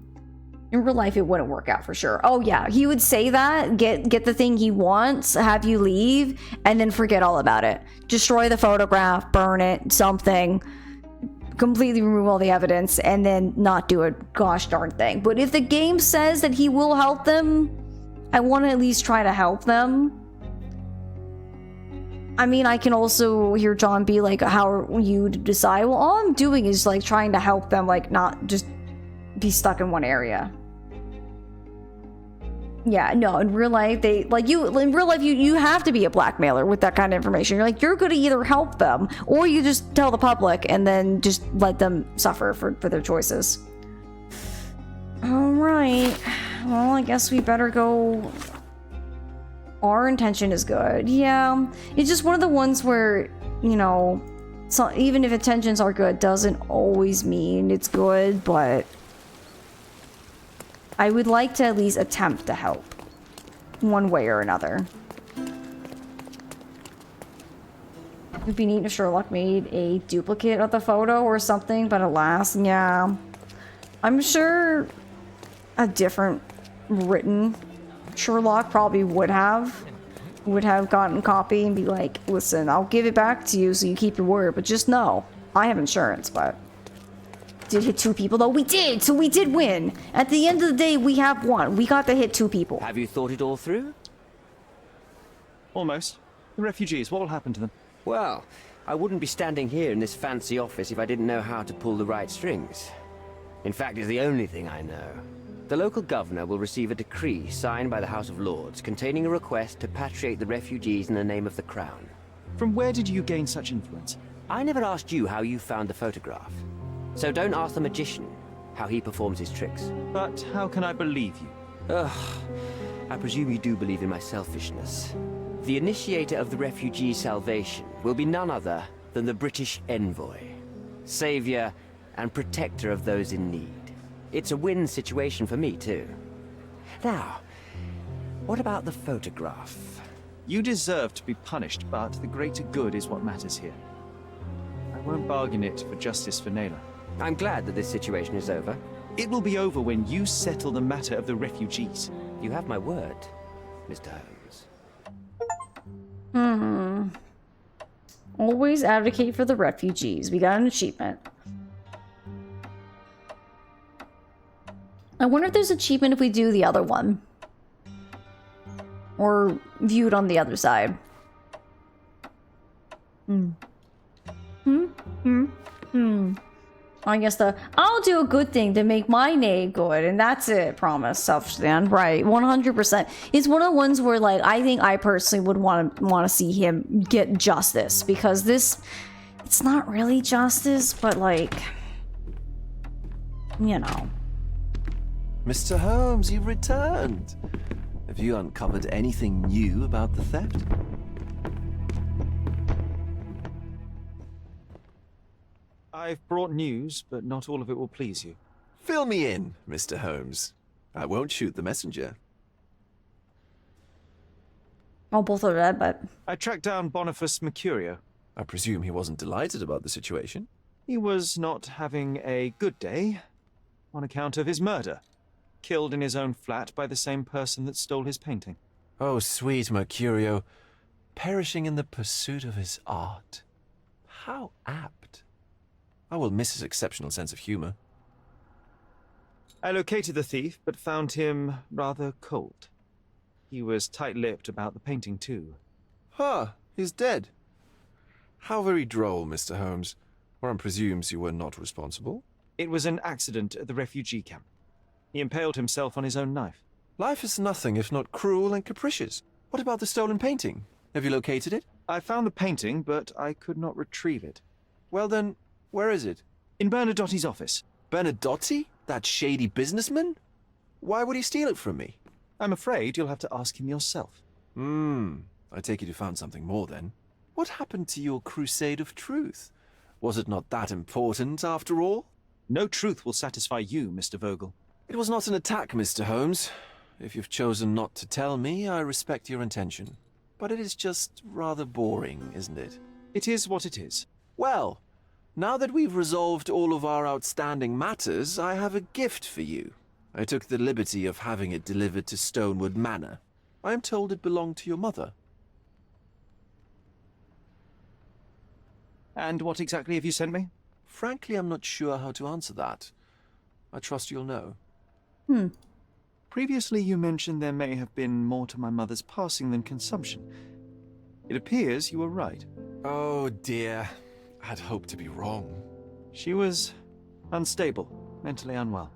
In real life, it wouldn't work out for sure. Oh yeah, he would say that, get the thing he wants, have you leave, and then forget all about it. Destroy the photograph, burn it, something. Completely remove all the evidence, and then not do a gosh darn thing. But if the game says that he will help them, I want to at least try to help them. I mean, I can also hear John be like, how are you to decide? Well, all I'm doing is like trying to help them, like not just be stuck in one area. Yeah, no, in real life, you have to be a blackmailer with that kind of information. You're like, you're going to either help them, or you just tell the public and then just let them suffer for their choices. All right. Well, I guess we better go. Our intention is good. Yeah, it's just one of the ones where, you know, so even if intentions are good, doesn't always mean it's good, but I would like to at least attempt to help one way or another. It would be neat if Sherlock made a duplicate of the photo or something, but alas, yeah. I'm sure a different written Sherlock probably would have gotten a copy and be like, listen, I'll give it back to you so you keep your word, but just know, I have insurance, but... Did hit 2 people though? We did! So we did win! At the end of the day, we have won. We got to hit 2 people. Have you thought it all through? Almost. The refugees, what will happen to them? Well, I wouldn't be standing here in this fancy office if I didn't know how to pull the right strings. In fact, it's the only thing I know. The local governor will receive a decree signed by the House of Lords containing a request to patriate the refugees in the name of the Crown. From where did you gain such influence? I never asked you how you found the photograph. So don't ask the magician how he performs his tricks. But how can I believe you? Ugh, I presume you do believe in my selfishness. The initiator of the refugee salvation will be none other than the British envoy, savior and protector of those in need. It's a win situation for me too. Now, what about the photograph? You deserve to be punished, but the greater good is what matters here. I won't bargain it for justice for Naylor. I'm glad that this situation is over. It will be over when you settle the matter of the refugees. You have my word, Mr. Holmes. Always advocate for the refugees. We got an achievement. I wonder if there's an achievement if we do the other one. Or viewed on the other side. I guess I'll do a good thing to make my name good, and that's it. Promise, self-stand. Right, 100%. It's one of the ones where, like, I think I personally would want to see him get justice, because it's not really justice, but like, you know. Mr. Holmes, you've returned. Have you uncovered anything new about the theft? I've brought news, but not all of it will please you. Fill me in, Mr. Holmes. I won't shoot the messenger. Oh, both are dead, but... I tracked down Boniface Mercurio. I presume he wasn't delighted about the situation. He was not having a good day on account of his murder. Killed in his own flat by the same person that stole his painting. Oh, sweet Mercurio. Perishing in the pursuit of his art. How apt. I will miss his exceptional sense of humor. I located the thief, but found him rather cold. He was tight-lipped about the painting, too. He's dead. How very droll, Mr. Holmes. One presumes you were not responsible. It was an accident at the refugee camp. He impaled himself on his own knife. Life is nothing if not cruel and capricious. What about the stolen painting? Have you located it? I found the painting, but I could not retrieve it. Well then, where is it? In Bernadotti's office. Bernadotti? That shady businessman? Why would he steal it from me? I'm afraid you'll have to ask him yourself. I take it you found something more then. What happened to your crusade of truth? Was it not that important, after all? No truth will satisfy you, Mr. Vogel. It was not an attack, Mr. Holmes. If you've chosen not to tell me, I respect your intention. But it is just rather boring, isn't it? It is what it is. Well, now that we've resolved all of our outstanding matters, I have a gift for you. I took the liberty of having it delivered to Stonewood Manor. I am told it belonged to your mother. And what exactly have you sent me? Frankly, I'm not sure how to answer that. I trust you'll know. Previously, you mentioned there may have been more to my mother's passing than consumption. It appears you were right. Oh dear. I'd hoped to be wrong. She was unstable, mentally unwell.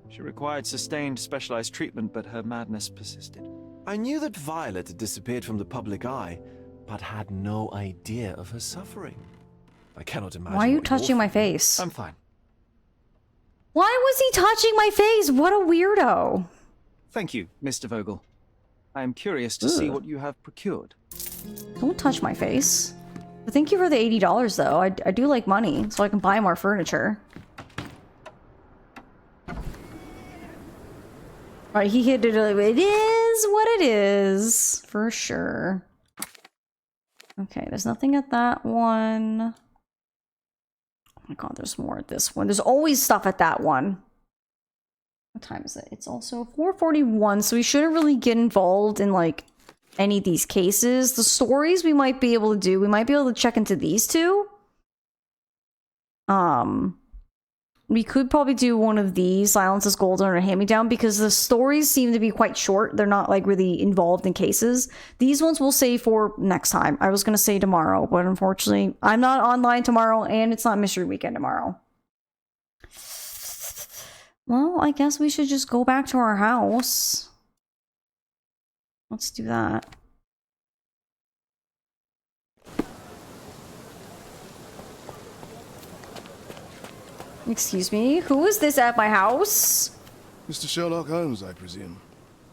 She required sustained, specialized treatment, but her madness persisted. I knew that Violet had disappeared from the public eye, but had no idea of her suffering. I cannot imagine. Why are you touching my face? I'm fine. Why was he touching my face? What a weirdo. Thank you, Mr. Vogel. I am curious to see what you have procured. Don't touch my face. But thank you for the $80 though. I do like money, so I can buy more furniture. Alright, he hit it. It is what it is. For sure. Okay, there's nothing at that one. Oh my god, there's more at this one. There's always stuff at that one. What time is it? It's also 4:41, so we shouldn't really get involved in, like, any of these cases. The stories we might be able to do. We might be able to check into these two. We could probably do one of these, Silence is Golden or Hand-Me-Down, because the stories seem to be quite short. They're not, like, really involved in cases. These ones we'll save for next time. I was going to say tomorrow, but unfortunately, I'm not online tomorrow, and it's not Mystery Weekend tomorrow. Well, I guess we should just go back to our house. Let's do that. Excuse me, who is this at my house? Mr. Sherlock Holmes, I presume.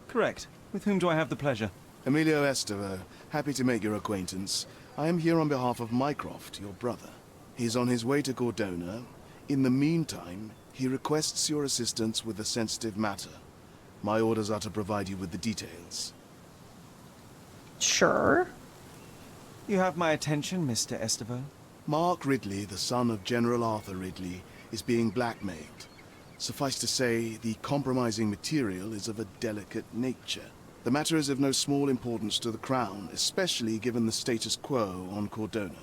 Correct. With whom do I have the pleasure? Emilio Estevaux. Happy to make your acquaintance. I am here on behalf of Mycroft, your brother. He's on his way to Cordona. In the meantime, he requests your assistance with a sensitive matter. My orders are to provide you with the details. Sure. You have my attention, Mr. Estevaux. Mark Ridley, the son of General Arthur Ridley, is being blackmailed. Suffice to say, the compromising material is of a delicate nature. The matter is of no small importance to the Crown, especially given the status quo on Cordona.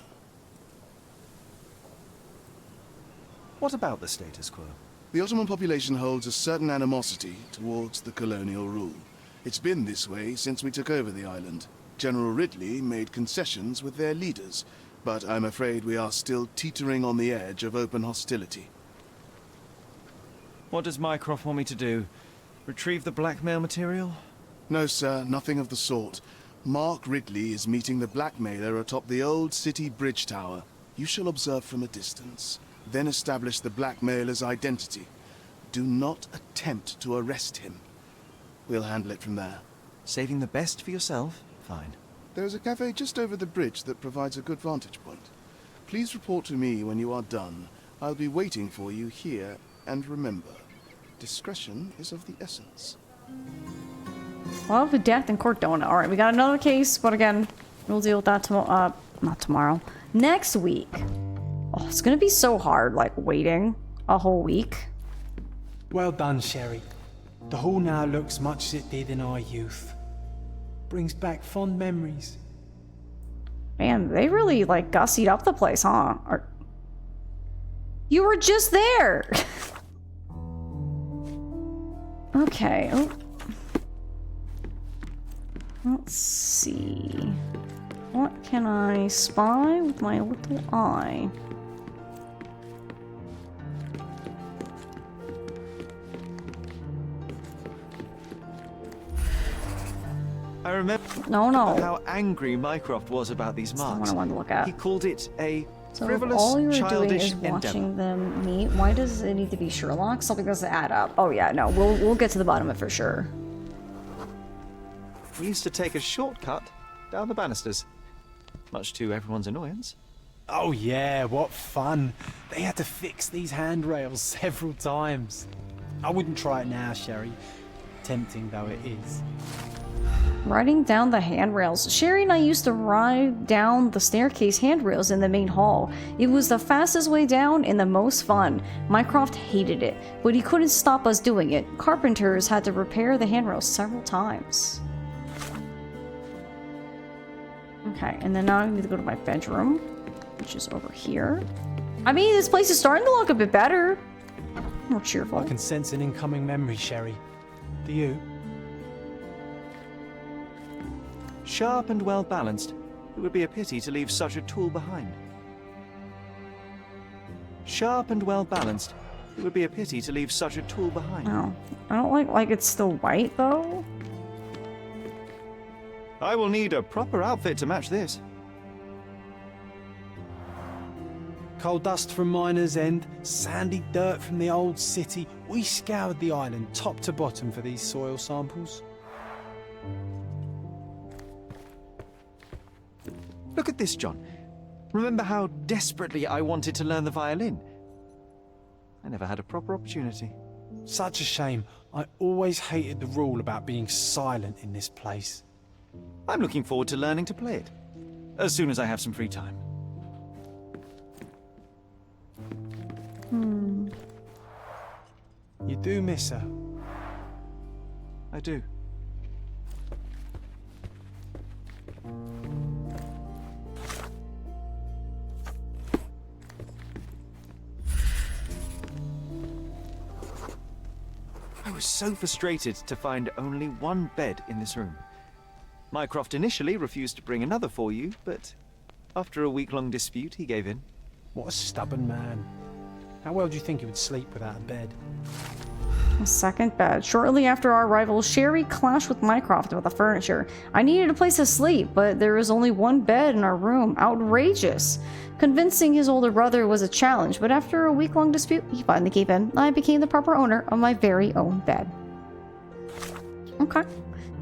What about the status quo? The Ottoman population holds a certain animosity towards the colonial rule. It's been this way since we took over the island. General Ridley made concessions with their leaders, but I'm afraid we are still teetering on the edge of open hostility. What does Mycroft want me to do? Retrieve the blackmail material? No, sir, nothing of the sort. Mark Ridley is meeting the blackmailer atop the old city bridge tower. You shall observe from a distance, then establish the blackmailer's identity. Do not attempt to arrest him. We'll handle it from there. Saving the best for yourself? Fine. There's a cafe just over the bridge that provides a good vantage point. Please report to me when you are done. I'll be waiting for you here, and remember, discretion is of the essence. Well, the death in Cordona. Alright, we got another case, but again, we'll deal with that tomorrow. Not tomorrow. Next week. Oh, it's gonna be so hard, like, waiting a whole week. Well done, Sherry. The hall now looks much as it did in our youth. Brings back fond memories. Man, they really, like, gussied up the place, huh? You were just there! Okay. Oh. Let's see. What can I spy with my little eye? I remember how angry Mycroft was about these marks. That's the one I wanted to look at. He called it a So frivolous, if all you were doing childish is endeavor. watching them meet, why does it need to be Sherlock? Something doesn't add up. Oh yeah, no, we'll get to the bottom of it for sure. We used to take a shortcut down the banisters, much to everyone's annoyance. Oh yeah, what fun. They had to fix these handrails several times. I wouldn't try it now, Sherry. Tempting though it is. Riding down the handrails. Sherry and I used to ride down the staircase handrails in the main hall. It was the fastest way down and the most fun. Mycroft hated it, but he couldn't stop us doing it. Carpenters had to repair the handrails several times. Okay, and then now I need to go to my bedroom, which is over here. I mean, this place is starting to look a bit better. More cheerful. I can sense an incoming memory, Sherry. Do you? Sharp and well balanced. It would be a pity to leave such a tool behind. Sharp and well balanced. It would be a pity to leave such a tool behind. Oh, I don't like it's still white though. I will need a proper outfit to match this. Coal dust from Miner's End, sandy dirt from the old city. We scoured the island top to bottom for these soil samples. Look at this, John. Remember how desperately I wanted to learn the violin? I never had a proper opportunity. Such a shame. I always hated the rule about being silent in this place. I'm looking forward to learning to play it, as soon as I have some free time. You do miss her. I do. I was so frustrated to find only one bed in this room. Mycroft initially refused to bring another for you, but after a week-long dispute, he gave in. What a stubborn man. How well do you think he would sleep without a bed? A second bed. Shortly after our arrival, Sherry clashed with Mycroft about the furniture. I needed a place to sleep, but there was only one bed in our room. Outrageous. Convincing his older brother was a challenge, but after a week-long dispute, he finally gave in. I became the proper owner of my very own bed. Okay.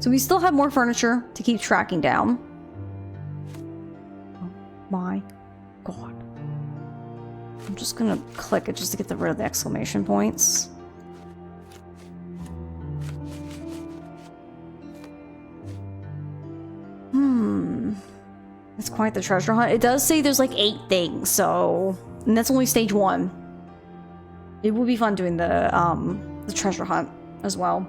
So we still have more furniture to keep tracking down. Oh my god. I'm just gonna click it just to get rid of the exclamation points. It's quite the treasure hunt. It does say there's like 8 things, so... And that's only stage 1. It will be fun doing the treasure hunt as well.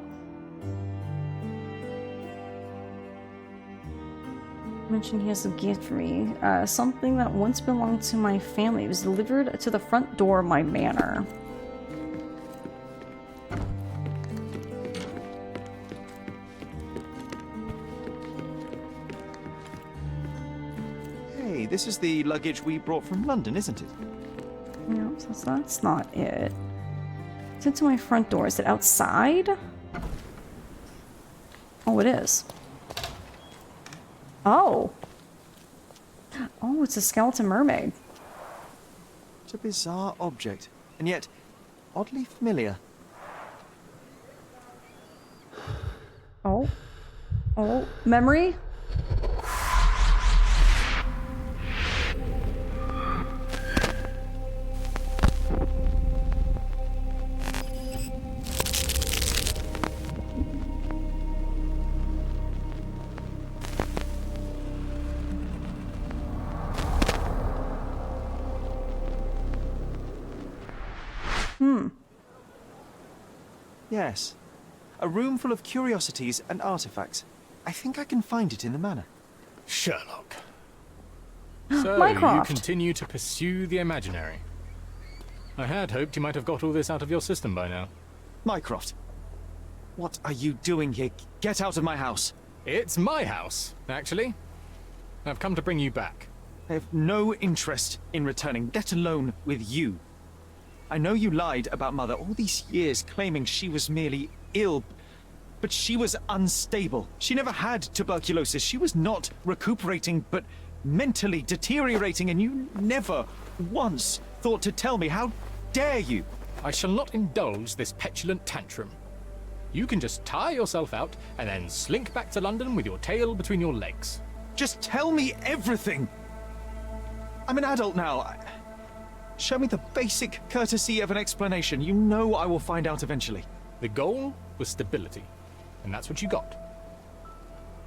Mentioned he has a gift for me. Something that once belonged to my family. It was delivered to the front door of my manor. Hey, this is the luggage we brought from London, isn't it? No, so that's not it. It's into my front door. Is it outside? Oh, it is. Oh. Oh, it's a skeleton mermaid. It's a bizarre object, and yet oddly familiar. Oh. Oh, memory? Yes. A room full of curiosities and artifacts. I think I can find it in the manor. Sherlock. So, Mycroft. you continue to pursue the imaginary. I had hoped you might have got all this out of your system by now. Mycroft, what are you doing here? Get out of my house. It's my house, actually. I've come to bring you back. I have no interest in returning, let alone with you. I know you lied about Mother all these years, claiming she was merely ill, but she was unstable. She never had tuberculosis. She was not recuperating, but mentally deteriorating, and you never once thought to tell me. How dare you? I shall not indulge this petulant tantrum. You can just tire yourself out and then slink back to London with your tail between your legs. Just tell me everything! I'm an adult now. Show me the basic courtesy of an explanation. You know I will find out eventually. The goal was stability, and that's what you got.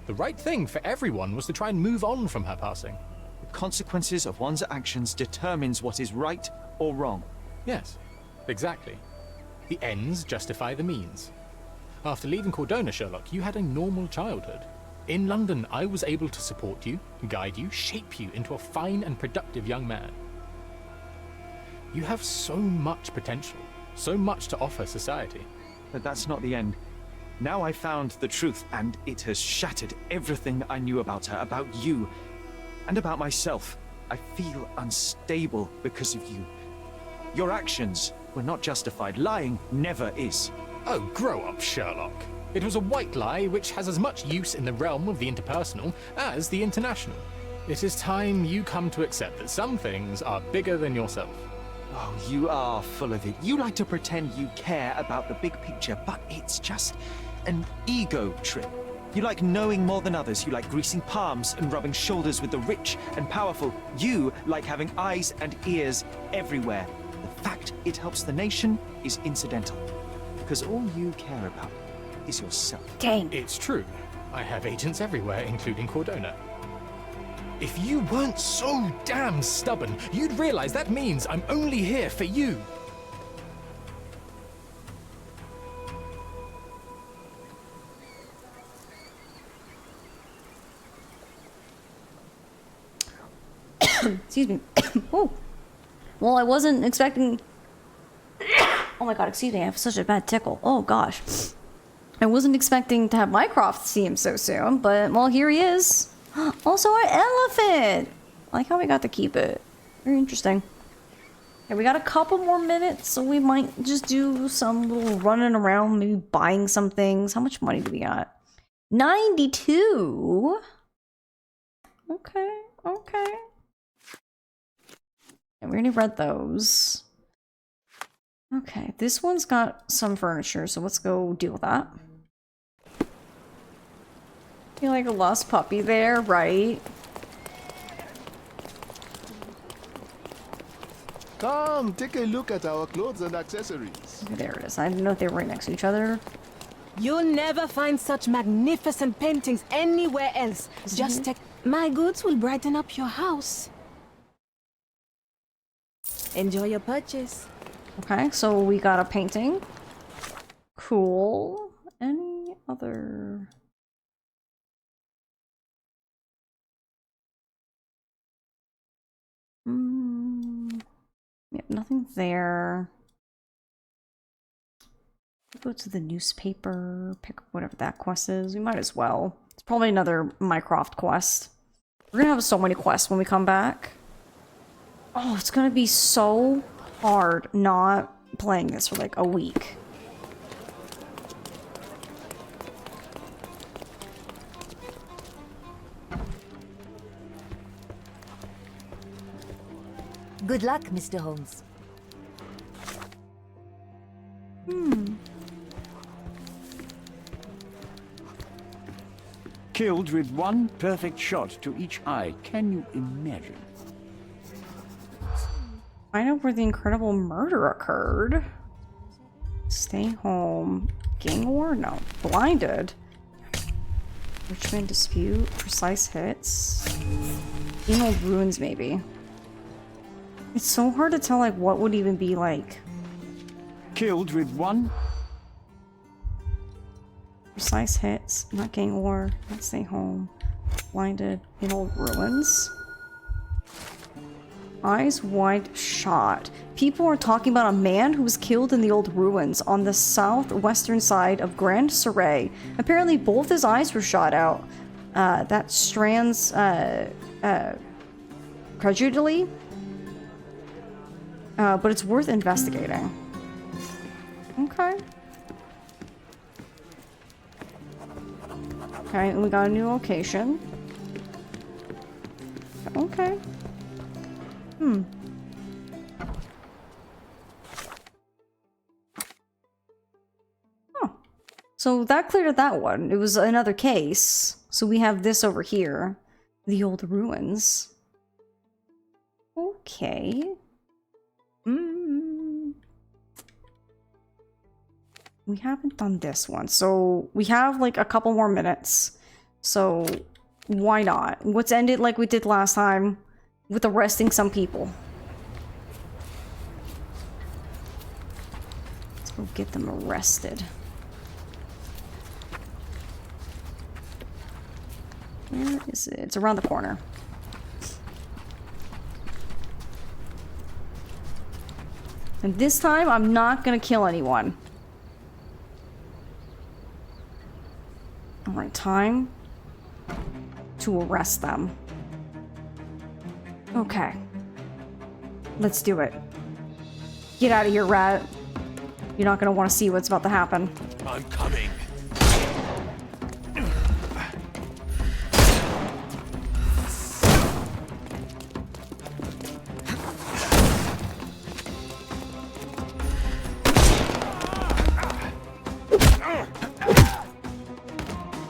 The right thing for everyone was to try and move on from her passing. The consequences of one's actions determines what is right or wrong. Yes, exactly. The ends justify the means. After leaving Cordona, Sherlock, you had a normal childhood. In London, I was able to support you, guide you, shape you into a fine and productive young man. You have so much potential, so much to offer society. But that's not the end. Now I found the truth, and it has shattered everything I knew about her, about you, and about myself. I feel unstable because of you. Your actions were not justified. Lying never is. Oh, grow up, Sherlock. It was a white lie which has as much use in the realm of the interpersonal as the international. It is time you come to accept that some things are bigger than yourself. Oh, you are full of it. You like to pretend you care about the big picture, but it's just an ego trip. You like knowing more than others. You like greasing palms and rubbing shoulders with the rich and powerful. You like having eyes and ears everywhere. The fact it helps the nation is incidental, because all you care about is yourself. Dang. It's true. I have agents everywhere, including Cordona. If you weren't so damn stubborn, you'd realize that means I'm only here for you. Excuse me. Oh. Well, I wasn't expecting... Oh my god, excuse me, I have such a bad tickle. Oh gosh. I wasn't expecting to have Mycroft see him so soon, but, well, here he is. Also, our elephant! I like how we got to keep it. Very interesting. Okay, we got a couple more minutes, so we might just do some little running around, maybe buying some things. How much money do we got? 92? Okay, okay. And we already read those. Okay, this one's got some furniture, so let's go deal with that. You're like a lost puppy there, right? Come, take a look at our clothes and accessories. Okay, there it is. I didn't know if they were right next to each other. You'll never find such magnificent paintings anywhere else. Just take... My goods will brighten up your house. Enjoy your purchase. Okay, so we got a painting. Cool. Any other... Yep, nothing there. Go to the newspaper, pick up whatever that quest is. We might as well. It's probably another Mycroft quest. We're gonna have so many quests when we come back. Oh, it's gonna be so hard not playing this for like a week. Good luck, Mr. Holmes. Killed with one perfect shot to each eye. Can you imagine? Find out where the incredible murder occurred. Stay home. Gang war? No. Blinded. Richmond dispute. Precise hits. Old ruins, maybe. It's so hard to tell, like, what would even be, like... Killed with one... Precise hits. Not gang war. Not stay home. Blinded. Old ruins. Eyes wide shot. People are talking about a man who was killed in the old ruins on the southwestern side of Grand Surrey. Apparently both his eyes were shot out. That strands, credulity. But it's worth investigating. Okay. Okay, and we got a new location. Okay. Oh. So that cleared that one. It was another case. So we have this over here. The old ruins. Okay. We haven't done this one. So we have like a couple more minutes. So why not? Let's end it like we did last time with arresting some people. Let's go get them arrested. Where is it? It's around the corner. And this time, I'm not gonna kill anyone. Alright, time to arrest them. Okay. Let's do it. Get out of here, rat. You're not gonna want to see what's about to happen. I'm coming.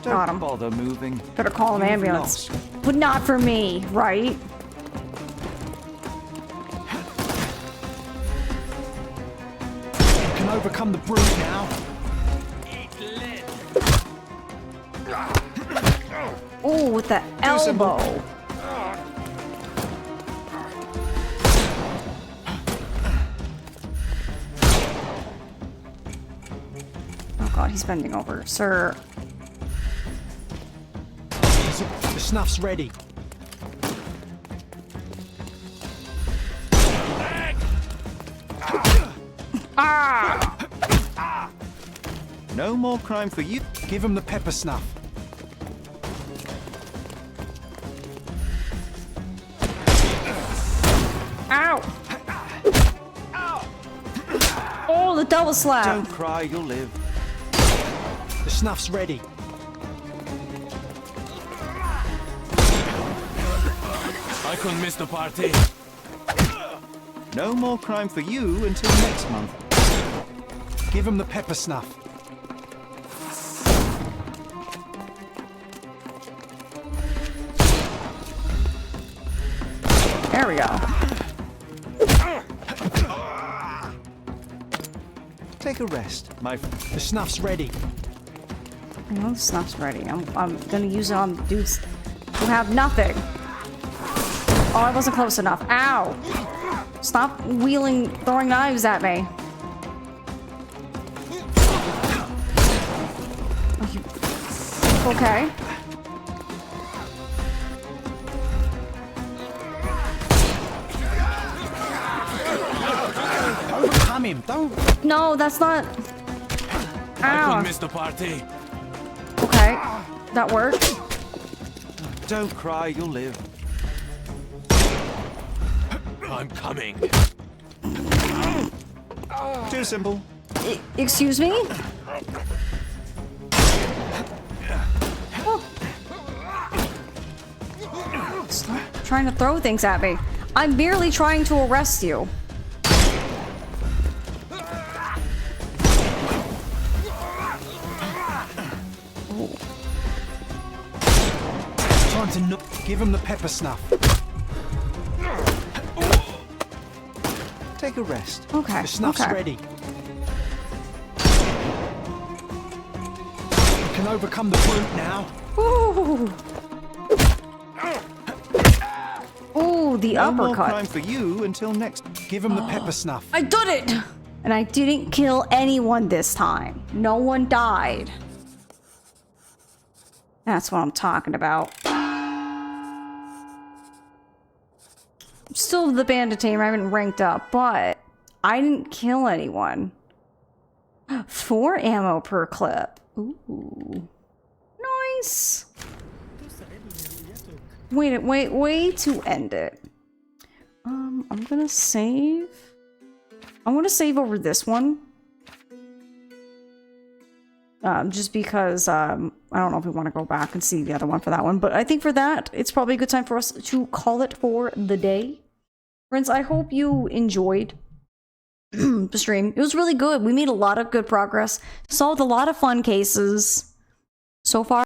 Got him. Bother moving. Better call an ambulance. But not for me, right? You can overcome the brute now. Oh, with the elbow. Oh god, he's bending over. Sir. The snuff's ready. Ah! No more crime for you. Give him the pepper snuff. Ow! Oh, the double slap! Don't cry, you'll live. The snuff's ready. I couldn't miss the party. No more crime for you until next month. Give him the pepper snuff. There we go. Take a rest, my The snuff's ready. I know the snuff's ready. I'm gonna use it on the dudes who have nothing. Oh, I wasn't close enough. Ow! Stop throwing knives at me. Okay. Overcome him, don't. No, that's not. I Ow. couldn't miss the party. Okay, that worked. Don't cry, you'll live. I'm coming. Too simple. Excuse me? Oh. Stop trying to throw things at me. I'm merely trying to arrest you. Time to give him the pepper snuff. Take a rest. Okay. The snuff's okay. ready. You can overcome the brute now. Ooh. Ooh, the No more uppercut. crime for you until next. Give him the pepper snuff. I did it! And I didn't kill anyone this time. No one died. That's what I'm talking about. I'm still the bandit team. I haven't ranked up, but I didn't kill anyone. 4 ammo per clip. Ooh. Nice. Wait to end it. I'm gonna save. I'm gonna save over this one. Just because, I don't know if we want to go back and see the other one for that one. But I think for that, it's probably a good time for us to call it for the day. Friends, I hope you enjoyed stream. It was really good. We made a lot of good progress. Solved a lot of fun cases so far.